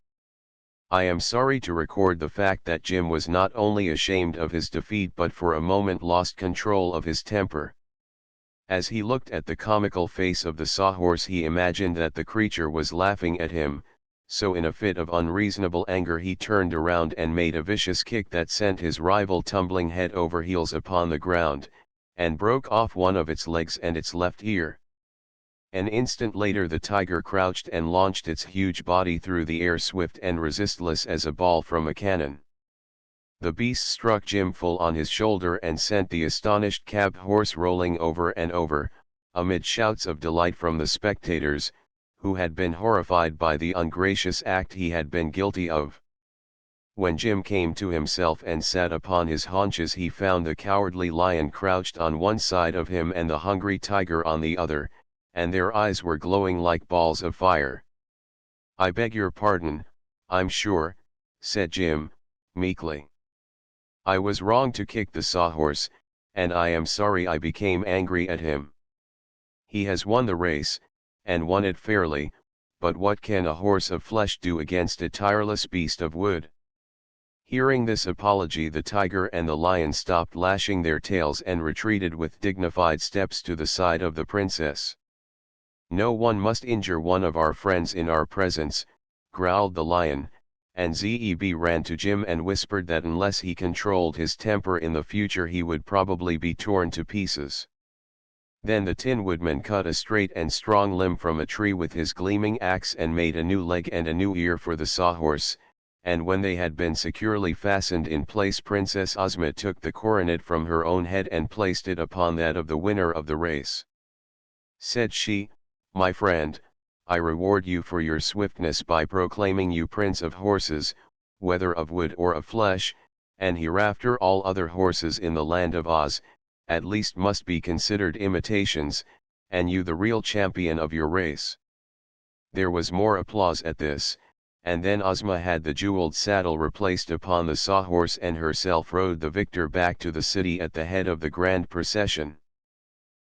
I am sorry to record the fact that Jim was not only ashamed of his defeat but for a moment lost control of his temper. As he looked at the comical face of the Sawhorse, he imagined that the creature was laughing at him, so in a fit of unreasonable anger he turned around and made a vicious kick that sent his rival tumbling head over heels upon the ground, and broke off one of its legs and its left ear. An instant later the tiger crouched and launched its huge body through the air, swift and resistless as a ball from a cannon. The beast struck Jim full on his shoulder and sent the astonished Cab Horse rolling over and over, amid shouts of delight from the spectators, who had been horrified by the ungracious act he had been guilty of. When Jim came to himself and sat upon his haunches, he found the Cowardly Lion crouched on one side of him and the Hungry Tiger on the other, and their eyes were glowing like balls of fire. "I beg your pardon, I'm sure," said Jim, meekly. "I was wrong to kick the Sawhorse, and I am sorry I became angry at him. He has won the race, and won it fairly, but what can a horse of flesh do against a tireless beast of wood? Hearing this apology, the tiger and the lion stopped lashing their tails and retreated with dignified steps to the side of the princess. "No one must injure one of our friends in our presence," growled the lion, and Zeb ran to Jim and whispered that unless he controlled his temper in the future he would probably be torn to pieces. Then the Tin Woodman cut a straight and strong limb from a tree with his gleaming axe and made a new leg and a new ear for the sawhorse, and when they had been securely fastened in place, Princess Ozma took the coronet from her own head and placed it upon that of the winner of the race. Said she, "My friend, I reward you for your swiftness by proclaiming you Prince of Horses, whether of wood or of flesh, and hereafter all other horses in the land of Oz, at least must be considered imitations, and you the real champion of your race." There was more applause at this, and then Ozma had the jeweled saddle replaced upon the sawhorse and herself rode the victor back to the city at the head of the grand procession.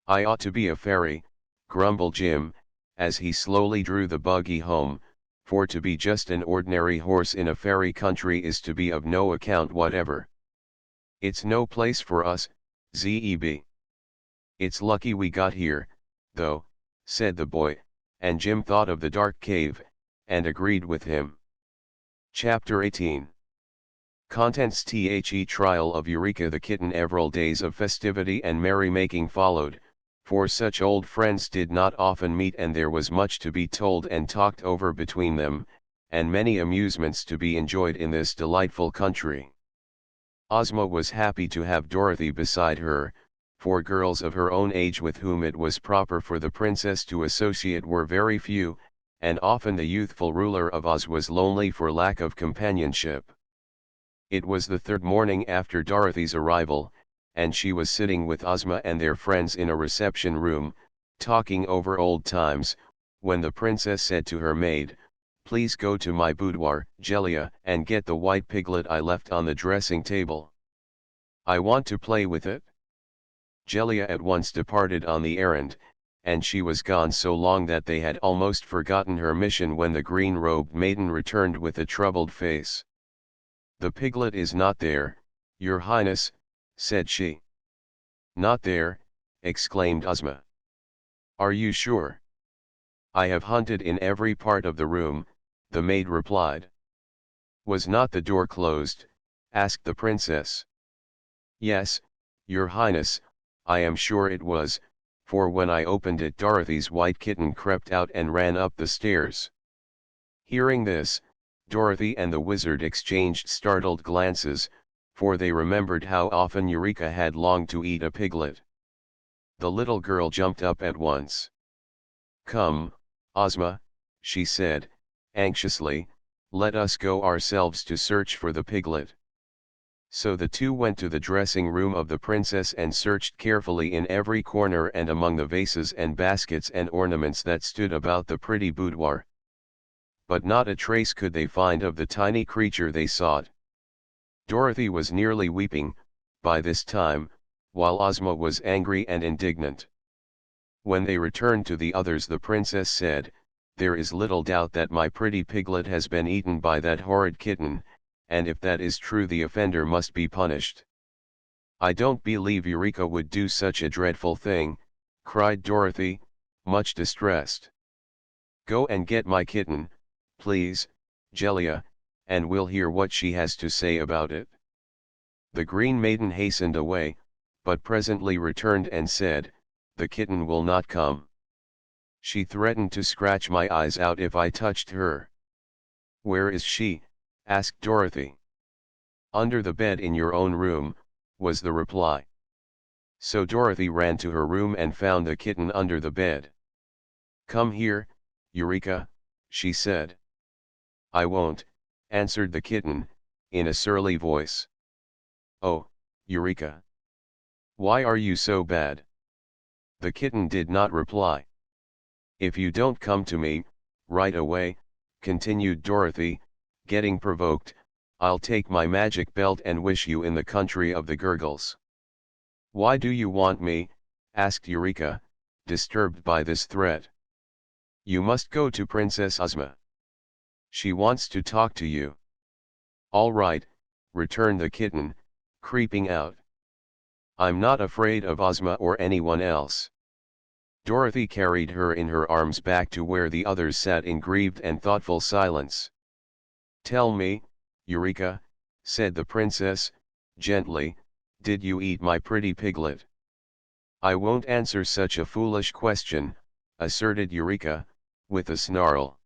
"I ought to be a fairy," grumbled Jim, as he slowly drew the buggy home, "for to be just an ordinary horse in a fairy country is to be of no account whatever. It's no place for us, Zeb. It's lucky we got here, though," said the boy, and Jim thought of the dark cave, and agreed with him. Chapter 18. Contents: The trial of Eureka the kitten. Several days of festivity and merrymaking followed, for such old friends did not often meet, and there was much to be told and talked over between them, and many amusements to be enjoyed in this delightful country. Ozma was happy to have Dorothy beside her, for girls of her own age with whom it was proper for the princess to associate were very few, and often the youthful ruler of Oz was lonely for lack of companionship. It was the third morning after Dorothy's arrival, and she was sitting with Ozma and their friends in a reception room, talking over old times, when the princess said to her maid, "Please go to my boudoir, Jellia, and get the white piglet I left on the dressing table. I want to play with it." Jellia at once departed on the errand, and she was gone so long that they had almost forgotten her mission when the green-robed maiden returned with a troubled face. "The piglet is not there, Your Highness," said she. "Not there?" exclaimed Ozma. "Are you sure?" "I have hunted in every part of the room," the maid replied. "Was not the door closed?" asked the princess. "Yes, Your Highness, I am sure it was, for when I opened it Dorothy's white kitten crept out and ran up the stairs." Hearing this, Dorothy and the wizard exchanged startled glances, for they remembered how often Eureka had longed to eat a piglet. The little girl jumped up at once. "Come, Ozma," she said, anxiously, "let us go ourselves to search for the piglet." So the two went to the dressing room of the princess and searched carefully in every corner and among the vases and baskets and ornaments that stood about the pretty boudoir. But not a trace could they find of the tiny creature they sought. Dorothy was nearly weeping, by this time, while Ozma was angry and indignant. When they returned to the others, the princess said, "There is little doubt that my pretty piglet has been eaten by that horrid kitten, and if that is true the offender must be punished." "I don't believe Eureka would do such a dreadful thing," cried Dorothy, much distressed. "Go and get my kitten, please, Jellia, and we'll hear what she has to say about it." The Green Maiden hastened away, but presently returned and said, "The kitten will not come. She threatened to scratch my eyes out if I touched her." "Where is she?" asked Dorothy. "Under the bed in your own room," was the reply. So Dorothy ran to her room and found the kitten under the bed. "Come here, Eureka," she said. "I won't," answered the kitten, in a surly voice. "Oh, Eureka! Why are you so bad?" The kitten did not reply. "If you don't come to me, right away," continued Dorothy, getting provoked, "I'll take my magic belt and wish you in the country of the Gurgles." "Why do you want me?" asked Eureka, disturbed by this threat. "You must go to Princess Ozma. She wants to talk to you." "All right, returned the kitten, creeping out. I'm not afraid of Ozma or anyone else. Dorothy carried her in her arms back to where the others sat in grieved and thoughtful silence. Tell me, Eureka, said the princess, gently, did you eat my pretty piglet? I won't answer such a foolish question, asserted Eureka, with a snarl.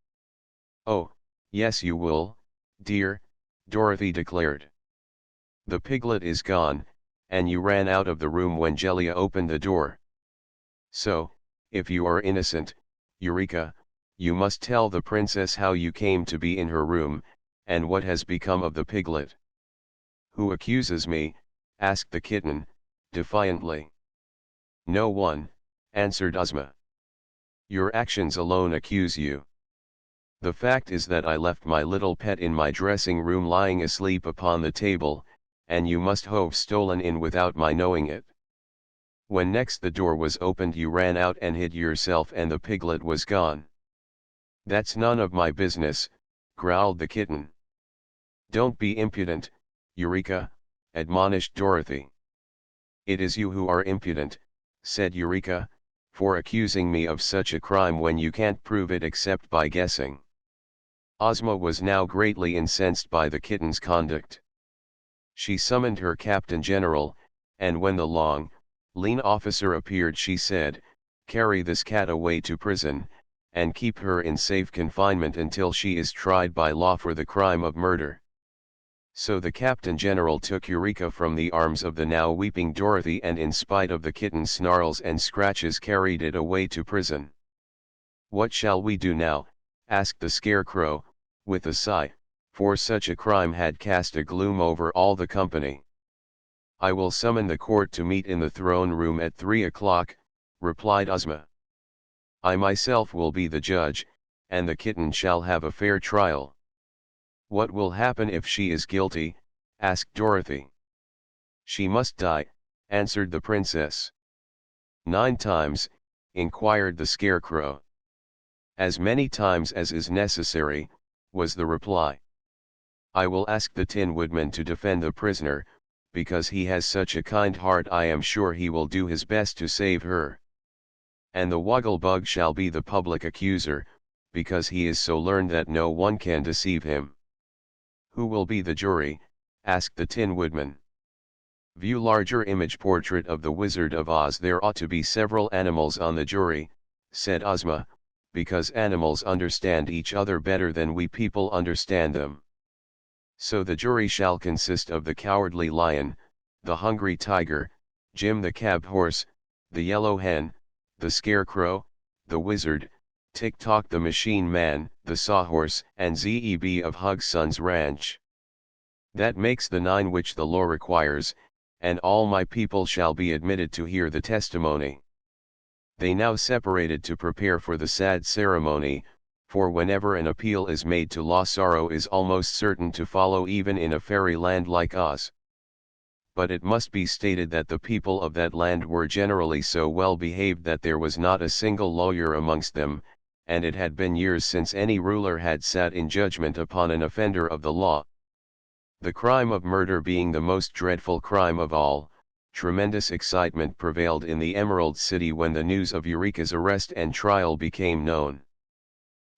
Oh, yes you will, dear, Dorothy declared. The piglet is gone, and you ran out of the room when Jellia opened the door. So, if you are innocent, Eureka, you must tell the princess how you came to be in her room, and what has become of the piglet. Who accuses me? Asked the kitten, defiantly. No one, answered Ozma. Your actions alone accuse you. The fact is that I left my little pet in my dressing room lying asleep upon the table, and you must have stolen in without my knowing it. When next the door was opened you ran out and hid yourself and the piglet was gone. That's none of my business, growled the kitten. Don't be impudent, Eureka, admonished Dorothy. It is you who are impudent, said Eureka, for accusing me of such a crime when you can't prove it except by guessing. Ozma was now greatly incensed by the kitten's conduct. She summoned her captain general, and when the long, lean officer appeared she said, carry this cat away to prison, and keep her in safe confinement until she is tried by law for the crime of murder. So the captain general took Eureka from the arms of the now weeping Dorothy and in spite of the kitten's snarls and scratches carried it away to prison. What shall we do now? Asked the Scarecrow, with a sigh, for such a crime had cast a gloom over all the company. I will summon the court to meet in the throne room at 3 o'clock, replied Ozma. I myself will be the judge, and the kitten shall have a fair trial. What will happen if she is guilty? Asked Dorothy. She must die, answered the princess. 9 times, inquired the Scarecrow. As many times as is necessary, was the reply. I will ask the Tin Woodman to defend the prisoner, because he has such a kind heart I am sure he will do his best to save her. And the Wogglebug shall be the public accuser, because he is so learned that no one can deceive him. Who will be the jury? Asked the Tin Woodman. View larger image portrait of the Wizard of Oz. There ought to be several animals on the jury, said Ozma, because animals understand each other better than we people understand them. So the jury shall consist of the Cowardly Lion, the Hungry Tiger, Jim the Cab Horse, the Yellow Hen, the Scarecrow, the Wizard, Tick-Tock the Machine Man, the Sawhorse, and Zeb of Hugson's Ranch. That makes the 9 which the law requires, and all my people shall be admitted to hear the testimony. They now separated to prepare for the sad ceremony, for whenever an appeal is made to law sorrow is almost certain to follow even in a fairyland like Oz. But it must be stated that the people of that land were generally so well behaved that there was not a single lawyer amongst them, and it had been years since any ruler had sat in judgment upon an offender of the law. The crime of murder being the most dreadful crime of all, tremendous excitement prevailed in the Emerald City when the news of Eureka's arrest and trial became known.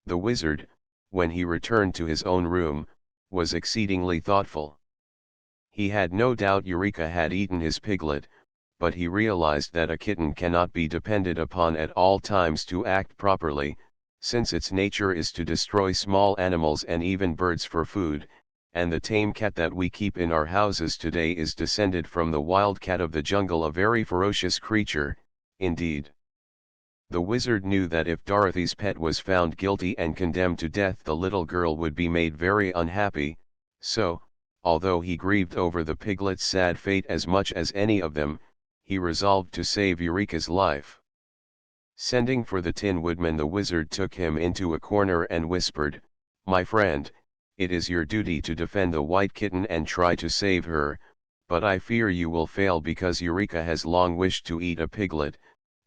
The wizard, when he returned to his own room, was exceedingly thoughtful. He had no doubt Eureka had eaten his piglet, but he realized that a kitten cannot be depended upon at all times to act properly, since its nature is to destroy small animals and even birds for food, and the tame cat that we keep in our houses today is descended from the wild cat of the jungle, a very ferocious creature, indeed. The wizard knew that if Dorothy's pet was found guilty and condemned to death the little girl would be made very unhappy, so, although he grieved over the piglet's sad fate as much as any of them, he resolved to save Eureka's life. Sending for the Tin Woodman, the wizard took him into a corner and whispered, "My friend, it is your duty to defend the white kitten and try to save her, but I fear you will fail because Eureka has long wished to eat a piglet,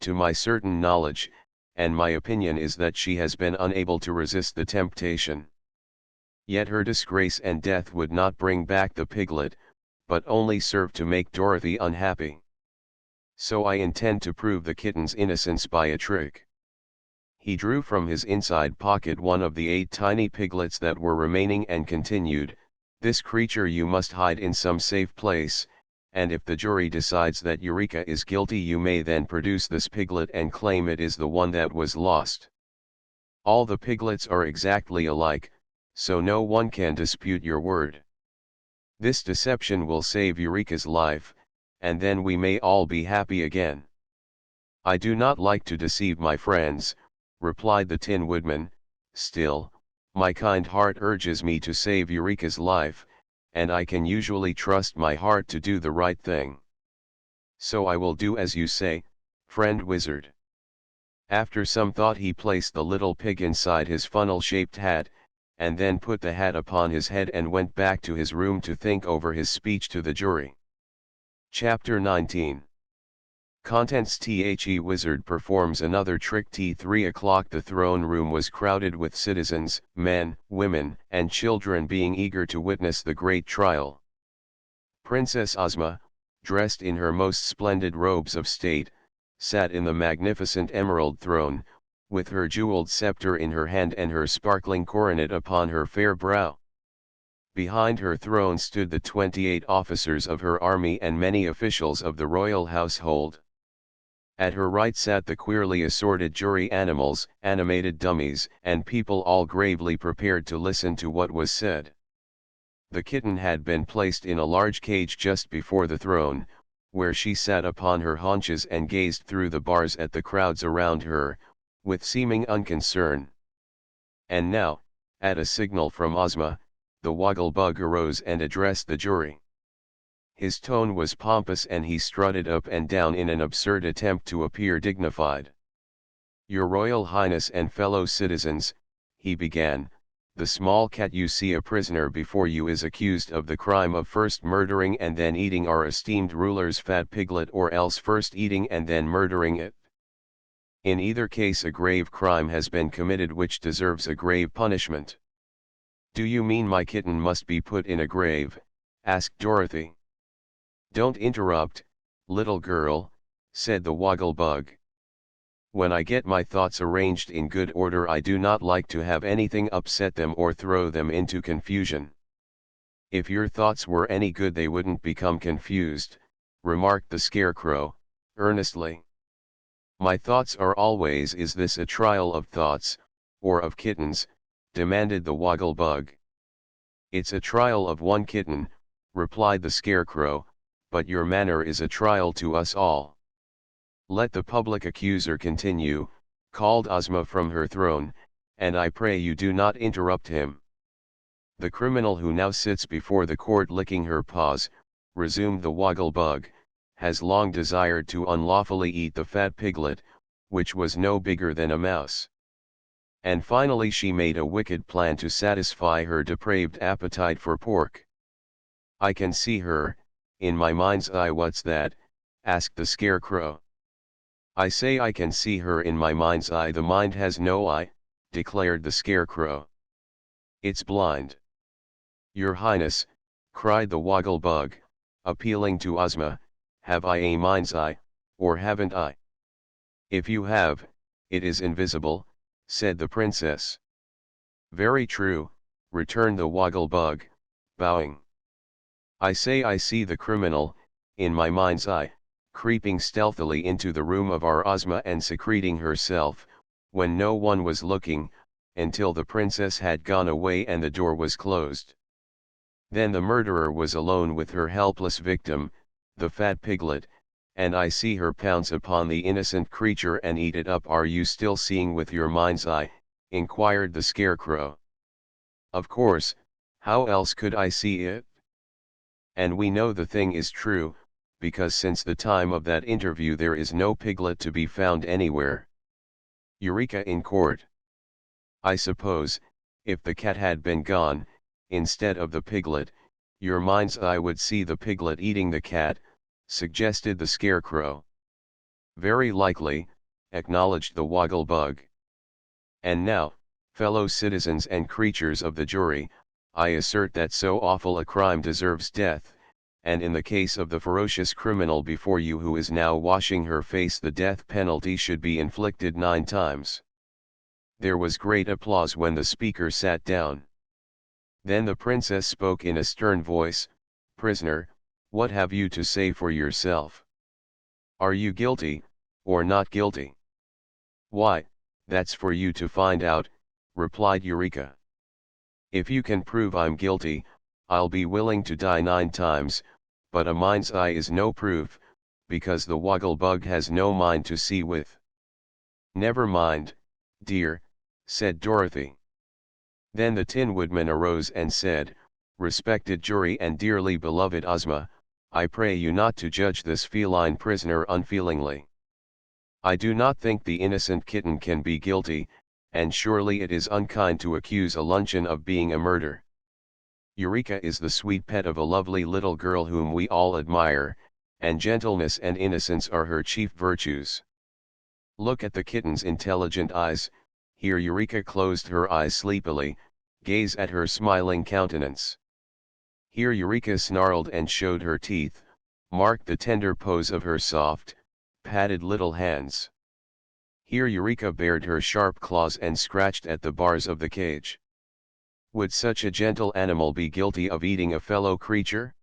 to my certain knowledge, and my opinion is that she has been unable to resist the temptation. Yet her disgrace and death would not bring back the piglet, but only serve to make Dorothy unhappy. So I intend to prove the kitten's innocence by a trick. He drew from his inside pocket one of the 8 tiny piglets that were remaining and continued, "This creature you must hide in some safe place, and if the jury decides that Eureka is guilty you may then produce this piglet and claim it is the one that was lost. All the piglets are exactly alike, so no one can dispute your word. This deception will save Eureka's life, and then we may all be happy again." "I do not like to deceive my friends," replied the Tin Woodman, "still, my kind heart urges me to save Eureka's life, and I can usually trust my heart to do the right thing. So I will do as you say, friend wizard." After some thought he placed the little pig inside his funnel-shaped hat, and then put the hat upon his head and went back to his room to think over his speech to the jury. Chapter 19. Contents: The wizard performs another trick. 3 o'clock. The throne room was crowded with citizens, men, women, and children being eager to witness the great trial. Princess Ozma, dressed in her most splendid robes of state, sat in the magnificent emerald throne, with her jeweled scepter in her hand and her sparkling coronet upon her fair brow. Behind her throne stood the 28 officers of her army and many officials of the royal household. At her right sat the queerly assorted jury, animals, animated dummies, and people all gravely prepared to listen to what was said. The kitten had been placed in a large cage just before the throne, where she sat upon her haunches and gazed through the bars at the crowds around her, with seeming unconcern. And now, at a signal from Ozma, the Woggle-Bug arose and addressed the jury. His tone was pompous and he strutted up and down in an absurd attempt to appear dignified. "Your Royal Highness and fellow citizens," he began, "the small cat you see a prisoner before you is accused of the crime of first murdering and then eating our esteemed ruler's fat piglet, or else first eating and then murdering it. In either case a grave crime has been committed which deserves a grave punishment." "Do you mean my kitten must be put in a grave?" asked Dorothy. "Don't interrupt, little girl," said the Woggle-Bug. "When I get my thoughts arranged in good order I do not like to have anything upset them or throw them into confusion." "If your thoughts were any good they wouldn't become confused," remarked the Scarecrow, earnestly. "My thoughts are always—" "Is this a trial of thoughts, or of kittens?" demanded the Woggle-Bug. "It's a trial of one kitten," replied the Scarecrow, "but your manner is a trial to us all." "Let the public accuser continue," called Ozma from her throne, "and I pray you do not interrupt him." "The criminal who now sits before the court licking her paws," resumed the Woggle-Bug, "has long desired to unlawfully eat the fat piglet, which was no bigger than a mouse. And finally she made a wicked plan to satisfy her depraved appetite for pork." "I can see her, in my mind's eye." "What's that?" asked the Scarecrow. "I say I can see her in my mind's eye." "The mind has no eye," declared the Scarecrow. "It's blind." "Your Highness," cried the Woggle-Bug, appealing to Ozma, "have I a mind's eye, or haven't I?" "If you have, it is invisible," said the princess. "Very true," returned the Woggle-Bug, bowing. "I say I see the criminal, in my mind's eye, creeping stealthily into the room of our Ozma and secreting herself, when no one was looking, until the princess had gone away and the door was closed. Then the murderer was alone with her helpless victim, the fat piglet, and I see her pounce upon the innocent creature and eat it up." "Are you still seeing with your mind's eye?" inquired the Scarecrow. "Of course, how else could I see it? And we know the thing is true, because since the time of that interview there is no piglet to be found anywhere." Eureka in court. "I suppose, if the cat had been gone, instead of the piglet, your mind's eye would see the piglet eating the cat," suggested the Scarecrow. "Very likely," acknowledged the Woggle-Bug. "And now, fellow citizens and creatures of the jury, I assert that so awful a crime deserves death, and in the case of the ferocious criminal before you who is now washing her face, the death penalty should be inflicted 9 times. There was great applause when the speaker sat down. Then the princess spoke in a stern voice, "Prisoner, what have you to say for yourself? Are you guilty, or not guilty?" "Why, that's for you to find out," replied Eureka. "If you can prove I'm guilty, I'll be willing to die 9 times, but a mind's eye is no proof, because the woggle bug has no mind to see with." "Never mind, dear," said Dorothy. Then the Tin Woodman arose and said, "Respected jury and dearly beloved Ozma, I pray you not to judge this feline prisoner unfeelingly. I do not think the innocent kitten can be guilty, and surely it is unkind to accuse a luncheon of being a murder. Eureka is the sweet pet of a lovely little girl whom we all admire, and gentleness and innocence are her chief virtues. Look at the kitten's intelligent eyes." Here Eureka closed her eyes sleepily, "gaze at her smiling countenance." Here Eureka snarled and showed her teeth, mark the tender pose of her soft, padded little hands. Here Eureka bared her sharp claws and scratched at the bars of the cage. Would such a gentle animal be guilty of eating a fellow creature?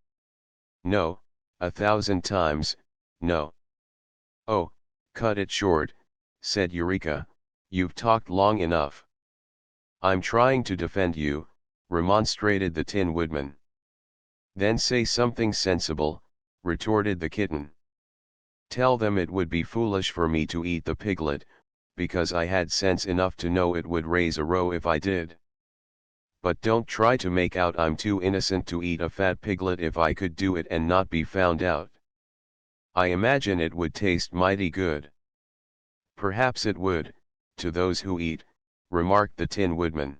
No, 1,000 times, no. "Oh, cut it short," said Eureka, "you've talked long enough." "I'm trying to defend you," remonstrated the Tin Woodman. "Then say something sensible," retorted the kitten. "Tell them it would be foolish for me to eat the piglet, because I had sense enough to know it would raise a row if I did. But don't try to make out I'm too innocent to eat a fat piglet if I could do it and not be found out. I imagine it would taste mighty good." "Perhaps it would, to those who eat," remarked the Tin Woodman.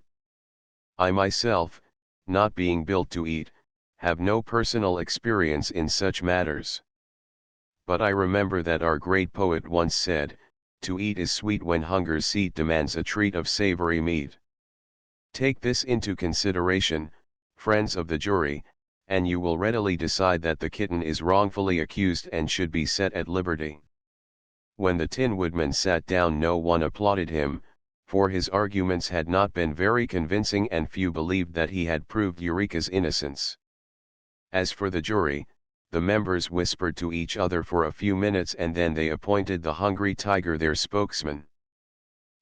"I myself, not being built to eat, have no personal experience in such matters. But I remember that our great poet once said, 'To eat is sweet when hunger's seat demands a treat of savory meat.' Take this into consideration, friends of the jury, and you will readily decide that the kitten is wrongfully accused and should be set at liberty." When the Tin Woodman sat down, no one applauded him, for his arguments had not been very convincing and few believed that he had proved Eureka's innocence. As for the jury, the members whispered to each other for a few minutes and then they appointed the Hungry Tiger their spokesman.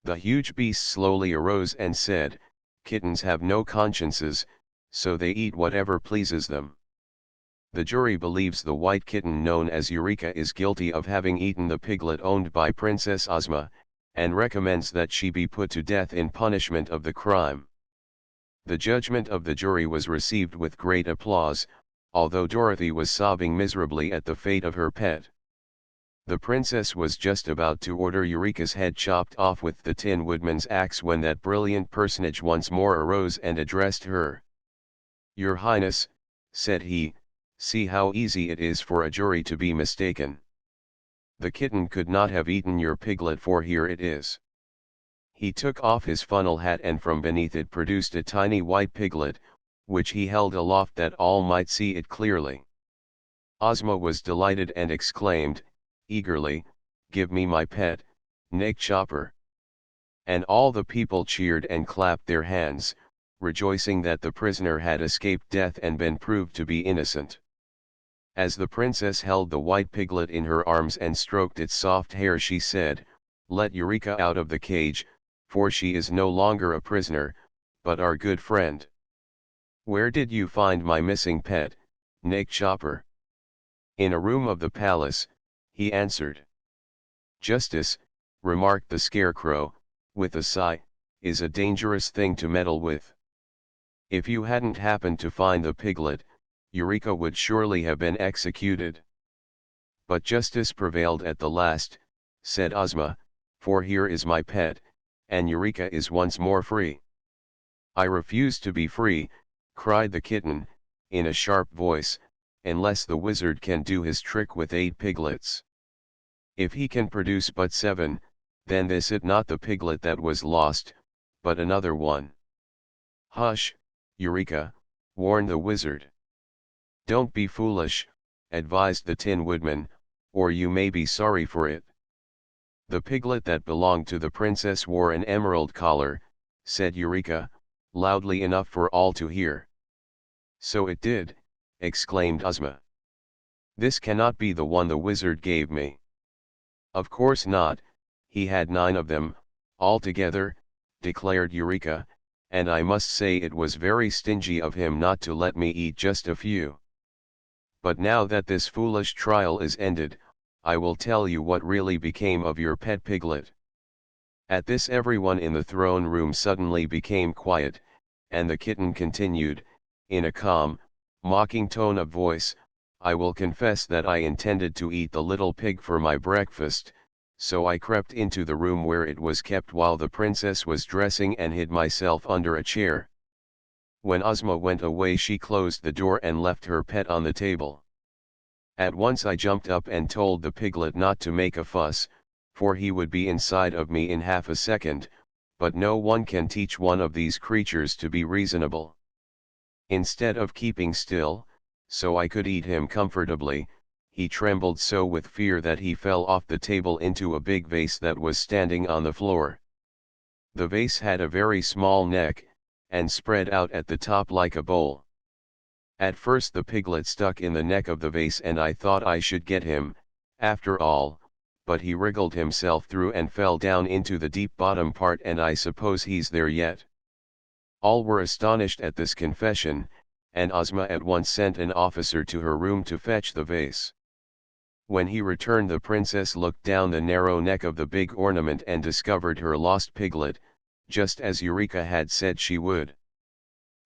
The huge beast slowly arose and said, "Kittens have no consciences, so they eat whatever pleases them. The jury believes the white kitten known as Eureka is guilty of having eaten the piglet owned by Princess Ozma, and recommends that she be put to death in punishment of the crime." The judgment of the jury was received with great applause, although Dorothy was sobbing miserably at the fate of her pet. The princess was just about to order Eureka's head chopped off with the Tin Woodman's axe when that brilliant personage once more arose and addressed her. "Your Highness," said he, "see how easy it is for a jury to be mistaken. The kitten could not have eaten your piglet, for here it is." He took off his funnel hat and from beneath it produced a tiny white piglet, which he held aloft that all might see it clearly. Ozma was delighted and exclaimed, eagerly, "Give me my pet, Nick Chopper." And all the people cheered and clapped their hands, rejoicing that the prisoner had escaped death and been proved to be innocent. As the princess held the white piglet in her arms and stroked its soft hair, she said, "Let Eureka out of the cage, for she is no longer a prisoner, but our good friend." "Where did you find my missing pet, Nick Chopper?" "In a room of the palace," he answered. "Justice," remarked the Scarecrow, with a sigh, "is a dangerous thing to meddle with. If you hadn't happened to find the piglet, Eureka would surely have been executed." "But justice prevailed at the last," said Ozma, "for here is my pet, and Eureka is once more free." "I refuse to be free," cried the kitten, in a sharp voice, "unless the wizard can do his trick with 8 piglets. If he can produce but 7, then this is not the piglet that was lost, but another one." "Hush," Eureka, warned the wizard. Don't be foolish, advised the Tin Woodman, or you may be sorry for it. The piglet that belonged to the princess wore an emerald collar, said Eureka, loudly enough for all to hear. So it did, exclaimed Ozma. This cannot be the one the wizard gave me. Of course not, he had 9 of them, altogether, declared Eureka, and I must say it was very stingy of him not to let me eat just a few. But now that this foolish trial is ended, I will tell you what really became of your pet piglet. At this everyone in the throne room suddenly became quiet, and the kitten continued, in a calm, mocking tone of voice, I will confess that I intended to eat the little pig for my breakfast, so I crept into the room where it was kept while the princess was dressing and hid myself under a chair. When Ozma went away she closed the door and left her pet on the table. At once I jumped up and told the piglet not to make a fuss, for he would be inside of me in half a second, but no one can teach one of these creatures to be reasonable. Instead of keeping still, so I could eat him comfortably, he trembled so with fear that he fell off the table into a big vase that was standing on the floor. The vase had a very small neck, and spread out at the top like a bowl. At first the piglet stuck in the neck of the vase and I thought I should get him, after all, but he wriggled himself through and fell down into the deep bottom part and I suppose he's there yet. All were astonished at this confession, and Ozma at once sent an officer to her room to fetch the vase. When he returned the princess looked down the narrow neck of the big ornament and discovered her lost piglet, just as Eureka had said she would.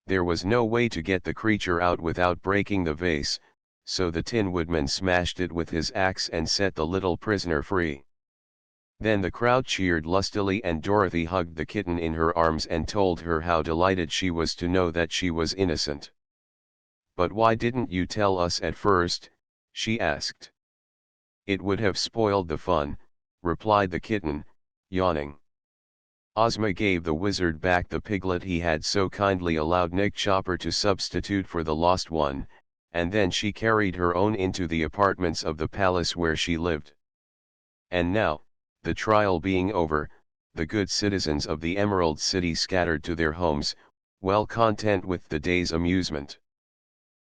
There was no way to get the creature out without breaking the vase, so the Tin Woodman smashed it with his axe and set the little prisoner free. Then the crowd cheered lustily and Dorothy hugged the kitten in her arms and told her how delighted she was to know that she was innocent. But why didn't you tell us at first? She asked. It would have spoiled the fun, replied the kitten, yawning. Ozma gave the wizard back the piglet he had so kindly allowed Nick Chopper to substitute for the lost one, and then she carried her own into the apartments of the palace where she lived. And now, the trial being over, the good citizens of the Emerald City scattered to their homes, well content with the day's amusement.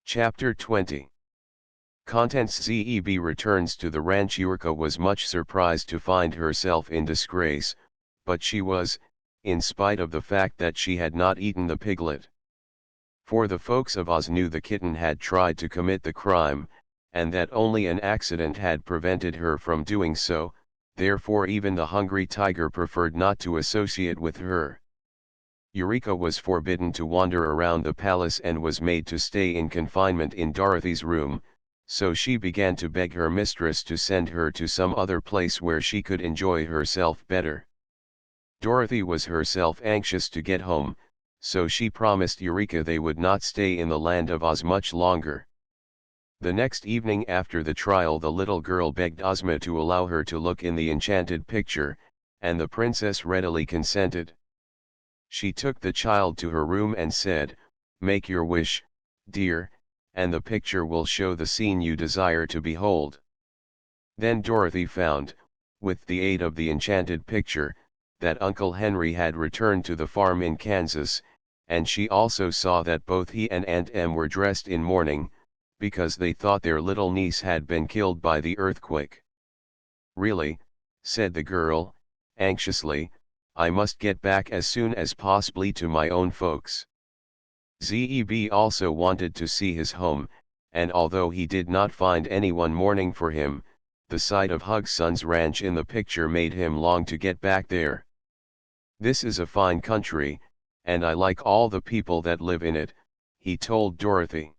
Chapter 20. Contents. Zeb returns to the ranch. Eureka was much surprised to find herself in disgrace, but she was, in spite of the fact that she had not eaten the piglet. For the folks of Oz knew the kitten had tried to commit the crime, and that only an accident had prevented her from doing so, therefore even the hungry tiger preferred not to associate with her. Eureka was forbidden to wander around the palace and was made to stay in confinement in Dorothy's room, so she began to beg her mistress to send her to some other place where she could enjoy herself better. Dorothy was herself anxious to get home, so she promised Eureka they would not stay in the land of Oz much longer. The next evening after the trial the little girl begged Ozma to allow her to look in the enchanted picture, and the princess readily consented. She took the child to her room and said, "Make your wish, dear, and the picture will show the scene you desire to behold." Then Dorothy found, with the aid of the enchanted picture, that Uncle Henry had returned to the farm in Kansas, and she also saw that both he and Aunt Em were dressed in mourning, because they thought their little niece had been killed by the earthquake. "Really," said the girl, anxiously, "I must get back as soon as possibly to my own folks." Zeb also wanted to see his home, and although he did not find anyone mourning for him, the sight of Hugson's ranch in the picture made him long to get back there. "This is a fine country, and I like all the people that live in it," he told Dorothy.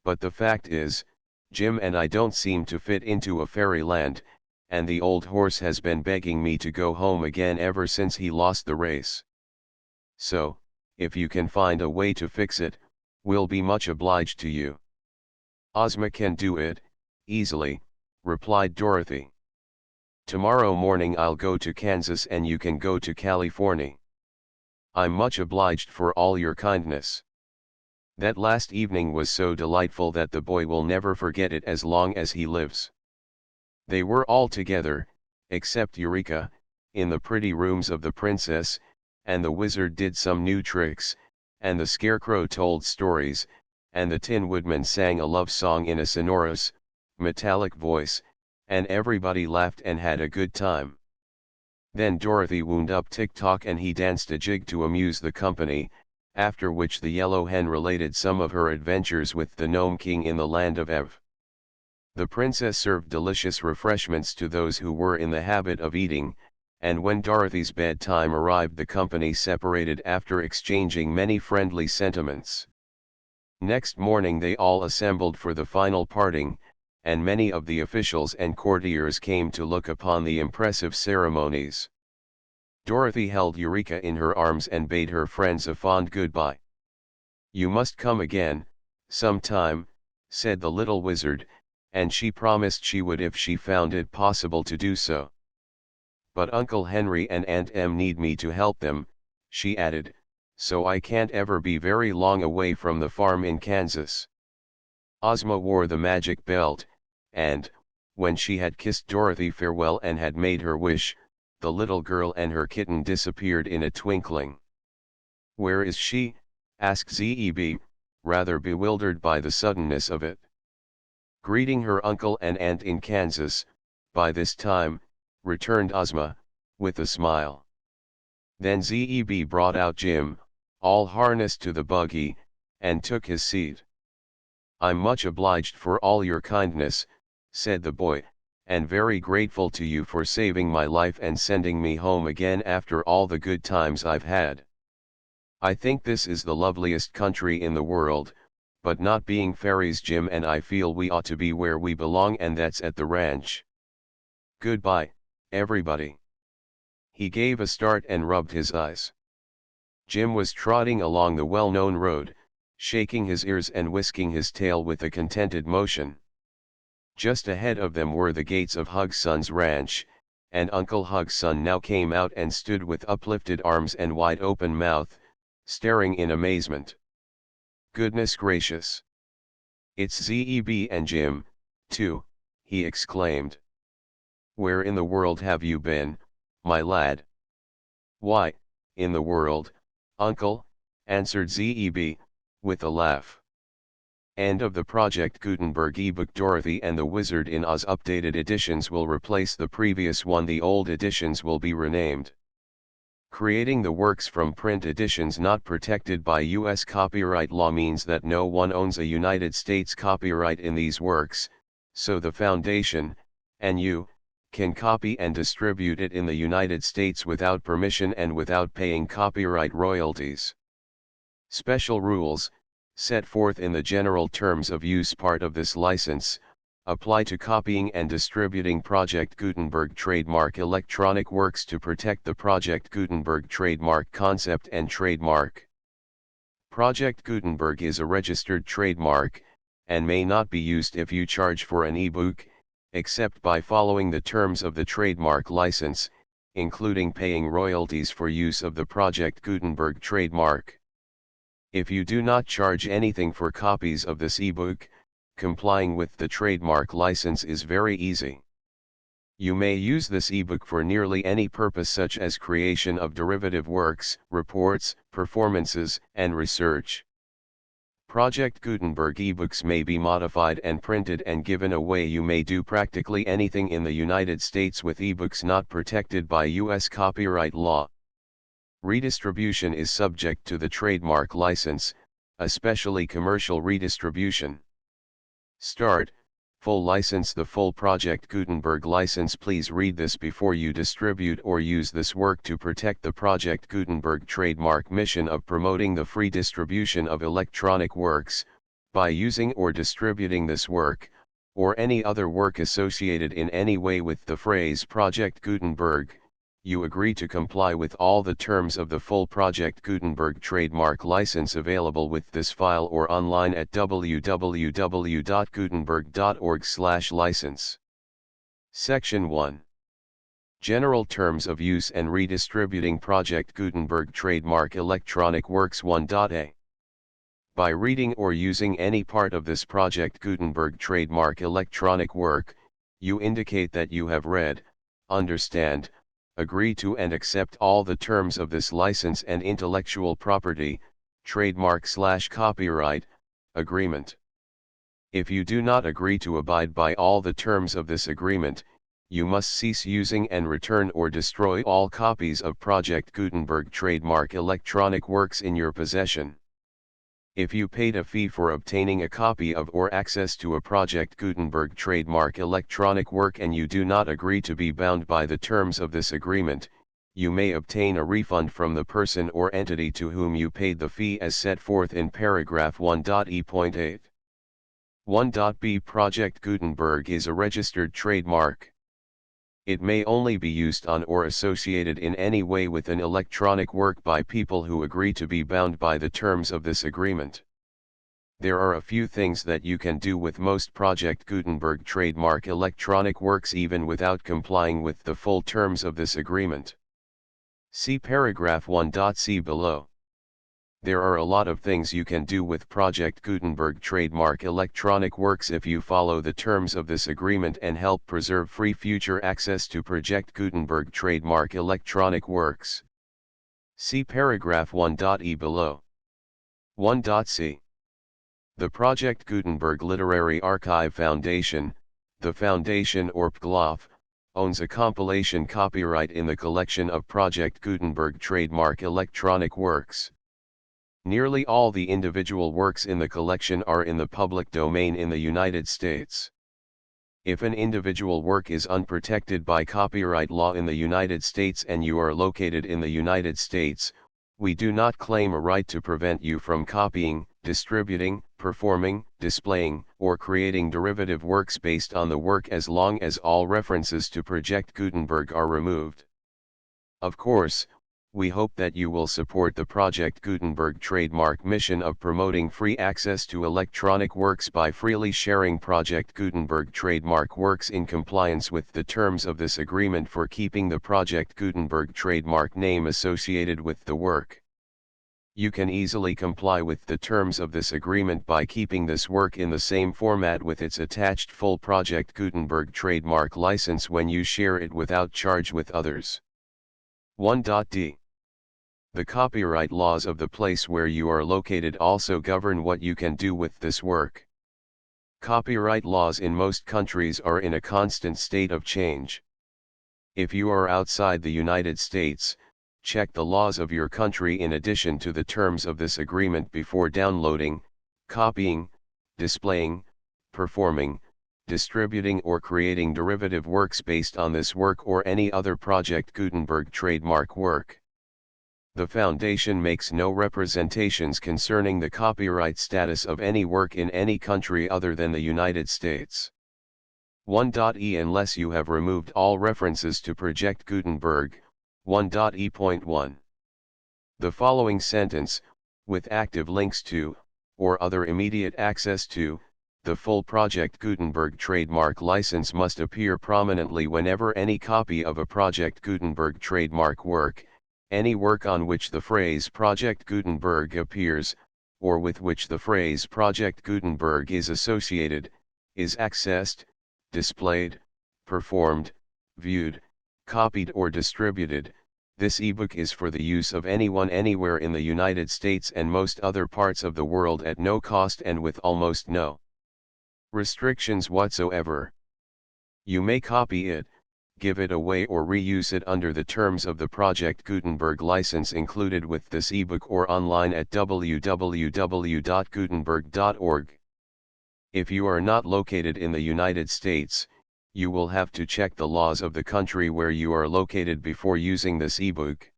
"But the fact is, Jim and I don't seem to fit into a fairyland, and the old horse has been begging me to go home again ever since he lost the race. So, if you can find a way to fix it, we'll be much obliged to you." "Ozma can do it, easily," replied Dorothy. "Tomorrow morning I'll go to Kansas and you can go to California." "I'm much obliged for all your kindness." That last evening was so delightful that the boy will never forget it as long as he lives. They were all together, except Eureka, in the pretty rooms of the princess, and the wizard did some new tricks, and the scarecrow told stories, and the Tin Woodman sang a love song in a sonorous, metallic voice, and everybody laughed and had a good time. Then Dorothy wound up Tick-Tock and he danced a jig to amuse the company, after which the Yellow Hen related some of her adventures with the Gnome King in the land of Ev. The princess served delicious refreshments to those who were in the habit of eating, and when Dorothy's bedtime arrived the company separated after exchanging many friendly sentiments. Next morning they all assembled for the final parting, and many of the officials and courtiers came to look upon the impressive ceremonies. Dorothy held Eureka in her arms and bade her friends a fond goodbye. "You must come again, sometime," said the little wizard, and she promised she would if she found it possible to do so. "But Uncle Henry and Aunt Em need me to help them," she added, "so I can't ever be very long away from the farm in Kansas." Ozma wore the magic belt, and, when she had kissed Dorothy farewell and had made her wish, the little girl and her kitten disappeared in a twinkling. "Where is she?" asked Zeb, rather bewildered by the suddenness of it. "Greeting her uncle and aunt in Kansas, by this time," returned Ozma, with a smile. Then Zeb brought out Jim, all harnessed to the buggy, and took his seat. "I'm much obliged for all your kindness," said the boy, "and very grateful to you for saving my life and sending me home again after all the good times I've had. I think this is the loveliest country in the world, but not being fairies Jim and I feel we ought to be where we belong and that's at the ranch. Goodbye, everybody." He gave a start and rubbed his eyes. Jim was trotting along the well-known road, shaking his ears and whisking his tail with a contented motion. Just ahead of them were the gates of Hugson's ranch, and Uncle Hugson now came out and stood with uplifted arms and wide open mouth, staring in amazement. "Goodness gracious! It's Zeb and Jim, too," he exclaimed. "Where in the world have you been, my lad?" "Why, in the world, Uncle," answered Zeb, with a laugh. End of the Project Gutenberg ebook. Dorothy and the Wizard in Oz updated editions will replace the previous one. The old editions will be renamed. Creating the works from print editions not protected by U.S. copyright law means that no one owns a United States copyright in these works, so the Foundation, and you, can copy and distribute it in the United States without permission and without paying copyright royalties. Special rules, set forth in the general terms of use part of this license, apply to copying and distributing Project Gutenberg trademark electronic works to protect the Project Gutenberg trademark concept and trademark. Project Gutenberg is a registered trademark, and may not be used if you charge for an ebook, except by following the terms of the trademark license, including paying royalties for use of the Project Gutenberg trademark. If you do not charge anything for copies of this ebook, complying with the trademark license is very easy. You may use this ebook for nearly any purpose such as creation of derivative works, reports, performances, and research. Project Gutenberg ebooks may be modified and printed and given away. You may do practically anything in the United States with ebooks not protected by U.S. copyright law. Redistribution is subject to the trademark license, especially commercial redistribution. Start, full license. The full Project Gutenberg license. Please read this before you distribute or use this work to protect the Project Gutenberg trademark mission of promoting the free distribution of electronic works, by using or distributing this work, or any other work associated in any way with the phrase Project Gutenberg. You agree to comply with all the terms of the full Project Gutenberg trademark license available with this file or online at www.gutenberg.org/license. Section 1. General Terms of Use and Redistributing Project Gutenberg Trademark Electronic Works 1.a. By reading or using any part of this Project Gutenberg trademark electronic work, you indicate that you have read, understand, agree to and accept all the terms of this license and intellectual property, trademark/copyright, agreement. If you do not agree to abide by all the terms of this agreement, you must cease using and return or destroy all copies of Project Gutenberg trademark electronic works in your possession. If you paid a fee for obtaining a copy of or access to a Project Gutenberg trademark electronic work and you do not agree to be bound by the terms of this agreement, you may obtain a refund from the person or entity to whom you paid the fee as set forth in paragraph 1.e.8. 1.b Project Gutenberg is a registered trademark. It may only be used on or associated in any way with an electronic work by people who agree to be bound by the terms of this agreement. There are a few things that you can do with most Project Gutenberg trademark electronic works even without complying with the full terms of this agreement. See paragraph 1.c below. There are a lot of things you can do with Project Gutenberg trademark electronic works if you follow the terms of this agreement and help preserve free future access to Project Gutenberg trademark electronic works. See paragraph 1.e below. 1.c. The Project Gutenberg Literary Archive Foundation, the foundation or PGLOF, owns a compilation copyright in the collection of Project Gutenberg trademark electronic works. Nearly all the individual works in the collection are in the public domain in the United States. If an individual work is unprotected by copyright law in the United States and you are located in the United States, we do not claim a right to prevent you from copying, distributing, performing, displaying, or creating derivative works based on the work as long as all references to Project Gutenberg are removed. Of course, we hope that you will support the Project Gutenberg trademark mission of promoting free access to electronic works by freely sharing Project Gutenberg trademark works in compliance with the terms of this agreement for keeping the Project Gutenberg trademark name associated with the work. You can easily comply with the terms of this agreement by keeping this work in the same format with its attached full Project Gutenberg trademark license when you share it without charge with others. 1.d. The copyright laws of the place where you are located also govern what you can do with this work. Copyright laws in most countries are in a constant state of change. If you are outside the United States, check the laws of your country in addition to the terms of this agreement before downloading, copying, displaying, performing, distributing or creating derivative works based on this work or any other Project Gutenberg trademark work. The Foundation makes no representations concerning the copyright status of any work in any country other than the United States. 1.e Unless you have removed all references to Project Gutenberg, 1.e.1. The following sentence, with active links to, or other immediate access to, the full Project Gutenberg trademark license must appear prominently whenever any copy of a Project Gutenberg trademark work, any work on which the phrase Project Gutenberg appears, or with which the phrase Project Gutenberg is associated, is accessed, displayed, performed, viewed, copied or distributed. This ebook is for the use of anyone anywhere in the United States and most other parts of the world at no cost and with almost no restrictions whatsoever. You may copy it, give it away or reuse it under the terms of the Project Gutenberg license included with this ebook or online at www.gutenberg.org. If you are not located in the United States, you will have to check the laws of the country where you are located before using this ebook.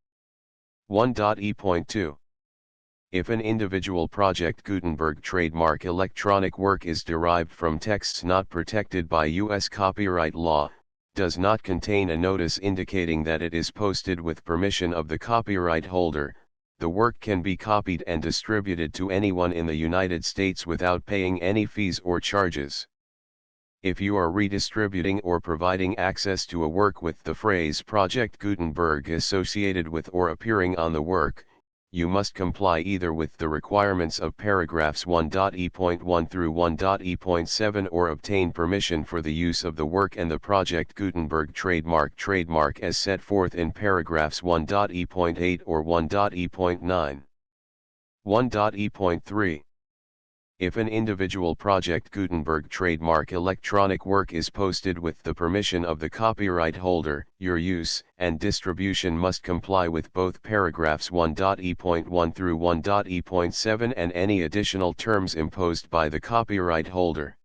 1.e.2. If an individual Project Gutenberg trademark electronic work is derived from texts not protected by U.S. copyright law, does not contain a notice indicating that it is posted with permission of the copyright holder, the work can be copied and distributed to anyone in the United States without paying any fees or charges. If you are redistributing or providing access to a work with the phrase Project Gutenberg associated with or appearing on the work, you must comply either with the requirements of paragraphs 1.e.1 through 1.e.7 or obtain permission for the use of the work and the Project Gutenberg trademark as set forth in paragraphs 1.e.8 or 1.e.9. 1.e.3. If an individual Project Gutenberg trademark electronic work is posted with the permission of the copyright holder, your use and distribution must comply with both paragraphs 1.e.1 through 1.e.7 and any additional terms imposed by the copyright holder.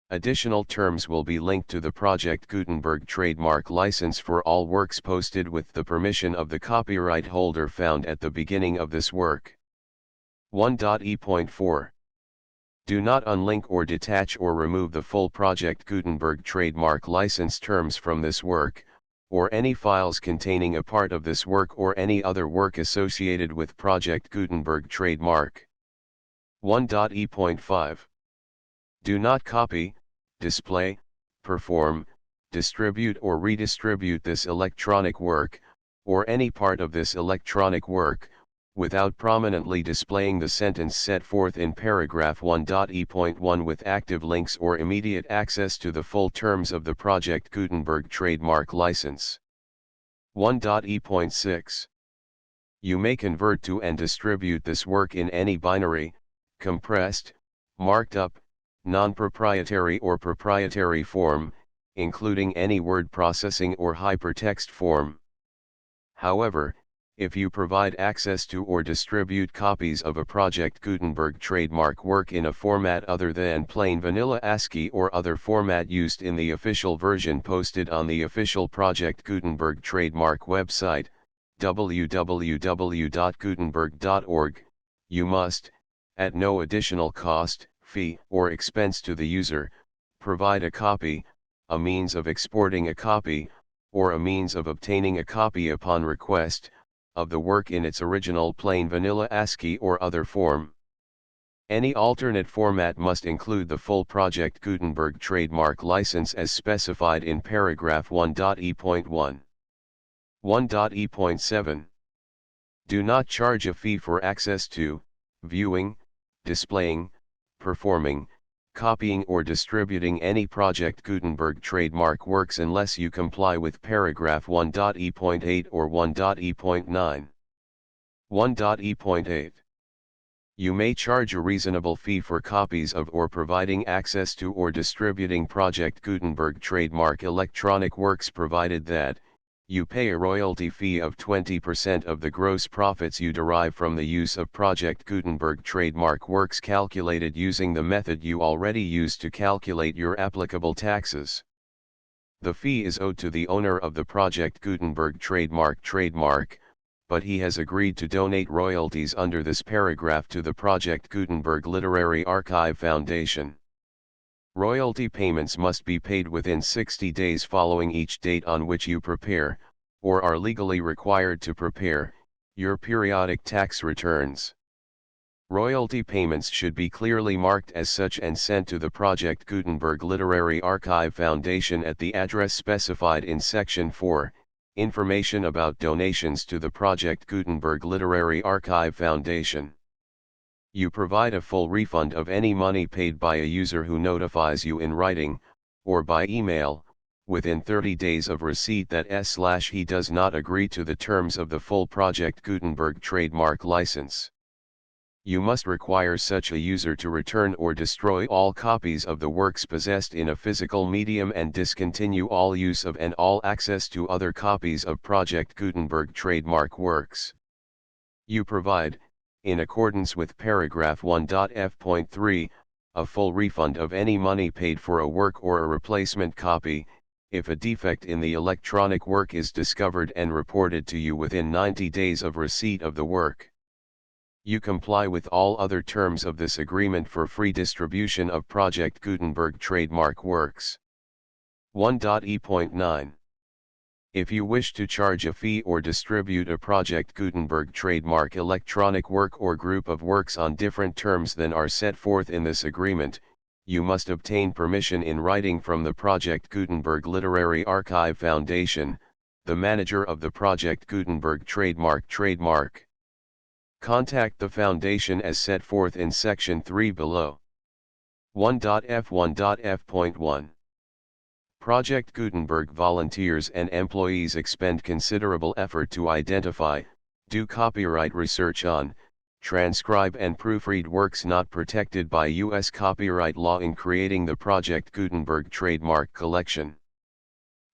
Additional terms will be linked to the Project Gutenberg trademark license for all works posted with the permission of the copyright holder found at the beginning of this work. 1.e.4. Do not unlink or detach or remove the full Project Gutenberg trademark license terms from this work, or any files containing a part of this work or any other work associated with Project Gutenberg trademark. 1.e.5. Do not copy, display, perform, distribute or redistribute this electronic work, or any part of this electronic work, without prominently displaying the sentence set forth in paragraph 1.e.1 with active links or immediate access to the full terms of the Project Gutenberg trademark license. 1.e.6. You may convert to and distribute this work in any binary, compressed, marked up, non-proprietary or proprietary form, including any word processing or hypertext form. However, if you provide access to or distribute copies of a Project Gutenberg trademark work in a format other than plain vanilla ASCII or other format used in the official version posted on the official Project Gutenberg trademark website, www.gutenberg.org, you must, at no additional cost, fee, or expense to the user, provide a copy, a means of exporting a copy, or a means of obtaining a copy upon request, of the work in its original plain vanilla ASCII or other form. Any alternate format must include the full Project Gutenberg trademark license as specified in paragraph 1.e.1. 1.e.7. Do not charge a fee for access to, viewing, displaying, performing, copying or distributing any Project Gutenberg trademark works unless you comply with paragraph 1.e.8 or 1.e.9. 1.e.8. You may charge a reasonable fee for copies of or providing access to or distributing Project Gutenberg trademark electronic works provided that, you pay a royalty fee of 20% of the gross profits you derive from the use of Project Gutenberg trademark works calculated using the method you already use to calculate your applicable taxes. The fee is owed to the owner of the Project Gutenberg trademark, but he has agreed to donate royalties under this paragraph to the Project Gutenberg Literary Archive Foundation. Royalty payments must be paid within 60 days following each date on which you prepare, or are legally required to prepare, your periodic tax returns. Royalty payments should be clearly marked as such and sent to the Project Gutenberg Literary Archive Foundation at the address specified in Section 4, Information about donations to the Project Gutenberg Literary Archive Foundation. You provide a full refund of any money paid by a user who notifies you in writing, or by email, within 30 days of receipt that he does not agree to the terms of the full Project Gutenberg trademark license. You must require such a user to return or destroy all copies of the works possessed in a physical medium and discontinue all use of and all access to other copies of Project Gutenberg trademark works. You provide, in accordance with paragraph 1.f.3, a full refund of any money paid for a work or a replacement copy, if a defect in the electronic work is discovered and reported to you within 90 days of receipt of the work. You comply with all other terms of this agreement for free distribution of Project Gutenberg trademark works. 1.e.9. If you wish to charge a fee or distribute a Project Gutenberg trademark electronic work or group of works on different terms than are set forth in this agreement, you must obtain permission in writing from the Project Gutenberg Literary Archive Foundation, the manager of the Project Gutenberg trademark. Contact the Foundation as set forth in Section 3 below. 1.f1.f.1 Project Gutenberg volunteers and employees expend considerable effort to identify, do copyright research on, transcribe and proofread works not protected by U.S. copyright law in creating the Project Gutenberg trademark collection.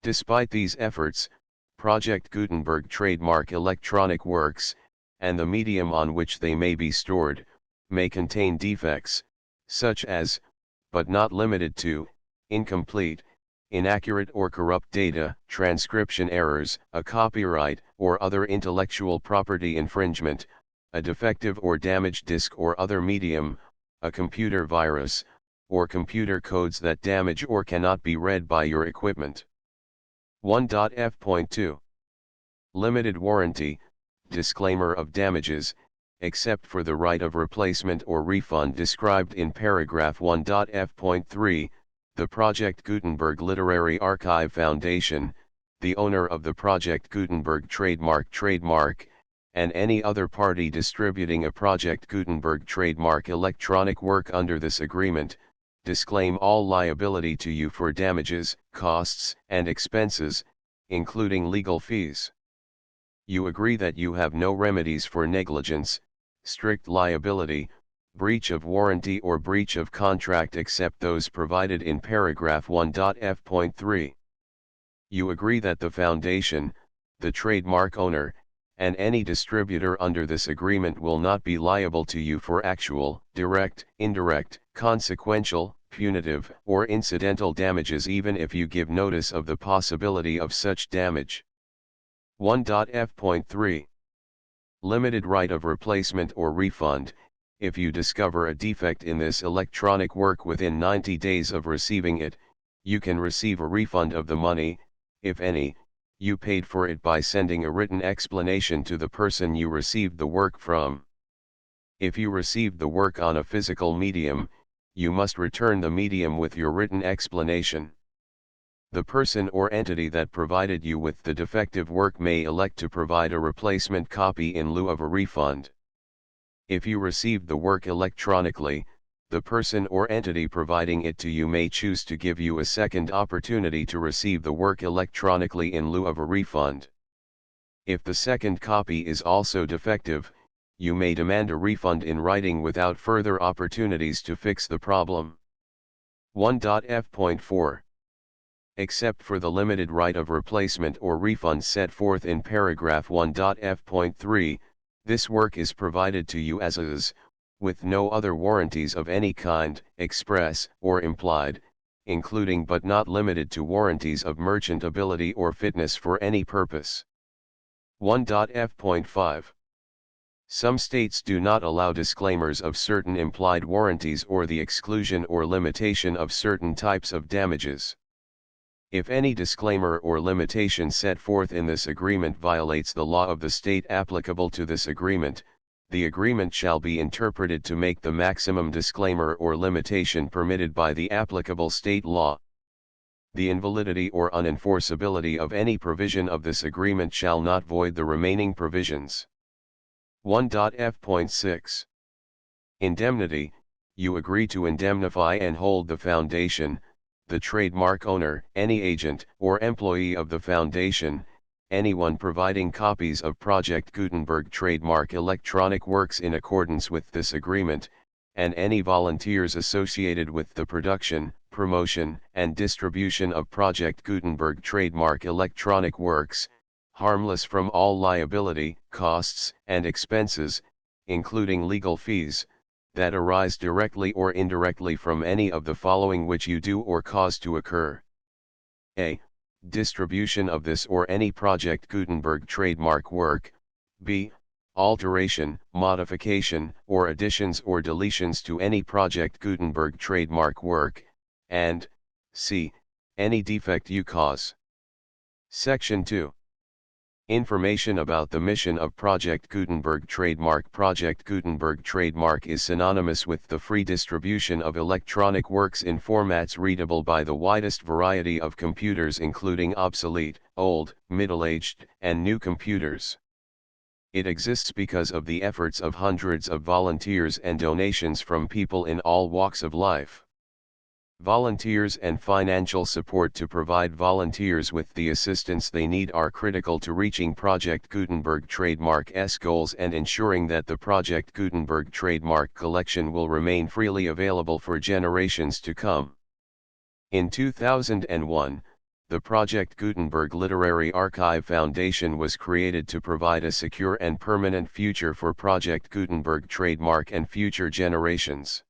Despite these efforts, Project Gutenberg trademark electronic works, and the medium on which they may be stored, may contain defects, such as, but not limited to, incomplete, inaccurate or corrupt data, transcription errors, a copyright or other intellectual property infringement, a defective or damaged disk or other medium, a computer virus, or computer codes that damage or cannot be read by your equipment. 1.f.2 Limited warranty, disclaimer of damages, except for the right of replacement or refund described in paragraph 1.f.3, the Project Gutenberg Literary Archive Foundation, the owner of the Project Gutenberg trademark, and any other party distributing a Project Gutenberg trademark electronic work under this agreement, disclaim all liability to you for damages, costs, and expenses, including legal fees. You agree that you have no remedies for negligence, strict liability, breach of warranty or breach of contract except those provided in paragraph 1.f.3. You agree that the Foundation, the trademark owner, and any distributor under this agreement will not be liable to you for actual, direct, indirect, consequential, punitive, or incidental damages even if you give notice of the possibility of such damage. 1.f.3 Limited right of replacement or refund. If you discover a defect in this electronic work within 90 days of receiving it, you can receive a refund of the money, if any, you paid for it by sending a written explanation to the person you received the work from. If you received the work on a physical medium, you must return the medium with your written explanation. The person or entity that provided you with the defective work may elect to provide a replacement copy in lieu of a refund. If you received the work electronically, the person or entity providing it to you may choose to give you a second opportunity to receive the work electronically in lieu of a refund. If the second copy is also defective, you may demand a refund in writing without further opportunities to fix the problem. 1.f.4 Except for the limited right of replacement or refund set forth in paragraph 1.f.3, this work is provided to you as is, with no other warranties of any kind, express or implied, including but not limited to warranties of merchantability or fitness for any purpose. 1.f.5 Some states do not allow disclaimers of certain implied warranties or the exclusion or limitation of certain types of damages. If any disclaimer or limitation set forth in this agreement violates the law of the state applicable to this agreement, the agreement shall be interpreted to make the maximum disclaimer or limitation permitted by the applicable state law. The invalidity or unenforceability of any provision of this agreement shall not void the remaining provisions. 1.f.6 Indemnity. You agree to indemnify and hold the Foundation, the trademark owner, any agent or employee of the Foundation, anyone providing copies of Project Gutenberg trademark electronic works in accordance with this agreement, and any volunteers associated with the production, promotion, and distribution of Project Gutenberg trademark electronic works, harmless from all liability, costs, and expenses, including legal fees, that arise directly or indirectly from any of the following which you do or cause to occur. A. Distribution of this or any Project Gutenberg trademark work. B. Alteration, modification, or additions or deletions to any Project Gutenberg trademark work, and C. Any defect you cause. Section 2. Information about the mission of Project Gutenberg trademark. Project Gutenberg trademark is synonymous with the free distribution of electronic works in formats readable by the widest variety of computers including obsolete, old, middle-aged, and new computers. It exists because of the efforts of hundreds of volunteers and donations from people in all walks of life. Volunteers and financial support to provide volunteers with the assistance they need are critical to reaching Project Gutenberg trademark's goals and ensuring that the Project Gutenberg trademark collection will remain freely available for generations to come. In 2001, the Project Gutenberg Literary Archive Foundation was created to provide a secure and permanent future for Project Gutenberg trademark and future generations.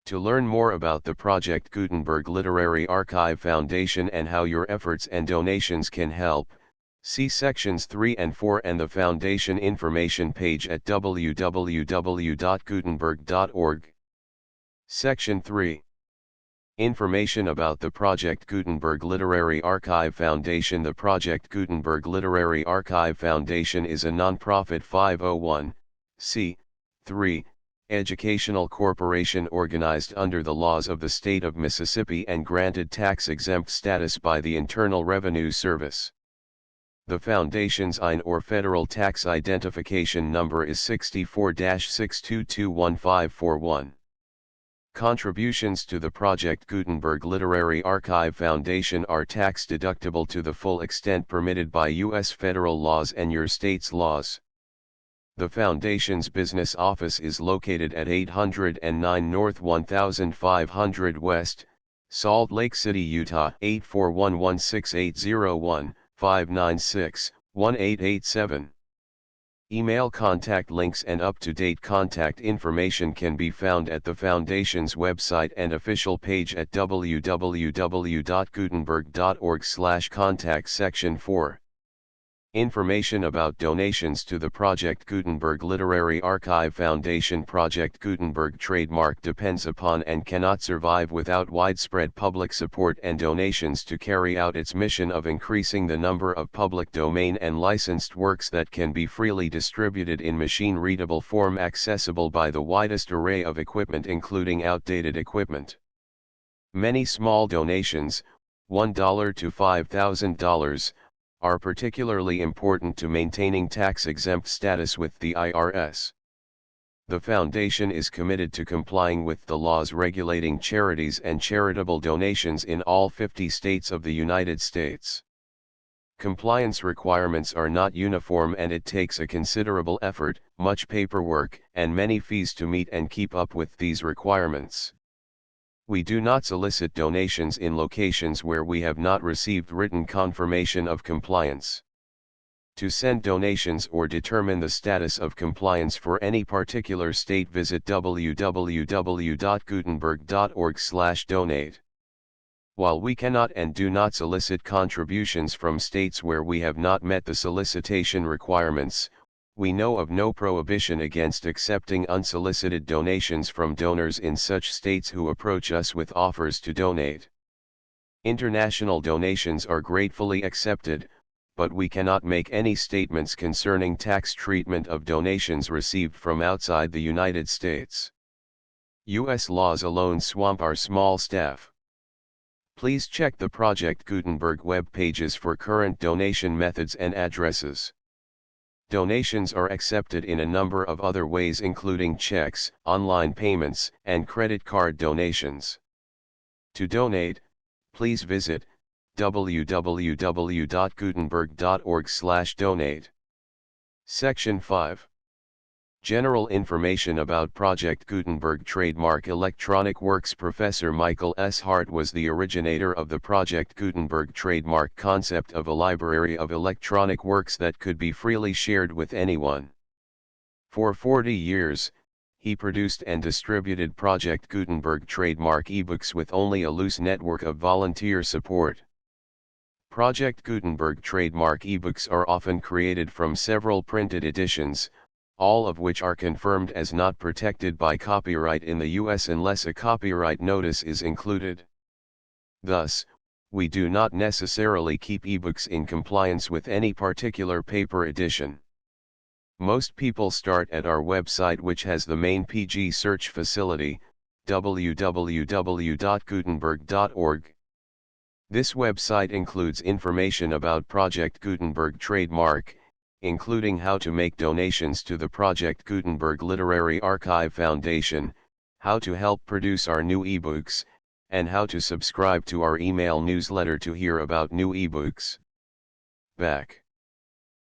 To learn more about the Project Gutenberg Literary Archive Foundation and how your efforts and donations can help, see sections 3 and 4 and the Foundation information page at www.gutenberg.org. Section 3. Information about the Project Gutenberg Literary Archive Foundation. The Project Gutenberg Literary Archive Foundation is a non-profit 501(c)(3) educational corporation organized under the laws of the state of Mississippi and granted tax-exempt status by the Internal Revenue Service. The Foundation's IN or Federal Tax Identification Number is 64-6221541. Contributions to the Project Gutenberg Literary Archive Foundation are tax-deductible to the full extent permitted by U.S. federal laws and your state's laws. The Foundation's business office is located at 809 North 1500 West, Salt Lake City, Utah 841-16801-596-1887. Email contact links and up-to-date contact information can be found at the Foundation's website and official page at www.gutenberg.org/contact section 4. Information about donations to the Project Gutenberg Literary Archive Foundation. Project Gutenberg trademark depends upon and cannot survive without widespread public support and donations to carry out its mission of increasing the number of public domain and licensed works that can be freely distributed in machine-readable form accessible by the widest array of equipment including outdated equipment. Many small donations, $1 to $5,000, are particularly important to maintaining tax-exempt status with the IRS. The Foundation is committed to complying with the laws regulating charities and charitable donations in all 50 states of the United States. Compliance requirements are not uniform and it takes a considerable effort, much paperwork, and many fees to meet and keep up with these requirements. We do not solicit donations in locations where we have not received written confirmation of compliance. To send donations or determine the status of compliance for any particular state, visit www.gutenberg.org/donate. While we cannot and do not solicit contributions from states where we have not met the solicitation requirements, we know of no prohibition against accepting unsolicited donations from donors in such states who approach us with offers to donate. International donations are gratefully accepted, but we cannot make any statements concerning tax treatment of donations received from outside the United States. U.S. laws alone swamp our small staff. Please check the Project Gutenberg web pages for current donation methods and addresses. Donations are accepted in a number of other ways including checks, online payments, and credit card donations. To donate, please visit www.gutenberg.org/donate. Section 5. General information about Project Gutenberg trademark electronic works. Professor Michael S. Hart was the originator of the Project Gutenberg trademark concept of a library of electronic works that could be freely shared with anyone. For 40 years, he produced and distributed Project Gutenberg trademark ebooks with only a loose network of volunteer support. Project Gutenberg trademark ebooks are often created from several printed editions, all of which are confirmed as not protected by copyright in the U.S. unless a copyright notice is included. Thus, we do not necessarily keep ebooks in compliance with any particular paper edition. Most people start at our website, which has the main PG search facility, www.gutenberg.org. This website includes information about Project Gutenberg trademark, including how to make donations to the Project Gutenberg Literary Archive Foundation, how to help produce our new ebooks, and how to subscribe to our email newsletter to hear about new ebooks. Back.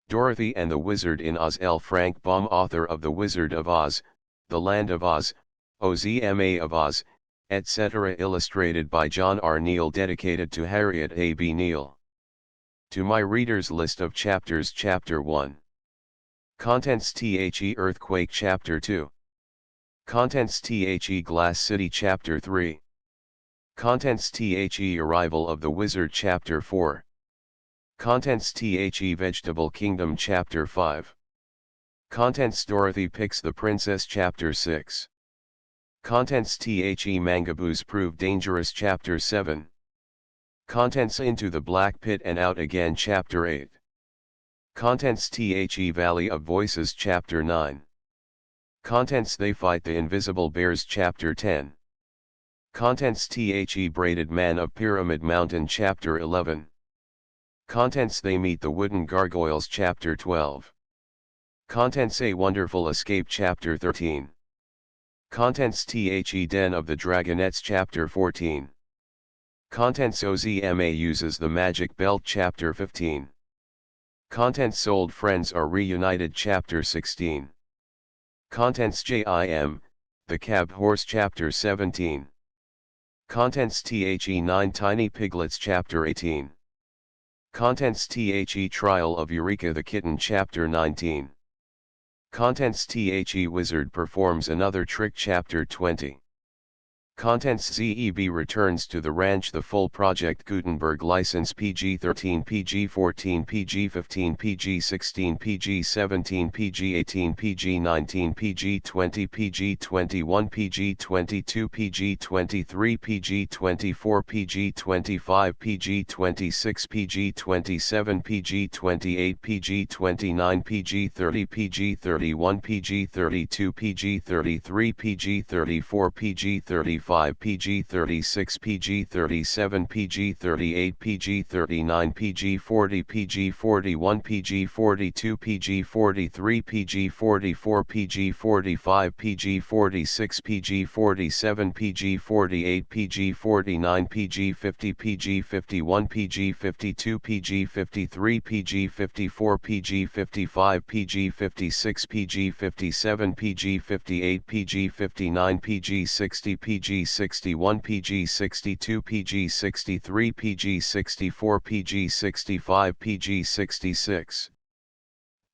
Dorothy and the Wizard in Oz. L. Frank Baum, author of The Wizard of Oz, The Land of Oz, Ozma of Oz, etc. Illustrated by John R. Neal, dedicated to Harriet A. B. Neal. To my readers list of chapters. Chapter 1. Contents: The Earthquake. Chapter 2. Contents: The Glass City. Chapter 3. Contents: The Arrival of the Wizard. Chapter 4. Contents: The Vegetable Kingdom. Chapter 5. Contents: Dorothy picks the princess. Chapter 6. Contents: The Mangaboos prove dangerous. Chapter 7. Contents: Into the Black Pit and Out Again. Chapter 8. Contents: The Valley of Voices. Chapter 9. Contents: They fight the invisible bears. Chapter 10. Contents: The Braided Man of Pyramid Mountain. Chapter 11. Contents: They meet the wooden gargoyles. Chapter 12. Contents: A Wonderful Escape. Chapter 13. Contents: The Den of the Dragonettes. Chapter 14. Contents: Ozma uses the magic belt. Chapter 15. Contents: Old friends are reunited. Chapter 16. Contents: Jim, the cab horse. Chapter 17. Contents: The 9 tiny piglets. Chapter 18. Contents: The trial of Eureka the kitten. Chapter 19. Contents: The wizard performs another trick. Chapter 20. Contents: Zeb returns to the ranch. The full Project Gutenberg license: PG-13, PG-14, PG-15, PG-16, PG-17, PG-18, PG-19, PG-20, PG-21, PG-22, PG-23, PG-24, PG-25, PG-26, PG-27, PG-28, PG-29, PG-30, PG-31, PG-32, PG-33, PG-34, PG-35, PG-36, PG-37, PG-38, PG-39, PG-40, PG-41, PG-42, PG-43, PG-44, PG-45, PG-46, PG-47, PG-48, PG-49, PG-50, PG-51, PG-52, PG-53, PG-54, PG-55, PG-56, PG-57, PG-58, PG-59, PG-60, PG-61, PG-62, PG-63, PG-64, PG-65, PG-66.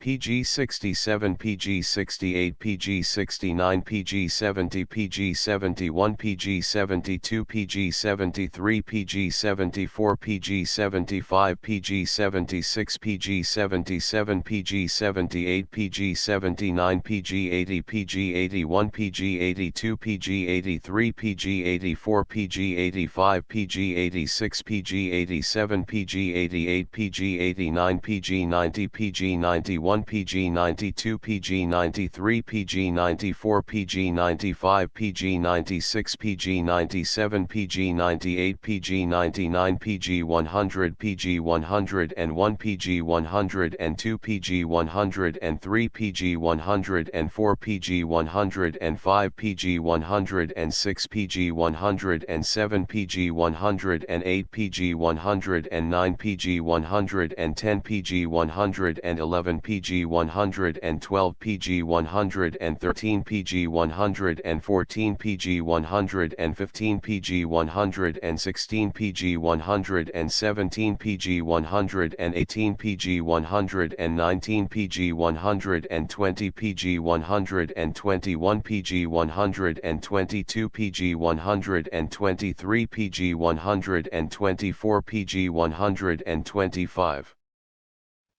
PG-67, PG-68, PG-69, PG-70, PG-71, PG-72, PG-73, PG-74, PG-75, PG-76, PG-77, PG-78, PG-79, PG-80, PG-81, PG-82, PG-83, PG-84, PG-85, PG-86, PG-87, PG-88, PG-89, PG-90, PG-91, PG-92, PG-93, PG-94, PG-95, PG-96, PG-97, PG-98, PG-99, PG-100, PG-101, PG-102, PG-103, PG-104, PG-105, PG-106, PG-107, PG-108, PG-109, PG-110, PG-111, PG-112, PG-113, PG-114, PG-115, PG-116, PG-117, PG-118, PG-119, PG-120, PG-121, PG-122, PG-123, PG-124, PG-125.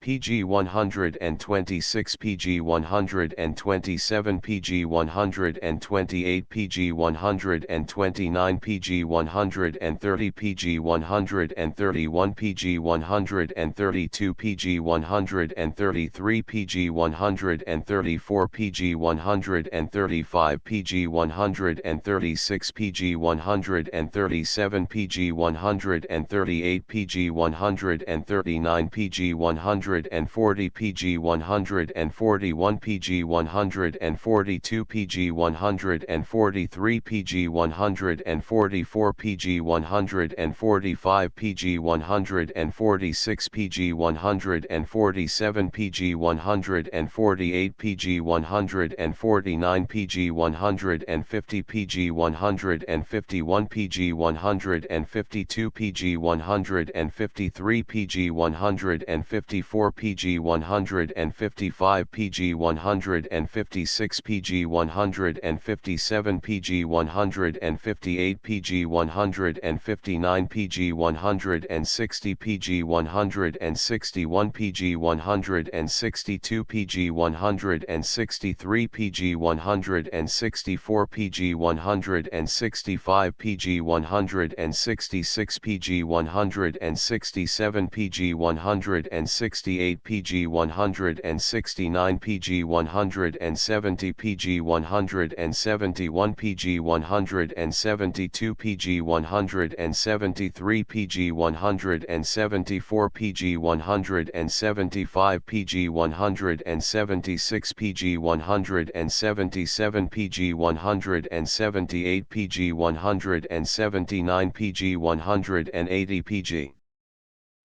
PG-126, PG-127, PG-128, PG-129, PG-130, PG-131, PG-132, PG-133, PG-134, PG-135, PG-136, PG-137, PG-138, PG-139, PG-140, 140 PG 141 PG 142 PG 143 PG 144 PG 145 PG 146 PG 147 PG 148 PG 149 PG 150 PG 151 PG 152 PG 153 PG 154 PG 155 PG 156 PG 157 PG 158 PG 159 PG 160 PG 161 PG 162 PG 163 PG 164 PG 165 PG 166 PG 167 PG 168 PG 169 PG 170 PG 171 PG 172 PG 173 PG 174 PG 175 PG 176 PG 177 PG 178 PG 179 PG 180 PG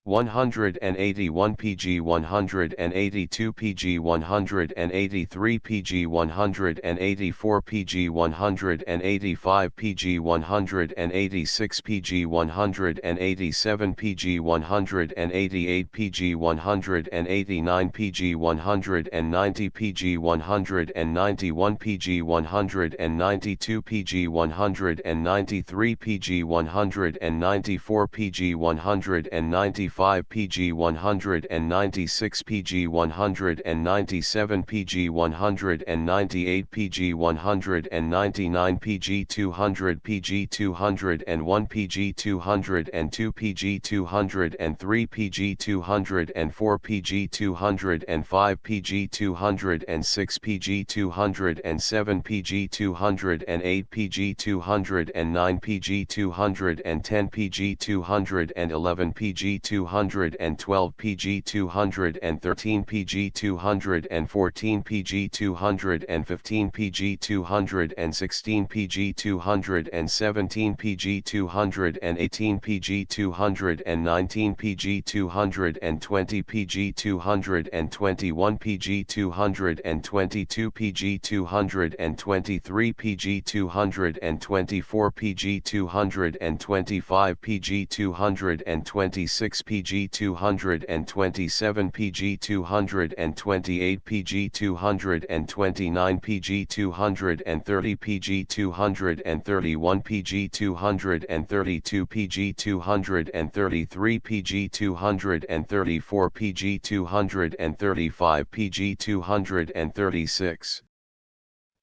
181 PG 182 PG 183 PG 184 PG 185 PG 186 PG 187 PG 188 PG 189 PG 190 PG 191 PG 192 PG 193 PG 194 PG 195 PG 196 PG 197 PG 198 PG 199 PG 200 PG 201 PG 202 PG 203 PG 204 PG 205 PG 206 PG 207 PG 208 PG 209 PG 210 PG 211 PG 212 PG 213 PG 214 PG 215 PG 216 PG 217 PG 218 PG 219 PG 220 PG 221 PG 222 PG 223 PG 224 PG 225 PG 226 PG 227 PG 228 PG 229 PG 230 PG 231 PG 232 PG 233 PG 234 PG 235 PG 236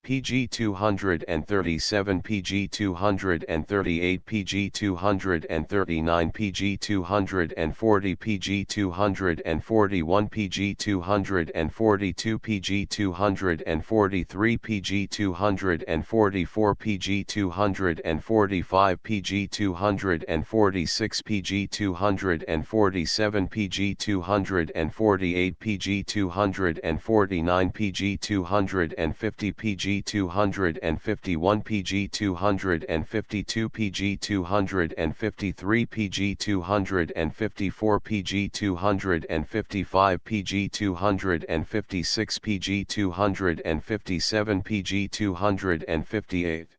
PG 237 PG 238 PG 239 PG 240 PG 241 PG 242 PG 243 PG 244 PG 245 PG 246 PG 247 PG 248 PG 249 PG 250 PG 251 PG 252 PG 253 PG 254 PG 255 PG 256 PG 257 PG 258